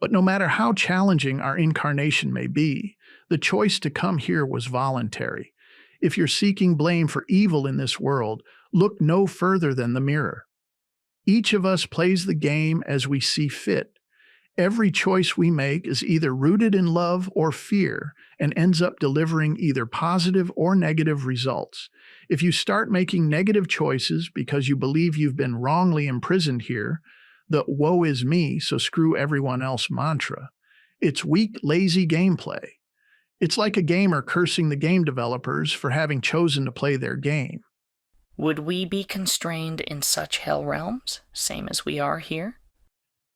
But no matter how challenging our incarnation may be, the choice to come here was voluntary. If you're seeking blame for evil in this world, look no further than the mirror. Each of us plays the game as we see fit. Every choice we make is either rooted in love or fear and ends up delivering either positive or negative results. If you start making negative choices because you believe you've been wrongly imprisoned here, the woe is me, so screw everyone else mantra, it's weak, lazy gameplay. It's like a gamer cursing the game developers for having chosen to play their game. Would we be constrained in such hell realms, same as we are here?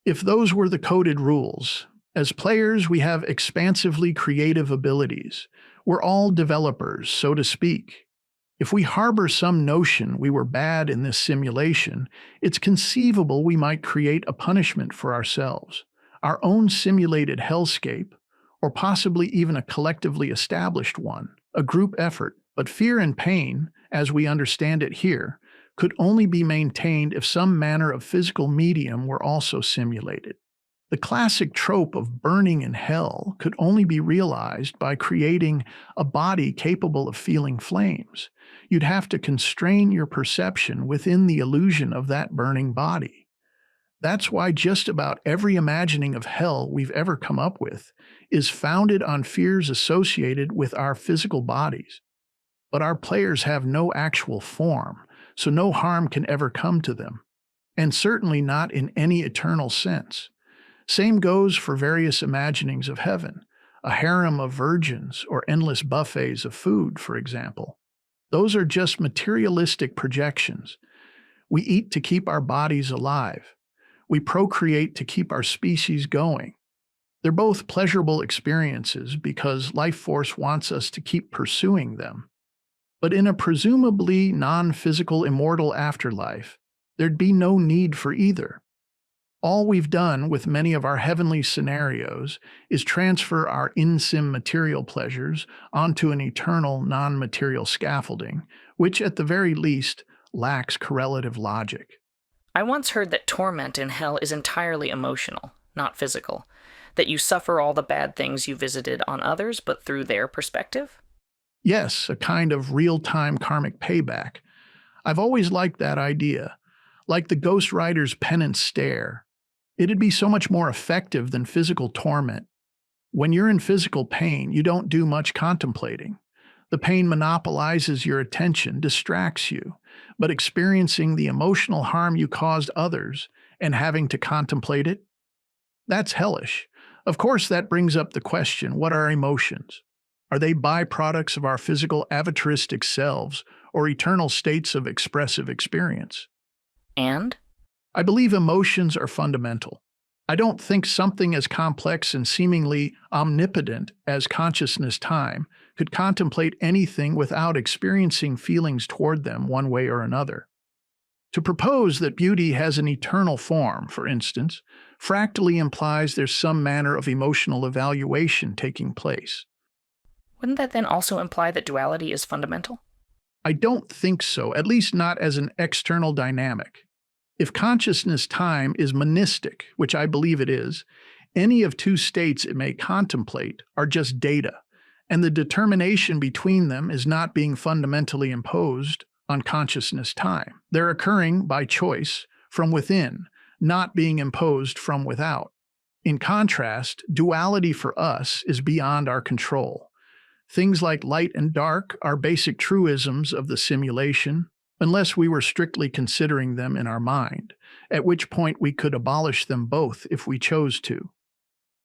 If those were the coded rules, as players we have expansively creative abilities. We're all developers, so to speak. If we harbor some notion we were bad in this simulation, it's conceivable we might create a punishment for ourselves, our own simulated hellscape, or possibly even a collectively established one, a group effort. But fear and pain, as we understand it here, could only be maintained if some manner of physical medium were also simulated. The classic trope of burning in hell could only be realized by creating a body capable of feeling flames. You'd have to constrain your perception within the illusion of that burning body. That's why just about every imagining of hell we've ever come up with is founded on fears associated with our physical bodies. But our players have no actual form, so no harm can ever come to them, and certainly not in any eternal sense. Same goes for various imaginings of heaven, a harem of virgins or endless buffets of food, for example. Those are just materialistic projections. We eat to keep our bodies alive. We procreate to keep our species going. They're both pleasurable experiences because Lifeforce wants us to keep pursuing them. But in a presumably non-physical immortal afterlife, there'd be no need for either. All we've done with many of our heavenly scenarios is transfer our in-sim material pleasures onto an eternal non-material scaffolding, which at the very least lacks correlative logic. I once heard that torment in hell is entirely emotional, not physical, that you suffer all the bad things you visited on others but through their perspective. Yes, a kind of real-time karmic payback. I've always liked that idea, like the Ghost Rider's penance stare. It'd be so much more effective than physical torment. When you're in physical pain, you don't do much contemplating. The pain monopolizes your attention, distracts you, but experiencing the emotional harm you caused others and having to contemplate it, that's hellish. Of course, that brings up the question, what are emotions? Are they byproducts of our physical avataristic selves or eternal states of expressive experience? And? I believe emotions are fundamental. I don't think something as complex and seemingly omnipotent as consciousness time could contemplate anything without experiencing feelings toward them one way or another. To propose that beauty has an eternal form, for instance, fractally implies there's some manner of emotional evaluation taking place. Wouldn't that then also imply that duality is fundamental? I don't think so, at least not as an external dynamic. If consciousness time is monistic, which I believe it is, any of two states it may contemplate are just data, and the determination between them is not being fundamentally imposed on consciousness time. They're occurring by choice from within, not being imposed from without. In contrast, duality for us is beyond our control. Things like light and dark are basic truisms of the simulation, unless we were strictly considering them in our mind, at which point we could abolish them both if we chose to.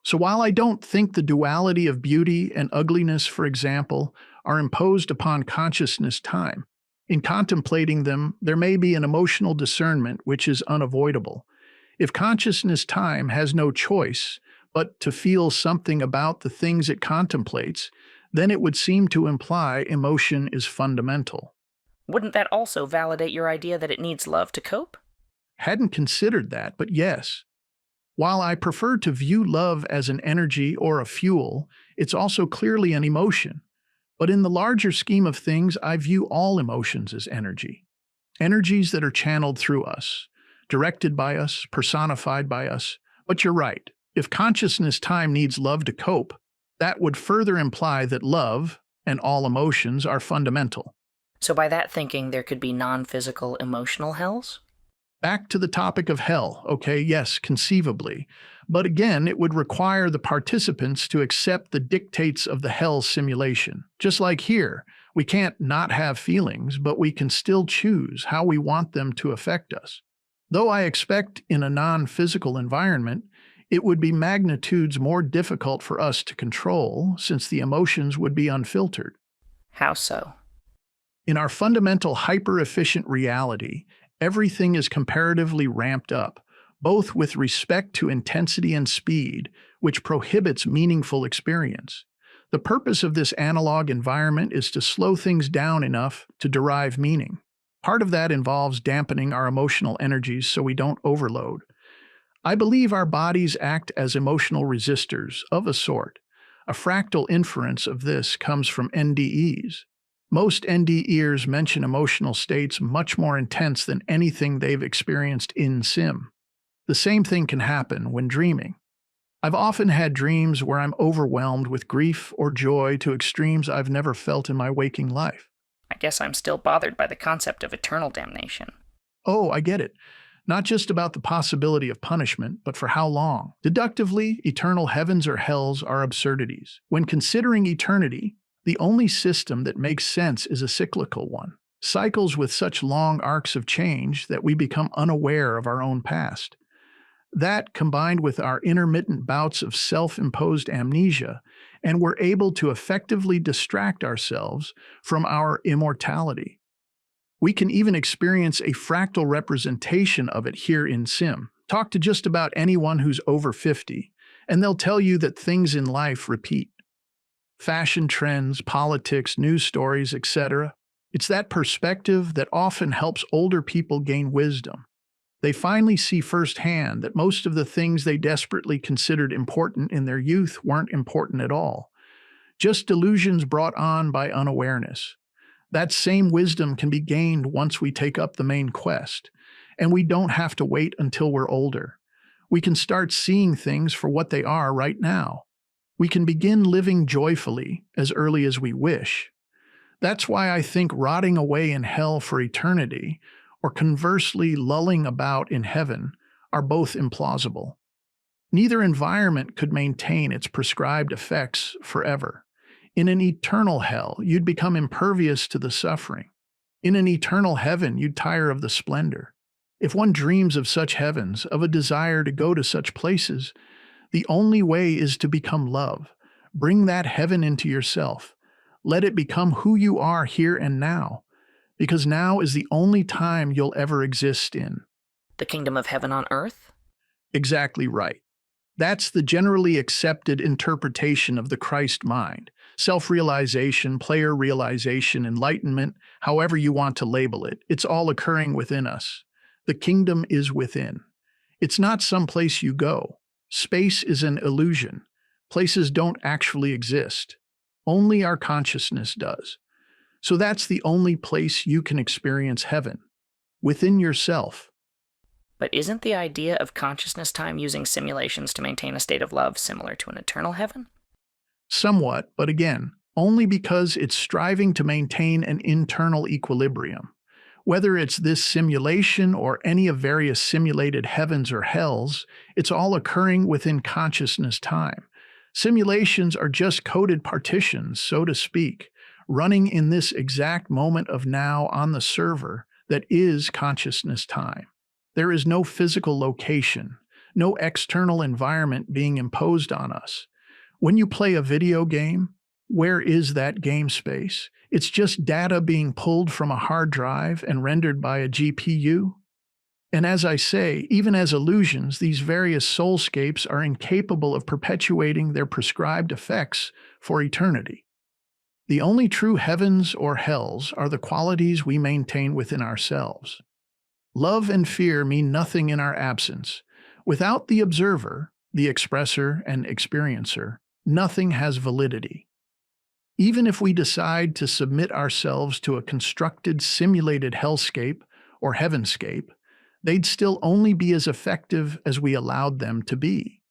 So while I don't think the duality of beauty and ugliness, for example, are imposed upon consciousness time, in contemplating them, there may be an emotional discernment which is unavoidable. If consciousness time has no choice but to feel something about the things it contemplates, then it would seem to imply emotion is fundamental. Wouldn't that also validate your idea that it needs love to cope? Hadn't considered that, but yes. While I prefer to view love as an energy or a fuel, it's also clearly an emotion. But in the larger scheme of things, I view all emotions as energy. Energies that are channeled through us, directed by us, personified by us. But you're right. If consciousness time needs love to cope, that would further imply that love and all emotions are fundamental. So by that thinking, there could be non-physical emotional hells? Back to the topic of hell, okay, yes, conceivably. But again, it would require the participants to accept the dictates of the hell simulation. Just like here, we can't not have feelings, but we can still choose how we want them to affect us. Though I expect in a non-physical environment, it would be magnitudes more difficult for us to control since the emotions would be unfiltered. How so? In our fundamental hyper-efficient reality, everything is comparatively ramped up, both with respect to intensity and speed, which prohibits meaningful experience. The purpose of this analog environment is to slow things down enough to derive meaning. Part of that involves dampening our emotional energies so we don't overload. I believe our bodies act as emotional resistors of a sort. A fractal inference of this comes from NDEs. Most NDEers mention emotional states much more intense than anything they've experienced in sim. The same thing can happen when dreaming. I've often had dreams where I'm overwhelmed with grief or joy to extremes I've never felt in my waking life. I guess I'm still bothered by the concept of eternal damnation. Oh, I get it. Not just about the possibility of punishment, but for how long. Deductively, eternal heavens or hells are absurdities. When considering eternity, the only system that makes sense is a cyclical one. Cycles with such long arcs of change that we become unaware of our own past. That, combined with our intermittent bouts of self-imposed amnesia, and we're able to effectively distract ourselves from our immortality. We can even experience a fractal representation of it here in Sim. Talk to just about anyone who's over 50, and they'll tell you that things in life repeat. Fashion trends, politics, news stories, etc. It's that perspective that often helps older people gain wisdom. They finally see firsthand that most of the things they desperately considered important in their youth weren't important at all. Just delusions brought on by unawareness. That same wisdom can be gained once we take up the main quest, and we don't have to wait until we're older. We can start seeing things for what they are right now. We can begin living joyfully as early as we wish. That's why I think rotting away in hell for eternity, or conversely lulling about in heaven, are both implausible. Neither environment could maintain its prescribed effects forever. In an eternal hell, you'd become impervious to the suffering. In an eternal heaven, you'd tire of the splendor. If one dreams of such heavens, of a desire to go to such places, the only way is to become love. Bring that heaven into yourself. Let it become who you are here and now, because now is the only time you'll ever exist in. The kingdom of heaven on earth? Exactly right. That's the generally accepted interpretation of the Christ mind. Self-realization, player realization, enlightenment, however you want to label it, it's all occurring within us. The kingdom is within. It's not some place you go. Space is an illusion. Places don't actually exist. Only our consciousness does. So that's the only place you can experience heaven. Within yourself. But isn't the idea of consciousness time using simulations to maintain a state of love similar to an eternal heaven? Somewhat, but again, only because it's striving to maintain an internal equilibrium. Whether it's this simulation or any of various simulated heavens or hells, it's all occurring within consciousness time. Simulations are just coded partitions, so to speak, running in this exact moment of now on the server that is consciousness time. There is no physical location, no external environment being imposed on us. When you play a video game, where is that game space? It's just data being pulled from a hard drive and rendered by a GPU. And as I say, even as illusions, these various soulscapes are incapable of perpetuating their prescribed effects for eternity. The only true heavens or hells are the qualities we maintain within ourselves. Love and fear mean nothing in our absence. Without the observer, the expressor and experiencer, nothing has validity. Even if we decide to submit ourselves to a constructed, simulated hellscape or heavenscape, they'd still only be as effective as we allowed them to be.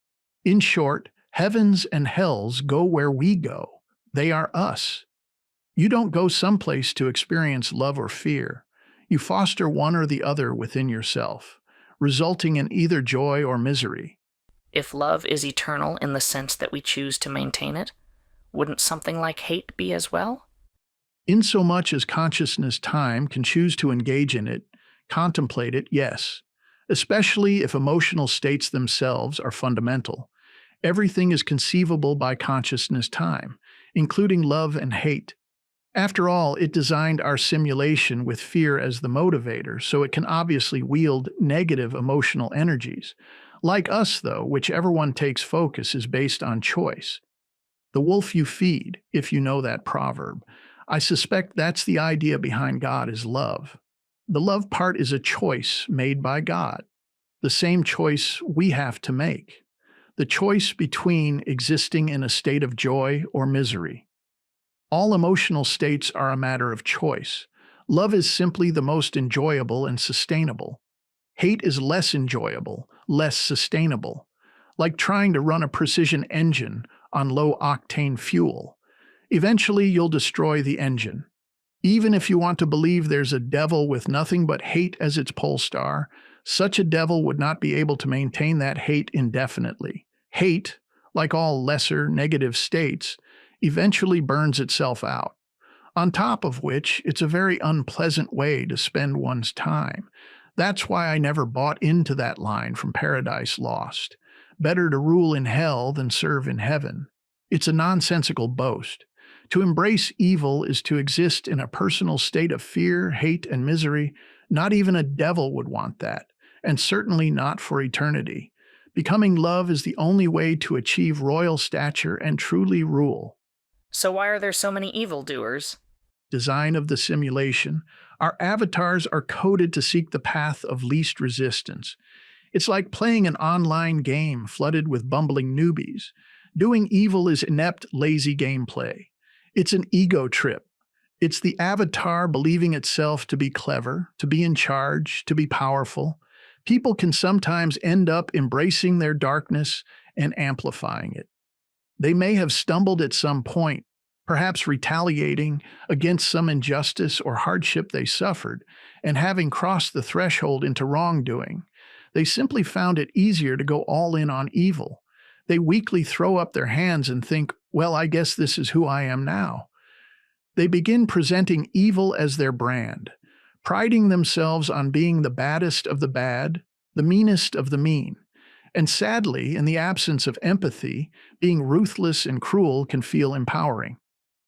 In short, heavens and hells go where we go. They are us. You don't go someplace to experience love or fear. You foster one or the other within yourself, resulting in either joy or misery. If love is eternal in the sense that we choose to maintain it, wouldn't something like hate be as well? Insomuch as consciousness time can choose to engage in it, contemplate it, yes, especially if emotional states themselves are fundamental. Everything is conceivable by consciousness time, including love and hate. After all, it designed our simulation with fear as the motivator, so it can obviously wield negative emotional energies. Like us, though, whichever one takes focus is based on choice. The wolf you feed, if you know that proverb. I suspect that's the idea behind God is love. The love part is a choice made by God, the same choice we have to make. The choice between existing in a state of joy or misery. All emotional states are a matter of choice. Love is simply the most enjoyable and sustainable. Hate is less enjoyable, less sustainable. Like trying to run a precision engine on low-octane fuel. Eventually, you'll destroy the engine. Even if you want to believe there's a devil with nothing but hate as its pole star, such a devil would not be able to maintain that hate indefinitely. Hate, like all lesser negative states, eventually burns itself out. On top of which, it's a very unpleasant way to spend one's time. That's why I never bought into that line from Paradise Lost. Better to rule in hell than serve in heaven. It's a nonsensical boast. To embrace evil is to exist in a personal state of fear, hate, and misery. Not even a devil would want that, and certainly not for eternity. Becoming love is the only way to achieve royal stature and truly rule. So why are there so many evildoers? Design of the simulation. Our avatars are coded to seek the path of least resistance. It's like playing an online game flooded with bumbling newbies. Doing evil is inept, lazy gameplay. It's an ego trip. It's the avatar believing itself to be clever, to be in charge, to be powerful. People can sometimes end up embracing their darkness and amplifying it. They may have stumbled at some point, perhaps retaliating against some injustice or hardship they suffered, and having crossed the threshold into wrongdoing. They simply found it easier to go all in on evil. They weakly throw up their hands and think, well, I guess this is who I am now. They begin presenting evil as their brand, priding themselves on being the baddest of the bad, the meanest of the mean. And sadly, in the absence of empathy, being ruthless and cruel can feel empowering.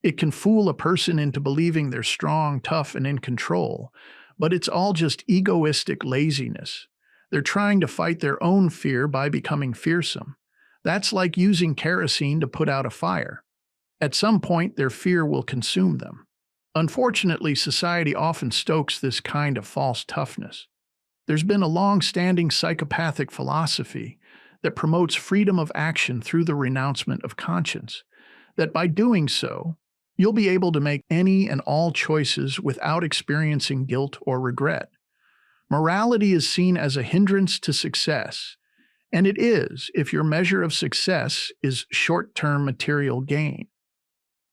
It can fool a person into believing they're strong, tough, and in control, but it's all just egoistic laziness. They're trying to fight their own fear by becoming fearsome. That's like using kerosene to put out a fire. At some point, their fear will consume them. Unfortunately, society often stokes this kind of false toughness. There's been a long-standing psychopathic philosophy that promotes freedom of action through the renouncement of conscience, that by doing so, you'll be able to make any and all choices without experiencing guilt or regret. Morality is seen as a hindrance to success, and it is if your measure of success is short-term material gain.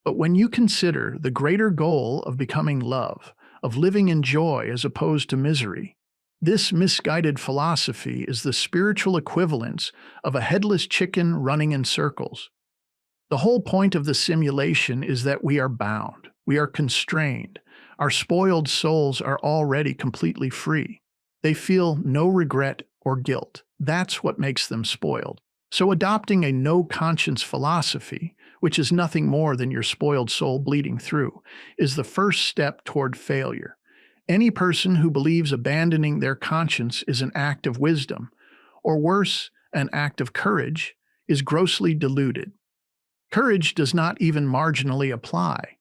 But when you consider the greater goal of becoming love, of living in joy as opposed to misery, this misguided philosophy is the spiritual equivalence of a headless chicken running in circles. The whole point of the simulation is that we are bound, we are constrained. Our spoiled souls are already completely free. They feel no regret or guilt. That's what makes them spoiled. So adopting a no-conscience philosophy, which is nothing more than your spoiled soul bleeding through, is the first step toward failure. Any person who believes abandoning their conscience is an act of wisdom, or worse, an act of courage, is grossly deluded. Courage does not even marginally apply.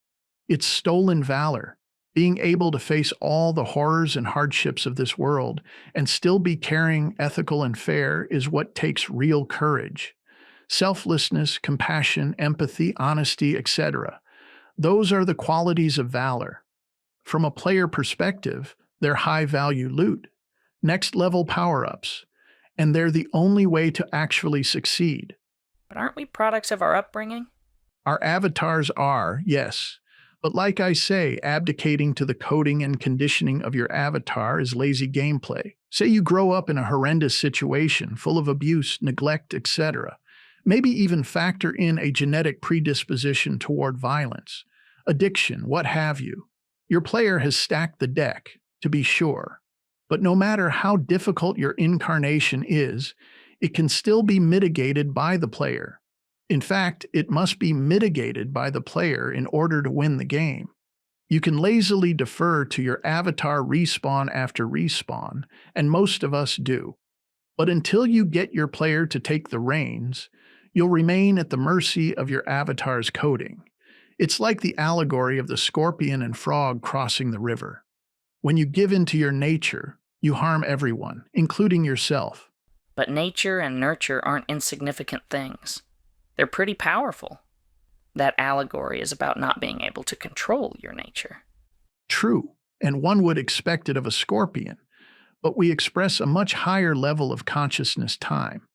It's stolen valor, being able to face all the horrors and hardships of this world and still be caring, ethical, and fair is what takes real courage. Selflessness, compassion, empathy, honesty, etc. Those are the qualities of valor. From a player perspective, they're high-value loot, next-level power-ups, and they're the only way to actually succeed. But aren't we products of our upbringing? Our avatars are, yes. But like I say, abdicating to the coding and conditioning of your avatar is lazy gameplay. Say you grow up in a horrendous situation full of abuse, neglect, etc. Maybe even factor in a genetic predisposition toward violence, addiction, what have you. Your player has stacked the deck, to be sure. But no matter how difficult your incarnation is, it can still be mitigated by the player. In fact, it must be mitigated by the player in order to win the game. You can lazily defer to your avatar respawn after respawn, and most of us do. But until you get your player to take the reins, you'll remain at the mercy of your avatar's coding. It's like the allegory of the scorpion and frog crossing the river. When you give in to your nature, you harm everyone, including yourself. But nature and nurture aren't insignificant things. They're pretty powerful. That allegory is about not being able to control your nature. True, and one would expect it of a scorpion, but we express a much higher level of consciousness time.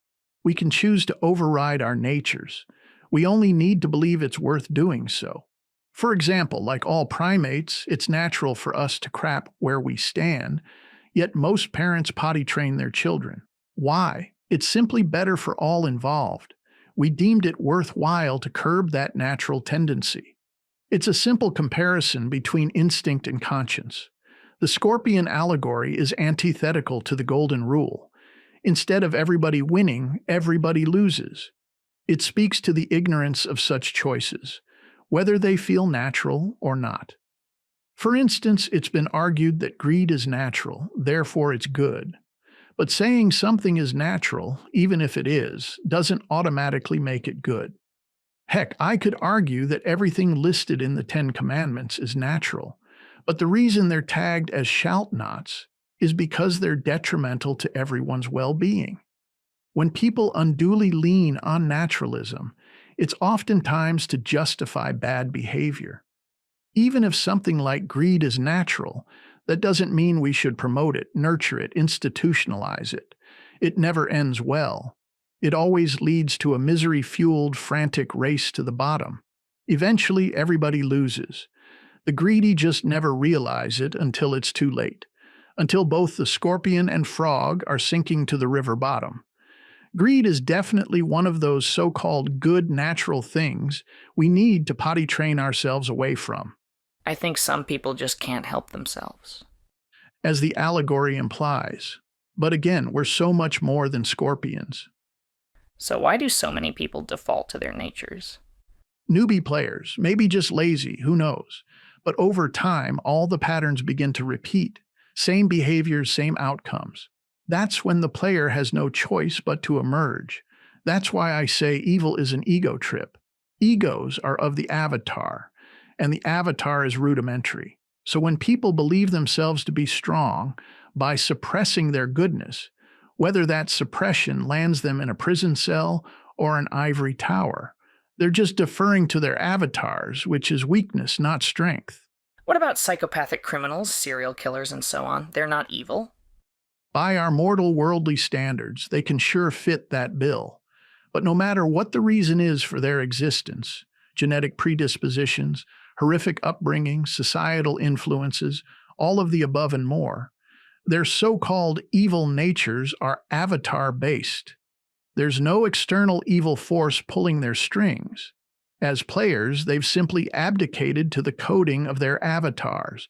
We can choose to override our natures. We only need to believe it's worth doing so. For example, like all primates, it's natural for us to crap where we stand, yet most parents potty train their children. Why? It's simply better for all involved. We deemed it worthwhile to curb that natural tendency. It's a simple comparison between instinct and conscience. The scorpion allegory is antithetical to the golden rule. Instead of everybody winning, everybody loses. It speaks to the ignorance of such choices, whether they feel natural or not. For instance, it's been argued that greed is natural, therefore it's good. But saying something is natural, even if it is, doesn't automatically make it good. Heck, I could argue that everything listed in the Ten Commandments is natural, but the reason they're tagged as shalt-nots is because they're detrimental to everyone's well-being. When people unduly lean on naturalism, it's oftentimes to justify bad behavior. Even if something like greed is natural, that doesn't mean we should promote it, nurture it, institutionalize it. It never ends well. It always leads to a misery-fueled, frantic race to the bottom. Eventually, everybody loses. The greedy just never realize it until it's too late, until both the scorpion and frog are sinking to the river bottom. Greed is definitely one of those so-called good natural things we need to potty train ourselves away from. I think some people just can't help themselves. As the allegory implies. But again, we're so much more than scorpions. So why do so many people default to their natures? Newbie players, maybe just lazy, who knows? But over time, all the patterns begin to repeat. Same behaviors, same outcomes. That's when the player has no choice but to emerge. That's why I say evil is an ego trip. Egos are of the avatar, and the avatar is rudimentary. So when people believe themselves to be strong by suppressing their goodness, whether that suppression lands them in a prison cell or an ivory tower, they're just deferring to their avatars, which is weakness, not strength. What about psychopathic criminals, serial killers, and so on? They're not evil? By our mortal worldly standards, they can sure fit that bill. But no matter what the reason is for their existence, genetic predispositions, horrific upbringing, societal influences, all of the above and more, their so-called evil natures are avatar-based. There's no external evil force pulling their strings. As players, they've simply abdicated to the coding of their avatars.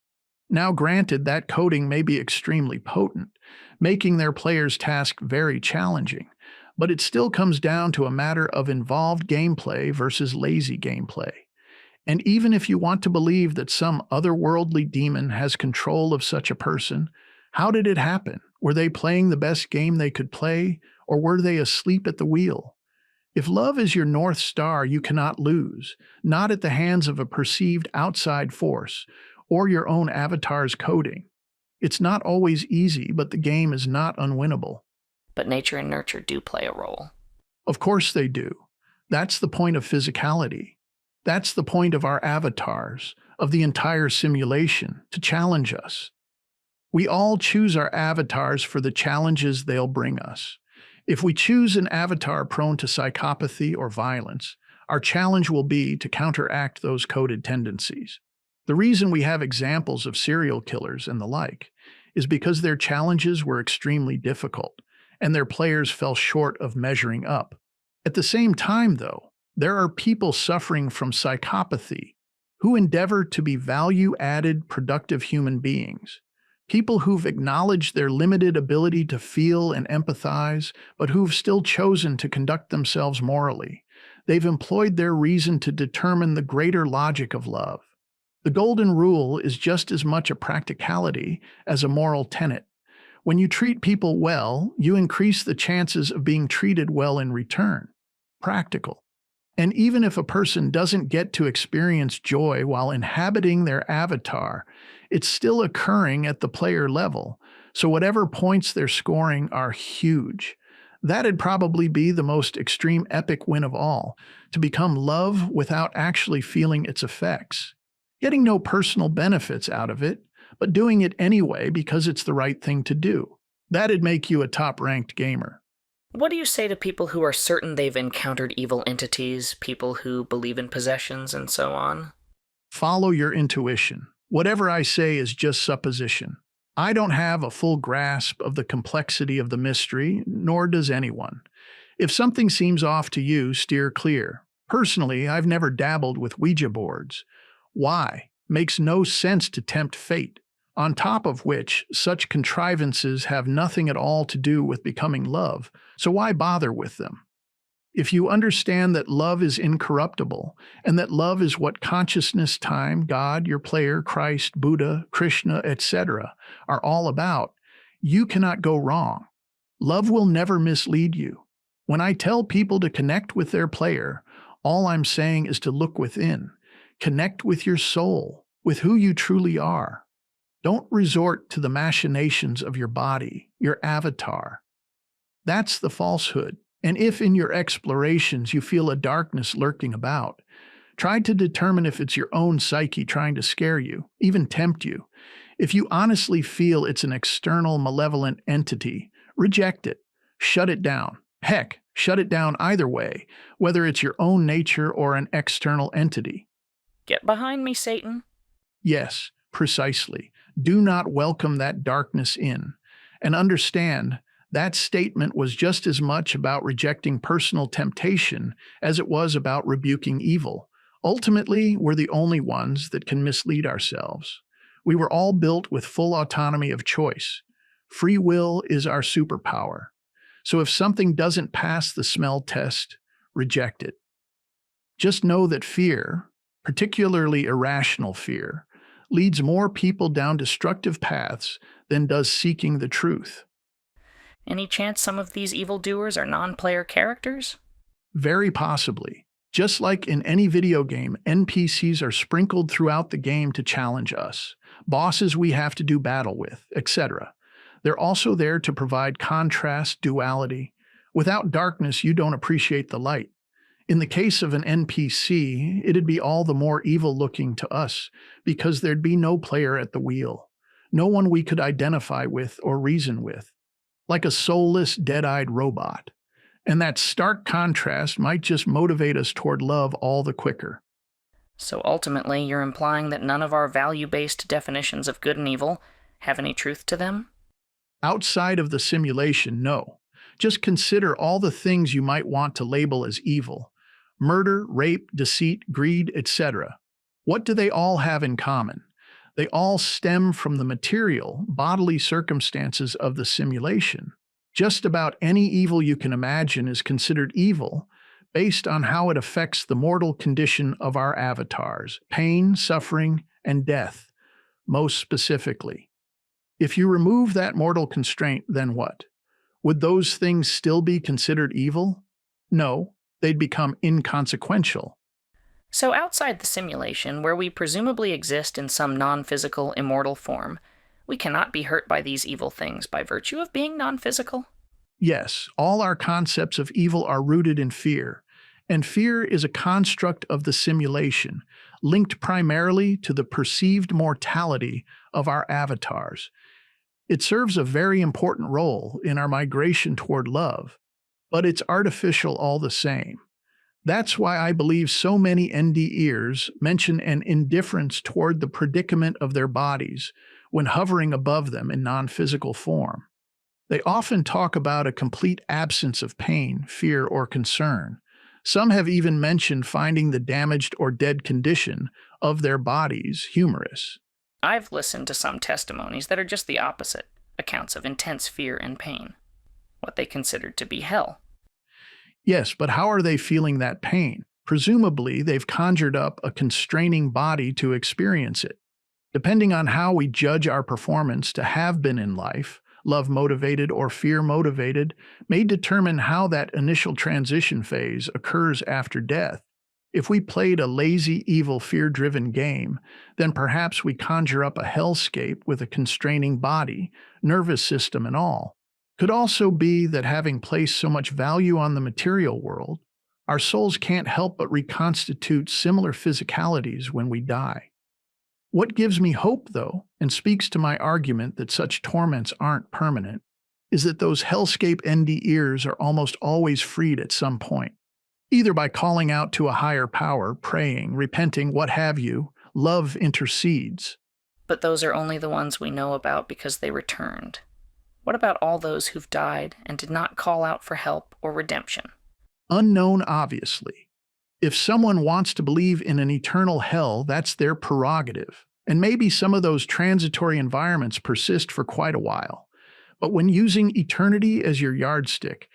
Now, granted, that coding may be extremely potent, making their player's task very challenging, but it still comes down to a matter of involved gameplay versus lazy gameplay. And even if you want to believe that some otherworldly demon has control of such a person, how did it happen? Were they playing the best game they could play, or were they asleep at the wheel? If love is your North Star, you cannot lose, not at the hands of a perceived outside force, or your own avatar's coding. It's not always easy, but the game is not unwinnable. But nature and nurture do play a role. Of course they do. That's the point of physicality. That's the point of our avatars, of the entire simulation, to challenge us. We all choose our avatars for the challenges they'll bring us. If we choose an avatar prone to psychopathy or violence, our challenge will be to counteract those coded tendencies. The reason we have examples of serial killers and the like is because their challenges were extremely difficult, and their players fell short of measuring up. At the same time, though, there are people suffering from psychopathy who endeavor to be value-added, productive human beings. People who've acknowledged their limited ability to feel and empathize, but who've still chosen to conduct themselves morally. They've employed their reason to determine the greater logic of love. The golden rule is just as much a practicality as a moral tenet. When you treat people well, you increase the chances of being treated well in return. Practical. And even if a person doesn't get to experience joy while inhabiting their avatar, it's still occurring at the player level, so whatever points they're scoring are huge. That'd probably be the most extreme epic win of all, to become love without actually feeling its effects. Getting no personal benefits out of it, but doing it anyway because it's the right thing to do. That'd make you a top-ranked gamer. What do you say to people who are certain they've encountered evil entities, people who believe in possessions, and so on? Follow your intuition. Whatever I say is just supposition. I don't have a full grasp of the complexity of the mystery, nor does anyone. If something seems off to you, steer clear. Personally, I've never dabbled with Ouija boards. Why? Makes no sense to tempt fate. On top of which, such contrivances have nothing at all to do with becoming love, so why bother with them? If you understand that love is incorruptible, and that love is what consciousness, time, God, your player, Christ, Buddha, Krishna, etc. are all about, you cannot go wrong. Love will never mislead you. When I tell people to connect with their player, all I'm saying is to look within. Connect with your soul, with who you truly are. Don't resort to the machinations of your body, your avatar. That's the falsehood. And if in your explorations you feel a darkness lurking about, try to determine if it's your own psyche trying to scare you, even tempt you. If you honestly feel it's an external malevolent entity, reject it. Shut it down. Heck, shut it down either way, whether it's your own nature or an external entity. Get behind me, Satan. Yes, precisely. Do not welcome that darkness in. And understand, that statement was just as much about rejecting personal temptation as it was about rebuking evil. Ultimately, we're the only ones that can mislead ourselves. We were all built with full autonomy of choice. Free will is our superpower. So if something doesn't pass the smell test, reject it. Just know that fear, particularly irrational fear, leads more people down destructive paths than does seeking the truth. Any chance some of these evildoers are non-player characters? Very possibly. Just like in any video game, NPCs are sprinkled throughout the game to challenge us, bosses we have to do battle with, etc. They're also there to provide contrast, duality. Without darkness, you don't appreciate the light. In the case of an NPC, it'd be all the more evil-looking to us, because there'd be no player at the wheel, no one we could identify with or reason with, like a soulless, dead-eyed robot. And that stark contrast might just motivate us toward love all the quicker. So ultimately, you're implying that none of our value-based definitions of good and evil have any truth to them? Outside of the simulation, no. Just consider all the things you might want to label as evil. Murder, rape, deceit, greed, etc. What do they all have in common? They all stem from the material, bodily circumstances of the simulation. Just about any evil you can imagine is considered evil based on how it affects the mortal condition of our avatars, pain, suffering, and death, most specifically. If you remove that mortal constraint, then what? Would those things still be considered evil? No, they'd become inconsequential. So outside the simulation, where we presumably exist in some non-physical, immortal form, we cannot be hurt by these evil things by virtue of being non-physical? Yes, all our concepts of evil are rooted in fear, and fear is a construct of the simulation, linked primarily to the perceived mortality of our avatars. It serves a very important role in our migration toward love, but it's artificial all the same. That's why I believe so many NDErs mention an indifference toward the predicament of their bodies when hovering above them in non-physical form. They often talk about a complete absence of pain, fear, or concern. Some have even mentioned finding the damaged or dead condition of their bodies humorous. I've listened to some testimonies that are just the opposite, accounts of intense fear and pain, what they considered to be hell. Yes, but how are they feeling that pain? Presumably, they've conjured up a constraining body to experience it. Depending on how we judge our performance to have been in life, love-motivated or fear-motivated, may determine how that initial transition phase occurs after death. If we played a lazy, evil, fear-driven game, then perhaps we conjure up a hellscape with a constraining body, nervous system and all. Could also be that having placed so much value on the material world, our souls can't help but reconstitute similar physicalities when we die. What gives me hope, though, and speaks to my argument that such torments aren't permanent, is that those hellscape NDErs are almost always freed at some point. Either by calling out to a higher power, praying, repenting, what have you, love intercedes. But those are only the ones we know about because they returned. What about all those who've died and did not call out for help or redemption? Unknown, obviously. If someone wants to believe in an eternal hell, that's their prerogative. And maybe some of those transitory environments persist for quite a while. But when using eternity as your yardstick,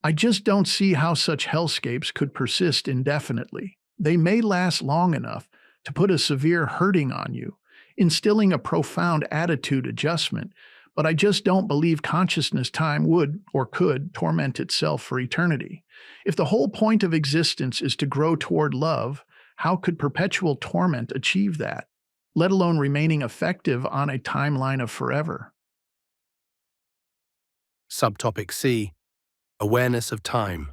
I just don't see how such hellscapes could persist indefinitely. They may last long enough to put a severe hurting on you, instilling a profound attitude adjustment, but I just don't believe consciousness time would or could torment itself for eternity. If the whole point of existence is to grow toward love, how could perpetual torment achieve that, let alone remaining effective on a timeline of forever? Subtopic C. Awareness of time.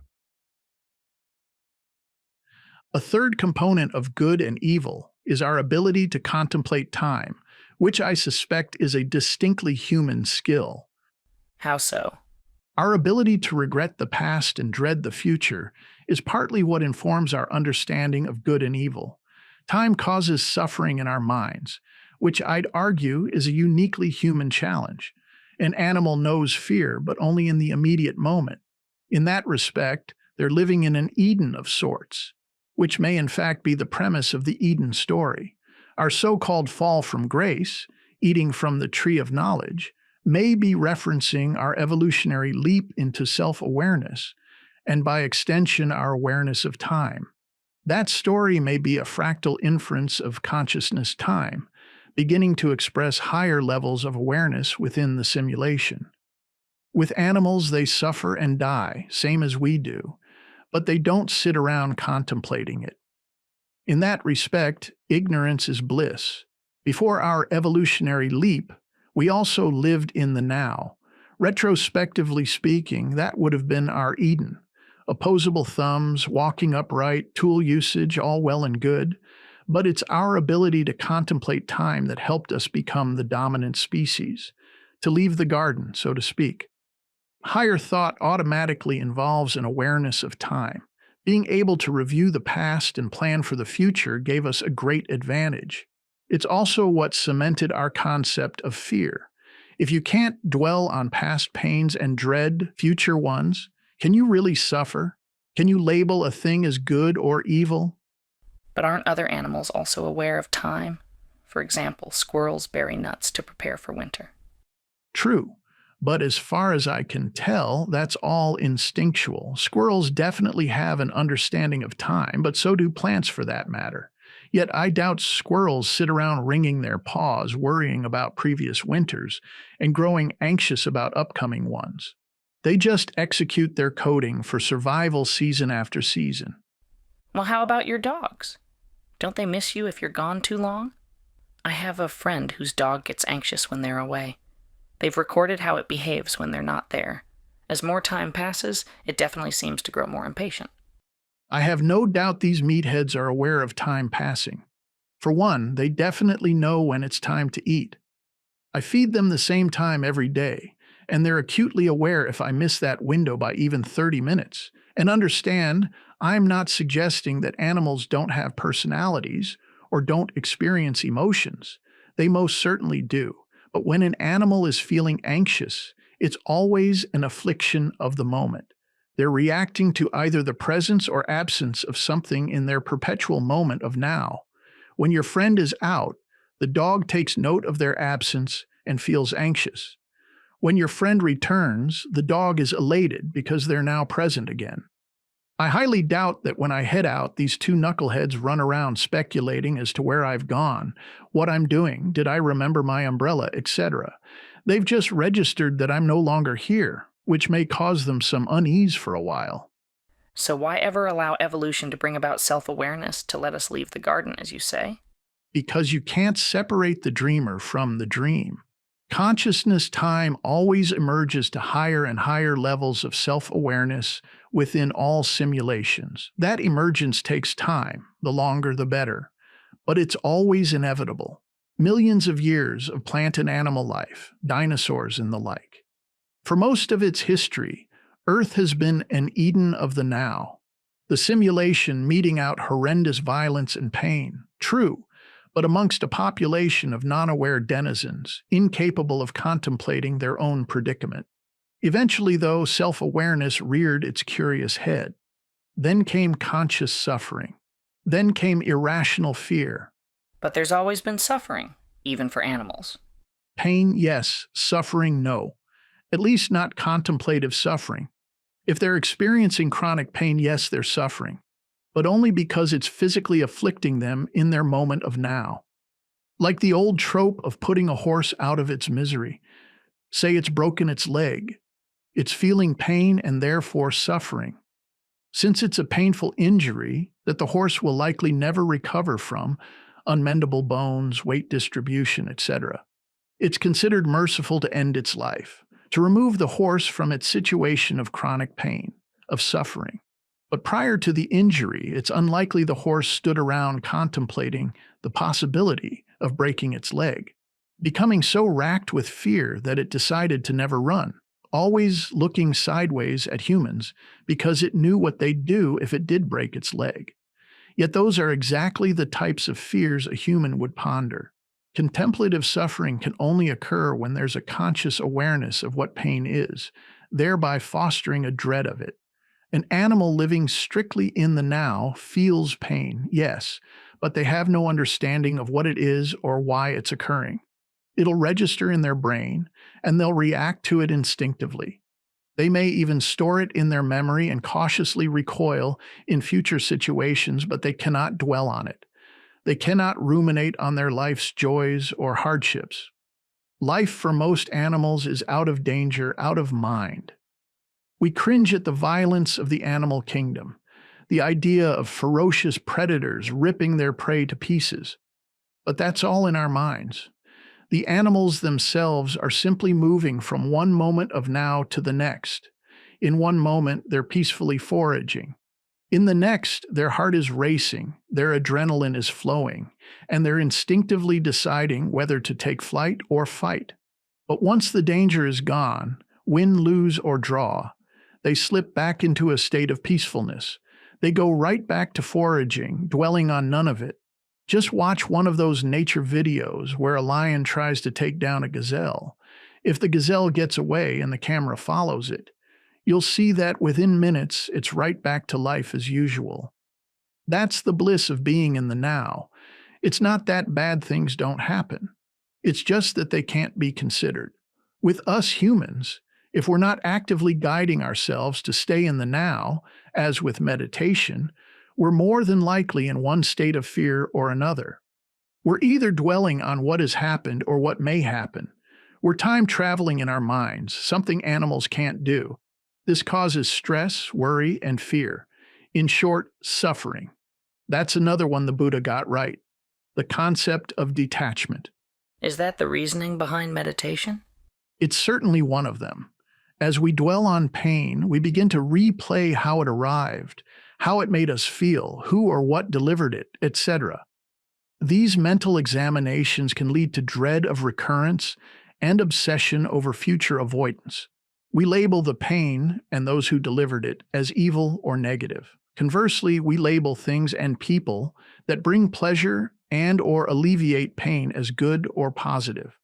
A third component of good and evil is our ability to contemplate time, which I suspect is a distinctly human skill. How so? Our ability to regret the past and dread the future is partly what informs our understanding of good and evil. Time causes suffering in our minds, which I'd argue is a uniquely human challenge. An animal knows fear, but only in the immediate moment. In that respect, they're living in an Eden of sorts, which may in fact be the premise of the Eden story. Our so-called fall from grace, eating from the tree of knowledge, may be referencing our evolutionary leap into self-awareness, and by extension our awareness of time. That story may be a fractal inference of consciousness time, beginning to express higher levels of awareness within the simulation. With animals, they suffer and die, same as we do, but they don't sit around contemplating it. In that respect, ignorance is bliss. Before our evolutionary leap, we also lived in the now. Retrospectively speaking, that would have been our Eden. Opposable thumbs, walking upright, tool usage, all well and good. But it's our ability to contemplate time that helped us become the dominant species, to leave the garden, so to speak. Higher thought automatically involves an awareness of time. Being able to review the past and plan for the future gave us a great advantage. It's also what cemented our concept of fear. If you can't dwell on past pains and dread future ones, can you really suffer? Can you label a thing as good or evil? But aren't other animals also aware of time? For example, squirrels bury nuts to prepare for winter. True, but as far as I can tell, that's all instinctual. Squirrels definitely have an understanding of time, but so do plants for that matter. Yet I doubt squirrels sit around wringing their paws, worrying about previous winters, and growing anxious about upcoming ones. They just execute their coding for survival season after season. Well, how about your dogs? Don't they miss you if you're gone too long? I have a friend whose dog gets anxious when they're away. They've recorded how it behaves when they're not there. As more time passes, it definitely seems to grow more impatient. I have no doubt these meatheads are aware of time passing. For one, they definitely know when it's time to eat. I feed them the same time every day, and they're acutely aware if I miss that window by even 30 minutes. And understand, I'm not suggesting that animals don't have personalities or don't experience emotions. They most certainly do. But when an animal is feeling anxious, it's always an affliction of the moment. They're reacting to either the presence or absence of something in their perpetual moment of now. When your friend is out, the dog takes note of their absence and feels anxious. When your friend returns, the dog is elated because they're now present again. I highly doubt that when I head out, these two knuckleheads run around speculating as to where I've gone, what I'm doing, did I remember my umbrella, etc. They've just registered that I'm no longer here, which may cause them some unease for a while. So why ever allow evolution to bring about self-awareness to let us leave the garden, as you say? Because you can't separate the dreamer from the dream. Consciousness time always emerges to higher and higher levels of self-awareness within all simulations. That emergence takes time, the longer the better, but it's always inevitable. Millions of years of plant and animal life, dinosaurs and the like. For most of its history, Earth has been an Eden of the now. The simulation meting out horrendous violence and pain, true, but amongst a population of non-aware denizens, incapable of contemplating their own predicament. Eventually, though, self-awareness reared its curious head. Then came conscious suffering. Then came irrational fear. But there's always been suffering, even for animals. Pain, yes. Suffering, no. At least not contemplative suffering. If they're experiencing chronic pain, yes, they're suffering, but only because it's physically afflicting them in their moment of now. Like the old trope of putting a horse out of its misery. Say it's broken its leg. It's feeling pain and therefore suffering. Since it's a painful injury that the horse will likely never recover from, unmendable bones, weight distribution, etc., it's considered merciful to end its life, to remove the horse from its situation of chronic pain, of suffering. But prior to the injury, it's unlikely the horse stood around contemplating the possibility of breaking its leg, becoming so racked with fear that it decided to never run, always looking sideways at humans because it knew what they'd do if it did break its leg. Yet those are exactly the types of fears a human would ponder. Contemplative suffering can only occur when there's a conscious awareness of what pain is, thereby fostering a dread of it. An animal living strictly in the now feels pain, yes, but they have no understanding of what it is or why it's occurring. It'll register in their brain, and they'll react to it instinctively. They may even store it in their memory and cautiously recoil in future situations, but they cannot dwell on it. They cannot ruminate on their life's joys or hardships. Life for most animals is out of danger, out of mind. We cringe at the violence of the animal kingdom, the idea of ferocious predators ripping their prey to pieces. But that's all in our minds. The animals themselves are simply moving from one moment of now to the next. In one moment, they're peacefully foraging. In the next, their heart is racing, their adrenaline is flowing, and they're instinctively deciding whether to take flight or fight. But once the danger is gone, win, lose, or draw, they slip back into a state of peacefulness. They go right back to foraging, dwelling on none of it. Just watch one of those nature videos where a lion tries to take down a gazelle. If the gazelle gets away and the camera follows it, you'll see that within minutes it's right back to life as usual. That's the bliss of being in the now. It's not that bad things don't happen. It's just that they can't be considered. With us humans, if we're not actively guiding ourselves to stay in the now, as with meditation, we're more than likely in one state of fear or another. We're either dwelling on what has happened or what may happen. We're time traveling in our minds, something animals can't do. This causes stress, worry, and fear. In short, suffering. That's another one the Buddha got right. The concept of detachment. Is that the reasoning behind meditation? It's certainly one of them. As we dwell on pain, we begin to replay how it arrived, how it made us feel, who or what delivered it, etc. These mental examinations can lead to dread of recurrence and obsession over future avoidance. We label the pain and those who delivered it as evil or negative. Conversely, we label things and people that bring pleasure and or alleviate pain as good or positive.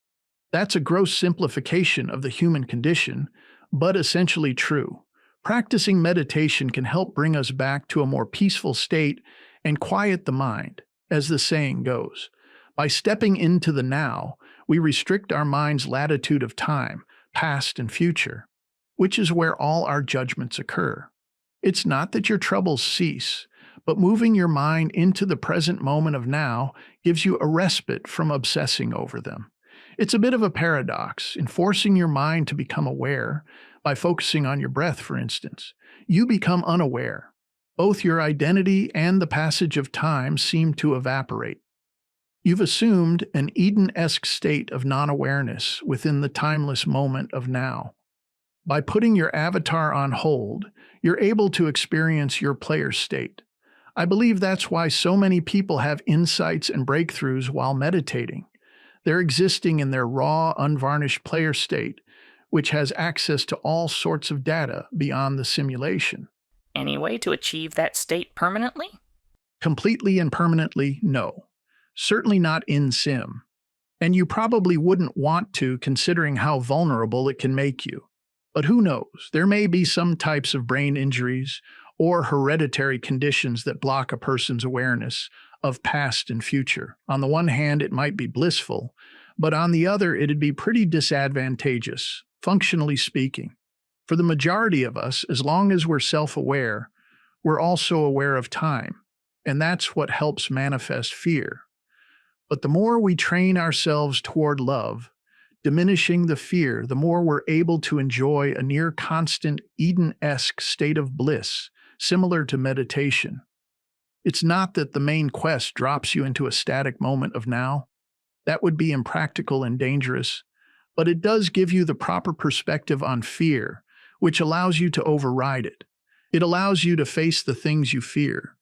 That's a gross simplification of the human condition, but essentially true. Practicing meditation can help bring us back to a more peaceful state and quiet the mind, as the saying goes. By stepping into the now, we restrict our mind's latitude of time, past and future, which is where all our judgments occur. It's not that your troubles cease, but moving your mind into the present moment of now gives you a respite from obsessing over them. It's a bit of a paradox. In forcing your mind to become aware, by focusing on your breath, for instance, you become unaware. Both your identity and the passage of time seem to evaporate. You've assumed an Eden-esque state of non-awareness within the timeless moment of now. By putting your avatar on hold, you're able to experience your player state. I believe that's why so many people have insights and breakthroughs while meditating. They're existing in their raw, unvarnished player state, which has access to all sorts of data beyond the simulation. Any way to achieve that state permanently? Completely and permanently, no. Certainly not in sim. And you probably wouldn't want to, considering how vulnerable it can make you. But who knows? There may be some types of brain injuries or hereditary conditions that block a person's awareness of past and future. On the one hand, it might be blissful, but on the other, it'd be pretty disadvantageous, functionally speaking. For the majority of us, as long as we're self-aware, we're also aware of time, and that's what helps manifest fear. But the more we train ourselves toward love, diminishing the fear, the more we're able to enjoy a near-constant Eden-esque state of bliss, similar to meditation. It's not that the main quest drops you into a static moment of now. That would be impractical and dangerous, but it does give you the proper perspective on fear, which allows you to override it. It allows you to face the things you fear,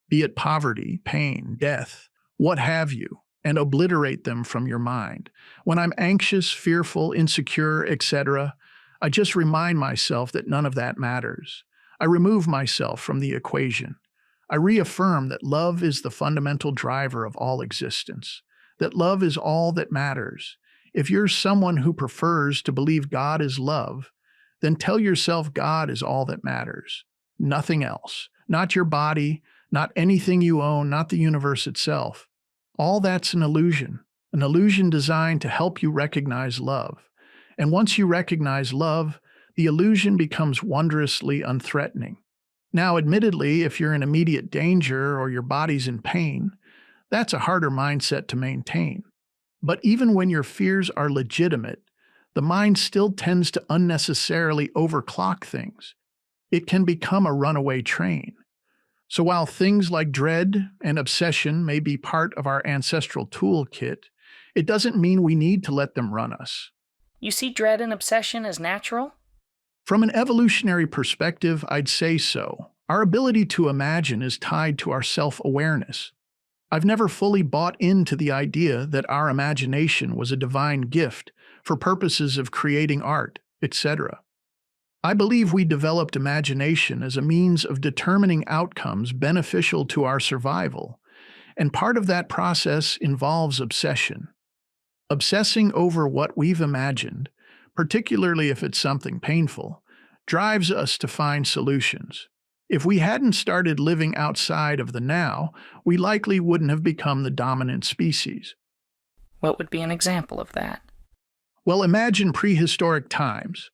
be it poverty, pain, death, what have you, and obliterate them from your mind. When I'm anxious, fearful, insecure, etc., I just remind myself that none of that matters. I remove myself from the equation. I reaffirm that love is the fundamental driver of all existence, that love is all that matters. If you're someone who prefers to believe God is love, then tell yourself God is all that matters. Nothing else. Not your body, not anything you own, not the universe itself. All that's an illusion designed to help you recognize love. And once you recognize love, the illusion becomes wondrously unthreatening. Now, admittedly, if you're in immediate danger or your body's in pain, that's a harder mindset to maintain. But even when your fears are legitimate, the mind still tends to unnecessarily overclock things. It can become a runaway train. So while things like dread and obsession may be part of our ancestral toolkit, it doesn't mean we need to let them run us. You see dread and obsession as natural? From an evolutionary perspective, I'd say so. Our ability to imagine is tied to our self-awareness. I've never fully bought into the idea that our imagination was a divine gift for purposes of creating art, etc. I believe we developed imagination as a means of determining outcomes beneficial to our survival, and part of that process involves obsession. Obsessing over what we've imagined, particularly if it's something painful, drives us to find solutions. If we hadn't started living outside of the now, we likely wouldn't have become the dominant species. What would be an example of that? Well, imagine prehistoric times.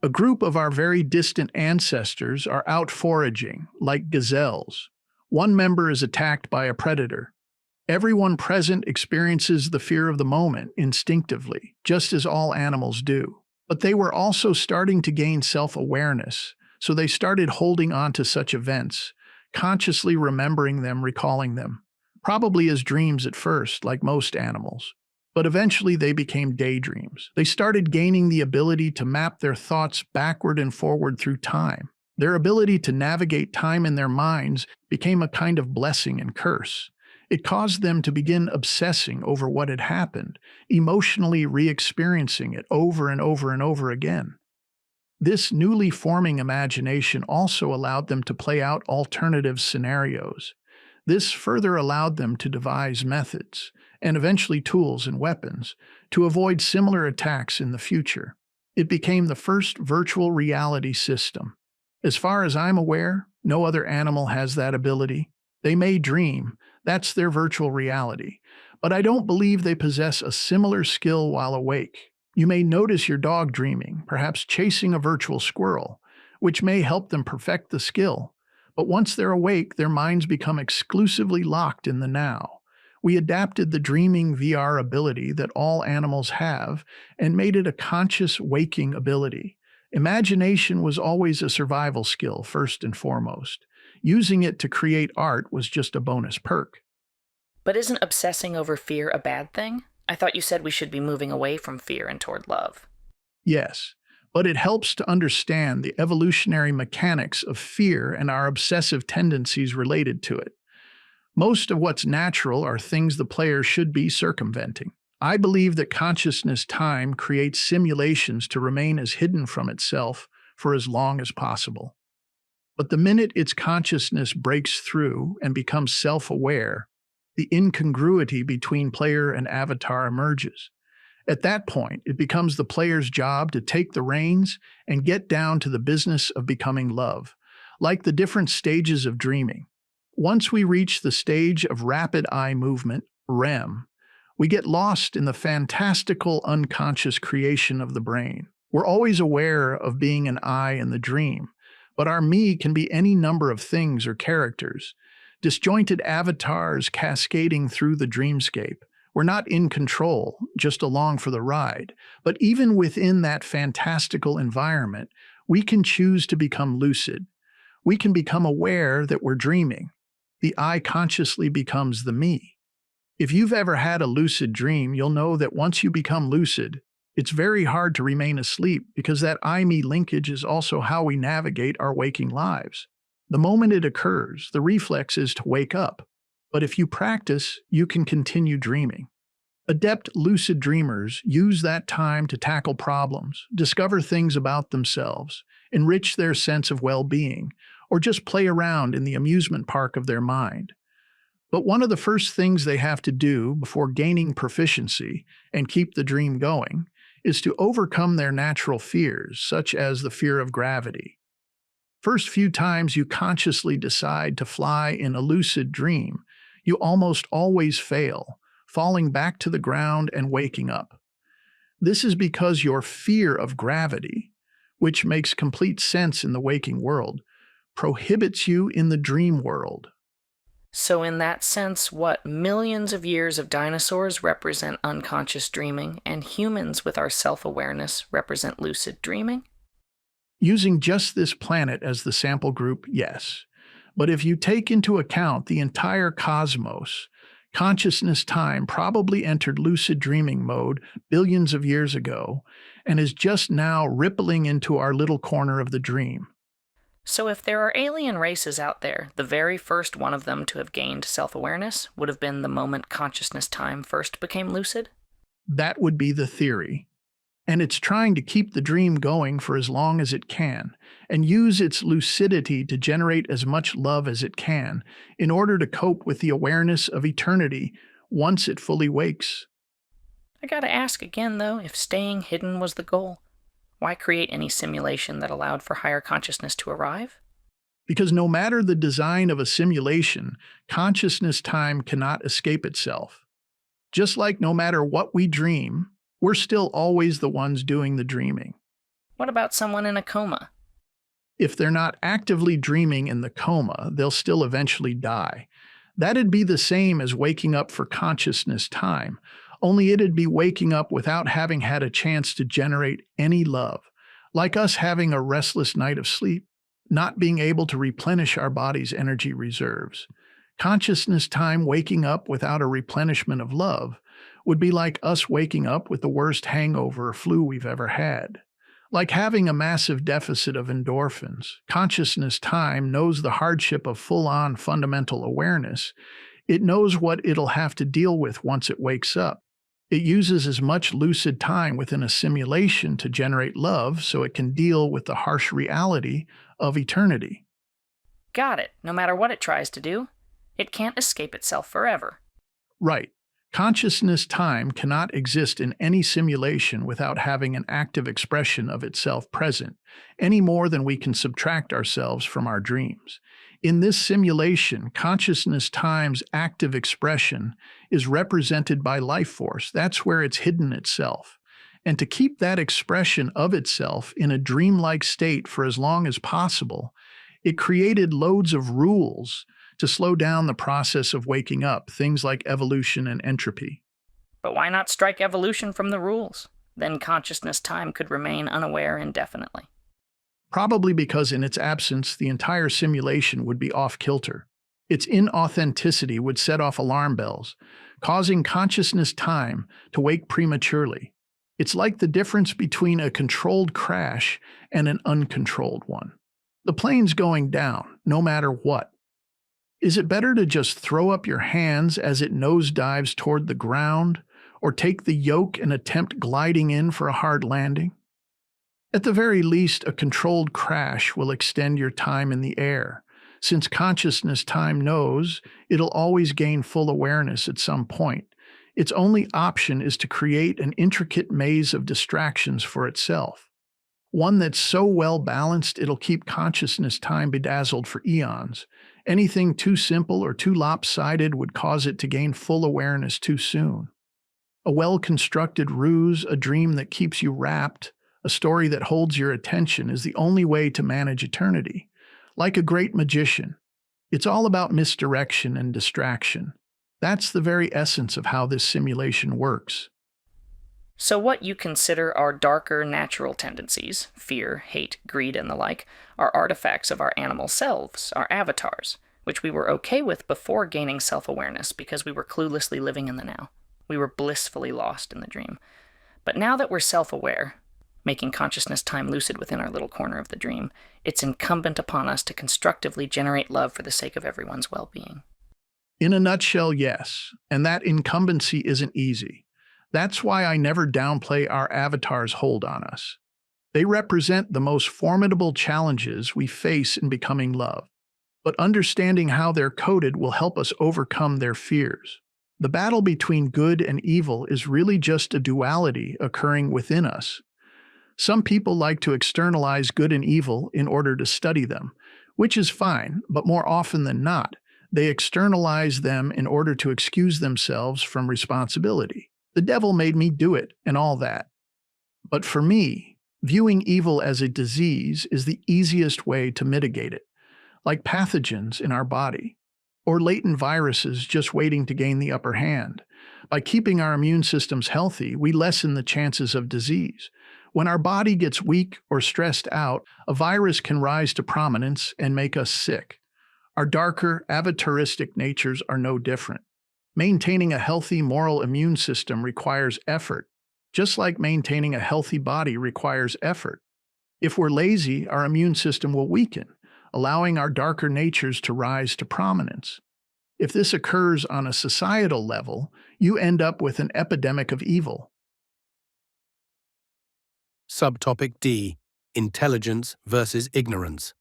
A group of our very distant ancestors are out foraging, like gazelles. One member is attacked by a predator. Everyone present experiences the fear of the moment instinctively, just as all animals do. But they were also starting to gain self-awareness, so they started holding on to such events, consciously remembering them, recalling them, probably as dreams at first, like most animals. But eventually they became daydreams. They started gaining the ability to map their thoughts backward and forward through time. Their ability to navigate time in their minds became a kind of blessing and curse. It caused them to begin obsessing over what had happened, emotionally re-experiencing it over and over and over again. This newly forming imagination also allowed them to play out alternative scenarios. This further allowed them to devise methods, and eventually tools and weapons, to avoid similar attacks in the future. It became the first virtual reality system. As far as I'm aware, no other animal has that ability. They may dream, that's their virtual reality, but I don't believe they possess a similar skill while awake. You may notice your dog dreaming, perhaps chasing a virtual squirrel, which may help them perfect the skill. But once they're awake, their minds become exclusively locked in the now. We adapted the dreaming VR ability that all animals have and made it a conscious waking ability. Imagination was always a survival skill, first and foremost. Using it to create art was just a bonus perk. But isn't obsessing over fear a bad thing? I thought you said we should be moving away from fear and toward love. Yes, but it helps to understand the evolutionary mechanics of fear and our obsessive tendencies related to it. Most of what's natural are things the player should be circumventing. I believe that consciousness time creates simulations to remain as hidden from itself for as long as possible. But the minute its consciousness breaks through and becomes self-aware, the incongruity between player and avatar emerges. At that point, it becomes the player's job to take the reins and get down to the business of becoming love, like the different stages of dreaming. Once we reach the stage of rapid eye movement, REM, we get lost in the fantastical unconscious creation of the brain. We're always aware of being an I in the dream, but our me can be any number of things or characters, disjointed avatars cascading through the dreamscape. We're not in control, just along for the ride. But even within that fantastical environment, we can choose to become lucid. We can become aware that we're dreaming. The I consciously becomes the me. If you've ever had a lucid dream, you'll know that once you become lucid, it's very hard to remain asleep because that I-me linkage is also how we navigate our waking lives. The moment it occurs, the reflex is to wake up. But if you practice, you can continue dreaming. Adept lucid dreamers use that time to tackle problems, discover things about themselves, enrich their sense of well-being, or just play around in the amusement park of their mind. But one of the first things they have to do before gaining proficiency and keep the dream going is to overcome their natural fears, such as the fear of gravity. First few times you consciously decide to fly in a lucid dream, you almost always fail, falling back to the ground and waking up. This is because your fear of gravity, which makes complete sense in the waking world, prohibits you in the dream world. So in that sense, what millions of years of dinosaurs represent unconscious dreaming, and humans with our self-awareness represent lucid dreaming? Using just this planet as the sample group, yes. But if you take into account the entire cosmos, consciousness time probably entered lucid dreaming mode billions of years ago and is just now rippling into our little corner of the dream. So if there are alien races out there, the very first one of them to have gained self-awareness would have been the moment consciousness time first became lucid? That would be the theory. And it's trying to keep the dream going for as long as it can, and use its lucidity to generate as much love as it can, in order to cope with the awareness of eternity once it fully wakes. I gotta ask again, though, if staying hidden was the goal, why create any simulation that allowed for higher consciousness to arrive? Because no matter the design of a simulation, consciousness time cannot escape itself. Just like no matter what we dream, we're still always the ones doing the dreaming. What about someone in a coma? If they're not actively dreaming in the coma, they'll still eventually die. That'd be the same as waking up for consciousness time, only it'd be waking up without having had a chance to generate any love. Like us having a restless night of sleep, not being able to replenish our body's energy reserves. Consciousness time waking up without a replenishment of love would be like us waking up with the worst hangover or flu we've ever had. Like having a massive deficit of endorphins, consciousness time knows the hardship of full-on fundamental awareness. It knows what it'll have to deal with once it wakes up. It uses as much lucid time within a simulation to generate love so it can deal with the harsh reality of eternity. Got it. No matter what it tries to do, it can't escape itself forever. Right. Consciousness time cannot exist in any simulation without having an active expression of itself present, any more than we can subtract ourselves from our dreams. In this simulation, consciousness time's active expression is represented by Lifeforce. That's where it's hidden itself. And to keep that expression of itself in a dreamlike state for as long as possible, it created loads of rules to slow down the process of waking up, things like evolution and entropy. But why not strike evolution from the rules? Then consciousness time could remain unaware indefinitely. Probably because in its absence, the entire simulation would be off-kilter. Its inauthenticity would set off alarm bells, causing consciousness time to wake prematurely. It's like the difference between a controlled crash and an uncontrolled one. The plane's going down, no matter what. Is it better to just throw up your hands as it nosedives toward the ground, or take the yoke and attempt gliding in for a hard landing? At the very least, a controlled crash will extend your time in the air, since consciousness time knows it'll always gain full awareness at some point. Its only option is to create an intricate maze of distractions for itself. One that's so well balanced it'll keep consciousness time bedazzled for eons. Anything too simple or too lopsided would cause it to gain full awareness too soon. A well-constructed ruse, a dream that keeps you rapt, a story that holds your attention is the only way to manage eternity. Like a great magician, it's all about misdirection and distraction. That's the very essence of how this simulation works. So what you consider our darker natural tendencies, fear, hate, greed, and the like, are artifacts of our animal selves, our avatars, which we were okay with before gaining self-awareness because we were cluelessly living in the now. We were blissfully lost in the dream. But now that we're self-aware, making consciousness time lucid within our little corner of the dream, it's incumbent upon us to constructively generate love for the sake of everyone's well-being. In a nutshell, yes, and that incumbency isn't easy. That's why I never downplay our avatars' hold on us. They represent the most formidable challenges we face in becoming love, but understanding how they're coded will help us overcome their fears. The battle between good and evil is really just a duality occurring within us. Some people like to externalize good and evil in order to study them, which is fine, but more often than not, they externalize them in order to excuse themselves from responsibility. The devil made me do it, and all that. But for me, viewing evil as a disease is the easiest way to mitigate it, like pathogens in our body, or latent viruses just waiting to gain the upper hand. By keeping our immune systems healthy, we lessen the chances of disease. When our body gets weak or stressed out, a virus can rise to prominence and make us sick. Our darker, avataristic natures are no different. Maintaining a healthy moral immune system requires effort, just like maintaining a healthy body requires effort. If we're lazy, our immune system will weaken, allowing our darker natures to rise to prominence. If this occurs on a societal level, you end up with an epidemic of evil. Subtopic D. Intelligence versus ignorance.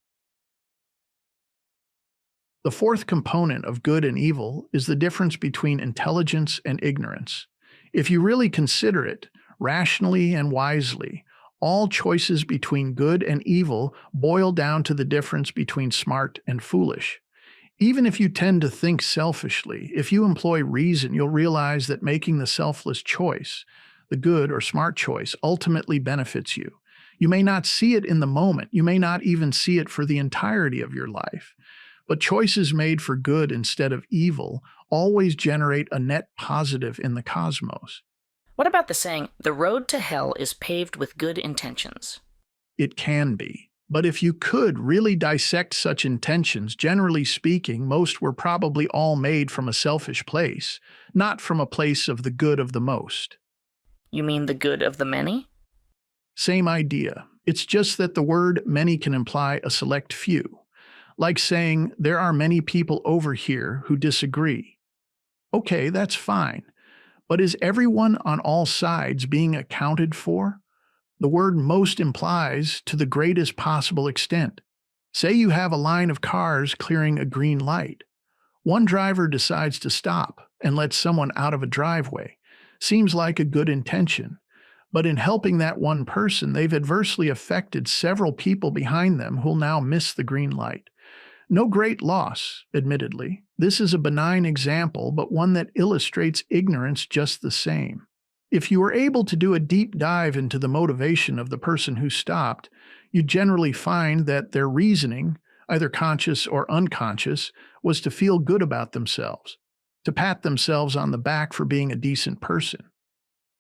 The fourth component of good and evil is the difference between intelligence and ignorance. If you really consider it, rationally and wisely, All choices between good and evil boil down to the difference between smart and foolish. Even if you tend to think selfishly, if you employ reason, you'll realize that making the selfless choice, the good or smart choice, ultimately benefits you. You may not see it in the moment, you may not even see it for the entirety of your life, but choices made for good instead of evil always generate a net positive in the cosmos. What about the saying, the road to hell is paved with good intentions? It can be. But if you could really dissect such intentions, generally speaking, most were probably all made from a selfish place, not from a place of the good of the most. You mean the good of the many? Same idea. It's just that the word many can imply a select few. Like saying, there are many people over here who disagree. Okay, that's fine. But is everyone on all sides being accounted for? The word most implies to the greatest possible extent. Say you have a line of cars clearing a green light. One driver decides to stop and let someone out of a driveway. Seems like a good intention. But in helping that one person, they've adversely affected several people behind them who'll now miss the green light. No great loss, admittedly. This is a benign example, but one that illustrates ignorance just the same. If you were able to do a deep dive into the motivation of the person who stopped, you generally find that their reasoning, either conscious or unconscious, was to feel good about themselves, to pat themselves on the back for being a decent person.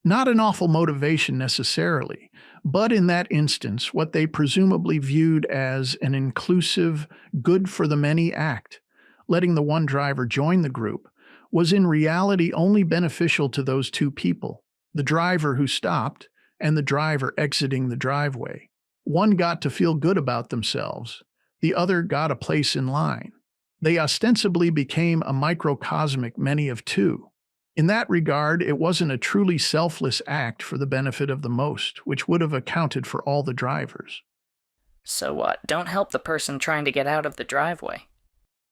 Not an awful motivation necessarily, but in that instance, what they presumably viewed as an inclusive, good for the many act, letting the one driver join the group, was in reality only beneficial to those two people. The driver who stopped, and the driver exiting the driveway. One got to feel good about themselves. The other got a place in line. They ostensibly became a microcosmic many of two. In that regard, it wasn't a truly selfless act for the benefit of the most, which would have accounted for all the drivers. So what? Don't help the person trying to get out of the driveway.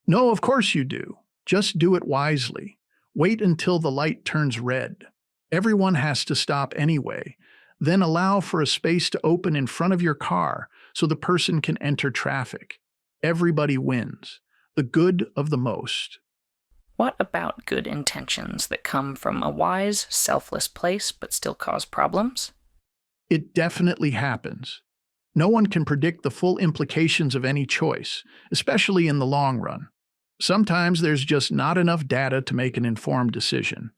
No, of course you do. Just do it wisely. Wait until the light turns red. Everyone has to stop anyway. Then allow for a space to open in front of your car so the person can enter traffic. Everybody wins. The good of the most. What about good intentions that come from a wise, selfless place but still cause problems? It definitely happens. No one can predict the full implications of any choice, especially in the long run. Sometimes there's just not enough data to make an informed decision.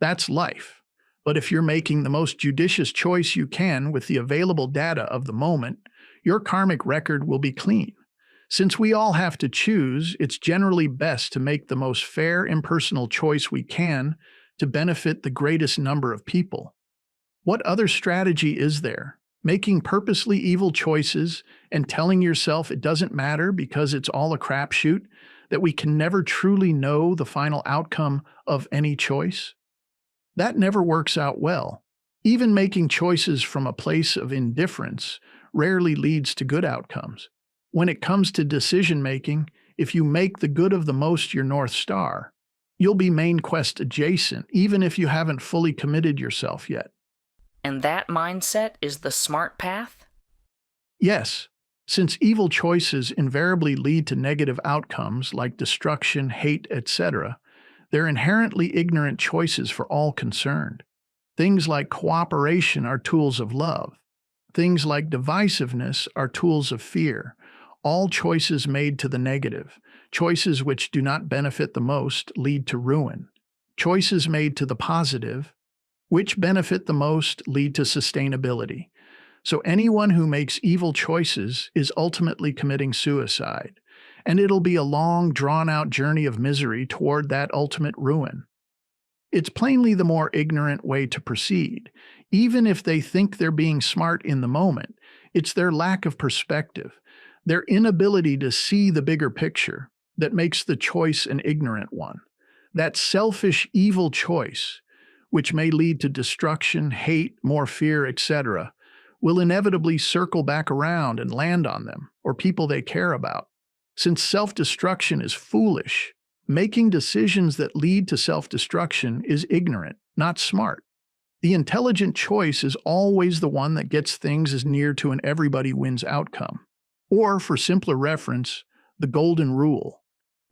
That's life. But if you're making the most judicious choice you can with the available data of the moment, your karmic record will be clean. Since we all have to choose, it's generally best to make the most fair, impersonal choice we can to benefit the greatest number of people. What other strategy is there? Making purposely evil choices and telling yourself it doesn't matter because it's all a crapshoot, that we can never truly know the final outcome of any choice? That never works out well. Even making choices from a place of indifference rarely leads to good outcomes. When it comes to decision-making, if you make the good of the most your North Star, you'll be main quest adjacent, even if you haven't fully committed yourself yet. And that mindset is the smart path? Yes, since evil choices invariably lead to negative outcomes like destruction, hate, etc., they're inherently ignorant choices for all concerned. Things like cooperation are tools of love. Things like divisiveness are tools of fear. All choices made to the negative, choices which do not benefit the most, lead to ruin. Choices made to the positive, which benefit the most, lead to sustainability. So anyone who makes evil choices is ultimately committing suicide, and it'll be a long, drawn-out journey of misery toward that ultimate ruin. It's plainly the more ignorant way to proceed. Even if they think they're being smart in the moment, it's their lack of perspective, their inability to see the bigger picture, that makes the choice an ignorant one. That selfish, evil choice, which may lead to destruction, hate, more fear, etc., will inevitably circle back around and land on them, or people they care about. Since self-destruction is foolish, making decisions that lead to self-destruction is ignorant, not smart. The intelligent choice is always the one that gets things as near to an everybody wins outcome. Or, for simpler reference, the golden rule.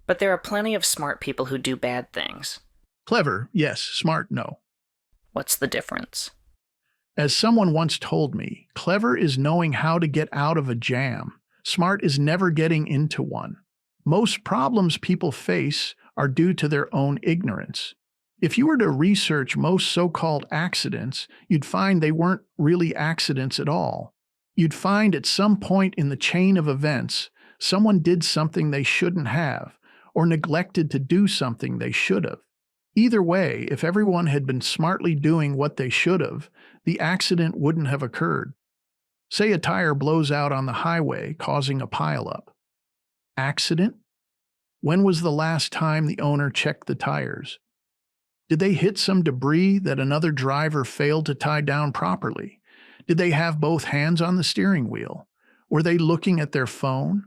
But there are plenty of smart people who do bad things. Clever, yes. Smart, no. What's the difference? As someone once told me, clever is knowing how to get out of a jam. Smart is never getting into one. Most problems people face are due to their own ignorance. If you were to research most so-called accidents, you'd find they weren't really accidents at all. You'd find at some point in the chain of events, someone did something they shouldn't have, or neglected to do something they should have. Either way, if everyone had been smartly doing what they should have, the accident wouldn't have occurred. Say a tire blows out on the highway, causing a pileup. Accident? When was the last time the owner checked the tires? Did they hit some debris that another driver failed to tie down properly? Did they have both hands on the steering wheel? Were they looking at their phone?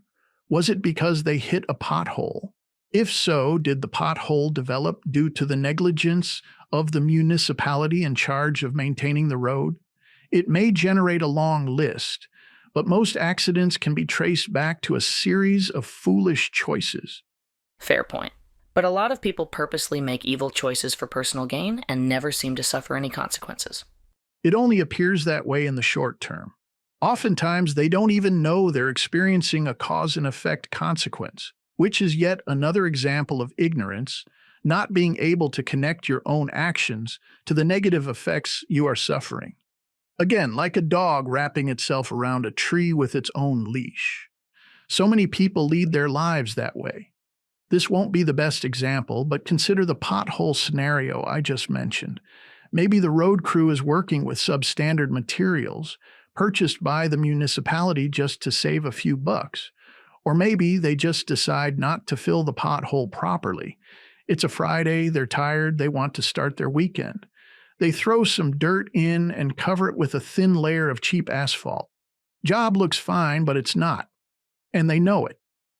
Was it because they hit a pothole? If so, did the pothole develop due to the negligence of the municipality in charge of maintaining the road? It may generate a long list, but most accidents can be traced back to a series of foolish choices. Fair point. But a lot of people purposely make evil choices for personal gain and never seem to suffer any consequences. It only appears that way in the short term. Oftentimes, they don't even know they're experiencing a cause and effect consequence, which is yet another example of ignorance, not being able to connect your own actions to the negative effects you are suffering. Again, like a dog wrapping itself around a tree with its own leash. So many people lead their lives that way. This won't be the best example, but consider the pothole scenario I just mentioned. Maybe the road crew is working with substandard materials purchased by the municipality just to save a few bucks. Or maybe they just decide not to fill the pothole properly. It's a Friday, they're tired, they want to start their weekend. They throw some dirt in and cover it with a thin layer of cheap asphalt. Job looks fine, but it's not. And they know it.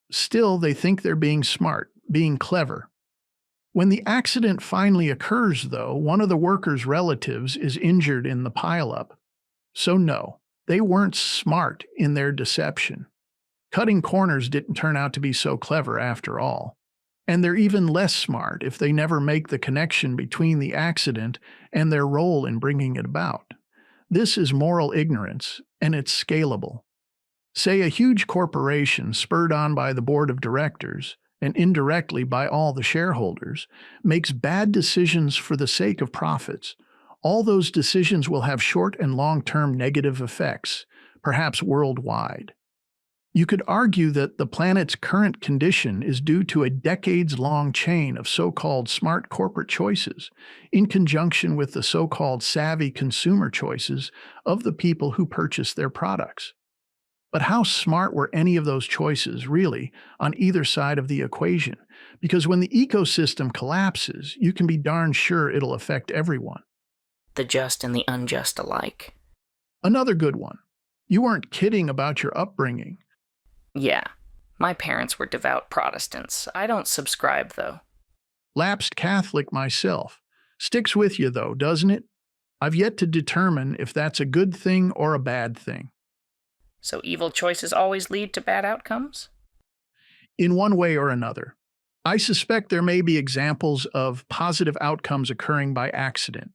Still, they think they're being smart, being clever. When the accident finally occurs, though, one of the workers' relatives is injured in the pileup. So no, they weren't smart in their deception. Cutting corners didn't turn out to be so clever after all. And they're even less smart if they never make the connection between the accident and their role in bringing it about. This is moral ignorance, and it's scalable. Say a huge corporation, spurred on by the board of directors, and indirectly by all the shareholders, makes bad decisions for the sake of profits. All those decisions will have short and long-term negative effects, perhaps worldwide. You could argue that the planet's current condition is due to a decades-long chain of so-called smart corporate choices, in conjunction with the so-called savvy consumer choices of the people who purchase their products. But how smart were any of those choices, really, on either side of the equation? Because when the ecosystem collapses, you can be darn sure it'll affect everyone. The just and the unjust alike. Another good one. You weren't kidding about your upbringing. Yeah, my parents were devout Protestants. I don't subscribe, though. Lapsed Catholic myself. Sticks with you, though, doesn't it? I've yet to determine if that's a good thing or a bad thing. So evil choices always lead to bad outcomes? In one way or another. I suspect there may be examples of positive outcomes occurring by accident,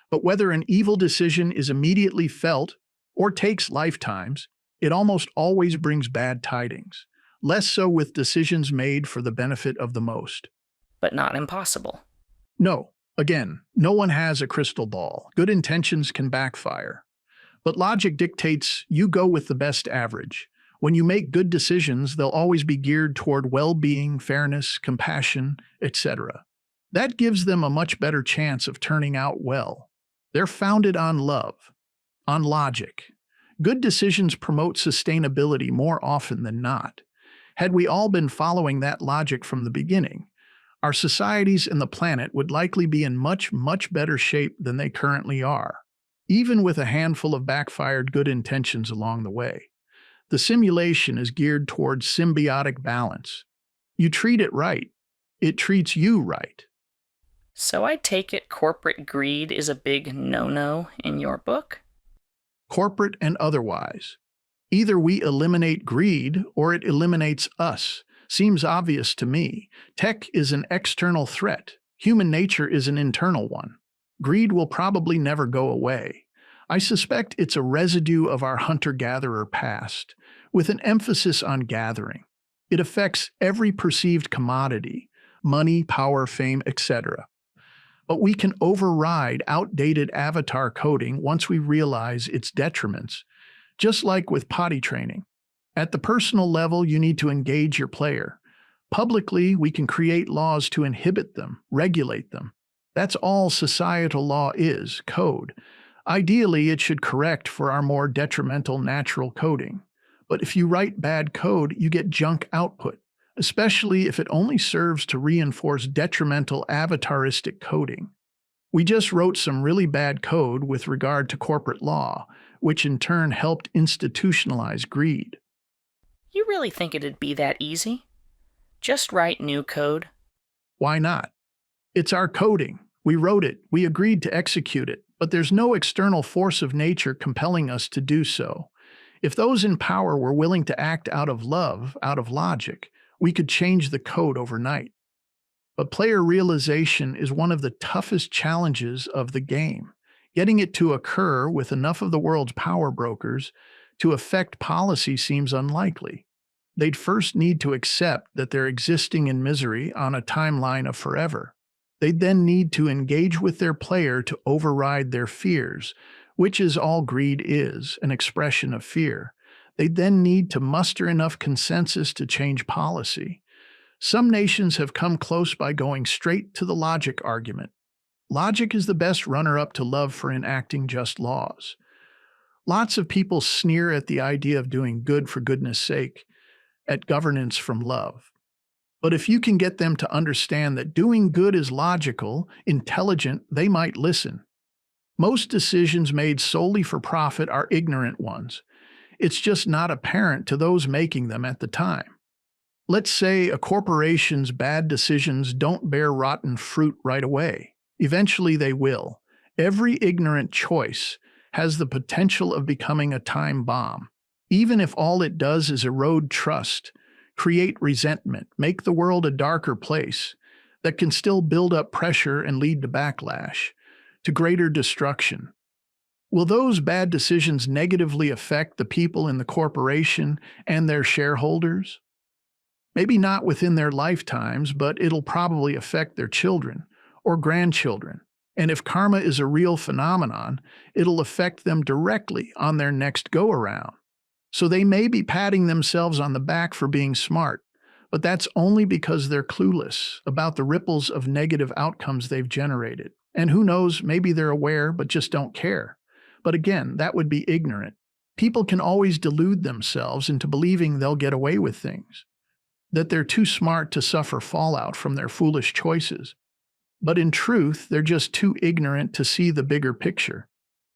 but whether an evil decision is immediately felt or takes lifetimes, it almost always brings bad tidings, less so with decisions made for the benefit of the most. But not impossible. No, again, no one has a crystal ball. Good intentions can backfire. But logic dictates you go with the best average. When you make good decisions, they'll always be geared toward well-being, fairness, compassion, etc. That gives them a much better chance of turning out well. They're founded on love, on logic. Good decisions promote sustainability more often than not. Had we all been following that logic from the beginning, our societies and the planet would likely be in much, much better shape than they currently are, even with a handful of backfired good intentions along the way. The simulation is geared towards symbiotic balance. You treat it right, it treats you right. So I take it corporate greed is a big no-no in your book? Corporate and otherwise. Either we eliminate greed or it eliminates us. Seems obvious to me. Tech is an external threat. Human nature is an internal one. Greed will probably never go away. I suspect it's a residue of our hunter-gatherer past, with an emphasis on gathering. It affects every perceived commodity, money, power, fame, etc. But we can override outdated avatar coding once we realize its detriments, just like with potty training. At the personal level, you need to engage your player. Publicly, we can create laws to inhibit them, regulate them. That's all societal law is, code. Ideally, it should correct for our more detrimental natural coding. But if you write bad code, you get junk output, especially if it only serves to reinforce detrimental avataristic coding. We just wrote some really bad code with regard to corporate law, which in turn helped institutionalize greed. You really think it'd be that easy? Just write new code? Why not? It's our coding. We wrote it, we agreed to execute it, but there's no external force of nature compelling us to do so. If those in power were willing to act out of love, out of logic, we could change the code overnight. But player realization is one of the toughest challenges of the game. Getting it to occur with enough of the world's power brokers to affect policy seems unlikely. They'd first need to accept that they're existing in misery on a timeline of forever. They'd then need to engage with their player to override their fears, which is all greed is, an expression of fear. They'd then need to muster enough consensus to change policy. Some nations have come close by going straight to the logic argument. Logic is the best runner-up to love for enacting just laws. Lots of people sneer at the idea of doing good for goodness sake, at governance from love. But if you can get them to understand that doing good is logical, intelligent, they might listen. Most decisions made solely for profit are ignorant ones. It's just not apparent to those making them at the time. Let's say a corporation's bad decisions don't bear rotten fruit right away. Eventually they will. Every ignorant choice has the potential of becoming a time bomb, even if all it does is erode trust, create resentment, make the world a darker place that can still build up pressure and lead to backlash, to greater destruction. Will those bad decisions negatively affect the people in the corporation and their shareholders? Maybe not within their lifetimes, but it'll probably affect their children or grandchildren. And if karma is a real phenomenon, it'll affect them directly on their next go-around. So they may be patting themselves on the back for being smart, but that's only because they're clueless about the ripples of negative outcomes they've generated. And who knows, maybe they're aware but just don't care. But again, that would be ignorant. People can always delude themselves into believing they'll get away with things, that they're too smart to suffer fallout from their foolish choices. But in truth, they're just too ignorant to see the bigger picture.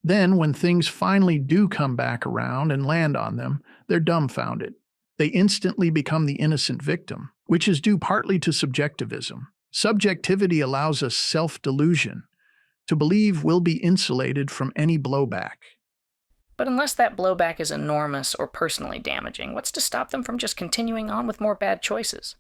Then, when things finally do come back around and land on them, they're dumbfounded. They instantly become the innocent victim, which is due partly to subjectivism. Subjectivity allows us self-delusion, to believe we'll be insulated from any blowback. But unless that blowback is enormous or personally damaging, what's to stop them from just continuing on with more bad choices?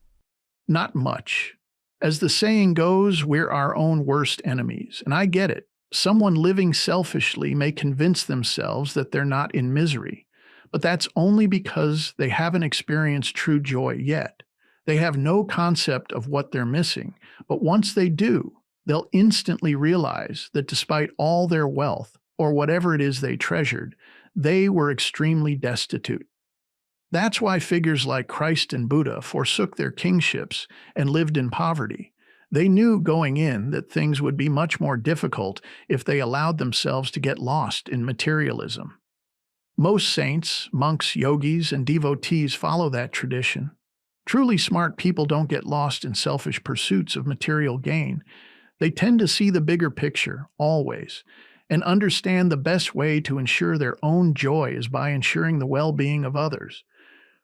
Not much. As the saying goes, we're our own worst enemies, and I get it. Someone living selfishly may convince themselves that they're not in misery, but that's only because they haven't experienced true joy yet. They have no concept of what they're missing, but once they do, they'll instantly realize that despite all their wealth, or whatever it is they treasured, they were extremely destitute. That's why figures like Christ and Buddha forsook their kingships and lived in poverty. They knew going in that things would be much more difficult if they allowed themselves to get lost in materialism. Most saints, monks, yogis, and devotees follow that tradition. Truly smart people don't get lost in selfish pursuits of material gain. They tend to see the bigger picture, always, and understand the best way to ensure their own joy is by ensuring the well-being of others.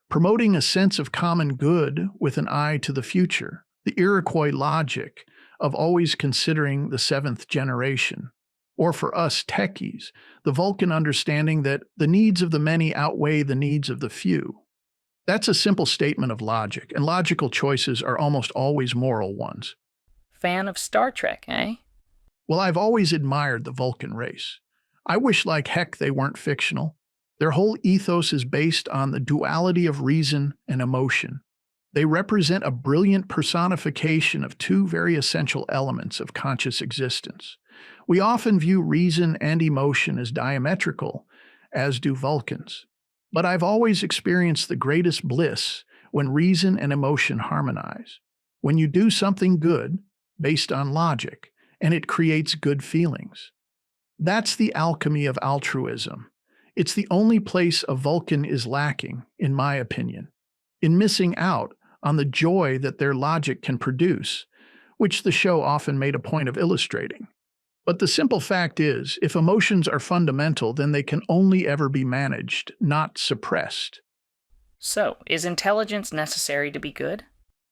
Promoting a sense of common good with an eye to the future, the Iroquois logic of always considering the seventh generation. Or for us techies, the Vulcan understanding that the needs of the many outweigh the needs of the few. That's a simple statement of logic, and logical choices are almost always moral ones. Fan of Star Trek, eh? Well, I've always admired the Vulcan race. I wish like heck they weren't fictional. Their whole ethos is based on the duality of reason and emotion. They represent a brilliant personification of two very essential elements of conscious existence. We often view reason and emotion as diametrical, as do Vulcans. But I've always experienced the greatest bliss when reason and emotion harmonize. When you do something good, based on logic, and it creates good feelings. That's the alchemy of altruism. It's the only place a Vulcan is lacking, in my opinion, in missing out on the joy that their logic can produce, which the show often made a point of illustrating. But the simple fact is, if emotions are fundamental, then they can only ever be managed, not suppressed. So, is intelligence necessary to be good?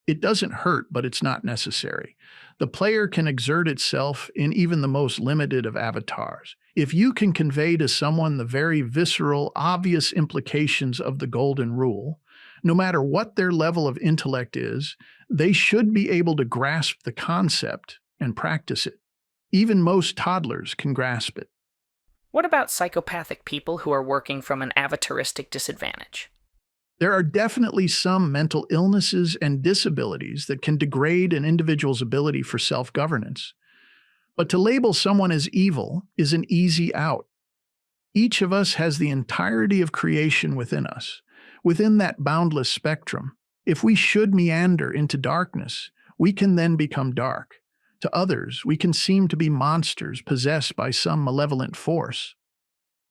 It doesn't hurt, but it's not necessary. The player can exert itself in even the most limited of avatars. If you can convey to someone the very visceral, obvious implications of the golden rule, no matter what their level of intellect is, they should be able to grasp the concept and practice it. Even most toddlers can grasp it. What about psychopathic people who are working from an avataristic disadvantage? There are definitely some mental illnesses and disabilities that can degrade an individual's ability for self-governance. But to label someone as evil is an easy out. Each of us has the entirety of creation within us. Within that boundless spectrum, if we should meander into darkness, we can then become dark. To others, we can seem to be monsters possessed by some malevolent force.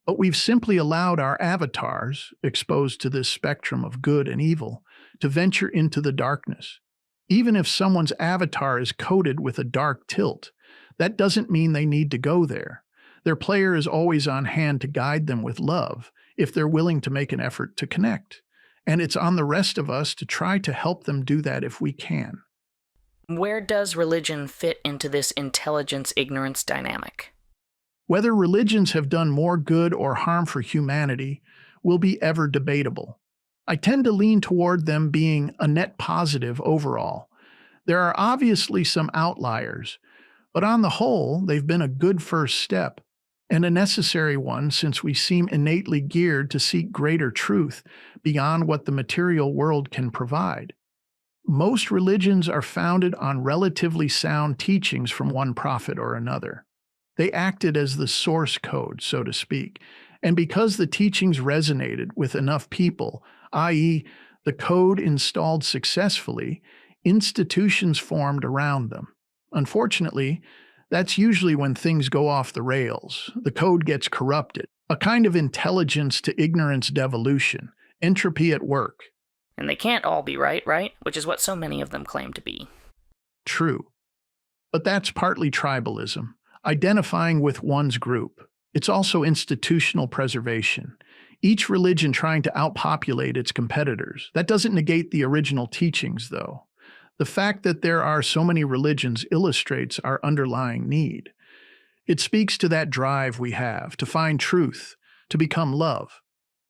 But we've simply allowed our avatars, exposed to this spectrum of good and evil, to venture into the darkness. Even if someone's avatar is coated with a dark tilt, that doesn't mean they need to go there. Their player is always on hand to guide them with love, if they're willing to make an effort to connect. And it's on the rest of us to try to help them do that if we can. Where does religion fit into this intelligence-ignorance dynamic? Whether religions have done more good or harm for humanity will be ever debatable. I tend to lean toward them being a net positive overall. There are obviously some outliers, but on the whole, they've been a good first step, and a necessary one since we seem innately geared to seek greater truth beyond what the material world can provide. Most religions are founded on relatively sound teachings from one prophet or another. They acted as the source code, so to speak, and because the teachings resonated with enough people, i.e., the code installed successfully, institutions formed around them. Unfortunately, that's usually when things go off the rails. The code gets corrupted, a kind of intelligence to ignorance devolution, entropy at work. And they can't all be right? Which is what so many of them claim to be. True. But that's partly tribalism, identifying with one's group. It's also institutional preservation, each religion trying to outpopulate its competitors. That doesn't negate the original teachings, though. The fact that there are so many religions illustrates our underlying need. It speaks to that drive we have to find truth, to become love.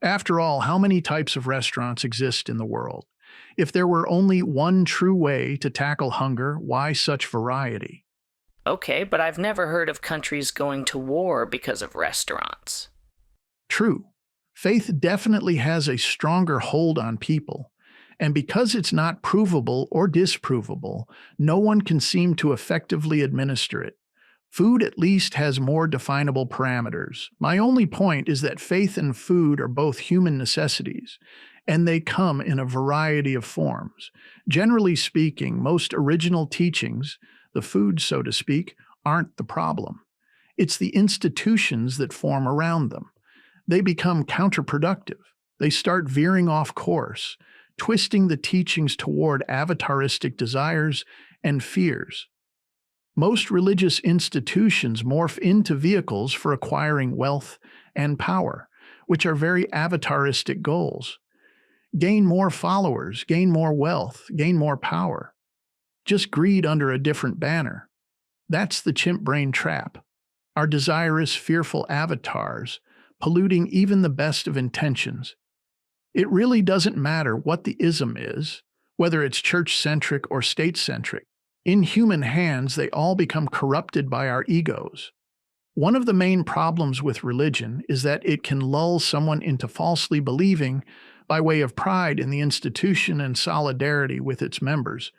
After all, how many types of restaurants exist in the world? If there were only one true way to tackle hunger, why such variety? Okay, but I've never heard of countries going to war because of restaurants. True. Faith definitely has a stronger hold on people, and because it's not provable or disprovable, no one can seem to effectively administer it. Food at least has more definable parameters. My only point is that faith and food are both human necessities, and they come in a variety of forms. Generally speaking, most original teachings, the food, so to speak, aren't the problem. It's the institutions that form around them. They become counterproductive. They start veering off course, twisting the teachings toward avataristic desires and fears. Most religious institutions morph into vehicles for acquiring wealth and power, which are very avataristic goals. Gain more followers, gain more wealth, gain more power. Just greed under a different banner. That's the chimp brain trap. Our desirous, fearful avatars, polluting even the best of intentions. It really doesn't matter what the ism is, whether it's church-centric or state-centric. In human hands, they all become corrupted by our egos. One of the main problems with religion is that it can lull someone into falsely believing, by way of pride in the institution and solidarity with its members,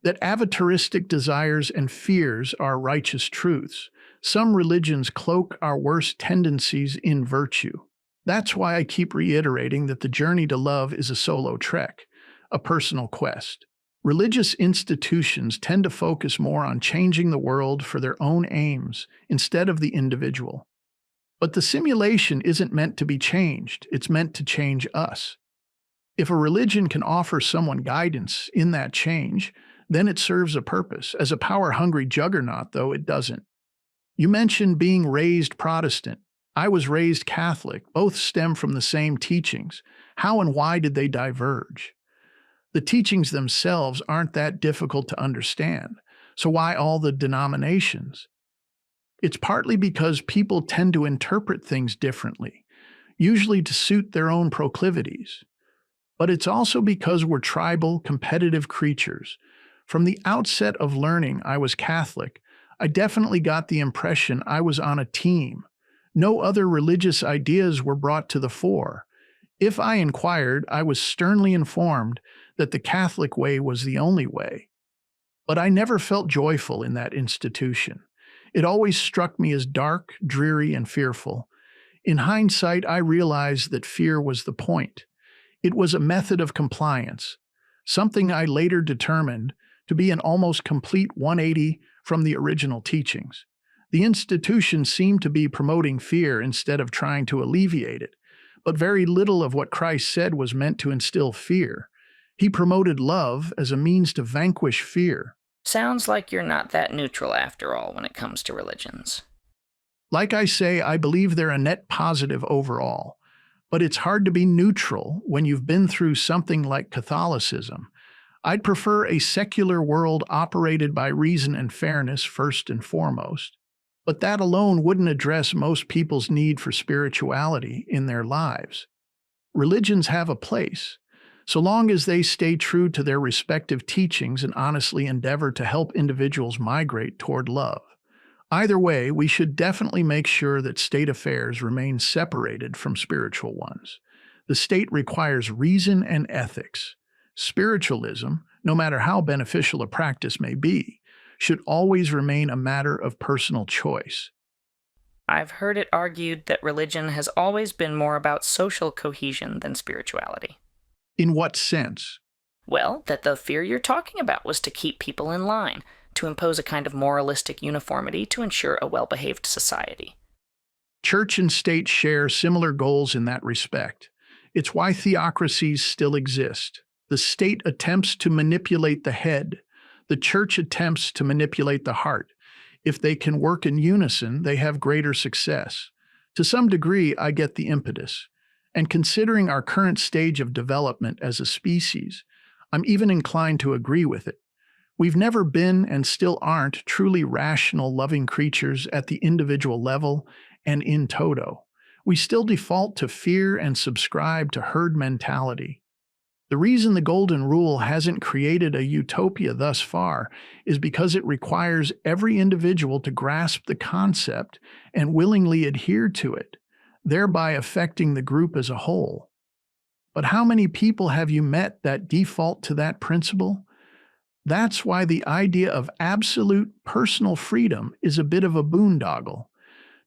that avataristic desires and fears are righteous truths. Some religions cloak our worst tendencies in virtue. That's why I keep reiterating that the journey to love is a solo trek, a personal quest. Religious institutions tend to focus more on changing the world for their own aims instead of the individual. But the simulation isn't meant to be changed, it's meant to change us. If a religion can offer someone guidance in that change, then it serves a purpose. As a power-hungry juggernaut, though, it doesn't. You mentioned being raised Protestant. I was raised Catholic. Both stem from the same teachings. How and why did they diverge? The teachings themselves aren't that difficult to understand, so why all the denominations? It's partly because people tend to interpret things differently, usually to suit their own proclivities. But it's also because we're tribal, competitive creatures. From the outset of learning I was Catholic, I definitely got the impression I was on a team. No other religious ideas were brought to the fore. If I inquired, I was sternly informed that the Catholic way was the only way. But I never felt joyful in that institution. It always struck me as dark, dreary, and fearful. In hindsight, I realized that fear was the point. It was a method of compliance, something I later determined to be an almost complete 180 from the original teachings. The institution seemed to be promoting fear instead of trying to alleviate it, but very little of what Christ said was meant to instill fear. He promoted love as a means to vanquish fear. Sounds like you're not that neutral after all when it comes to religions. Like I say, I believe they're a net positive overall, but it's hard to be neutral when you've been through something like Catholicism. I'd prefer a secular world operated by reason and fairness first and foremost. But that alone wouldn't address most people's need for spirituality in their lives. Religions have a place, so long as they stay true to their respective teachings and honestly endeavor to help individuals migrate toward love. Either way, we should definitely make sure that state affairs remain separated from spiritual ones. The state requires reason and ethics. Spiritualism, no matter how beneficial a practice may be, should always remain a matter of personal choice. I've heard it argued that religion has always been more about social cohesion than spirituality. In what sense? Well, that the fear you're talking about was to keep people in line, to impose a kind of moralistic uniformity to ensure a well-behaved society. Church and state share similar goals in that respect. It's why theocracies still exist. The state attempts to manipulate the head. The church attempts to manipulate the heart. If they can work in unison, they have greater success. To some degree, I get the impetus. And considering our current stage of development as a species, I'm even inclined to agree with it. We've never been and still aren't truly rational, loving creatures at the individual level and in toto. We still default to fear and subscribe to herd mentality. The reason the Golden Rule hasn't created a utopia thus far is because it requires every individual to grasp the concept and willingly adhere to it, thereby affecting the group as a whole. But how many people have you met that default to that principle? That's why the idea of absolute personal freedom is a bit of a boondoggle.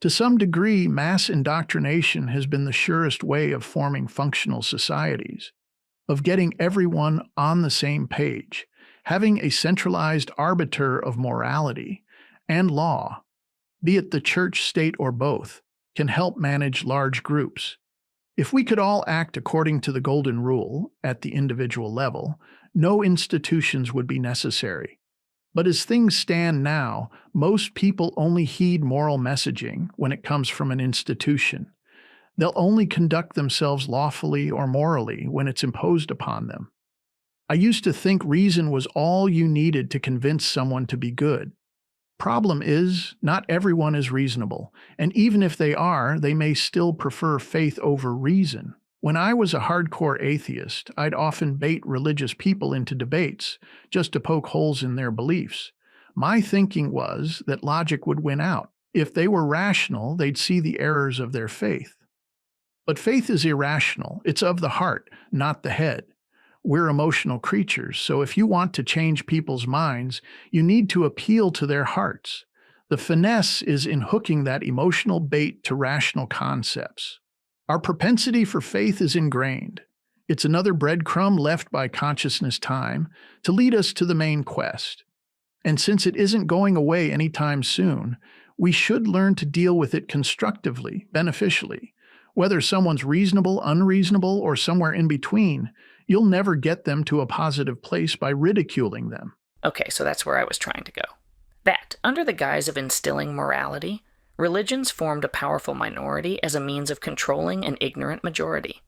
To some degree, mass indoctrination has been the surest way of forming functional societies, of getting everyone on the same page. Having a centralized arbiter of morality and law, be it the church, state, or both, can help manage large groups. If we could all act according to the Golden Rule at the individual level, no institutions would be necessary. But as things stand now, most people only heed moral messaging when it comes from an institution. They'll only conduct themselves lawfully or morally when it's imposed upon them. I used to think reason was all you needed to convince someone to be good. Problem is, not everyone is reasonable, and even if they are, they may still prefer faith over reason. When I was a hardcore atheist, I'd often bait religious people into debates just to poke holes in their beliefs. My thinking was that logic would win out. If they were rational, they'd see the errors of their faith. But faith is irrational. It's of the heart, not the head. We're emotional creatures, so if you want to change people's minds, you need to appeal to their hearts. The finesse is in hooking that emotional bait to rational concepts. Our propensity for faith is ingrained. It's another breadcrumb left by consciousness time to lead us to the main quest. And since it isn't going away anytime soon, we should learn to deal with it constructively, beneficially. Whether someone's reasonable, unreasonable, or somewhere in between, you'll never get them to a positive place by ridiculing them. Okay, so that's where I was trying to go. That, under the guise of instilling morality, religions formed a powerful minority as a means of controlling an ignorant majority.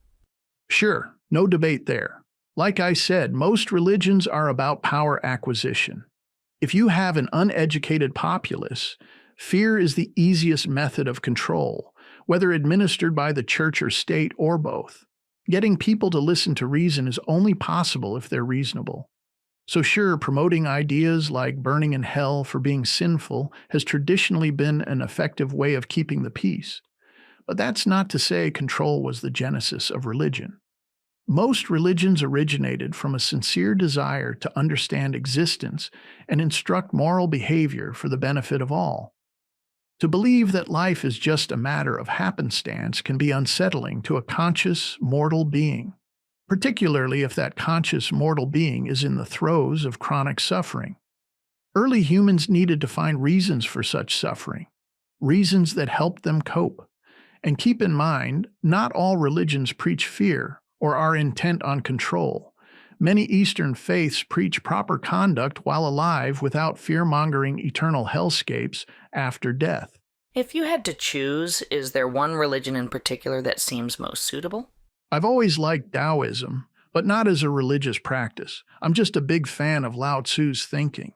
Sure, no debate there. Like I said, most religions are about power acquisition. If you have an uneducated populace, fear is the easiest method of control, whether administered by the church or state or both. Getting people to listen to reason is only possible if they're reasonable. So sure, promoting ideas like burning in hell for being sinful has traditionally been an effective way of keeping the peace. But that's not to say control was the genesis of religion. Most religions originated from a sincere desire to understand existence and instruct moral behavior for the benefit of all. To believe that life is just a matter of happenstance can be unsettling to a conscious, mortal being, particularly if that conscious, mortal being is in the throes of chronic suffering. Early humans needed to find reasons for such suffering, reasons that helped them cope. And keep in mind, not all religions preach fear or are intent on control. Many Eastern faiths preach proper conduct while alive without fear-mongering eternal hellscapes after death. If you had to choose, is there one religion in particular that seems most suitable? I've always liked Taoism, but not as a religious practice. I'm just a big fan of Lao Tzu's thinking.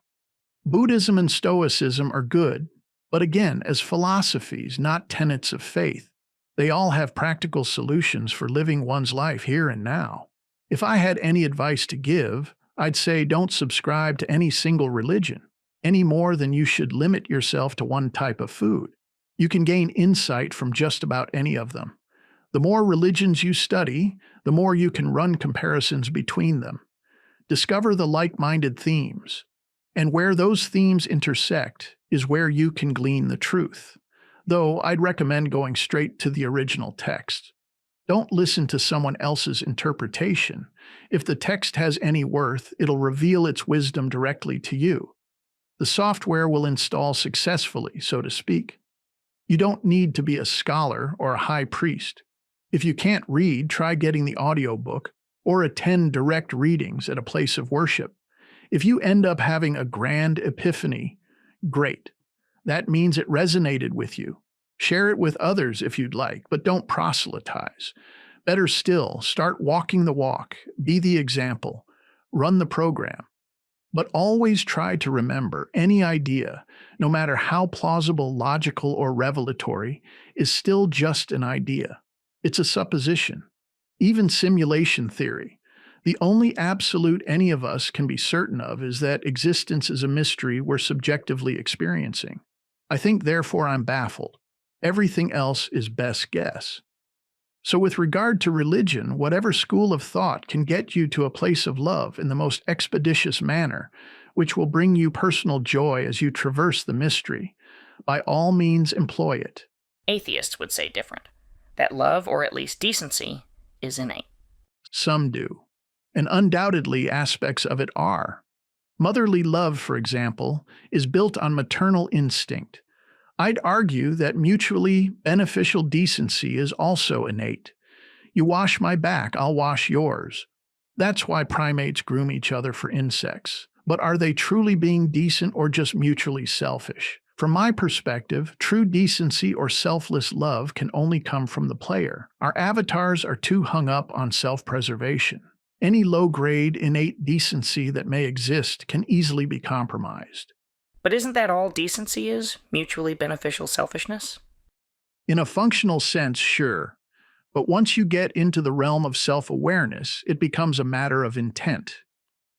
Buddhism and Stoicism are good, but again, as philosophies, not tenets of faith. They all have practical solutions for living one's life here and now. If I had any advice to give, I'd say don't subscribe to any single religion, any more than you should limit yourself to one type of food. You can gain insight from just about any of them. The more religions you study, the more you can run comparisons between them. Discover the like-minded themes, and where those themes intersect is where you can glean the truth. Though I'd recommend going straight to the original text. Don't listen to someone else's interpretation. If the text has any worth, it'll reveal its wisdom directly to you. The software will install successfully, so to speak. You don't need to be a scholar or a high priest. If you can't read, try getting the audiobook or attend direct readings at a place of worship. If you end up having a grand epiphany, great. That means it resonated with you. Share it with others if you'd like, but don't proselytize. Better still, start walking the walk, be the example, run the program. But always try to remember any idea, no matter how plausible, logical, or revelatory, is still just an idea. It's a supposition. Even simulation theory. The only absolute any of us can be certain of is that existence is a mystery we're subjectively experiencing. I think therefore I'm baffled. Everything else is best guess. So with regard to religion, whatever school of thought can get you to a place of love in the most expeditious manner, which will bring you personal joy as you traverse the mystery, by all means employ it. Atheists would say different. That love, or at least decency, is innate. Some do. And undoubtedly aspects of it are. Motherly love, for example, is built on maternal instinct. I'd argue that mutually beneficial decency is also innate. You wash my back, I'll wash yours. That's why primates groom each other for insects. But are they truly being decent or just mutually selfish? From my perspective, true decency or selfless love can only come from the player. Our avatars are too hung up on self-preservation. Any low-grade, innate decency that may exist can easily be compromised. But isn't that all decency is? Mutually beneficial selfishness? In a functional sense, sure. But once you get into the realm of self-awareness, it becomes a matter of intent.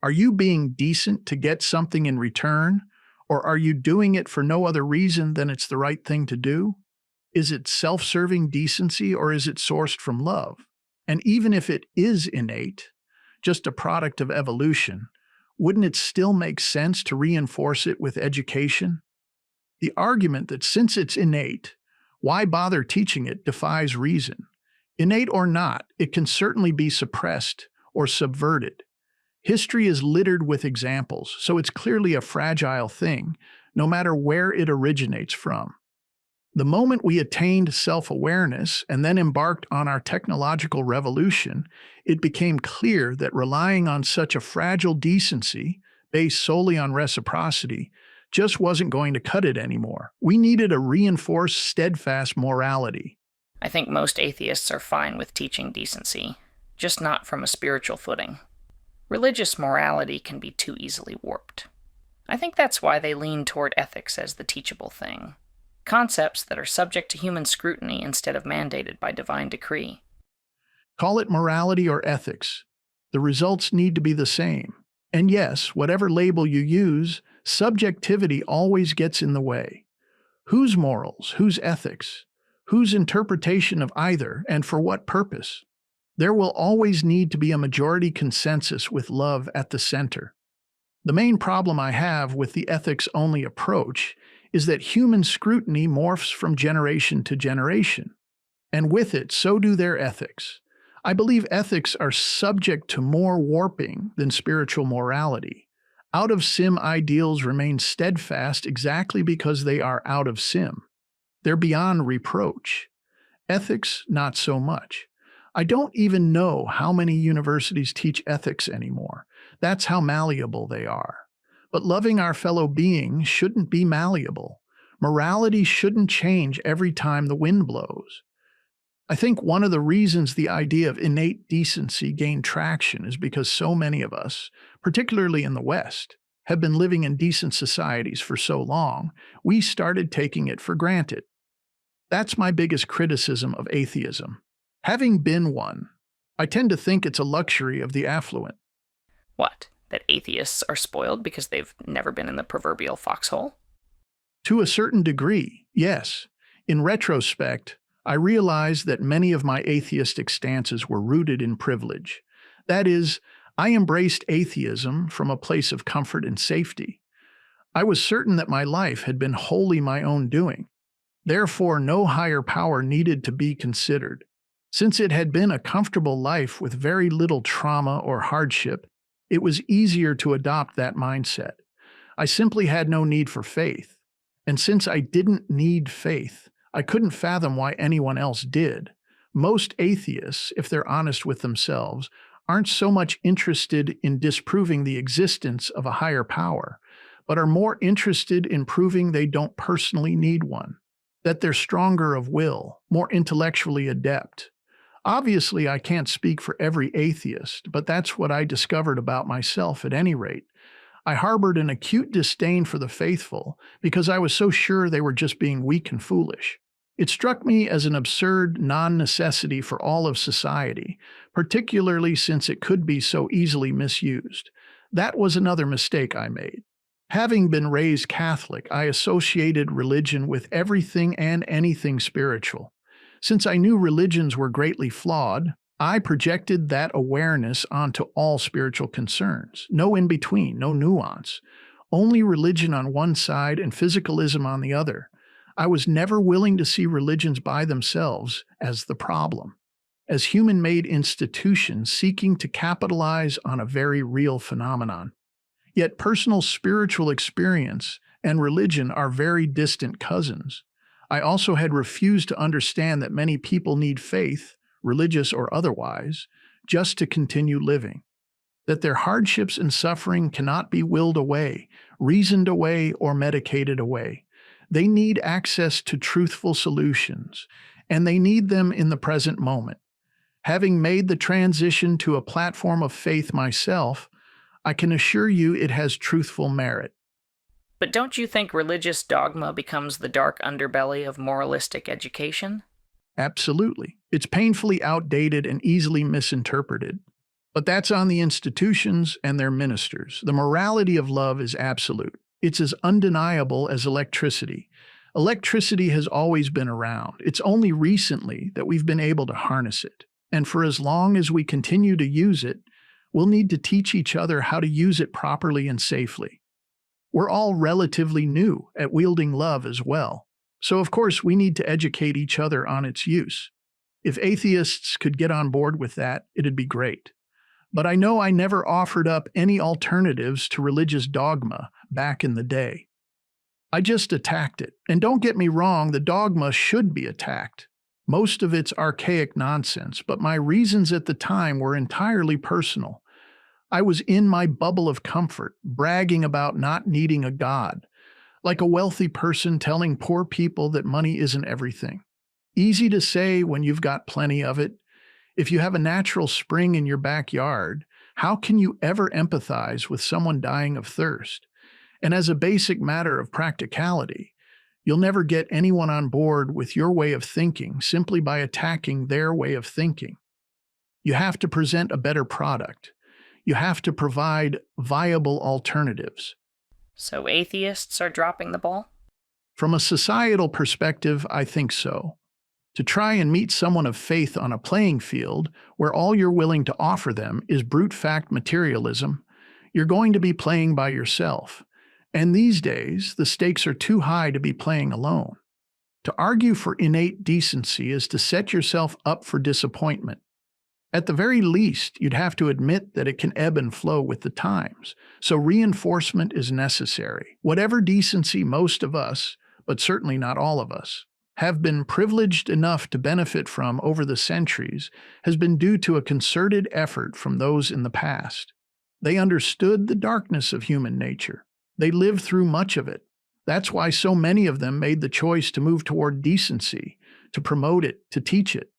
Are you being decent to get something in return, or are you doing it for no other reason than it's the right thing to do? Is it self-serving decency, or is it sourced from love? And even if it is innate, just a product of evolution, wouldn't it still make sense to reinforce it with education? The argument that since it's innate, why bother teaching it defies reason. Innate or not, it can certainly be suppressed or subverted. History is littered with examples, so it's clearly a fragile thing, no matter where it originates from. The moment we attained self-awareness and then embarked on our technological revolution, it became clear that relying on such a fragile decency, based solely on reciprocity, just wasn't going to cut it anymore. We needed a reinforced, steadfast morality. I think most atheists are fine with teaching decency, just not from a spiritual footing. Religious morality can be too easily warped. I think that's why they lean toward ethics as the teachable thing. Concepts that are subject to human scrutiny instead of mandated by divine decree. Call it morality or ethics. The results need to be the same. And yes, whatever label you use, subjectivity always gets in the way. Whose morals, whose ethics, whose interpretation of either, and for what purpose? There will always need to be a majority consensus with love at the center. The main problem I have with the ethics-only approach is that human scrutiny morphs from generation to generation, and with it, so do their ethics. I believe ethics are subject to more warping than spiritual morality. Out-of-sim ideals remain steadfast exactly because they are out of sim. They're beyond reproach. Ethics, not so much. I don't even know how many universities teach ethics anymore. That's how malleable they are. But loving our fellow beings shouldn't be malleable. Morality shouldn't change every time the wind blows. I think one of the reasons the idea of innate decency gained traction is because so many of us, particularly in the West, have been living in decent societies for so long, we started taking it for granted. That's my biggest criticism of atheism. Having been one, I tend to think it's a luxury of the affluent. What? That atheists are spoiled because they've never been in the proverbial foxhole? To a certain degree, yes. In retrospect, I realized that many of my atheistic stances were rooted in privilege. That is, I embraced atheism from a place of comfort and safety. I was certain that my life had been wholly my own doing. Therefore, no higher power needed to be considered. Since it had been a comfortable life with very little trauma or hardship, it was easier to adopt that mindset. I simply had no need for faith. And since I didn't need faith, I couldn't fathom why anyone else did. Most atheists, if they're honest with themselves, aren't so much interested in disproving the existence of a higher power, but are more interested in proving they don't personally need one, that they're stronger of will, more intellectually adept. Obviously, I can't speak for every atheist, but that's what I discovered about myself at any rate. I harbored an acute disdain for the faithful because I was so sure they were just being weak and foolish. It struck me as an absurd non-necessity for all of society, particularly since it could be so easily misused. That was another mistake I made. Having been raised Catholic, I associated religion with everything and anything spiritual. Since I knew religions were greatly flawed, I projected that awareness onto all spiritual concerns. No in-between, no nuance. Only religion on one side and physicalism on the other. I was never willing to see religions by themselves as the problem, as human-made institutions seeking to capitalize on a very real phenomenon. Yet personal spiritual experience and religion are very distant cousins. I also had refused to understand that many people need faith, religious or otherwise, just to continue living. That their hardships and suffering cannot be willed away, reasoned away, or medicated away. They need access to truthful solutions, and they need them in the present moment. Having made the transition to a platform of faith myself, I can assure you it has truthful merit. But don't you think religious dogma becomes the dark underbelly of moralistic education? Absolutely. It's painfully outdated and easily misinterpreted. But that's on the institutions and their ministers. The morality of love is absolute. It's as undeniable as electricity. Electricity has always been around. It's only recently that we've been able to harness it. And for as long as we continue to use it, we'll need to teach each other how to use it properly and safely. We're all relatively new at wielding love as well. So of course we need to educate each other on its use. If atheists could get on board with that, it'd be great. But I know I never offered up any alternatives to religious dogma back in the day. I just attacked it. And don't get me wrong, the dogma should be attacked. Most of it's archaic nonsense, but my reasons at the time were entirely personal. I was in my bubble of comfort, bragging about not needing a god, like a wealthy person telling poor people that money isn't everything. Easy to say when you've got plenty of it. If you have a natural spring in your backyard, how can you ever empathize with someone dying of thirst? And as a basic matter of practicality, you'll never get anyone on board with your way of thinking simply by attacking their way of thinking. You have to present a better product. You have to provide viable alternatives. So atheists are dropping the ball? From a societal perspective, I think so. To try and meet someone of faith on a playing field where all you're willing to offer them is brute fact materialism, you're going to be playing by yourself. And these days, the stakes are too high to be playing alone. To argue for innate decency is to set yourself up for disappointment. At the very least, you'd have to admit that it can ebb and flow with the times, so reinforcement is necessary. Whatever decency most of us, but certainly not all of us, have been privileged enough to benefit from over the centuries has been due to a concerted effort from those in the past. They understood the darkness of human nature. They lived through much of it. That's why so many of them made the choice to move toward decency, to promote it, to teach it.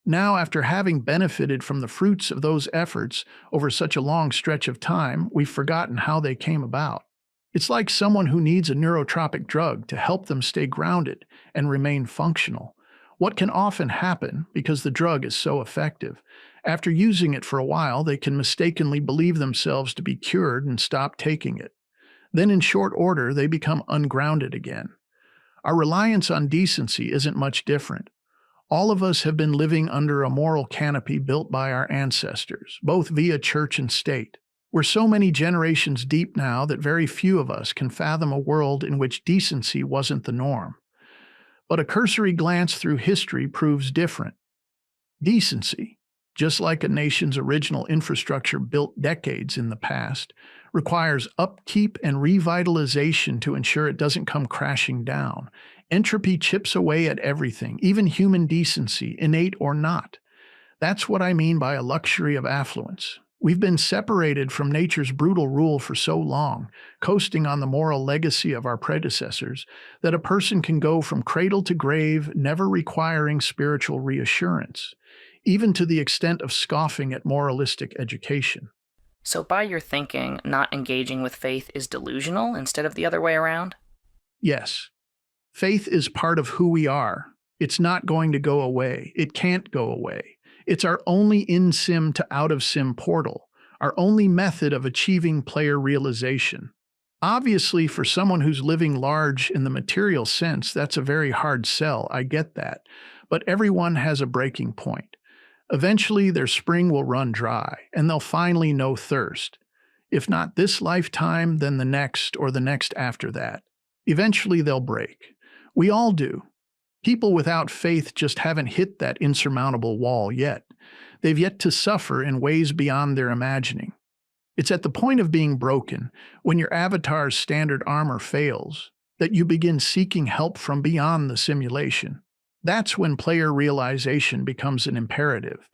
Now, after having benefited from the fruits of those efforts over such a long stretch of time, we've forgotten how they came about. It's like someone who needs a neurotropic drug to help them stay grounded and remain functional. What can often happen, because the drug is so effective, after using it for a while, they can mistakenly believe themselves to be cured and stop taking it. Then in short order, they become ungrounded again. Our reliance on decency isn't much different. All of us have been living under a moral canopy built by our ancestors, both via church and state. We're so many generations deep now that very few of us can fathom a world in which decency wasn't the norm. But a cursory glance through history proves different. Decency, just like a nation's original infrastructure built decades in the past, requires upkeep and revitalization to ensure it doesn't come crashing down. Entropy chips away at everything, even human decency, innate or not. That's what I mean by a luxury of affluence. We've been separated from nature's brutal rule for so long, coasting on the moral legacy of our predecessors, that a person can go from cradle to grave, never requiring spiritual reassurance, even to the extent of scoffing at moralistic education. So by your thinking, not engaging with faith is delusional instead of the other way around? Yes. Faith is part of who we are. It's not going to go away. It can't go away. It's our only in-sim to out-of-sim portal, our only method of achieving player realization. Obviously, for someone who's living large in the material sense, that's a very hard sell, I get that. But everyone has a breaking point. Eventually, their spring will run dry, and they'll finally know thirst. If not this lifetime, then the next or the next after that. Eventually, they'll break. We all do. People without faith just haven't hit that insurmountable wall yet. They've yet to suffer in ways beyond their imagining. It's at the point of being broken, when your avatar's standard armor fails, that you begin seeking help from beyond the simulation. That's when player realization becomes an imperative.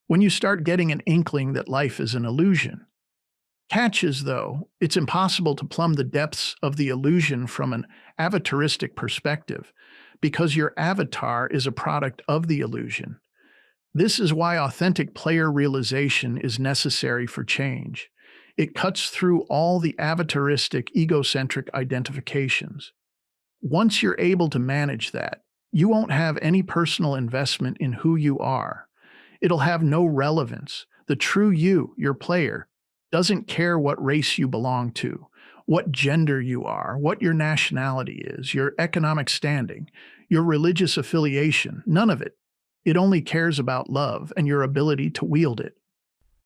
When you start getting an inkling that life is an illusion. Catch is, though, it's impossible to plumb the depths of the illusion from an avataristic perspective, because your avatar is a product of the illusion. This is why authentic player realization is necessary for change. It cuts through all the avataristic, egocentric identifications. Once you're able to manage that, you won't have any personal investment in who you are. It'll have no relevance. The true you, your player, doesn't care what race you belong to, what gender you are, what your nationality is, your economic standing, your religious affiliation, none of it. It only cares about love and your ability to wield it.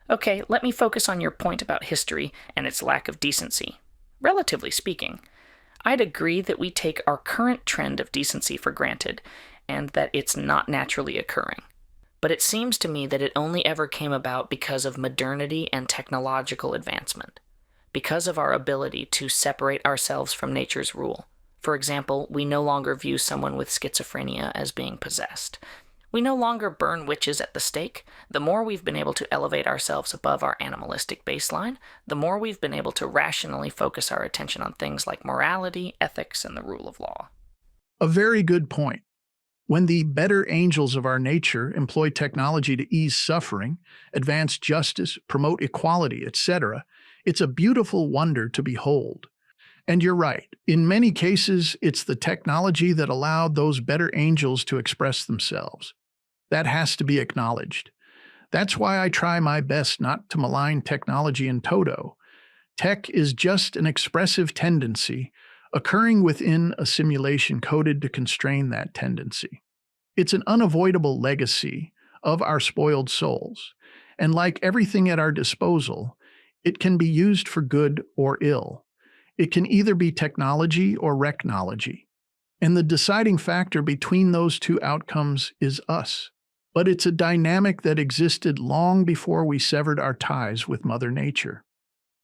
Okay, let me focus on your point about history and its lack of decency. Relatively speaking, I'd agree that we take our current trend of decency for granted, and that it's not naturally occurring. But it seems to me that it only ever came about because of modernity and technological advancement, because of our ability to separate ourselves from nature's rule. For example, we no longer view someone with schizophrenia as being possessed. We no longer burn witches at the stake. The more we've been able to elevate ourselves above our animalistic baseline, the more we've been able to rationally focus our attention on things like morality, ethics, and the rule of law. A very good point. When the better angels of our nature employ technology to ease suffering, advance justice, promote equality, etc., it's a beautiful wonder to behold. And you're right, in many cases, it's the technology that allowed those better angels to express themselves. That has to be acknowledged. That's why I try my best not to malign technology in toto. Tech is just an expressive tendency occurring within a simulation coded to constrain that tendency. It's an unavoidable legacy of our spoiled souls, and like everything at our disposal, it can be used for good or ill. It can either be technology or wrecknology, and the deciding factor between those two outcomes is us. But it's a dynamic that existed long before we severed our ties with Mother Nature.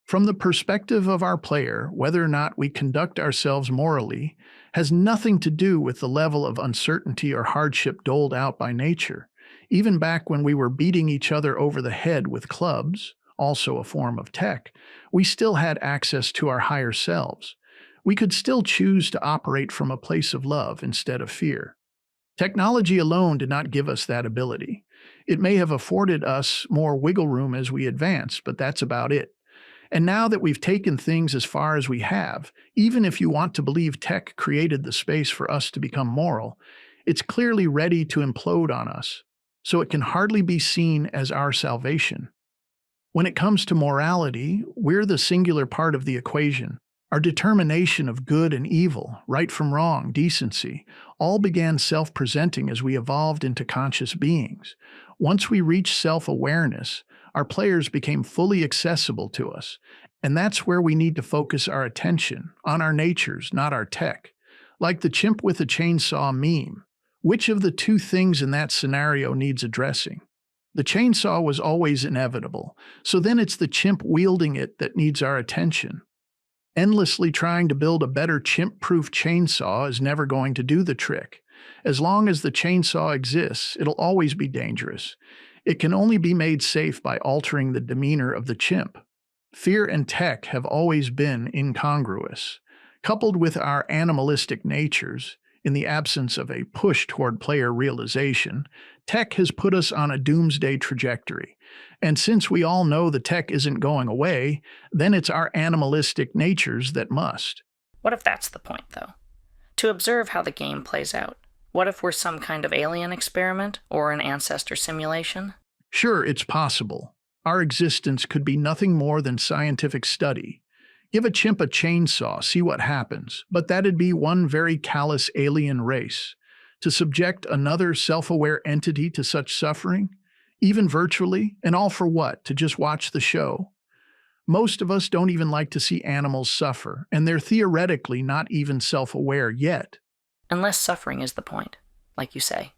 From the perspective of our player, whether or not we conduct ourselves morally has nothing to do with the level of uncertainty or hardship doled out by nature. Even back when we were beating each other over the head with clubs, also a form of tech, we still had access to our higher selves. We could still choose to operate from a place of love instead of fear. Technology alone did not give us that ability. It may have afforded us more wiggle room as we advanced, but that's about it. And now that we've taken things as far as we have, even if you want to believe tech created the space for us to become moral, it's clearly ready to implode on us, so it can hardly be seen as our salvation. When it comes to morality, we're the singular part of the equation. Our determination of good and evil, right from wrong, decency, all began self-presenting as we evolved into conscious beings. Once we reached self-awareness, our players became fully accessible to us, and that's where we need to focus our attention, on our natures, not our tech. Like the chimp with a chainsaw meme. Which of the two things in that scenario needs addressing? The chainsaw was always inevitable, so then it's the chimp wielding it that needs our attention. Endlessly trying to build a better chimp-proof chainsaw is never going to do the trick. As long as the chainsaw exists, it'll always be dangerous. It can only be made safe by altering the demeanor of the chimp. Fear and tech have always been incongruous. Coupled with our animalistic natures, in the absence of a push toward player realization, tech has put us on a doomsday trajectory. And since we all know the tech isn't going away, then it's our animalistic natures that must. What if that's the point, though? To observe how the game plays out. What if we're some kind of alien experiment or an ancestor simulation? Sure, it's possible. Our existence could be nothing more than scientific study. Give a chimp a chainsaw, see what happens. But that'd be one very callous alien race. To subject another self-aware entity to such suffering, even virtually, and all for what? To just watch the show? Most of us don't even like to see animals suffer, and they're theoretically not even self-aware yet. Unless suffering is the point, like you say.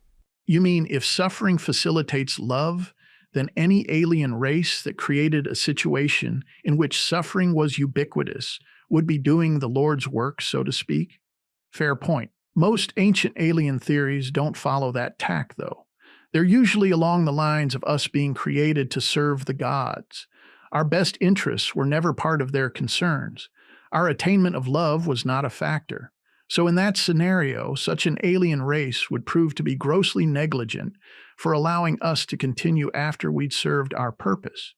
You mean if suffering facilitates love, then any alien race that created a situation in which suffering was ubiquitous would be doing the Lord's work, so to speak? Fair point. Most ancient alien theories don't follow that tack, though. They're usually along the lines of us being created to serve the gods. Our best interests were never part of their concerns. Our attainment of love was not a factor. So in that scenario, such an alien race would prove to be grossly negligent for allowing us to continue after we'd served our purpose.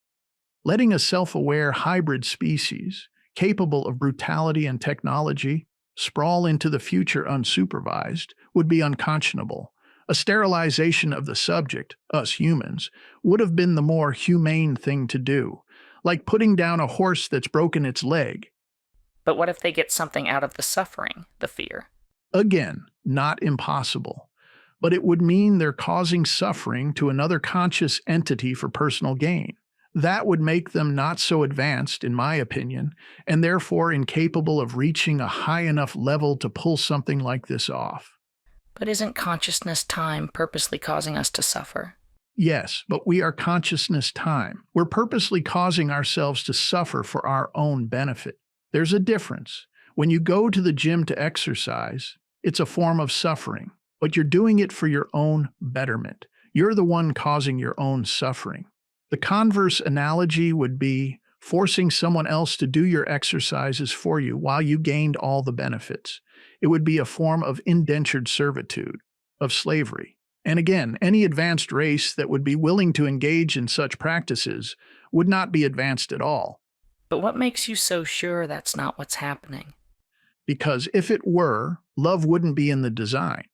Letting a self-aware hybrid species, capable of brutality and technology, sprawl into the future unsupervised would be unconscionable. A sterilization of the subject, us humans, would have been the more humane thing to do, like putting down a horse that's broken its leg. But what if they get something out of the suffering, the fear? Again, not impossible. But it would mean they're causing suffering to another conscious entity for personal gain. That would make them not so advanced, in my opinion, and therefore incapable of reaching a high enough level to pull something like this off. But isn't consciousness time purposely causing us to suffer? Yes, but we are consciousness time. We're purposely causing ourselves to suffer for our own benefit. There's a difference. When you go to the gym to exercise, it's a form of suffering, but you're doing it for your own betterment. You're the one causing your own suffering. The converse analogy would be forcing someone else to do your exercises for you while you gained all the benefits. It would be a form of indentured servitude, of slavery. And again, any advanced race that would be willing to engage in such practices would not be advanced at all. But what makes you so sure that's not what's happening? Because if it were, love wouldn't be in the design.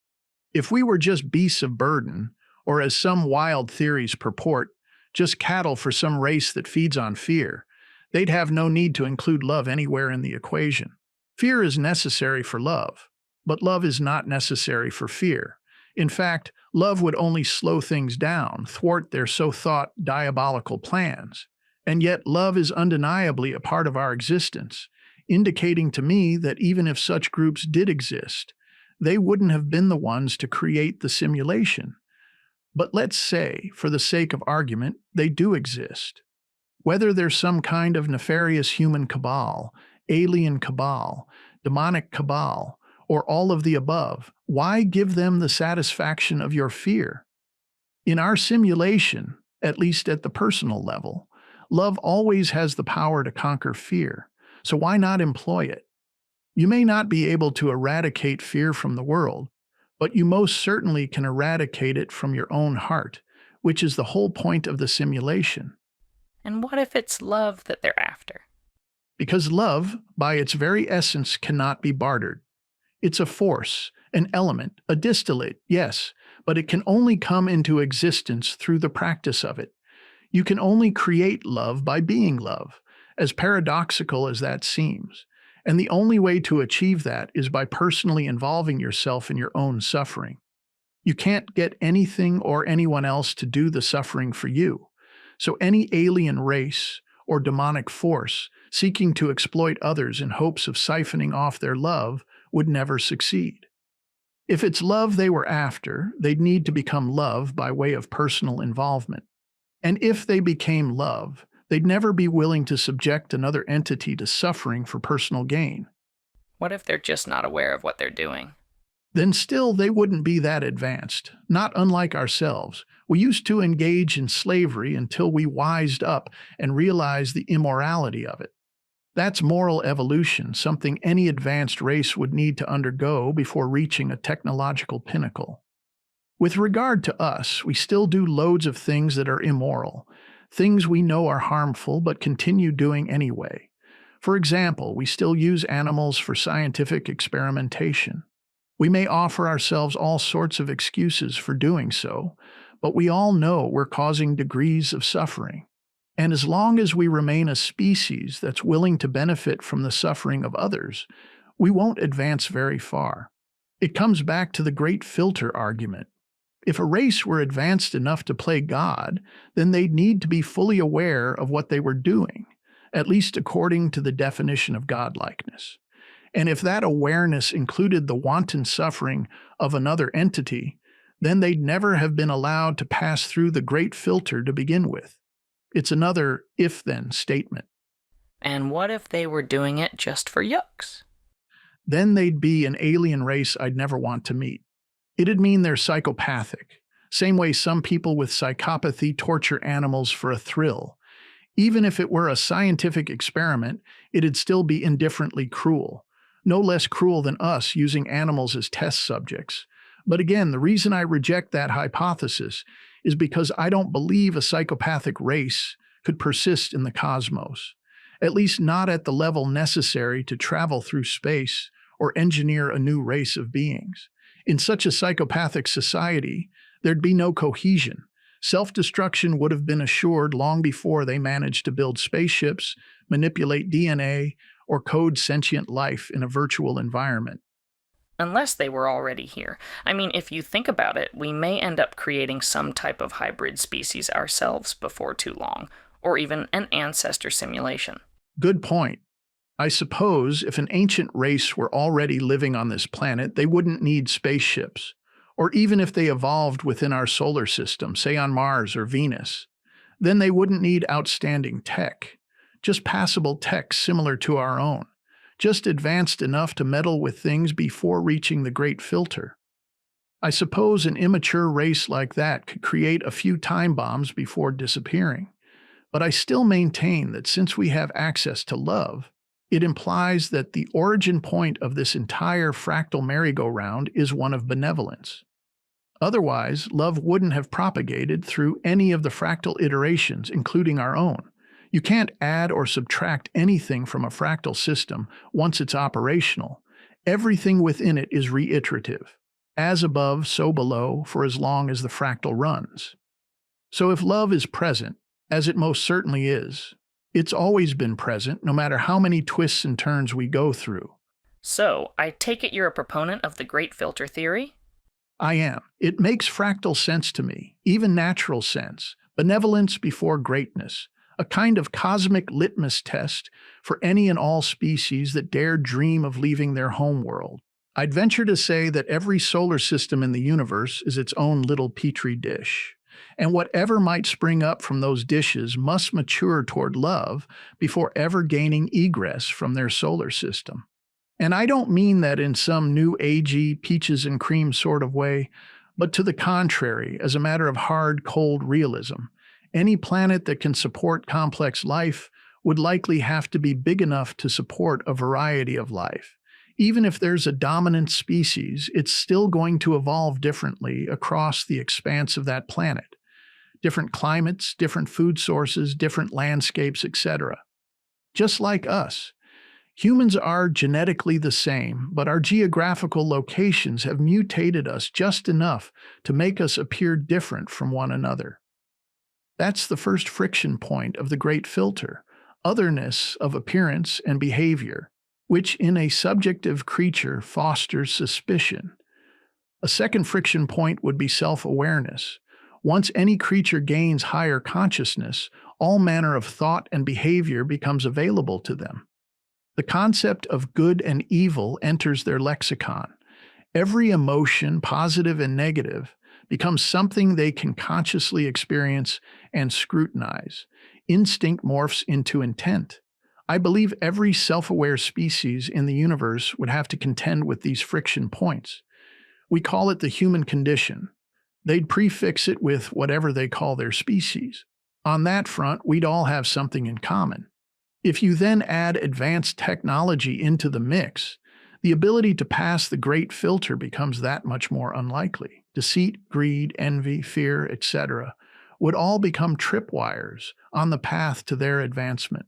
If we were just beasts of burden, or as some wild theories purport, just cattle for some race that feeds on fear, they'd have no need to include love anywhere in the equation. Fear is necessary for love, but love is not necessary for fear. In fact, love would only slow things down, thwart their so-thought diabolical plans. And yet love is undeniably a part of our existence, indicating to me that even if such groups did exist, they wouldn't have been the ones to create the simulation. But let's say, for the sake of argument, they do exist. Whether there's some kind of nefarious human cabal, alien cabal, demonic cabal, or all of the above, why give them the satisfaction of your fear? In our simulation, at least at the personal level, love always has the power to conquer fear, so why not employ it? You may not be able to eradicate fear from the world, but you most certainly can eradicate it from your own heart, which is the whole point of the simulation. And what if it's love that they're after? Because love, by its very essence, cannot be bartered. It's a force, an element, a distillate, yes, but it can only come into existence through the practice of it. You can only create love by being love, as paradoxical as that seems. And the only way to achieve that is by personally involving yourself in your own suffering. You can't get anything or anyone else to do the suffering for you. So any alien race or demonic force seeking to exploit others in hopes of siphoning off their love would never succeed. If it's love they were after, they'd need to become love by way of personal involvement. And if they became love, they'd never be willing to subject another entity to suffering for personal gain. What if they're just not aware of what they're doing? Then still they wouldn't be that advanced, not unlike ourselves. We used to engage in slavery until we wised up and realized the immorality of it. That's moral evolution, something any advanced race would need to undergo before reaching a technological pinnacle. With regard to us, we still do loads of things that are immoral, things we know are harmful but continue doing anyway. For example, we still use animals for scientific experimentation. We may offer ourselves all sorts of excuses for doing so, but we all know we're causing degrees of suffering. And as long as we remain a species that's willing to benefit from the suffering of others, we won't advance very far. It comes back to the great filter argument. If a race were advanced enough to play God, then they'd need to be fully aware of what they were doing, at least according to the definition of godlikeness. And if that awareness included the wanton suffering of another entity, then they'd never have been allowed to pass through the great filter to begin with. It's another if-then statement. And what if they were doing it just for yucks? Then they'd be an alien race I'd never want to meet. It'd mean they're psychopathic, same way some people with psychopathy torture animals for a thrill. Even if it were a scientific experiment, it'd still be indifferently cruel. No less cruel than us using animals as test subjects. But again, the reason I reject that hypothesis is because I don't believe a psychopathic race could persist in the cosmos, at least not at the level necessary to travel through space or engineer a new race of beings. In such a psychopathic society, there'd be no cohesion. Self-destruction would have been assured long before they managed to build spaceships, manipulate DNA, or code sentient life in a virtual environment. Unless they were already here. I mean, if you think about it, we may end up creating some type of hybrid species ourselves before too long, or even an ancestor simulation. Good point. I suppose if an ancient race were already living on this planet, they wouldn't need spaceships. Or even if they evolved within our solar system, say on Mars or Venus, then they wouldn't need outstanding tech. Just passable tech similar to our own. Just advanced enough to meddle with things before reaching the Great Filter. I suppose an immature race like that could create a few time bombs before disappearing. But I still maintain that since we have access to love, it implies that the origin point of this entire fractal merry-go-round is one of benevolence. Otherwise, love wouldn't have propagated through any of the fractal iterations, including our own. You can't add or subtract anything from a fractal system once it's operational. Everything within it is reiterative. As above, so below, for as long as the fractal runs. So if love is present, as it most certainly is, it's always been present, no matter how many twists and turns we go through. So, I take it you're a proponent of the Great Filter theory? I am. It makes fractal sense to me, even natural sense. Benevolence before greatness. A kind of cosmic litmus test for any and all species that dare dream of leaving their homeworld. I'd venture to say that every solar system in the universe is its own little petri dish. And whatever might spring up from those dishes must mature toward love before ever gaining egress from their solar system. And I don't mean that in some new agey, peaches and cream sort of way, but to the contrary, as a matter of hard, cold realism. Any planet that can support complex life would likely have to be big enough to support a variety of life. Even if there's a dominant species, it's still going to evolve differently across the expanse of that planet. Different climates, different food sources, different landscapes, etc. Just like us. Humans are genetically the same, but our geographical locations have mutated us just enough to make us appear different from one another. That's the first friction point of the Great Filter, otherness of appearance and behavior, which in a subjective creature fosters suspicion. A second friction point would be self-awareness. Once any creature gains higher consciousness, all manner of thought and behavior becomes available to them. The concept of good and evil enters their lexicon. Every emotion, positive and negative, becomes something they can consciously experience and scrutinize. Instinct morphs into intent. I believe every self-aware species in the universe would have to contend with these friction points. We call it the human condition. They'd prefix it with whatever they call their species. On that front, we'd all have something in common. If you then add advanced technology into the mix, the ability to pass the Great Filter becomes that much more unlikely. Deceit, greed, envy, fear, etc. would all become tripwires on the path to their advancement.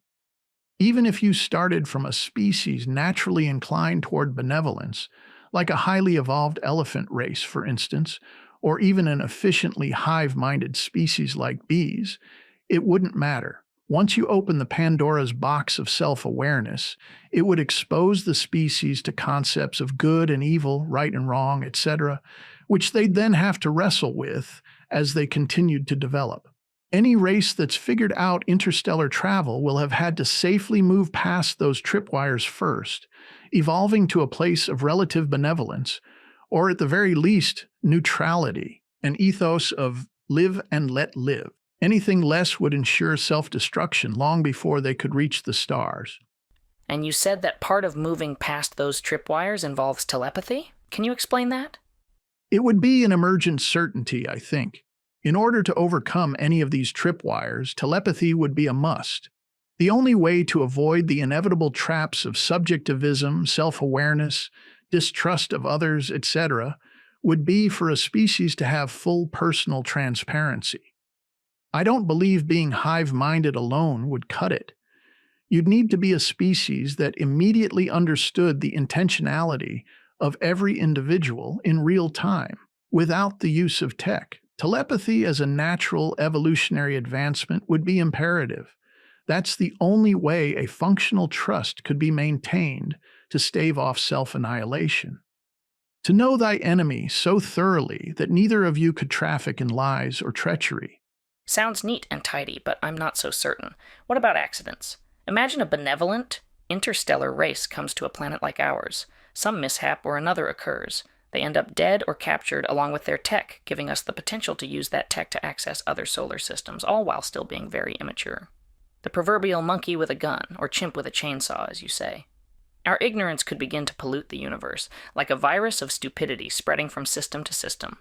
Even if you started from a species naturally inclined toward benevolence, like a highly evolved elephant race, for instance, or even an efficiently hive-minded species like bees, it wouldn't matter. Once you open the Pandora's box of self-awareness, it would expose the species to concepts of good and evil, right and wrong, etc., which they'd then have to wrestle with as they continued to develop. Any race that's figured out interstellar travel will have had to safely move past those tripwires first, evolving to a place of relative benevolence, or at the very least, neutrality, an ethos of live and let live. Anything less would ensure self-destruction long before they could reach the stars. And you said that part of moving past those tripwires involves telepathy? Can you explain that? It would be an emergent certainty, I think. In order to overcome any of these tripwires, telepathy would be a must. The only way to avoid the inevitable traps of subjectivism, self-awareness, distrust of others, etc., would be for a species to have full personal transparency. I don't believe being hive-minded alone would cut it. You'd need to be a species that immediately understood the intentionality of every individual in real time, without the use of tech. Telepathy as a natural evolutionary advancement would be imperative. That's the only way a functional trust could be maintained to stave off self-annihilation. To know thy enemy so thoroughly that neither of you could traffic in lies or treachery. Sounds neat and tidy, but I'm not so certain. What about accidents? Imagine a benevolent, interstellar race comes to a planet like ours. Some mishap or another occurs. They end up dead or captured along with their tech, giving us the potential to use that tech to access other solar systems, all while still being very immature. The proverbial monkey with a gun, or chimp with a chainsaw, as you say. Our ignorance could begin to pollute the universe, like a virus of stupidity spreading from system to system.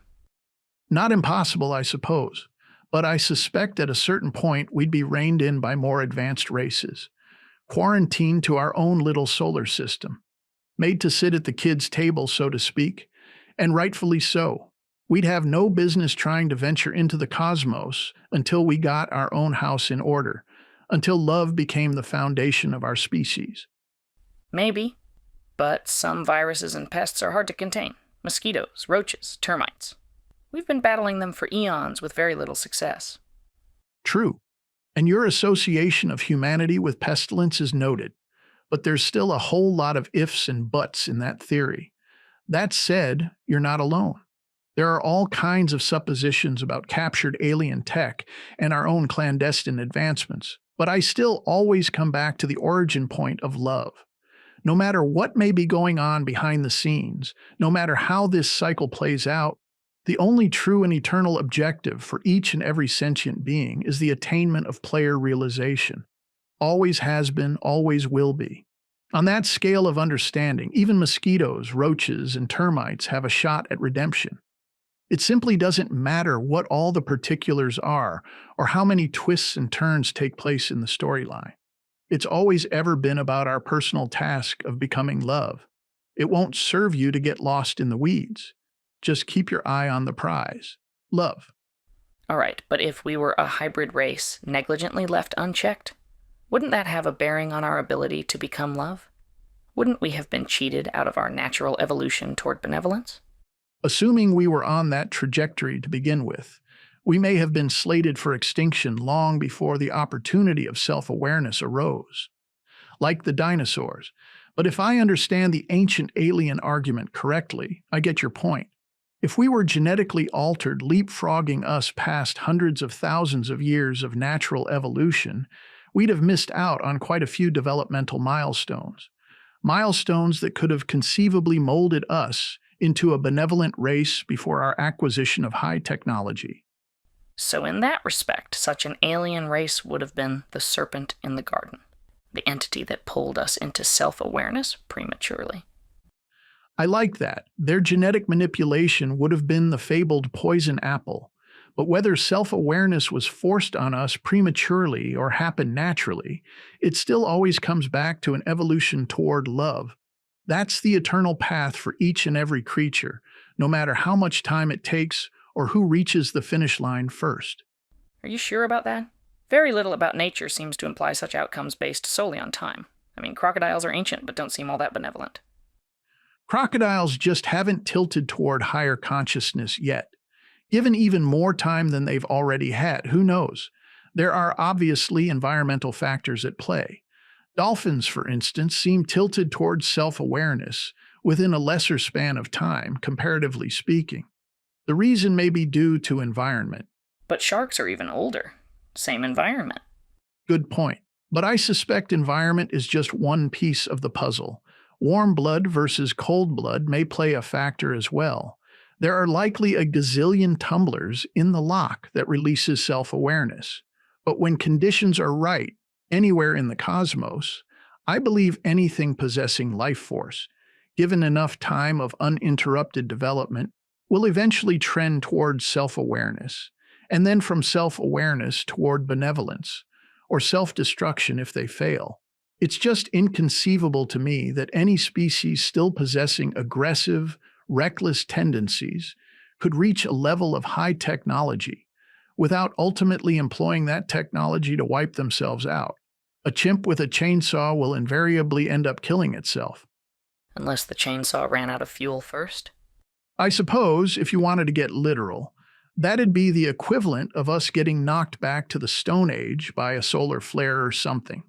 Not impossible, I suppose, but I suspect at a certain point we'd be reined in by more advanced races, quarantined to our own little solar system, made to sit at the kids' table, so to speak, and rightfully so. We'd have no business trying to venture into the cosmos until we got our own house in order, until love became the foundation of our species. Maybe, but some viruses and pests are hard to contain. Mosquitoes, roaches, termites. We've been battling them for eons with very little success. True, and your association of humanity with pestilence is noted, but there's still a whole lot of ifs and buts in that theory. That said, you're not alone. There are all kinds of suppositions about captured alien tech and our own clandestine advancements, but I still always come back to the origin point of love. No matter what may be going on behind the scenes, no matter how this cycle plays out, the only true and eternal objective for each and every sentient being is the attainment of player realization. Always has been, always will be. On that scale of understanding, even mosquitoes, roaches, and termites have a shot at redemption. It simply doesn't matter what all the particulars are or how many twists and turns take place in the storyline. It's always ever been about our personal task of becoming love. It won't serve you to get lost in the weeds. Just keep your eye on the prize. Love. All right, but if we were a hybrid race negligently left unchecked, wouldn't that have a bearing on our ability to become love? Wouldn't we have been cheated out of our natural evolution toward benevolence? Assuming we were on that trajectory to begin with, we may have been slated for extinction long before the opportunity of self-awareness arose. Like the dinosaurs. But if I understand the ancient alien argument correctly, I get your point. If we were genetically altered, leapfrogging us past hundreds of thousands of years of natural evolution, we'd have missed out on quite a few developmental milestones. Milestones that could have conceivably molded us into a benevolent race before our acquisition of high technology. So in that respect, such an alien race would have been the serpent in the garden, the entity that pulled us into self-awareness prematurely. I like that. Their genetic manipulation would have been the fabled poison apple, but whether self-awareness was forced on us prematurely or happened naturally, it still always comes back to an evolution toward love. That's the eternal path for each and every creature, no matter how much time it takes or who reaches the finish line first. Are you sure about that? Very little about nature seems to imply such outcomes based solely on time. I mean, crocodiles are ancient but don't seem all that benevolent. Crocodiles just haven't tilted toward higher consciousness yet. Given even more time than they've already had, who knows? There are obviously environmental factors at play. Dolphins, for instance, seem tilted towards self-awareness within a lesser span of time, comparatively speaking. The reason may be due to environment. But sharks are even older. Same environment. Good point. But I suspect environment is just one piece of the puzzle. Warm blood versus cold blood may play a factor as well. There are likely a gazillion tumblers in the lock that releases self-awareness. But when conditions are right, anywhere in the cosmos, I believe anything possessing life force, given enough time of uninterrupted development, will eventually trend towards self-awareness, and then from self-awareness toward benevolence, or self-destruction if they fail. It's just inconceivable to me that any species still possessing aggressive, reckless tendencies could reach a level of high technology without ultimately employing that technology to wipe themselves out. A chimp with a chainsaw will invariably end up killing itself. Unless the chainsaw ran out of fuel first? I suppose, if you wanted to get literal, that'd be the equivalent of us getting knocked back to the Stone Age by a solar flare or something.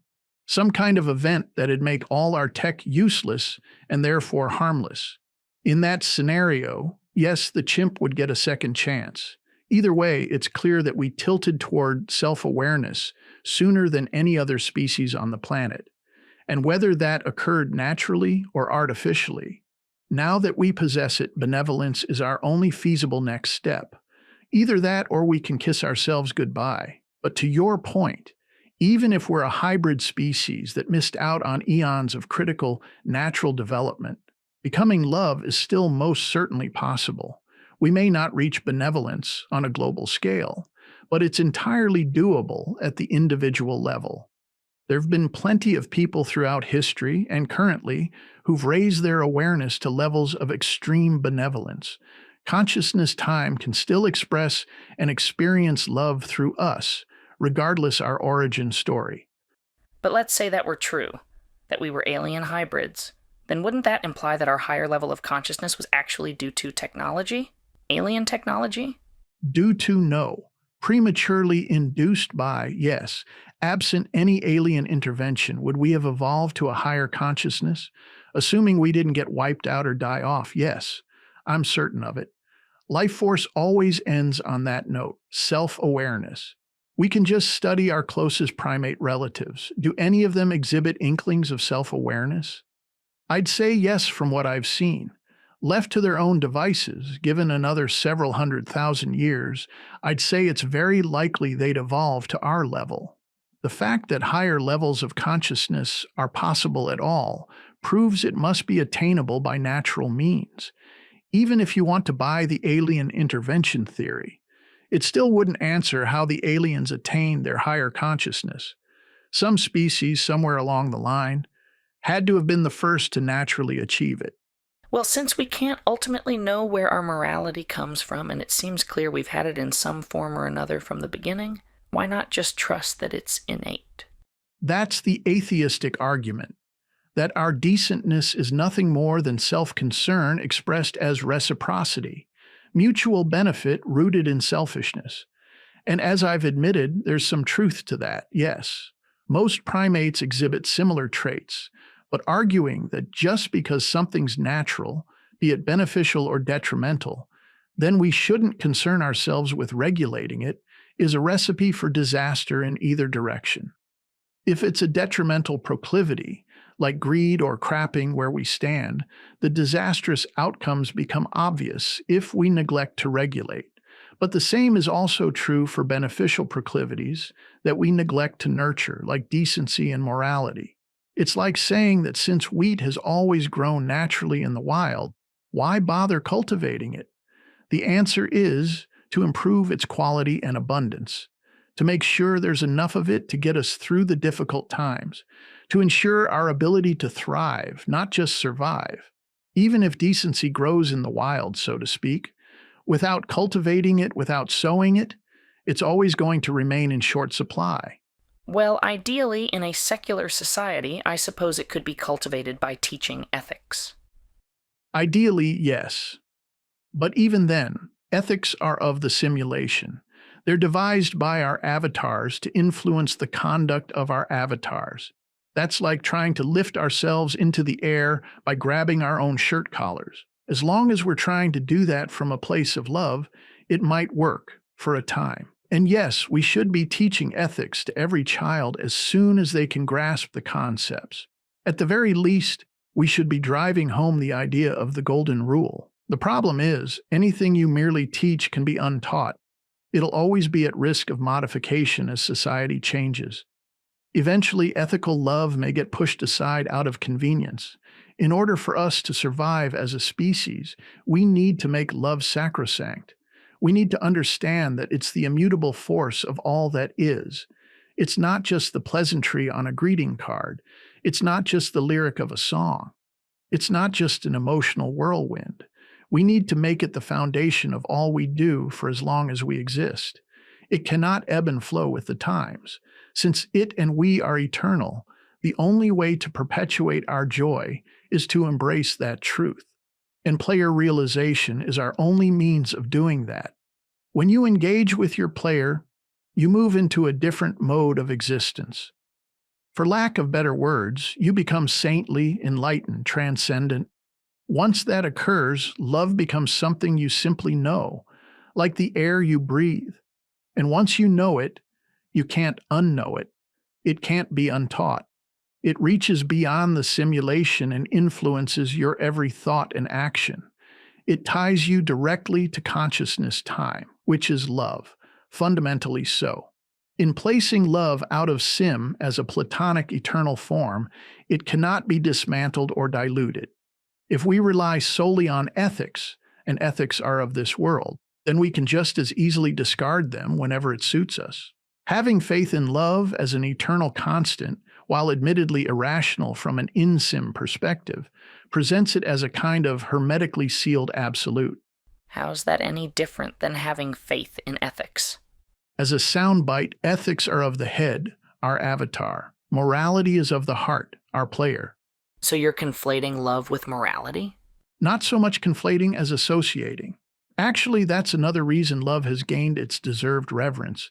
Some kind of event that'd make all our tech useless and therefore harmless. In that scenario, yes, the chimp would get a second chance. Either way, it's clear that we tilted toward self-awareness sooner than any other species on the planet. And whether that occurred naturally or artificially, now that we possess it, benevolence is our only feasible next step. Either that or we can kiss ourselves goodbye. But to your point, even if we're a hybrid species that missed out on eons of critical natural development, becoming love is still most certainly possible. We may not reach benevolence on a global scale, but it's entirely doable at the individual level. There have been plenty of people throughout history and currently who've raised their awareness to levels of extreme benevolence. Consciousness time can still express and experience love through us, regardless our origin story. But let's say that were true, that we were alien hybrids. Then wouldn't that imply that our higher level of consciousness was actually due to technology? Alien technology? Due to no. Prematurely induced by, yes. Absent any alien intervention, would we have evolved to a higher consciousness? Assuming we didn't get wiped out or die off, yes. I'm certain of it. Lifeforce always ends on that note, self-awareness. We can just study our closest primate relatives. Do any of them exhibit inklings of self-awareness? I'd say yes from what I've seen. Left to their own devices, given another several 100,000 years, I'd say it's very likely they'd evolve to our level. The fact that higher levels of consciousness are possible at all proves it must be attainable by natural means. Even if you want to buy the alien intervention theory, it still wouldn't answer how the aliens attained their higher consciousness. Some species, somewhere along the line, had to have been the first to naturally achieve it. Well, since we can't ultimately know where our morality comes from, and it seems clear we've had it in some form or another from the beginning, why not just trust that it's innate? That's the atheistic argument, that our decentness is nothing more than self-concern expressed as reciprocity, mutual benefit rooted in selfishness. And as I've admitted, there's some truth to that, yes. Most primates exhibit similar traits, but arguing that just because something's natural, be it beneficial or detrimental, then we shouldn't concern ourselves with regulating it is a recipe for disaster in either direction. If it's a detrimental proclivity, like greed or crapping where we stand, the disastrous outcomes become obvious if we neglect to regulate. But the same is also true for beneficial proclivities that we neglect to nurture, like decency and morality. It's like saying that since wheat has always grown naturally in the wild, why bother cultivating it? The answer is to improve its quality and abundance, to make sure there's enough of it to get us through the difficult times, to ensure our ability to thrive, not just survive. Even if decency grows in the wild, so to speak, without cultivating it, without sowing it, it's always going to remain in short supply. Well, ideally, in a secular society, I suppose it could be cultivated by teaching ethics. Ideally, yes. But even then, ethics are of the simulation. They're devised by our avatars to influence the conduct of our avatars. That's like trying to lift ourselves into the air by grabbing our own shirt collars. As long as we're trying to do that from a place of love, it might work for a time. And yes, we should be teaching ethics to every child as soon as they can grasp the concepts. At the very least, we should be driving home the idea of the golden rule. The problem is, anything you merely teach can be untaught. It'll always be at risk of modification as society changes. Eventually, ethical love may get pushed aside out of convenience. In order for us to survive as a species, we need to make love sacrosanct. We need to understand that it's the immutable force of all that is. It's not just the pleasantry on a greeting card. It's not just the lyric of a song. It's not just an emotional whirlwind. We need to make it the foundation of all we do for as long as we exist. It cannot ebb and flow with the times. Since it and we are eternal, the only way to perpetuate our joy is to embrace that truth. And player realization is our only means of doing that. When you engage with your player, you move into a different mode of existence. For lack of better words, you become saintly, enlightened, transcendent. Once that occurs, love becomes something you simply know, like the air you breathe. And once you know it, you can't unknow it. It can't be untaught. It reaches beyond the simulation and influences your every thought and action. It ties you directly to consciousness time, which is love, fundamentally so. In placing love out of sim as a platonic eternal form, it cannot be dismantled or diluted. If we rely solely on ethics, and ethics are of this world, then we can just as easily discard them whenever it suits us. Having faith in love as an eternal constant, while admittedly irrational from an in-sim perspective, presents it as a kind of hermetically sealed absolute. How's that any different than having faith in ethics? As a soundbite, ethics are of the head, our avatar. Morality is of the heart, our player. So you're conflating love with morality? Not so much conflating as associating. Actually, that's another reason love has gained its deserved reverence.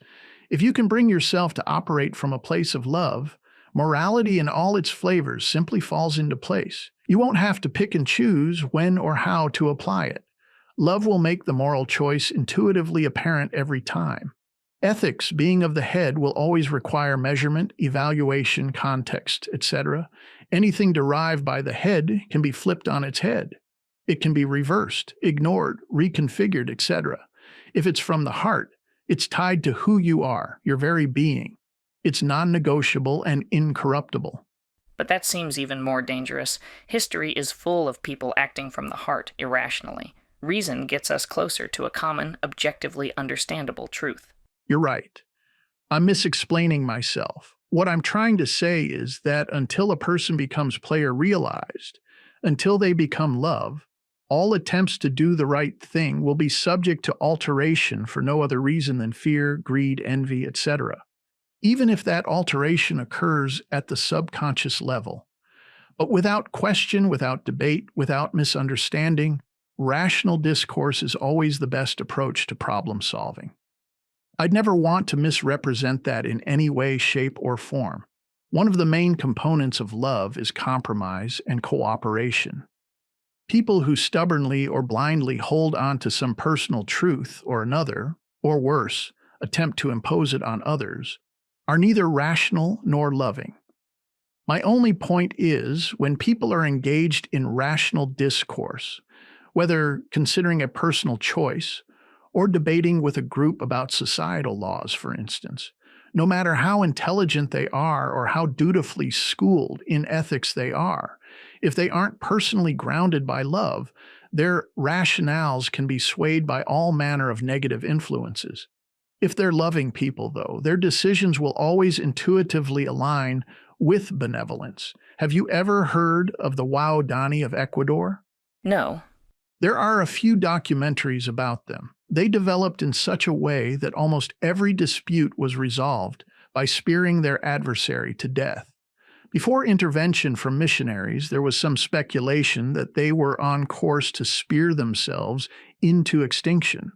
If you can bring yourself to operate from a place of love, morality in all its flavors simply falls into place. You won't have to pick and choose when or how to apply it. Love will make the moral choice intuitively apparent every time. Ethics, being of the head, will always require measurement, evaluation, context, etc. Anything derived by the head can be flipped on its head. It can be reversed, ignored, reconfigured, etc. If it's from the heart, it's tied to who you are, your very being. It's non-negotiable and incorruptible. But that seems even more dangerous. History is full of people acting from the heart irrationally. Reason gets us closer to a common, objectively understandable truth. You're right. I'm misexplaining myself. What I'm trying to say is that until a person becomes player realized, until they become love, all attempts to do the right thing will be subject to alteration for no other reason than fear, greed, envy, etc. Even if that alteration occurs at the subconscious level. But without question, without debate, without misunderstanding, rational discourse is always the best approach to problem solving. I'd never want to misrepresent that in any way, shape, or form. One of the main components of love is compromise and cooperation. People who stubbornly or blindly hold on to some personal truth or another, or worse, attempt to impose it on others, are neither rational nor loving. My only point is, when people are engaged in rational discourse, whether considering a personal choice or debating with a group about societal laws, for instance, no matter how intelligent they are or how dutifully schooled in ethics they are, if they aren't personally grounded by love, their rationales can be swayed by all manner of negative influences. If they're loving people, though, their decisions will always intuitively align with benevolence. Have you ever heard of the Duality of Ecuador? No. There are a few documentaries about them. They developed in such a way that almost every dispute was resolved by spearing their adversary to death. Before intervention from missionaries, there was some speculation that they were on course to spear themselves into extinction.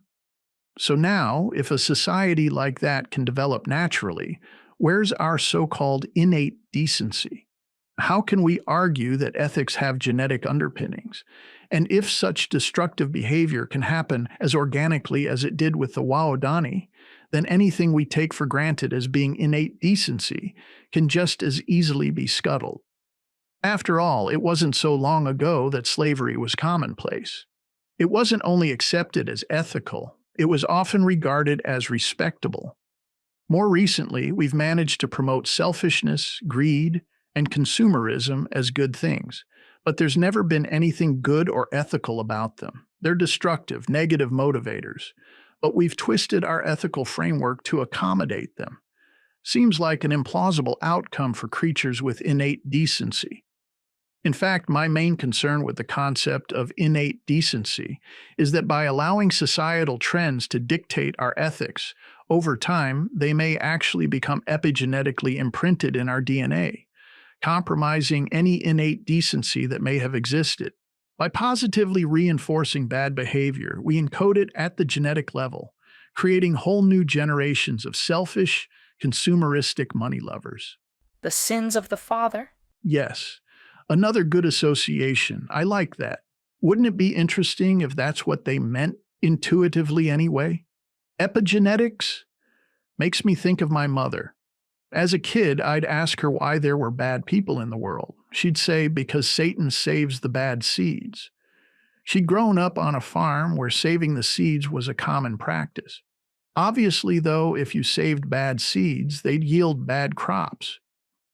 So now, if a society like that can develop naturally, where's our so-called innate decency? How can we argue that ethics have genetic underpinnings? And if such destructive behavior can happen as organically as it did with the Duality, then anything we take for granted as being innate decency can just as easily be scuttled. After all, it wasn't so long ago that slavery was commonplace. It wasn't only accepted as ethical, it was often regarded as respectable. More recently, we've managed to promote selfishness, greed, and consumerism as good things, but there's never been anything good or ethical about them. They're destructive, negative motivators, but we've twisted our ethical framework to accommodate them. Seems like an implausible outcome for creatures with innate decency. In fact, my main concern with the concept of innate decency is that by allowing societal trends to dictate our ethics Over time, they may actually become epigenetically imprinted in our DNA, compromising any innate decency that may have existed. By positively reinforcing bad behavior, we encode it at the genetic level, creating whole new generations of selfish, consumeristic money lovers. The sins of the father? Yes, another good association. I like that. Wouldn't it be interesting if that's what they meant intuitively anyway? Epigenetics makes me think of my mother. As a kid, I'd ask her why there were bad people in the world. She'd say, because Satan saves the bad seeds. She'd grown up on a farm where saving the seeds was a common practice. Obviously, though, if you saved bad seeds, they'd yield bad crops.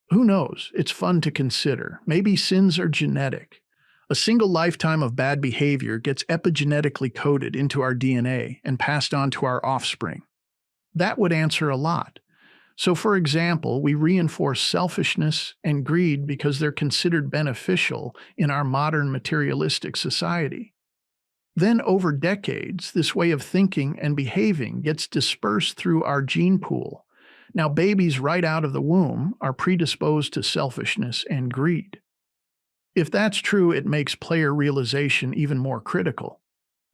Who knows? It's fun to consider. Maybe sins are genetic. A single lifetime of bad behavior gets epigenetically coded into our DNA and passed on to our offspring. That would answer a lot. So, for example, we reinforce selfishness and greed because they're considered beneficial in our modern materialistic society. Then, over decades, this way of thinking and behaving gets dispersed through our gene pool. Now, babies right out of the womb are predisposed to selfishness and greed. If that's true, it makes player realization even more critical.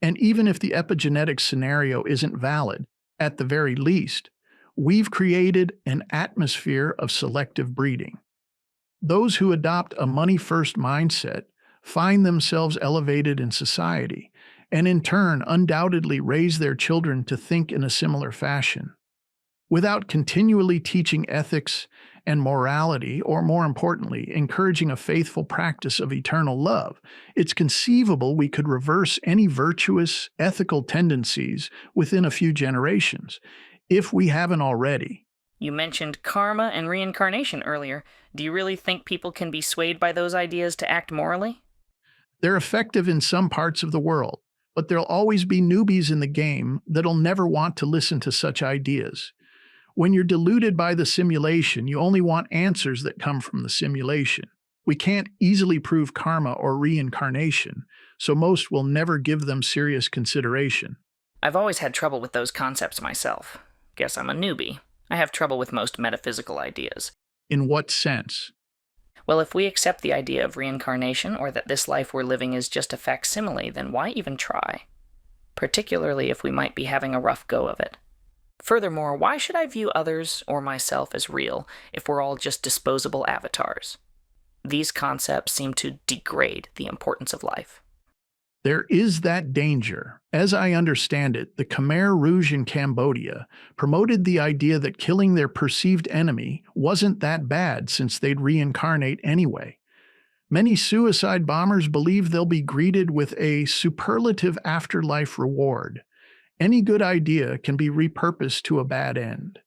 And even if the epigenetic scenario isn't valid, at the very least, we've created an atmosphere of selective breeding. Those who adopt a money-first mindset find themselves elevated in society, and in turn undoubtedly raise their children to think in a similar fashion. Without continually teaching ethics and morality, or more importantly, encouraging a faithful practice of eternal love, it's conceivable we could reverse any virtuous, ethical tendencies within a few generations, if we haven't already. You mentioned karma and reincarnation earlier. Do you really think people can be swayed by those ideas to act morally? They're effective in some parts of the world, but there'll always be newbies in the game that'll never want to listen to such ideas. When you're deluded by the simulation, you only want answers that come from the simulation. We can't easily prove karma or reincarnation, so most will never give them serious consideration. I've always had trouble with those concepts myself. Guess I'm a newbie. I have trouble with most metaphysical ideas. In what sense? Well, if we accept the idea of reincarnation, or that this life we're living is just a facsimile, then why even try? Particularly if we might be having a rough go of it. Furthermore, why should I view others or myself as real if we're all just disposable avatars? These concepts seem to degrade the importance of life. There is that danger. As I understand it, the Khmer Rouge in Cambodia promoted the idea that killing their perceived enemy wasn't that bad since they'd reincarnate anyway. Many suicide bombers believe they'll be greeted with a superlative afterlife reward. Any good idea can be repurposed to a bad end.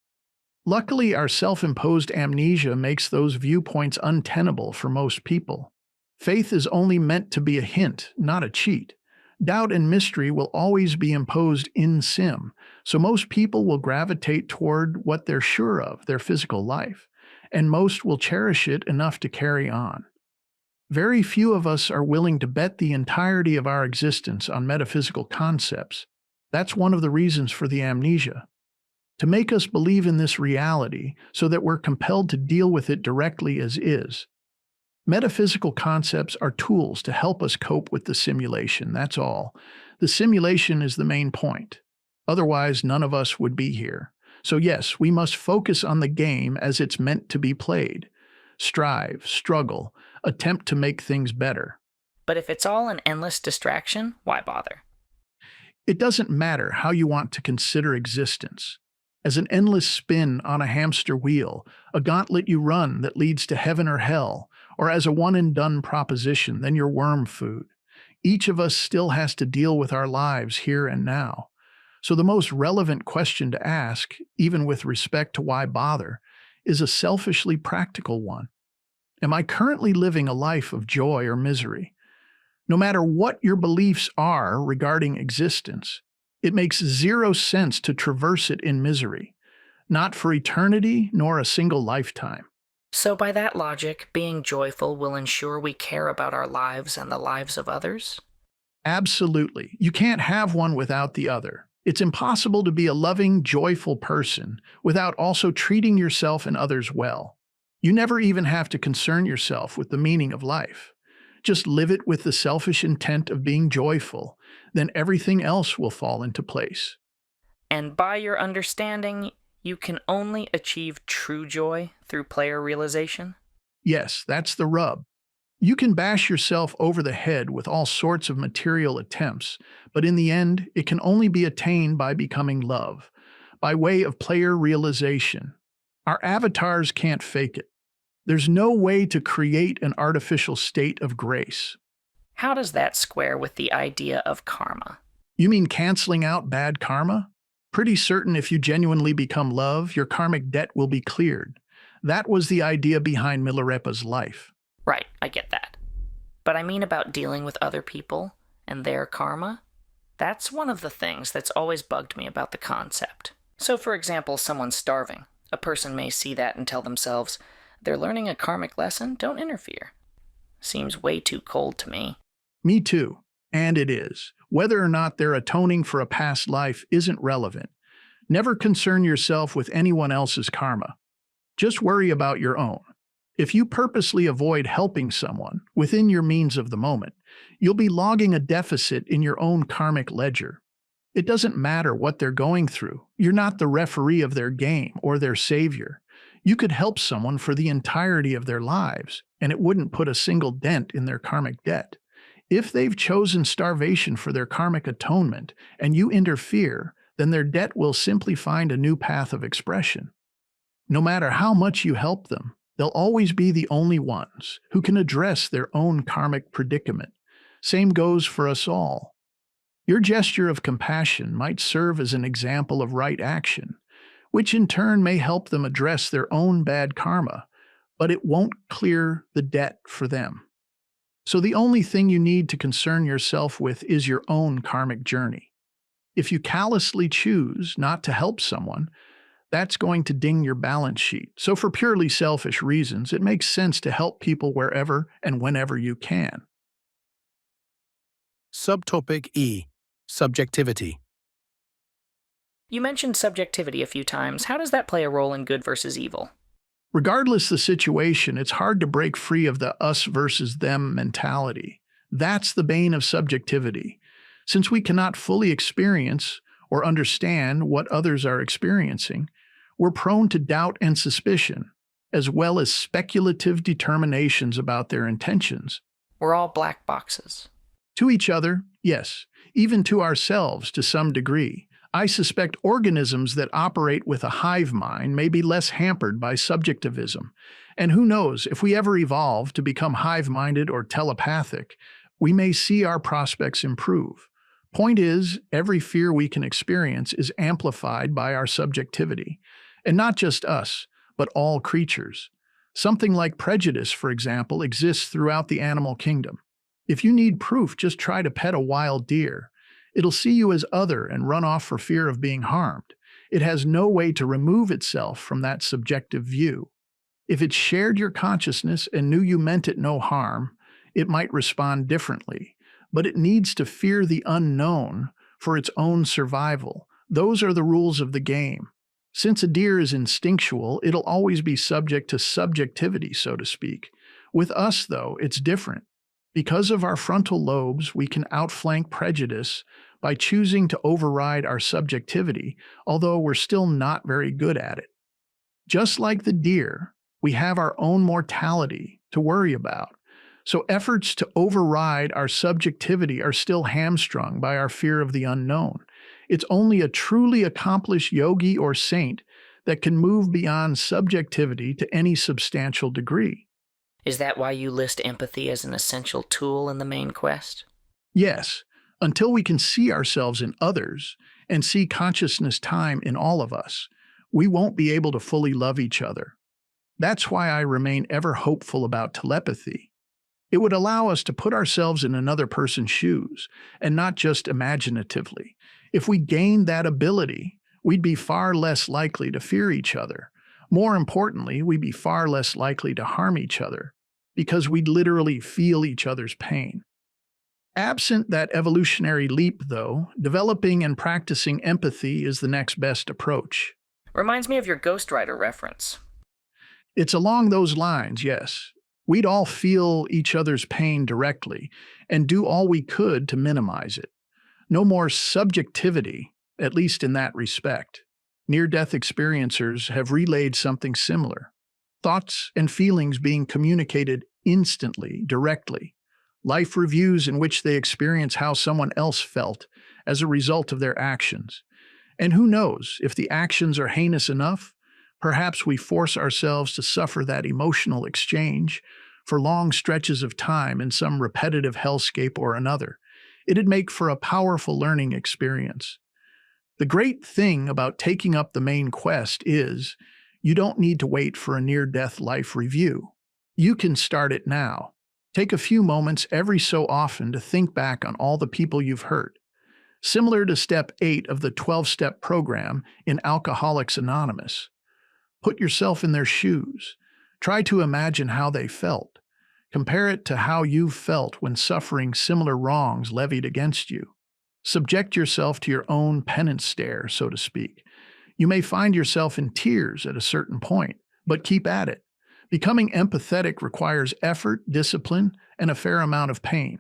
Luckily, our self-imposed amnesia makes those viewpoints untenable for most people. Faith is only meant to be a hint, not a cheat. Doubt and mystery will always be imposed in sim, so most people will gravitate toward what they're sure of, their physical life, and most will cherish it enough to carry on. Very few of us are willing to bet the entirety of our existence on metaphysical concepts. That's one of the reasons for the amnesia. To make us believe in this reality so that we're compelled to deal with it directly as is. Metaphysical concepts are tools to help us cope with the simulation, that's all. The simulation is the main point. Otherwise, none of us would be here. So yes, we must focus on the game as it's meant to be played. Strive, struggle, attempt to make things better. But if it's all an endless distraction, why bother? It doesn't matter how you want to consider existence. As an endless spin on a hamster wheel, a gauntlet you run that leads to heaven or hell, or as a one-and-done proposition, then you're worm food. Each of us still has to deal with our lives here and now. So the most relevant question to ask, even with respect to why bother, is a selfishly practical one. Am I currently living a life of joy or misery? No matter what your beliefs are regarding existence, it makes zero sense to traverse it in misery, not for eternity nor a single lifetime. So by that logic, being joyful will ensure we care about our lives and the lives of others? Absolutely. You can't have one without the other. It's impossible to be a loving, joyful person without also treating yourself and others well. You never even have to concern yourself with the meaning of life. Just live it with the selfish intent of being joyful, then everything else will fall into place. And by your understanding, you can only achieve true joy through player realization? Yes, that's the rub. You can bash yourself over the head with all sorts of material attempts, but in the end, it can only be attained by becoming love, by way of player realization. Our avatars can't fake it. There's no way to create an artificial state of grace. How does that square with the idea of karma? You mean canceling out bad karma? Pretty certain if you genuinely become love, your karmic debt will be cleared. That was the idea behind Milarepa's life. Right, I get that. But I mean about dealing with other people and their karma. That's one of the things that's always bugged me about the concept. So for example, someone's starving. A person may see that and tell themselves, they're learning a karmic lesson, don't interfere. Seems way too cold to me. Me too. And it is. Whether or not they're atoning for a past life isn't relevant. Never concern yourself with anyone else's karma. Just worry about your own. If you purposely avoid helping someone within your means of the moment, you'll be logging a deficit in your own karmic ledger. It doesn't matter what they're going through. You're not the referee of their game or their savior. You could help someone for the entirety of their lives, and it wouldn't put a single dent in their karmic debt. If they've chosen starvation for their karmic atonement, and you interfere, then their debt will simply find a new path of expression. No matter how much you help them, they'll always be the only ones who can address their own karmic predicament. Same goes for us all. Your gesture of compassion might serve as an example of right action, which in turn may help them address their own bad karma, but it won't clear the debt for them. So the only thing you need to concern yourself with is your own karmic journey. If you callously choose not to help someone, that's going to ding your balance sheet. So for purely selfish reasons, it makes sense to help people wherever and whenever you can. Subtopic E. Subjectivity. You mentioned subjectivity a few times. How does that play a role in good versus evil? Regardless the situation, it's hard to break free of the us versus them mentality. That's the bane of subjectivity. Since we cannot fully experience or understand what others are experiencing, we're prone to doubt and suspicion, as well as speculative determinations about their intentions. We're all black boxes. To each other, yes, even to ourselves to some degree. I suspect organisms that operate with a hive mind may be less hampered by subjectivism. And who knows, if we ever evolve to become hive-minded or telepathic, we may see our prospects improve. Point is, every fear we can experience is amplified by our subjectivity. And not just us, but all creatures. Something like prejudice, for example, exists throughout the animal kingdom. If you need proof, just try to pet a wild deer. It'll see you as other and run off for fear of being harmed. It has no way to remove itself from that subjective view. If it shared your consciousness and knew you meant it no harm, it might respond differently. But it needs to fear the unknown for its own survival. Those are the rules of the game. Since a deer is instinctual, it'll always be subject to subjectivity, so to speak. With us, though, it's different. Because of our frontal lobes, we can outflank prejudice by choosing to override our subjectivity, although we're still not very good at it. Just like the deer, we have our own mortality to worry about, so efforts to override our subjectivity are still hamstrung by our fear of the unknown. It's only a truly accomplished yogi or saint that can move beyond subjectivity to any substantial degree. Is that why you list empathy as an essential tool in the main quest? Yes, until we can see ourselves in others and see consciousness time in all of us, we won't be able to fully love each other. That's why I remain ever hopeful about telepathy. It would allow us to put ourselves in another person's shoes, and not just imaginatively. If we gained that ability, we'd be far less likely to fear each other. More importantly, we'd be far less likely to harm each other, because we'd literally feel each other's pain. Absent that evolutionary leap, though, developing and practicing empathy is the next best approach. Reminds me of your Ghost Rider reference. It's along those lines, yes. We'd all feel each other's pain directly and do all we could to minimize it. No more subjectivity, at least in that respect. Near-death experiencers have relayed something similar. Thoughts and feelings being communicated instantly, directly. Life reviews in which they experience how someone else felt as a result of their actions. And who knows, if the actions are heinous enough, perhaps we force ourselves to suffer that emotional exchange for long stretches of time in some repetitive hellscape or another. It'd make for a powerful learning experience. The great thing about taking up the main quest is you don't need to wait for a near-death life review. You can start it now. Take a few moments every so often to think back on all the people you've hurt. Similar to Step 8 of the 12-step program in Alcoholics Anonymous. Put yourself in their shoes. Try to imagine how they felt. Compare it to how you've felt when suffering similar wrongs levied against you. Subject yourself to your own penance stare, so to speak. You may find yourself in tears at a certain point, but keep at it. Becoming empathetic requires effort, discipline, and a fair amount of pain.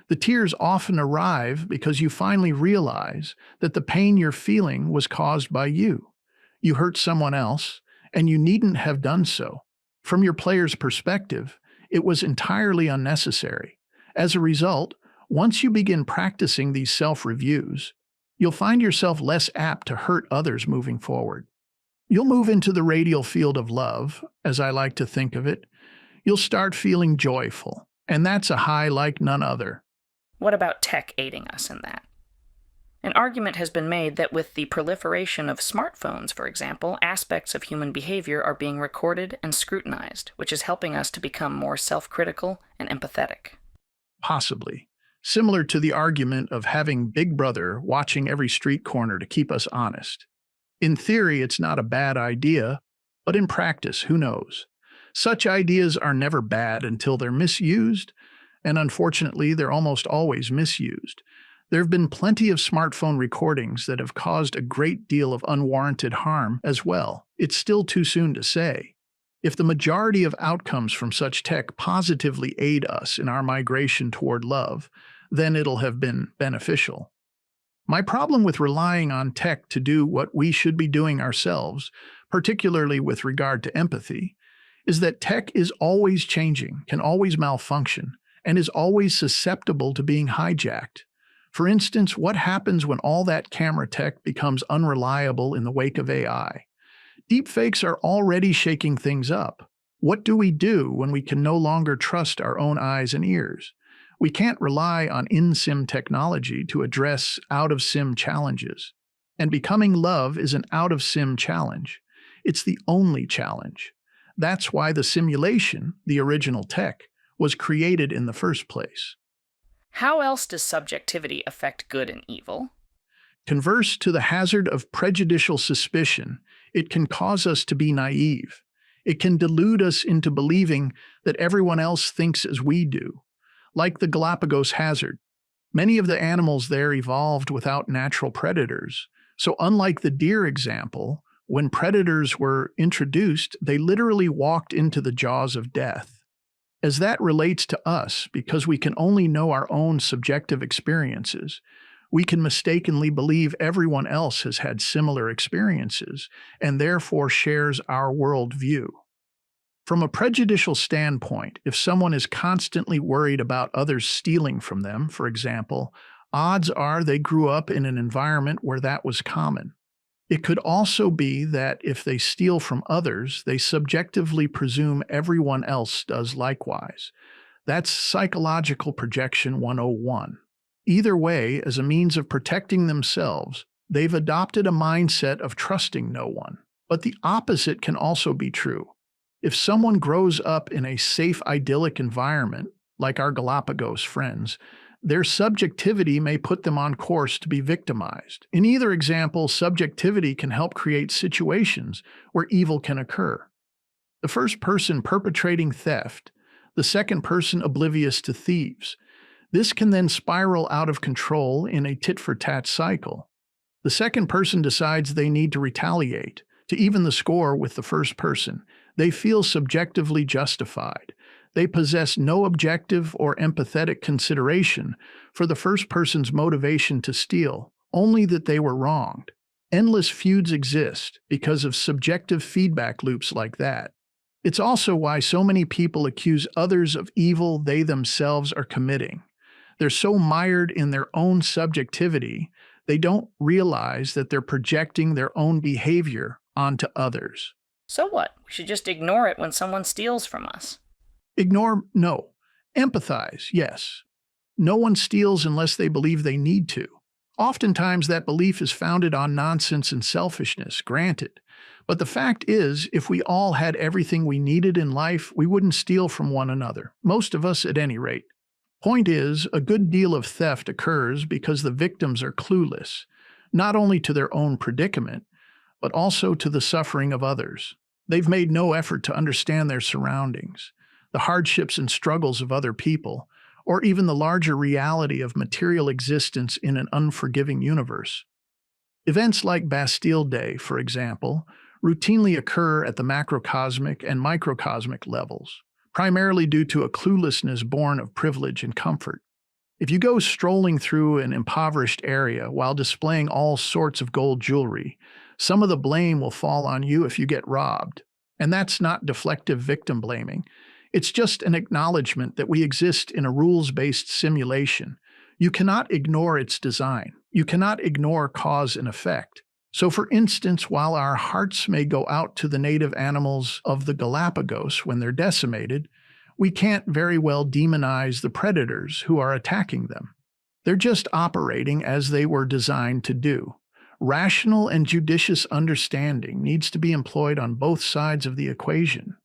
The tears often arrive because you finally realize that the pain you're feeling was caused by you. You hurt someone else, and you needn't have done so. From your player's perspective, it was entirely unnecessary. As a result, once you begin practicing these self-reviews, you'll find yourself less apt to hurt others moving forward. You'll move into the radial field of love, as I like to think of it. You'll start feeling joyful, and that's a high like none other. What about tech aiding us in that? An argument has been made that with the proliferation of smartphones, for example, aspects of human behavior are being recorded and scrutinized, which is helping us to become more self-critical and empathetic. Possibly. Similar to the argument of having Big Brother watching every street corner to keep us honest. In theory, it's not a bad idea, but in practice, who knows? Such ideas are never bad until they're misused, and unfortunately, they're almost always misused. There have been plenty of smartphone recordings that have caused a great deal of unwarranted harm as well. It's still too soon to say. If the majority of outcomes from such tech positively aid us in our migration toward love, then it'll have been beneficial. My problem with relying on tech to do what we should be doing ourselves, particularly with regard to empathy, is that tech is always changing, can always malfunction, and is always susceptible to being hijacked. For instance, what happens when all that camera tech becomes unreliable in the wake of AI? Deepfakes are already shaking things up. What do we do when we can no longer trust our own eyes and ears? We can't rely on in-sim technology to address out-of-sim challenges. And becoming love is an out-of-sim challenge. It's the only challenge. That's why the simulation, the original tech, was created in the first place. How else does subjectivity affect good and evil? Converse to the hazard of prejudicial suspicion, it can cause us to be naive. It can delude us into believing that everyone else thinks as we do. Like the Galapagos hazard, many of the animals there evolved without natural predators. So unlike the deer example, when predators were introduced, they literally walked into the jaws of death. As that relates to us, because we can only know our own subjective experiences, we can mistakenly believe everyone else has had similar experiences and therefore shares our worldview. From a prejudicial standpoint, if someone is constantly worried about others stealing from them, for example, odds are they grew up in an environment where that was common. It could also be that if they steal from others, they subjectively presume everyone else does likewise. That's psychological projection 101. Either way, as a means of protecting themselves, they've adopted a mindset of trusting no one. But the opposite can also be true. If someone grows up in a safe, idyllic environment, like our Galapagos friends, their subjectivity may put them on course to be victimized. In either example, subjectivity can help create situations where evil can occur. The first person perpetrating theft, the second person oblivious to thieves. This can then spiral out of control in a tit-for-tat cycle. The second person decides they need to retaliate, to even the score with the first person. They feel subjectively justified. They possess no objective or empathetic consideration for the first person's motivation to steal, only that they were wronged. Endless feuds exist because of subjective feedback loops like that. It's also why so many people accuse others of evil they themselves are committing. They're so mired in their own subjectivity, they don't realize that they're projecting their own behavior onto others. So what? We should just ignore it when someone steals from us. Ignore? No. Empathize? Yes. No one steals unless they believe they need to. Oftentimes that belief is founded on nonsense and selfishness, granted. But the fact is, if we all had everything we needed in life, we wouldn't steal from one another. Most of us, at any rate. Point is, a good deal of theft occurs because the victims are clueless, not only to their own predicament, but also to the suffering of others. They've made no effort to understand their surroundings, the hardships and struggles of other people, or even the larger reality of material existence in an unforgiving universe. Events like Bastille Day, for example, routinely occur at the macrocosmic and microcosmic levels, primarily due to a cluelessness born of privilege and comfort. If you go strolling through an impoverished area while displaying all sorts of gold jewelry, some of the blame will fall on you if you get robbed. And that's not deflective victim blaming. It's just an acknowledgement that we exist in a rules-based simulation. You cannot ignore its design. You cannot ignore cause and effect. So for instance, while our hearts may go out to the native animals of the Galapagos when they're decimated, we can't very well demonize the predators who are attacking them. They're just operating as they were designed to do. Rational and judicious understanding needs to be employed on both sides of the equation.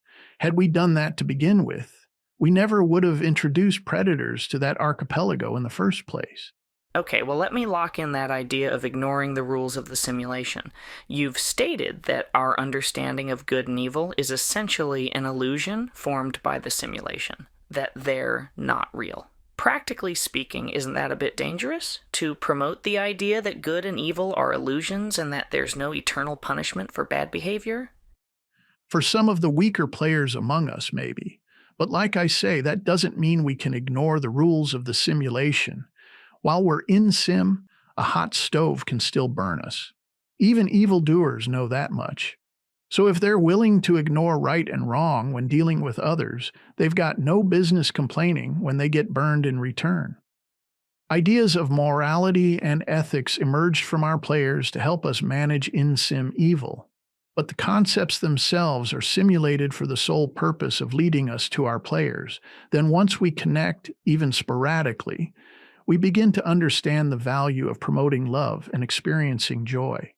Had we done that to begin with, we never would have introduced predators to that archipelago in the first place. Okay, well, let me lock in that idea of ignoring the rules of the simulation. You've stated that our understanding of good and evil is essentially an illusion formed by the simulation, that they're not real. Practically speaking, isn't that a bit dangerous? To promote the idea that good and evil are illusions and that there's no eternal punishment for bad behavior? For some of the weaker players among us, maybe. But like I say, that doesn't mean we can ignore the rules of the simulation. While we're in sim, a hot stove can still burn us. Even evildoers know that much. So if they're willing to ignore right and wrong when dealing with others, they've got no business complaining when they get burned in return. Ideas of morality and ethics emerged from our players to help us manage in-sim evil. But the concepts themselves are simulated for the sole purpose of leading us to our players. Then once we connect, even sporadically, we begin to understand the value of promoting love and experiencing joy.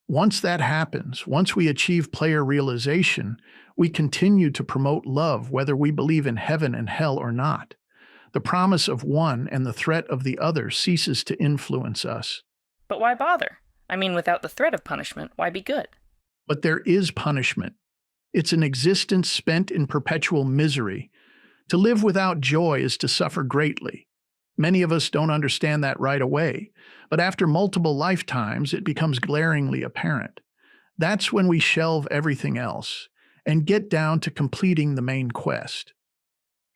Once that happens, once we achieve player realization, we continue to promote love whether we believe in heaven and hell or not. The promise of one and the threat of the other ceases to influence us. But why bother? I mean, without the threat of punishment, why be good? But there is punishment. It's an existence spent in perpetual misery. To live without joy is to suffer greatly. Many of us don't understand that right away, but after multiple lifetimes, it becomes glaringly apparent. That's when we shelve everything else and get down to completing the main quest.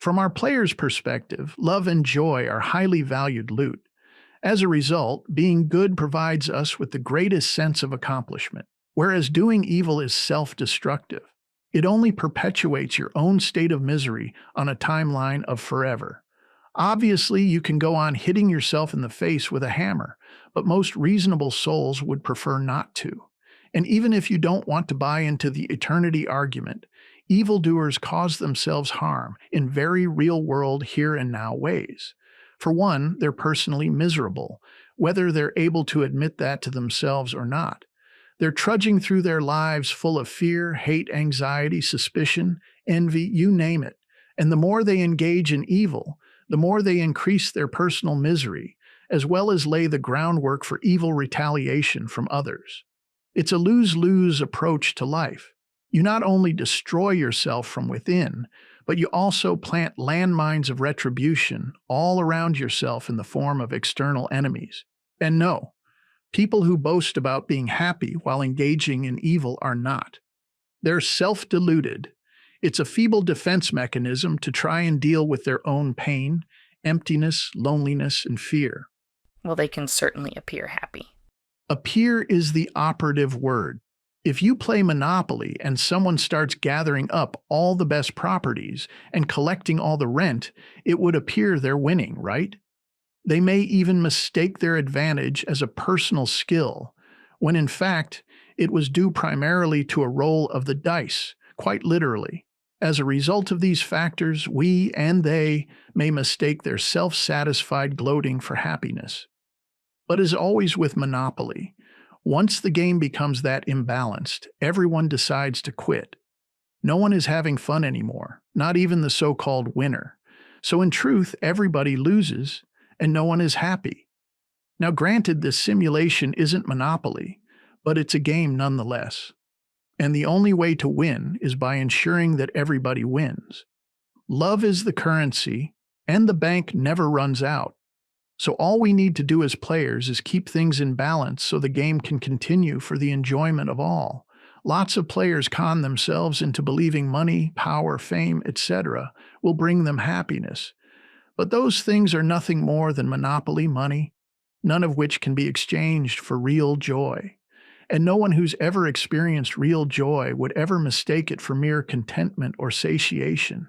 From our player's perspective, love and joy are highly valued loot. As a result, being good provides us with the greatest sense of accomplishment, whereas doing evil is self-destructive. It only perpetuates your own state of misery on a timeline of forever. Obviously, you can go on hitting yourself in the face with a hammer, but most reasonable souls would prefer not to. And even if you don't want to buy into the eternity argument, evildoers cause themselves harm in very real-world here-and-now ways. For one, they're personally miserable, whether they're able to admit that to themselves or not. They're trudging through their lives full of fear, hate, anxiety, suspicion, envy, you name it. And the more they engage in evil, the more they increase their personal misery, as well as lay the groundwork for evil retaliation from others. It's a lose-lose approach to life. You not only destroy yourself from within, but you also plant landmines of retribution all around yourself in the form of external enemies. And no, people who boast about being happy while engaging in evil are not. They're self-deluded. It's a feeble defense mechanism to try and deal with their own pain, emptiness, loneliness, and fear. Well, they can certainly appear happy. Appear is the operative word. If you play Monopoly and someone starts gathering up all the best properties and collecting all the rent, it would appear they're winning, right? They may even mistake their advantage as a personal skill, when in fact, it was due primarily to a roll of the dice, quite literally. As a result of these factors, we and they may mistake their self-satisfied gloating for happiness. But as always with Monopoly, once the game becomes that imbalanced, everyone decides to quit. No one is having fun anymore, not even the so-called winner. So in truth, everybody loses, and no one is happy. Now granted, this simulation isn't Monopoly, but it's a game nonetheless. And the only way to win is by ensuring that everybody wins. Love is the currency, and the bank never runs out. So all we need to do as players is keep things in balance so the game can continue for the enjoyment of all. Lots of players con themselves into believing money, power, fame, etc. will bring them happiness. But those things are nothing more than Monopoly money, none of which can be exchanged for real joy. And no one who's ever experienced real joy would ever mistake it for mere contentment or satiation.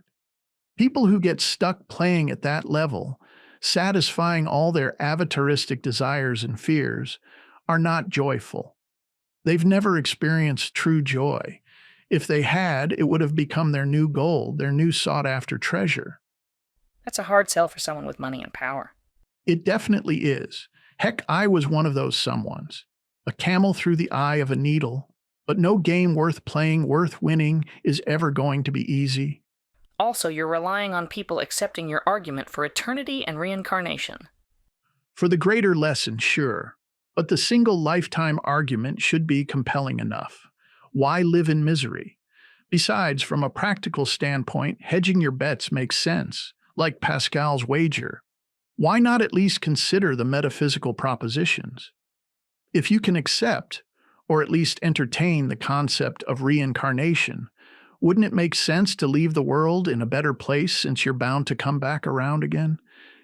People who get stuck playing at that level, satisfying all their avataristic desires and fears, are not joyful. They've never experienced true joy. If they had, it would have become their new gold, their new sought-after treasure. That's a hard sell for someone with money and power. It definitely is. Heck, I was one of those someones. A camel through the eye of a needle. But no game worth playing, worth winning, is ever going to be easy. Also, you're relying on people accepting your argument for eternity and reincarnation. For the greater lesson, sure. But the single lifetime argument should be compelling enough. Why live in misery? Besides, from a practical standpoint, hedging your bets makes sense, like Pascal's wager. Why not at least consider the metaphysical propositions? If you can accept, or at least entertain the concept of reincarnation, wouldn't it make sense to leave the world in a better place since you're bound to come back around again?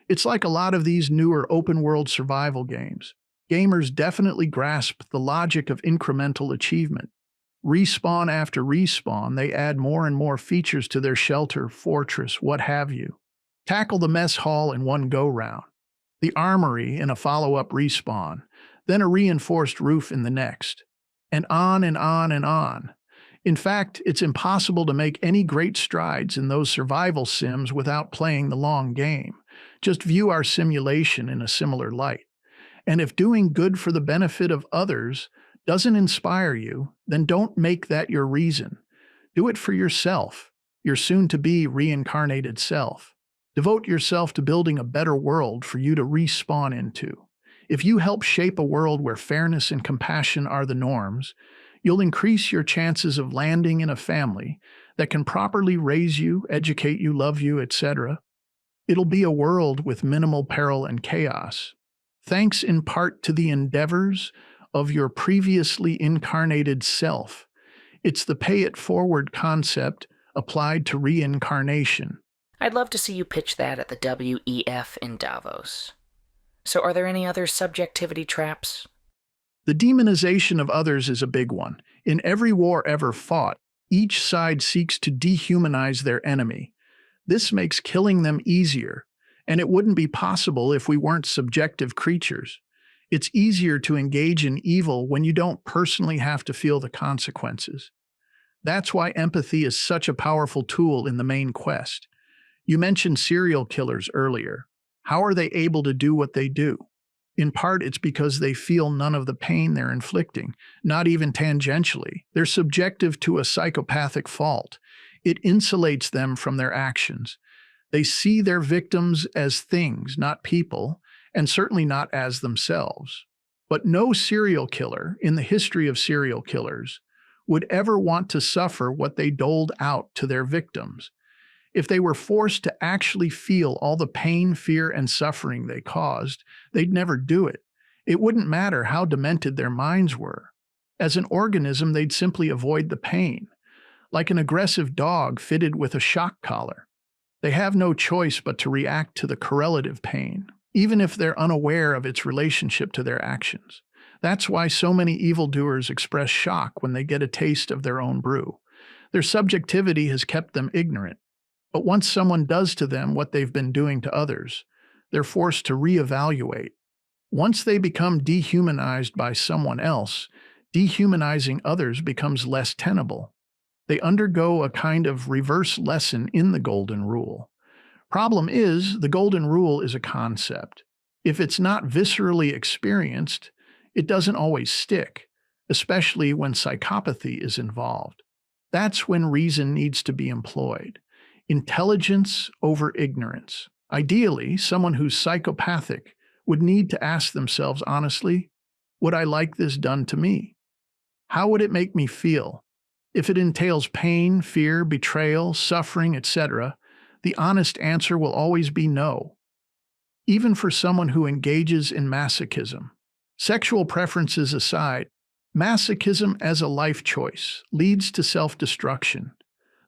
It's like a lot of these newer open-world survival games. Gamers definitely grasp the logic of incremental achievement. Respawn after respawn, they add more and more features to their shelter, fortress, what have you. Tackle the mess hall in one go-round, the armory in a follow-up respawn, then a reinforced roof in the next, and on and on and on. In fact, it's impossible to make any great strides in those survival sims without playing the long game. Just view our simulation in a similar light. And if doing good for the benefit of others doesn't inspire you, then don't make that your reason. Do it for yourself, your soon-to-be reincarnated self. Devote yourself to building a better world for you to respawn into. If you help shape a world where fairness and compassion are the norms, you'll increase your chances of landing in a family that can properly raise you, educate you, love you, etc. It'll be a world with minimal peril and chaos, thanks in part to the endeavors of your previously incarnated self. It's the pay-it-forward concept applied to reincarnation. I'd love to see you pitch that at the WEF in Davos. So are there any other subjectivity traps? The demonization of others is a big one. In every war ever fought, each side seeks to dehumanize their enemy. This makes killing them easier, and it wouldn't be possible if we weren't subjective creatures. It's easier to engage in evil when you don't personally have to feel the consequences. That's why empathy is such a powerful tool in the main quest. You mentioned serial killers earlier. How are they able to do what they do? In part, it's because they feel none of the pain they're inflicting, not even tangentially. They're subjective to a psychopathic fault. It insulates them from their actions. They see their victims as things, not people, and certainly not as themselves. But no serial killer, in the history of serial killers, would ever want to suffer what they doled out to their victims. If they were forced to actually feel all the pain, fear, and suffering they caused, they'd never do it. It wouldn't matter how demented their minds were. As an organism, they'd simply avoid the pain, like an aggressive dog fitted with a shock collar. They have no choice but to react to the correlative pain, even if they're unaware of its relationship to their actions. That's why so many evildoers express shock when they get a taste of their own brew. Their subjectivity has kept them ignorant. But once someone does to them what they've been doing to others, they're forced to reevaluate. Once they become dehumanized by someone else, dehumanizing others becomes less tenable. They undergo a kind of reverse lesson in the Golden Rule. Problem is, the Golden Rule is a concept. If it's not viscerally experienced, it doesn't always stick, especially when psychopathy is involved. That's when reason needs to be employed. Intelligence over ignorance. Ideally, someone who's psychopathic would need to ask themselves honestly, would I like this done to me? How would it make me feel? If it entails pain, fear, betrayal, suffering, etc., the honest answer will always be no. Even for someone who engages in masochism. Sexual preferences aside, masochism as a life choice leads to self-destruction.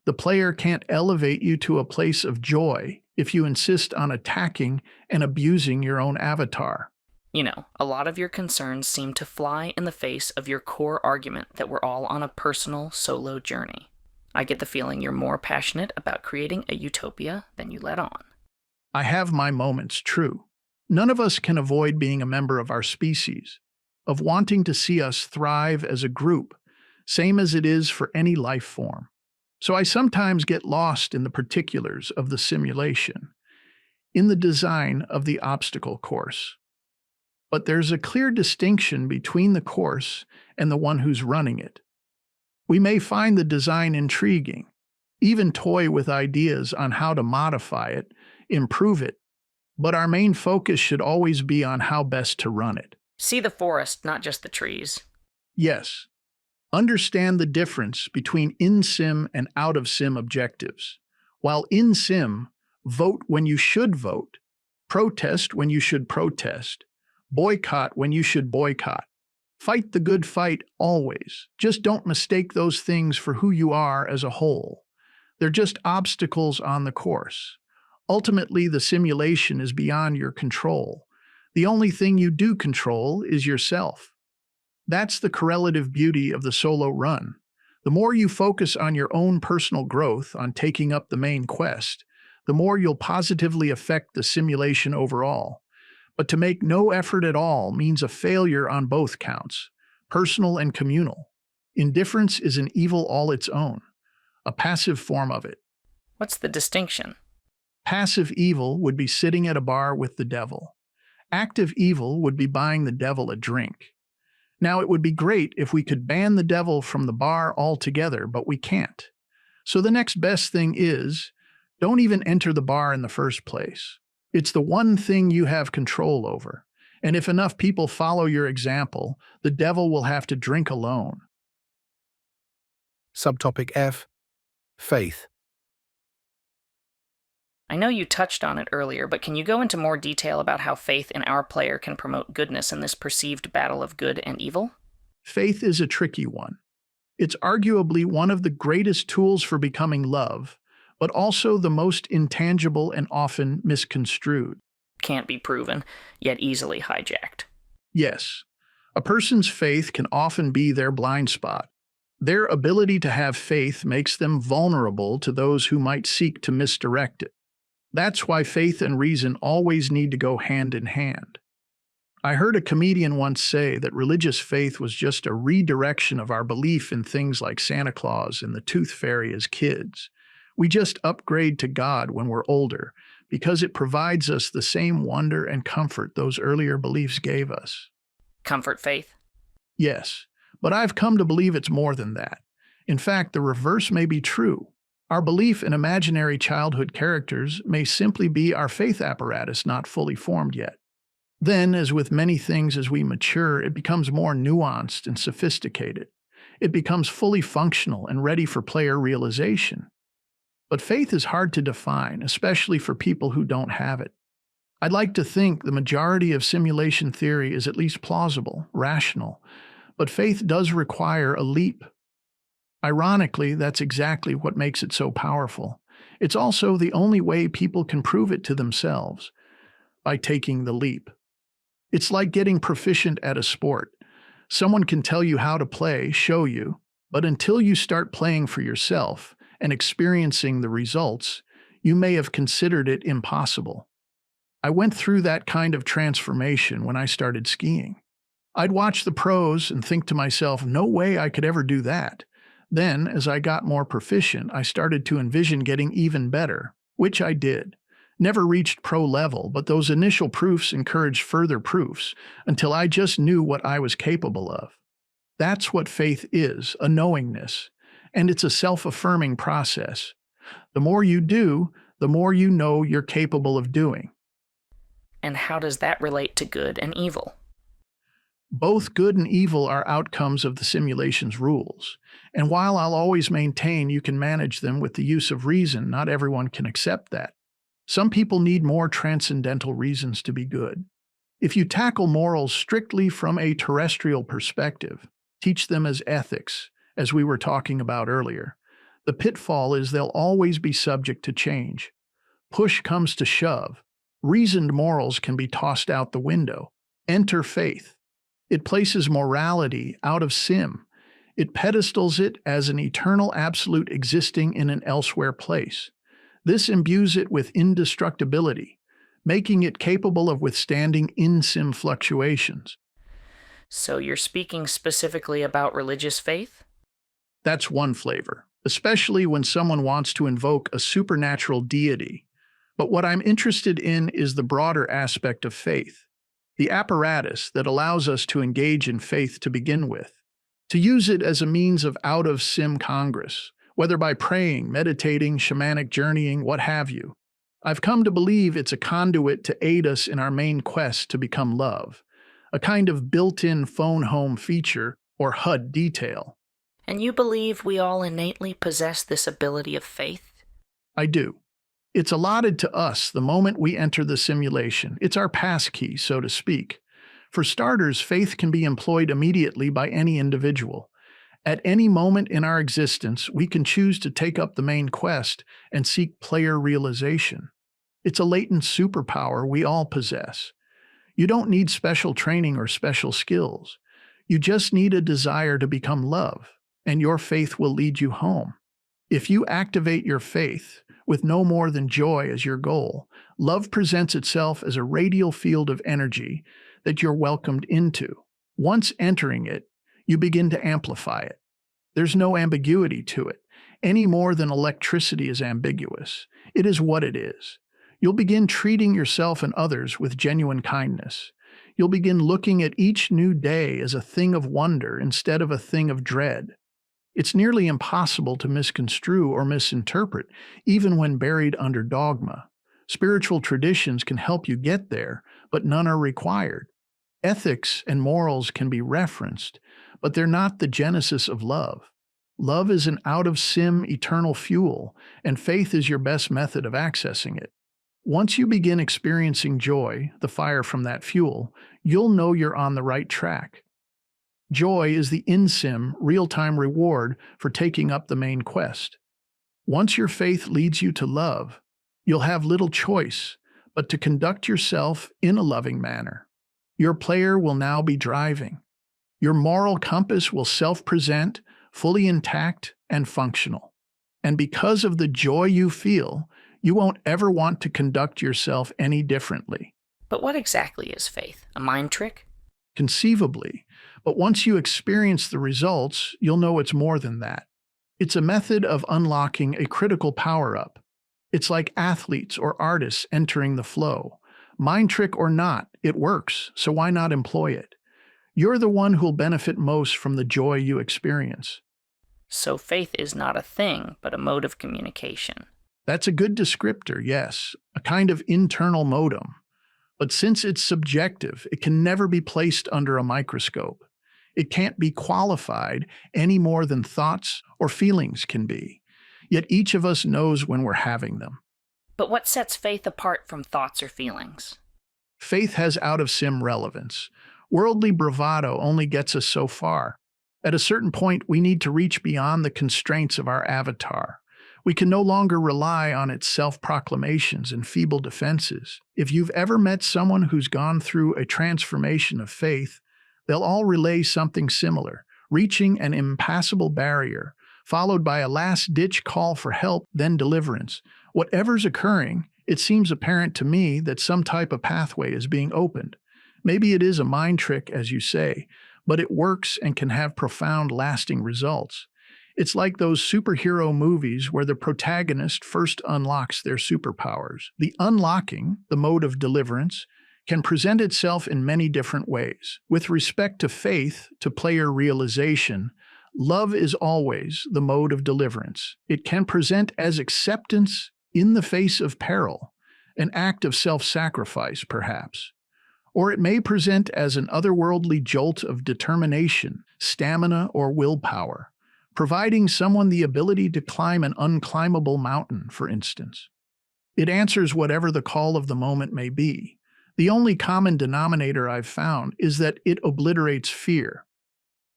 The player can't elevate you to a place of joy if you insist on attacking and abusing your own avatar. You know, a lot of your concerns seem to fly in the face of your core argument that we're all on a personal, solo journey. I get the feeling you're more passionate about creating a utopia than you let on. I have my moments, true. None of us can avoid being a member of our species, of wanting to see us thrive as a group, same as it is for any life form. So I sometimes get lost in the particulars of the simulation, in the design of the obstacle course. But there's a clear distinction between the course and the one who's running it. We may find the design intriguing, even toy with ideas on how to modify it, improve it, but our main focus should always be on how best to run it. See the forest, not just the trees. Yes. Understand the difference between in-sim and out-of-sim objectives. While in-sim, vote when you should vote, protest when you should protest, boycott when you should boycott. Fight the good fight always. Just don't mistake those things for who you are as a whole. They're just obstacles on the course. Ultimately, the simulation is beyond your control. The only thing you do control is yourself. That's the correlative beauty of the solo run. The more you focus on your own personal growth, on taking up the main quest, the more you'll positively affect the simulation overall. But to make no effort at all means a failure on both counts, personal and communal. Indifference is an evil all its own, a passive form of it. What's the distinction? Passive evil would be sitting at a bar with the devil. Active evil would be buying the devil a drink. Now, it would be great if we could ban the devil from the bar altogether, but we can't. So the next best thing is, don't even enter the bar in the first place. It's the one thing you have control over. And if enough people follow your example, the devil will have to drink alone. Subtopic F. Faith. I know you touched on it earlier, but can you go into more detail about how faith in our player can promote goodness in this perceived battle of good and evil? Faith is a tricky one. It's arguably one of the greatest tools for becoming love, but also the most intangible and often misconstrued. Can't be proven, yet easily hijacked. Yes, a person's faith can often be their blind spot. Their ability to have faith makes them vulnerable to those who might seek to misdirect it. That's why faith and reason always need to go hand in hand. I heard a comedian once say that religious faith was just a redirection of our belief in things like Santa Claus and the Tooth Fairy as kids. We just upgrade to God when we're older because it provides us the same wonder and comfort those earlier beliefs gave us. Comfort faith? Yes, but I've come to believe it's more than that. In fact, the reverse may be true. Our belief in imaginary childhood characters may simply be our faith apparatus not fully formed yet. Then, as with many things as we mature, it becomes more nuanced and sophisticated. it becomes fully functional and ready for player realization. But faith is hard to define, especially for people who don't have it. I'd like to think the majority of simulation theory is at least plausible, rational, but faith does require a leap. Ironically, that's exactly what makes it so powerful. It's also the only way people can prove it to themselves, by taking the leap. It's like getting proficient at a sport. Someone can tell you how to play, show you, but until you start playing for yourself and experiencing the results, you may have considered it impossible. I went through that kind of transformation when I started skiing. I'd watch the pros and think to myself, no way I could ever do that. Then, as I got more proficient, I started to envision getting even better, which I did. Never reached pro level, but those initial proofs encouraged further proofs until I just knew what I was capable of. That's what faith is, a knowingness, and it's a self-affirming process. The more you do, the more you know you're capable of doing. And how does that relate to good and evil? Both good and evil are outcomes of the simulation's rules, and while I'll always maintain you can manage them with the use of reason, not everyone can accept that. Some people need more transcendental reasons to be good. If you tackle morals strictly from a terrestrial perspective, teach them as ethics, as we were talking about earlier, the pitfall is they'll always be subject to change. Push comes to shove. Reasoned morals can be tossed out the window. Enter faith. It places morality out of sim. It pedestals it as an eternal absolute existing in an elsewhere place. This imbues it with indestructibility, making it capable of withstanding in-sim fluctuations. So you're speaking specifically about religious faith? That's one flavor, especially when someone wants to invoke a supernatural deity. But what I'm interested in is the broader aspect of faith, the apparatus that allows us to engage in faith to begin with, to use it as a means of out-of-sim congress, whether by praying, meditating, shamanic journeying, what have you. I've come to believe it's a conduit to aid us in our main quest to become love, a kind of built-in phone home feature or HUD detail. And you believe we all innately possess this ability of faith? I do. It's allotted to us the moment we enter the simulation. It's our passkey, so to speak. For starters, faith can be employed immediately by any individual. At any moment in our existence, we can choose to take up the main quest and seek player realization. It's a latent superpower we all possess. You don't need special training or special skills. You just need a desire to become love, and your faith will lead you home. If you activate your faith, with no more than joy as your goal, love presents itself as a radial field of energy that you're welcomed into. Once entering it, you begin to amplify it. There's no ambiguity to it, any more than electricity is ambiguous. It is what it is. You'll begin treating yourself and others with genuine kindness. You'll begin looking at each new day as a thing of wonder instead of a thing of dread. It's nearly impossible to misconstrue or misinterpret, even when buried under dogma. Spiritual traditions can help you get there, but none are required. Ethics and morals can be referenced, but they're not the genesis of love. Love is an out-of-sim eternal fuel, and faith is your best method of accessing it. Once you begin experiencing joy, the fire from that fuel, you'll know you're on the right track. Joy is the in-sim, real-time reward for taking up the main quest. Once your faith leads you to love, you'll have little choice but to conduct yourself in a loving manner. Your player will now be driving. Your moral compass will self-present, fully intact and functional. And because of the joy you feel, you won't ever want to conduct yourself any differently. But what exactly is faith? A mind trick? Conceivably, but once you experience the results, you'll know it's more than that. It's a method of unlocking a critical power-up. It's like athletes or artists entering the flow. Mind trick or not, it works, so why not employ it? You're the one who'll benefit most from the joy you experience. So faith is not a thing, but a mode of communication. That's a good descriptor, yes, a kind of internal modem. But since it's subjective, it can never be placed under a microscope. It can't be qualified any more than thoughts or feelings can be. Yet each of us knows when we're having them. But what sets faith apart from thoughts or feelings? Faith has out-of-sim relevance. Worldly bravado only gets us so far. At a certain point, we need to reach beyond the constraints of our avatar. We can no longer rely on its self-proclamations and feeble defenses. If you've ever met someone who's gone through a transformation of faith, they'll all relay something similar, reaching an impassable barrier, followed by a last-ditch call for help, then deliverance. Whatever's occurring, it seems apparent to me that some type of pathway is being opened. Maybe it is a mind trick, as you say, but it works and can have profound, lasting results. It's like those superhero movies where the protagonist first unlocks their superpowers. The unlocking, the mode of deliverance, can present itself in many different ways. With respect to faith, to player realization, love is always the mode of deliverance. It can present as acceptance in the face of peril, an act of self-sacrifice, perhaps. Or it may present as an otherworldly jolt of determination, stamina, or willpower, providing someone the ability to climb an unclimbable mountain, for instance. It answers whatever the call of the moment may be. The only common denominator I've found is that it obliterates fear.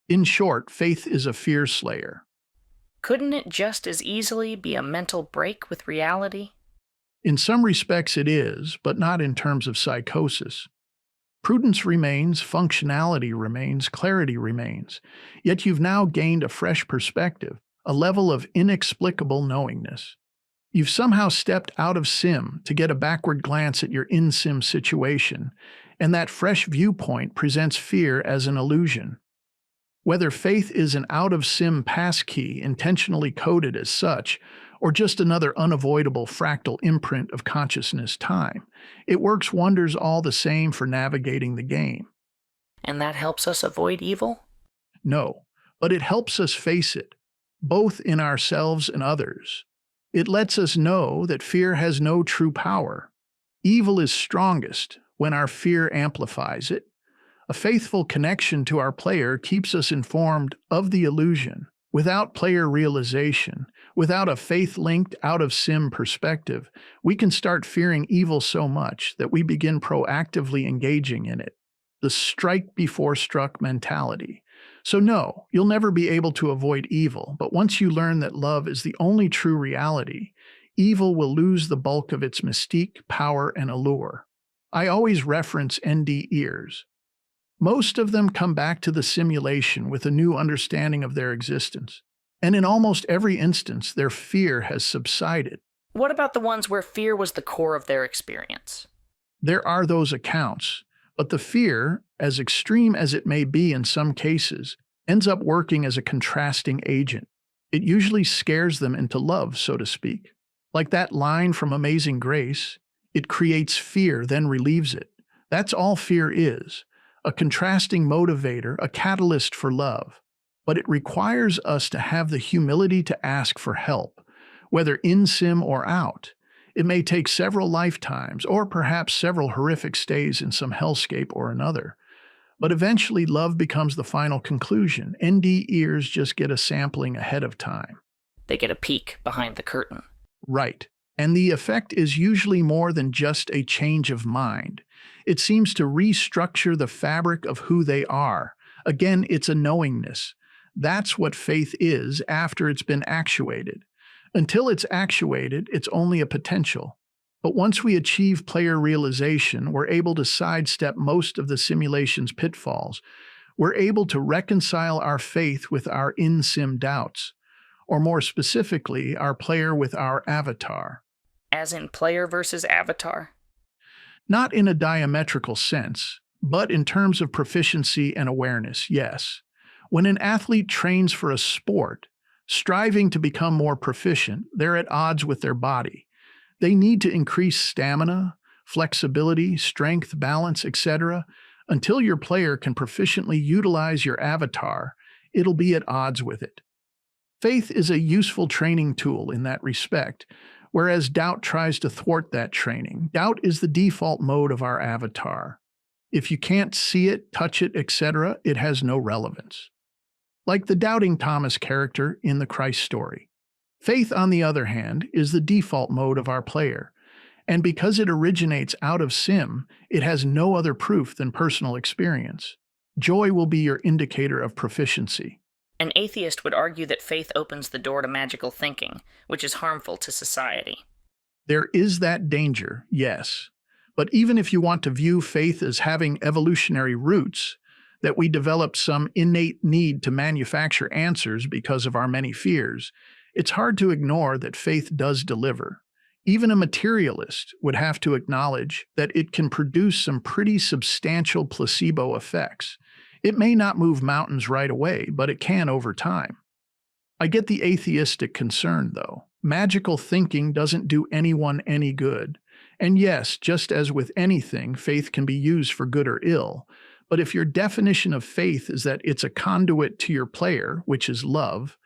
In short, faith is a fear slayer. Couldn't it just as easily be a mental break with reality? In some respects it is, but not in terms of psychosis. Prudence remains, functionality remains, clarity remains. Yet you've now gained a fresh perspective, a level of inexplicable knowingness. You've somehow stepped out of sim to get a backward glance at your in-sim situation, and that fresh viewpoint presents fear as an illusion. Whether faith is an out-of-sim passkey intentionally coded as such, or just another unavoidable fractal imprint of consciousness time, it works wonders all the same for navigating the game. And that helps us avoid evil? No, but it helps us face it, both in ourselves and others. It lets us know that fear has no true power. Evil is strongest when our fear amplifies it. A faithful connection to our player keeps us informed of the illusion. Without player realization, without a faith-linked out-of-sim perspective, we can start fearing evil so much that we begin proactively engaging in it. The strike-before-struck mentality. So no, you'll never be able to avoid evil, but once you learn that love is the only true reality, evil will lose the bulk of its mystique, power, and allure. I always reference ND ears. Most of them come back to the simulation with a new understanding of their existence, and in almost every instance, their fear has subsided. What about the ones where fear was the core of their experience? There are those accounts, but the fear, as extreme as it may be in some cases, ends up working as a contrasting agent. It usually scares them into love, so to speak. Like that line from Amazing Grace, it creates fear, then relieves it. That's all fear is. A contrasting motivator, a catalyst for love. But it requires us to have the humility to ask for help, whether in sim or out. It may take several lifetimes, or perhaps several horrific stays in some hellscape or another. But eventually love becomes the final conclusion. ND ears just get a sampling ahead of time. They get a peek behind the curtain. Right. And the effect is usually more than just a change of mind. It seems to restructure the fabric of who they are. Again, it's a knowingness. That's what faith is after it's been actuated. Until it's actuated, it's only a potential. But once we achieve player realization, we're able to sidestep most of the simulation's pitfalls. We're able to reconcile our faith with our in-sim doubts, or more specifically, our player with our avatar. As in player versus avatar? Not in a diametrical sense, but in terms of proficiency and awareness, yes. When an athlete trains for a sport, striving to become more proficient, they're at odds with their body. They need to increase stamina, flexibility, strength, balance, etc. Until your player can proficiently utilize your avatar, it'll be at odds with it. Faith is a useful training tool in that respect, whereas doubt tries to thwart that training. Doubt is the default mode of our avatar. If you can't see it, touch it, etc., it has no relevance. Like the doubting Thomas character in the Christ story. Faith, on the other hand, is the default mode of our player, and because it originates out of sim, it has no other proof than personal experience. Joy will be your indicator of proficiency. An atheist would argue that faith opens the door to magical thinking, which is harmful to society. There is that danger, yes. But even if you want to view faith as having evolutionary roots, that we developed some innate need to manufacture answers because of our many fears, it's hard to ignore that faith does deliver. Even a materialist would have to acknowledge that it can produce some pretty substantial placebo effects. It may not move mountains right away, but it can over time. I get the atheistic concern, though. Magical thinking doesn't do anyone any good. And yes, just as with anything, faith can be used for good or ill. But if your definition of faith is that it's a conduit to your player, which is love,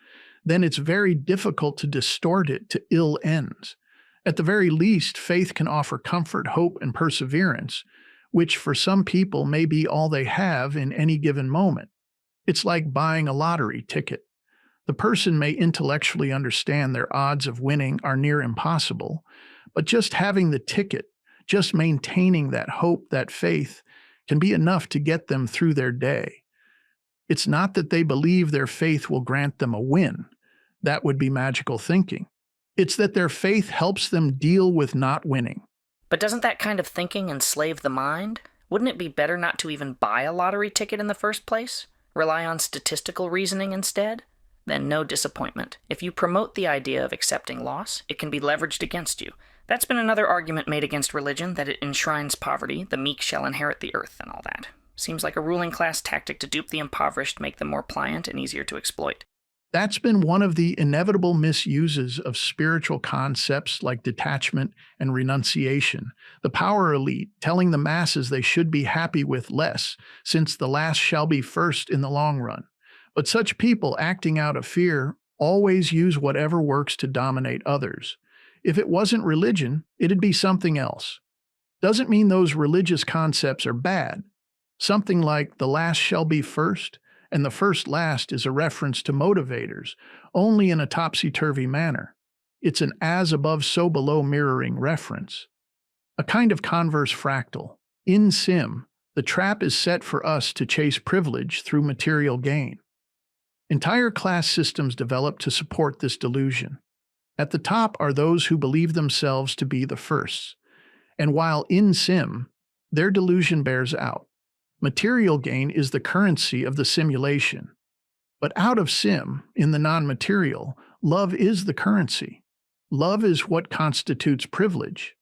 then it's very difficult to distort it to ill ends. At the very least, faith can offer comfort, hope, and perseverance, which for some people may be all they have in any given moment. It's like buying a lottery ticket. The person may intellectually understand their odds of winning are near impossible, but just having the ticket, just maintaining that hope, that faith, can be enough to get them through their day. It's not that they believe their faith will grant them a win. That would be magical thinking. It's that their faith helps them deal with not winning. But doesn't that kind of thinking enslave the mind? Wouldn't it be better not to even buy a lottery ticket in the first place? Rely on statistical reasoning instead? Then no disappointment. If you promote the idea of accepting loss, it can be leveraged against you. That's been another argument made against religion, that it enshrines poverty, the meek shall inherit the earth, and all that. Seems like a ruling class tactic to dupe the impoverished, make them more pliant and easier to exploit. That's been one of the inevitable misuses of spiritual concepts like detachment and renunciation. The power elite telling the masses they should be happy with less, since the last shall be first in the long run. But such people acting out of fear always use whatever works to dominate others. If it wasn't religion, it'd be something else. Doesn't mean those religious concepts are bad. Something like the last shall be first and the first last is a reference to motivators, only in a topsy-turvy manner. It's an as above so below mirroring reference. A kind of converse fractal. In Sim, the trap is set for us to chase privilege through material gain. Entire class systems develop to support this delusion. At the top are those who believe themselves to be the firsts. And while in Sim, their delusion bears out. Material gain is the currency of the simulation. But out of Sim, in the non-material, love is the currency. Love is what constitutes privilege.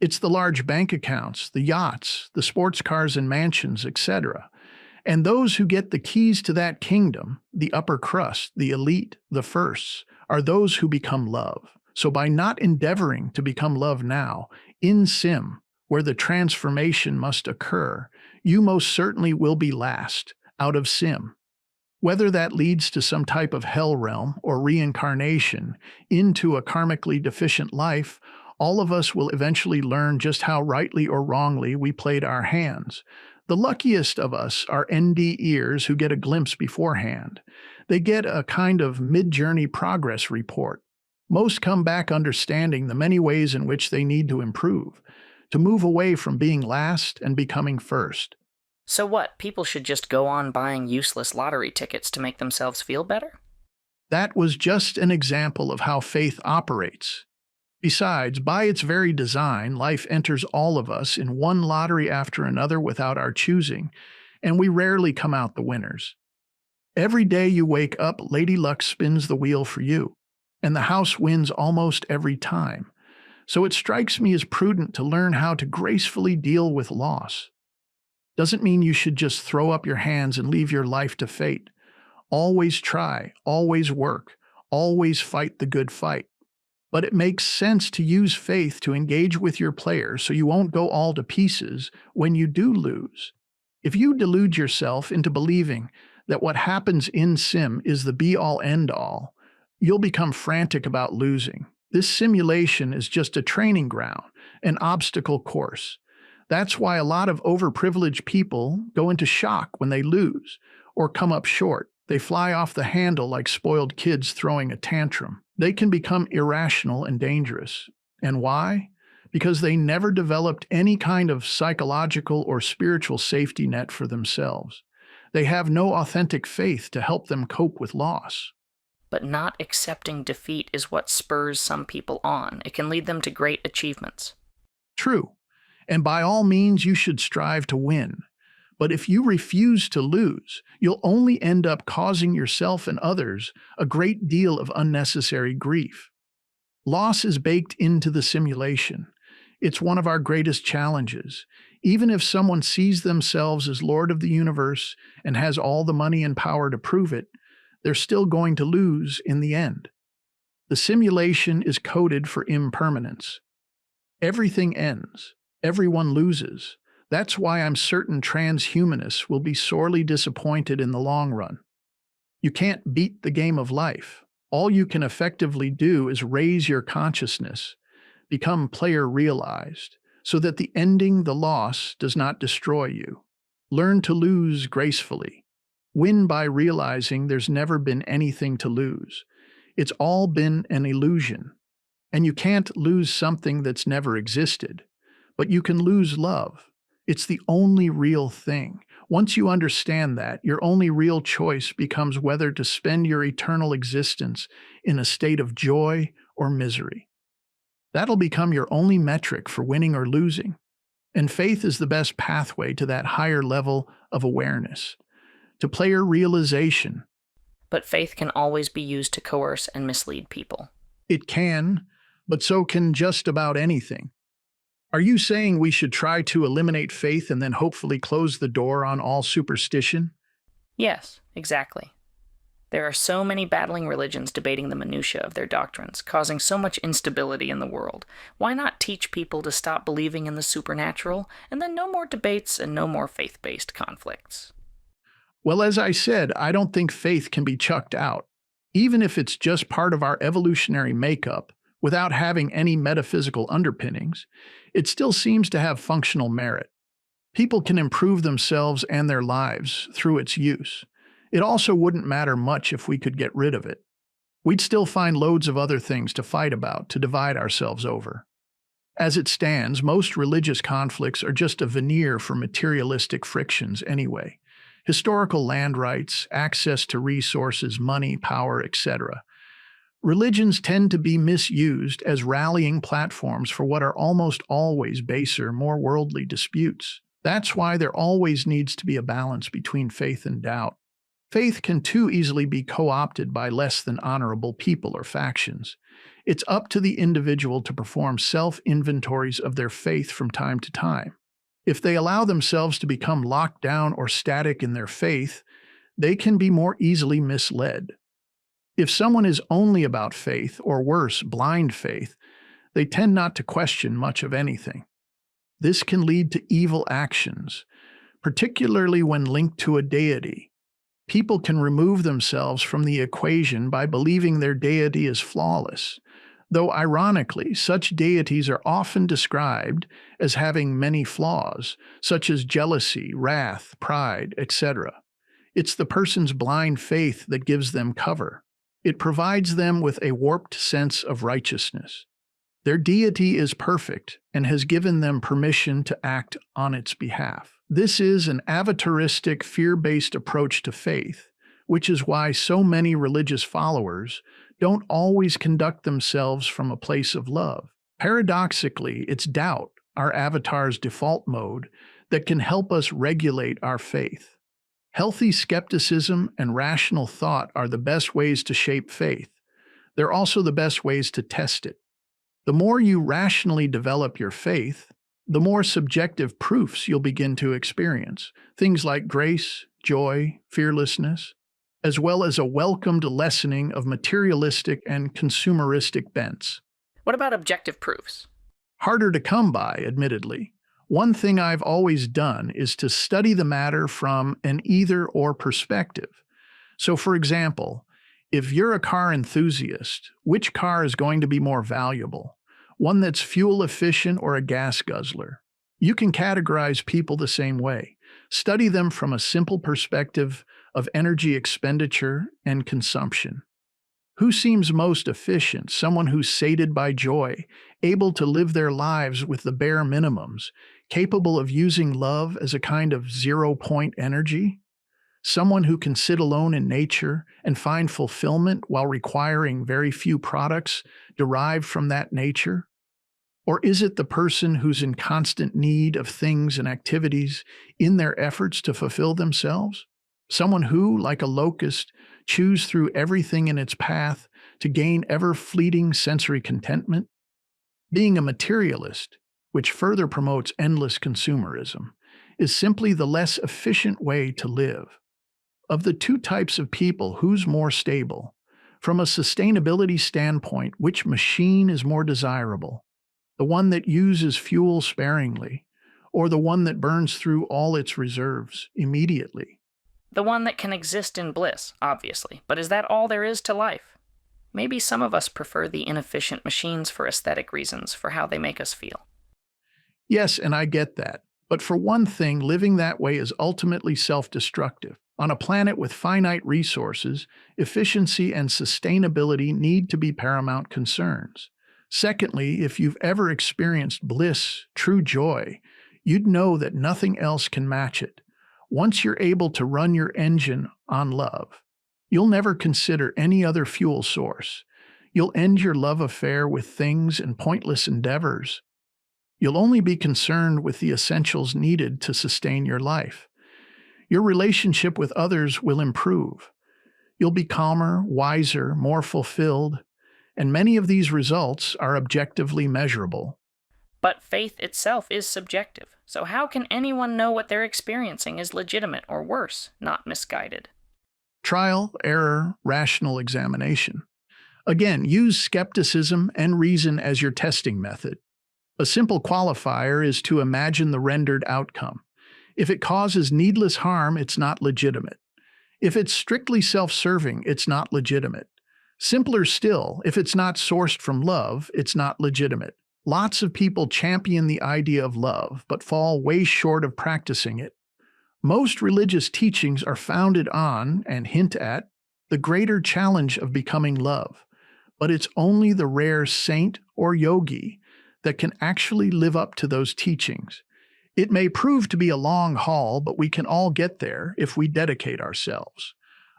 It's the large bank accounts, the yachts, the sports cars and mansions, etc. And those who get the keys to that kingdom, the upper crust, the elite, the firsts, are those who become love. So by not endeavoring to become love now, in Sim, where the transformation must occur, you most certainly will be last, out of Sim. Whether that leads to some type of hell realm or reincarnation into a karmically deficient life, all of us will eventually learn just how rightly or wrongly we played our hands. The luckiest of us are NDEers who get a glimpse beforehand. They get a kind of mid-journey progress report. Most come back understanding the many ways in which they need to improve, to move away from being last and becoming first. So what, people should just go on buying useless lottery tickets to make themselves feel better? That was just an example of how faith operates. Besides, by its very design, life enters all of us in one lottery after another without our choosing, and we rarely come out the winners. Every day you wake up, Lady Luck spins the wheel for you, and the house wins almost every time. So it strikes me as prudent to learn how to gracefully deal with loss. Doesn't mean you should just throw up your hands and leave your life to fate. Always try, always work, always fight the good fight. But it makes sense to use faith to engage with your player so you won't go all to pieces when you do lose. If you delude yourself into believing that what happens in Sim is the be-all end-all, you'll become frantic about losing. This simulation is just a training ground, an obstacle course. That's why a lot of overprivileged people go into shock when they lose or come up short. They fly off the handle like spoiled kids throwing a tantrum. They can become irrational and dangerous. And why? Because they never developed any kind of psychological or spiritual safety net for themselves. They have no authentic faith to help them cope with loss. But not accepting defeat is what spurs some people on. It can lead them to great achievements. True. And by all means, you should strive to win. But if you refuse to lose, you'll only end up causing yourself and others a great deal of unnecessary grief. Loss is baked into the simulation. It's one of our greatest challenges. Even if someone sees themselves as Lord of the universe and has all the money and power to prove it, they're still going to lose in the end. The simulation is coded for impermanence. Everything ends. Everyone loses. That's why I'm certain transhumanists will be sorely disappointed in the long run. You can't beat the game of life. All you can effectively do is raise your consciousness, become player-realized, so that the ending, the loss, does not destroy you. Learn to lose gracefully. Win by realizing there's never been anything to lose. It's all been an illusion. And you can't lose something that's never existed. But you can lose love. It's the only real thing. Once you understand that, your only real choice becomes whether to spend your eternal existence in a state of joy or misery. That'll become your only metric for winning or losing. And faith is the best pathway to that higher level of awareness, to player realization. But faith can always be used to coerce and mislead people. It can, but so can just about anything. Are you saying we should try to eliminate faith and then hopefully close the door on all superstition? Yes, exactly. There are so many battling religions debating the minutiae of their doctrines, causing so much instability in the world. Why not teach people to stop believing in the supernatural, and then no more debates and no more faith-based conflicts? Well, as I said, I don't think faith can be chucked out. Even if it's just part of our evolutionary makeup, without having any metaphysical underpinnings, it still seems to have functional merit. People can improve themselves and their lives through its use. It also wouldn't matter much if we could get rid of it. We'd still find loads of other things to fight about, to divide ourselves over. As it stands, most religious conflicts are just a veneer for materialistic frictions anyway. Historical land rights, access to resources, money, power, etc. Religions tend to be misused as rallying platforms for what are almost always baser, more worldly disputes. That's why there always needs to be a balance between faith and doubt. Faith can too easily be co-opted by less than honorable people or factions. It's up to the individual to perform self-inventories of their faith from time to time. If they allow themselves to become locked down or static in their faith, they can be more easily misled. If someone is only about faith, or worse, blind faith, they tend not to question much of anything. This can lead to evil actions, particularly when linked to a deity. People can remove themselves from the equation by believing their deity is flawless, though ironically, such deities are often described as having many flaws, such as jealousy, wrath, pride, etc. It's the person's blind faith that gives them cover. It provides them with a warped sense of righteousness. Their deity is perfect and has given them permission to act on its behalf. This is an avataristic, fear-based approach to faith, which is why so many religious followers don't always conduct themselves from a place of love. Paradoxically, it's doubt, our avatar's default mode, that can help us regulate our faith. Healthy skepticism and rational thought are the best ways to shape faith. They're also the best ways to test it. The more you rationally develop your faith, the more subjective proofs you'll begin to experience. Things like grace, joy, fearlessness, as well as a welcomed lessening of materialistic and consumeristic bents. What about objective proofs? Harder to come by, admittedly. One thing I've always done is to study the matter from an either-or perspective. So, for example, if you're a car enthusiast, which car is going to be more valuable? One that's fuel efficient or a gas guzzler? You can categorize people the same way. Study them from a simple perspective of energy expenditure and consumption. Who seems most efficient? Someone who's sated by joy, able to live their lives with the bare minimums, capable of using love as a kind of zero-point energy? Someone who can sit alone in nature and find fulfillment while requiring very few products derived from that nature? Or is it the person who's in constant need of things and activities in their efforts to fulfill themselves? Someone who, like a locust, chews through everything in its path to gain ever-fleeting sensory contentment? Being a materialist, which further promotes endless consumerism, is simply the less efficient way to live. Of the two types of people, who's more stable? From a sustainability standpoint, which machine is more desirable? The one that uses fuel sparingly, or the one that burns through all its reserves immediately? The one that can exist in bliss, obviously, but is that all there is to life? Maybe some of us prefer the inefficient machines for aesthetic reasons, for how they make us feel. Yes, and I get that. But for one thing, living that way is ultimately self-destructive. On a planet with finite resources, efficiency and sustainability need to be paramount concerns. Secondly, if you've ever experienced bliss, true joy, you'd know that nothing else can match it. Once you're able to run your engine on love, you'll never consider any other fuel source. You'll end your love affair with things and pointless endeavors. You'll only be concerned with the essentials needed to sustain your life. Your relationship with others will improve. You'll be calmer, wiser, more fulfilled, and many of these results are objectively measurable. But faith itself is subjective, so how can anyone know what they're experiencing is legitimate or worse, not misguided? Trial, error, rational examination. Again, use skepticism and reason as your testing method. A simple qualifier is to imagine the rendered outcome. If it causes needless harm, it's not legitimate. If it's strictly self-serving, it's not legitimate. Simpler still, if it's not sourced from love, it's not legitimate. Lots of people champion the idea of love, but fall way short of practicing it. Most religious teachings are founded on, and hint at, the greater challenge of becoming love. But it's only the rare saint or yogi that can actually live up to those teachings. It may prove to be a long haul, but we can all get there if we dedicate ourselves.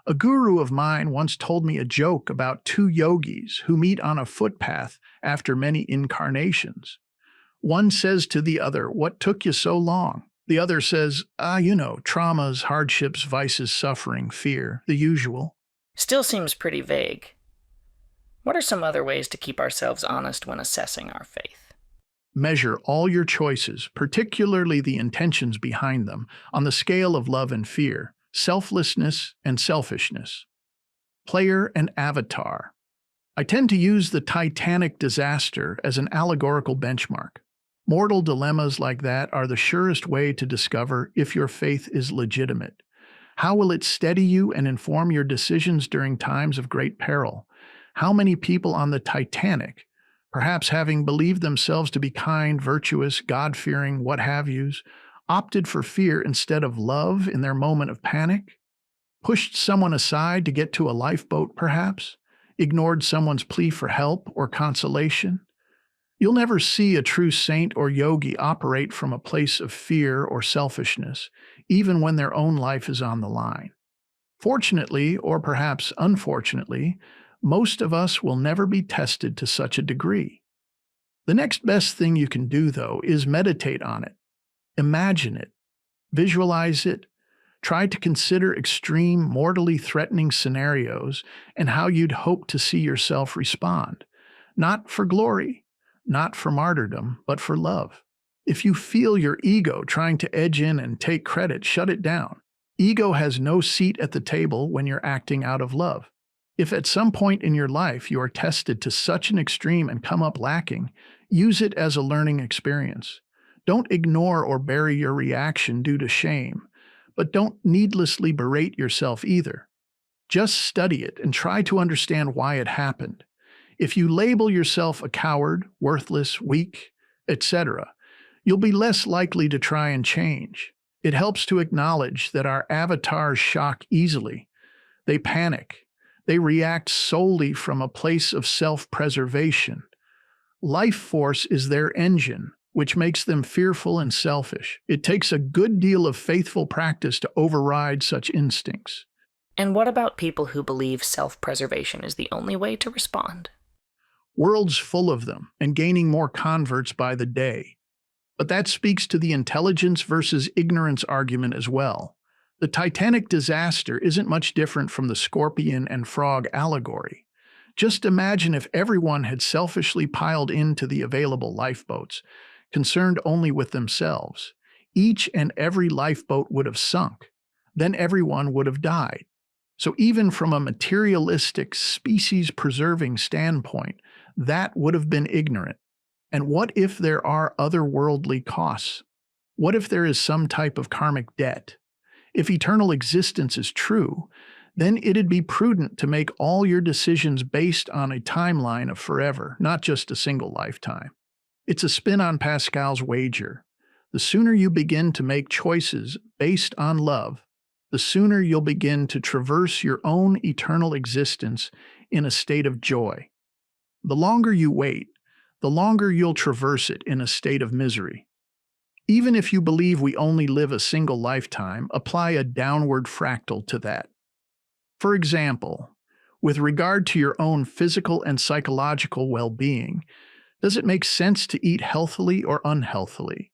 A guru of mine once told me a joke about two yogis who meet on a footpath after many incarnations. One says to the other, "What took you so long?" The other says, traumas, hardships, vices, suffering, fear, the usual. Still seems pretty vague. What are some other ways to keep ourselves honest when assessing our faith? Measure all your choices, particularly the intentions behind them, on the scale of love and fear, selflessness and selfishness. Player and avatar. I tend to use the Titanic disaster as an allegorical benchmark. Mortal dilemmas like that are the surest way to discover if your faith is legitimate. How will it steady you and inform your decisions during times of great peril? How many people on the Titanic, perhaps having believed themselves to be kind, virtuous, God-fearing, what have yous, opted for fear instead of love in their moment of panic? Pushed someone aside to get to a lifeboat, perhaps? Ignored someone's plea for help or consolation? You'll never see a true saint or yogi operate from a place of fear or selfishness, even when their own life is on the line. Fortunately, or perhaps unfortunately, most of us will never be tested to such a degree. The next best thing you can do, though, is meditate on it. Imagine it. Visualize it. Try to consider extreme, mortally threatening scenarios and how you'd hope to see yourself respond. Not for glory, not for martyrdom, but for love. If you feel your ego trying to edge in and take credit, shut it down. Ego has no seat at the table when you're acting out of love. If at some point in your life you are tested to such an extreme and come up lacking, use it as a learning experience. Don't ignore or bury your reaction due to shame, but don't needlessly berate yourself either. Just study it and try to understand why it happened. If you label yourself a coward, worthless, weak, etc., You'll be less likely to try and change. It helps to acknowledge that our avatars shock easily. They panic. They react solely from a place of self-preservation. Lifeforce is their engine, which makes them fearful and selfish. It takes a good deal of faithful practice to override such instincts. And what about people who believe self-preservation is the only way to respond? Worlds full of them, and gaining more converts by the day. But that speaks to the intelligence versus ignorance argument as well. The Titanic disaster isn't much different from the scorpion and frog allegory. Just imagine if everyone had selfishly piled into the available lifeboats, concerned only with themselves. Each and every lifeboat would have sunk. Then everyone would have died. So even from a materialistic, species-preserving standpoint, that would have been ignorant. And what if there are otherworldly costs? What if there is some type of karmic debt? If eternal existence is true, then it'd be prudent to make all your decisions based on a timeline of forever, not just a single lifetime. It's a spin on Pascal's wager. The sooner you begin to make choices based on love, the sooner you'll begin to traverse your own eternal existence in a state of joy. The longer you wait, the longer you'll traverse it in a state of misery. Even if you believe we only live a single lifetime, apply a downward fractal to that. For example, with regard to your own physical and psychological well-being, does it make sense to eat healthily or unhealthily?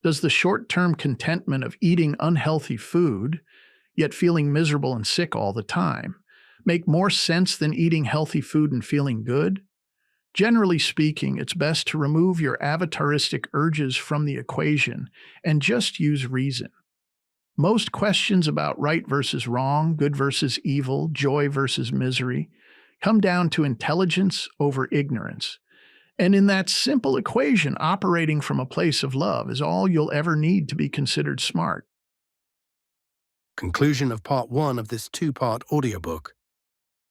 Does the short-term contentment of eating unhealthy food, yet feeling miserable and sick all the time, make more sense than eating healthy food and feeling good? Generally speaking, it's best to remove your avataristic urges from the equation and just use reason. Most questions about right versus wrong, good versus evil, joy versus misery, come down to intelligence over ignorance. And in that simple equation, operating from a place of love is all you'll ever need to be considered smart. Conclusion of Part 1 of this two-part audiobook.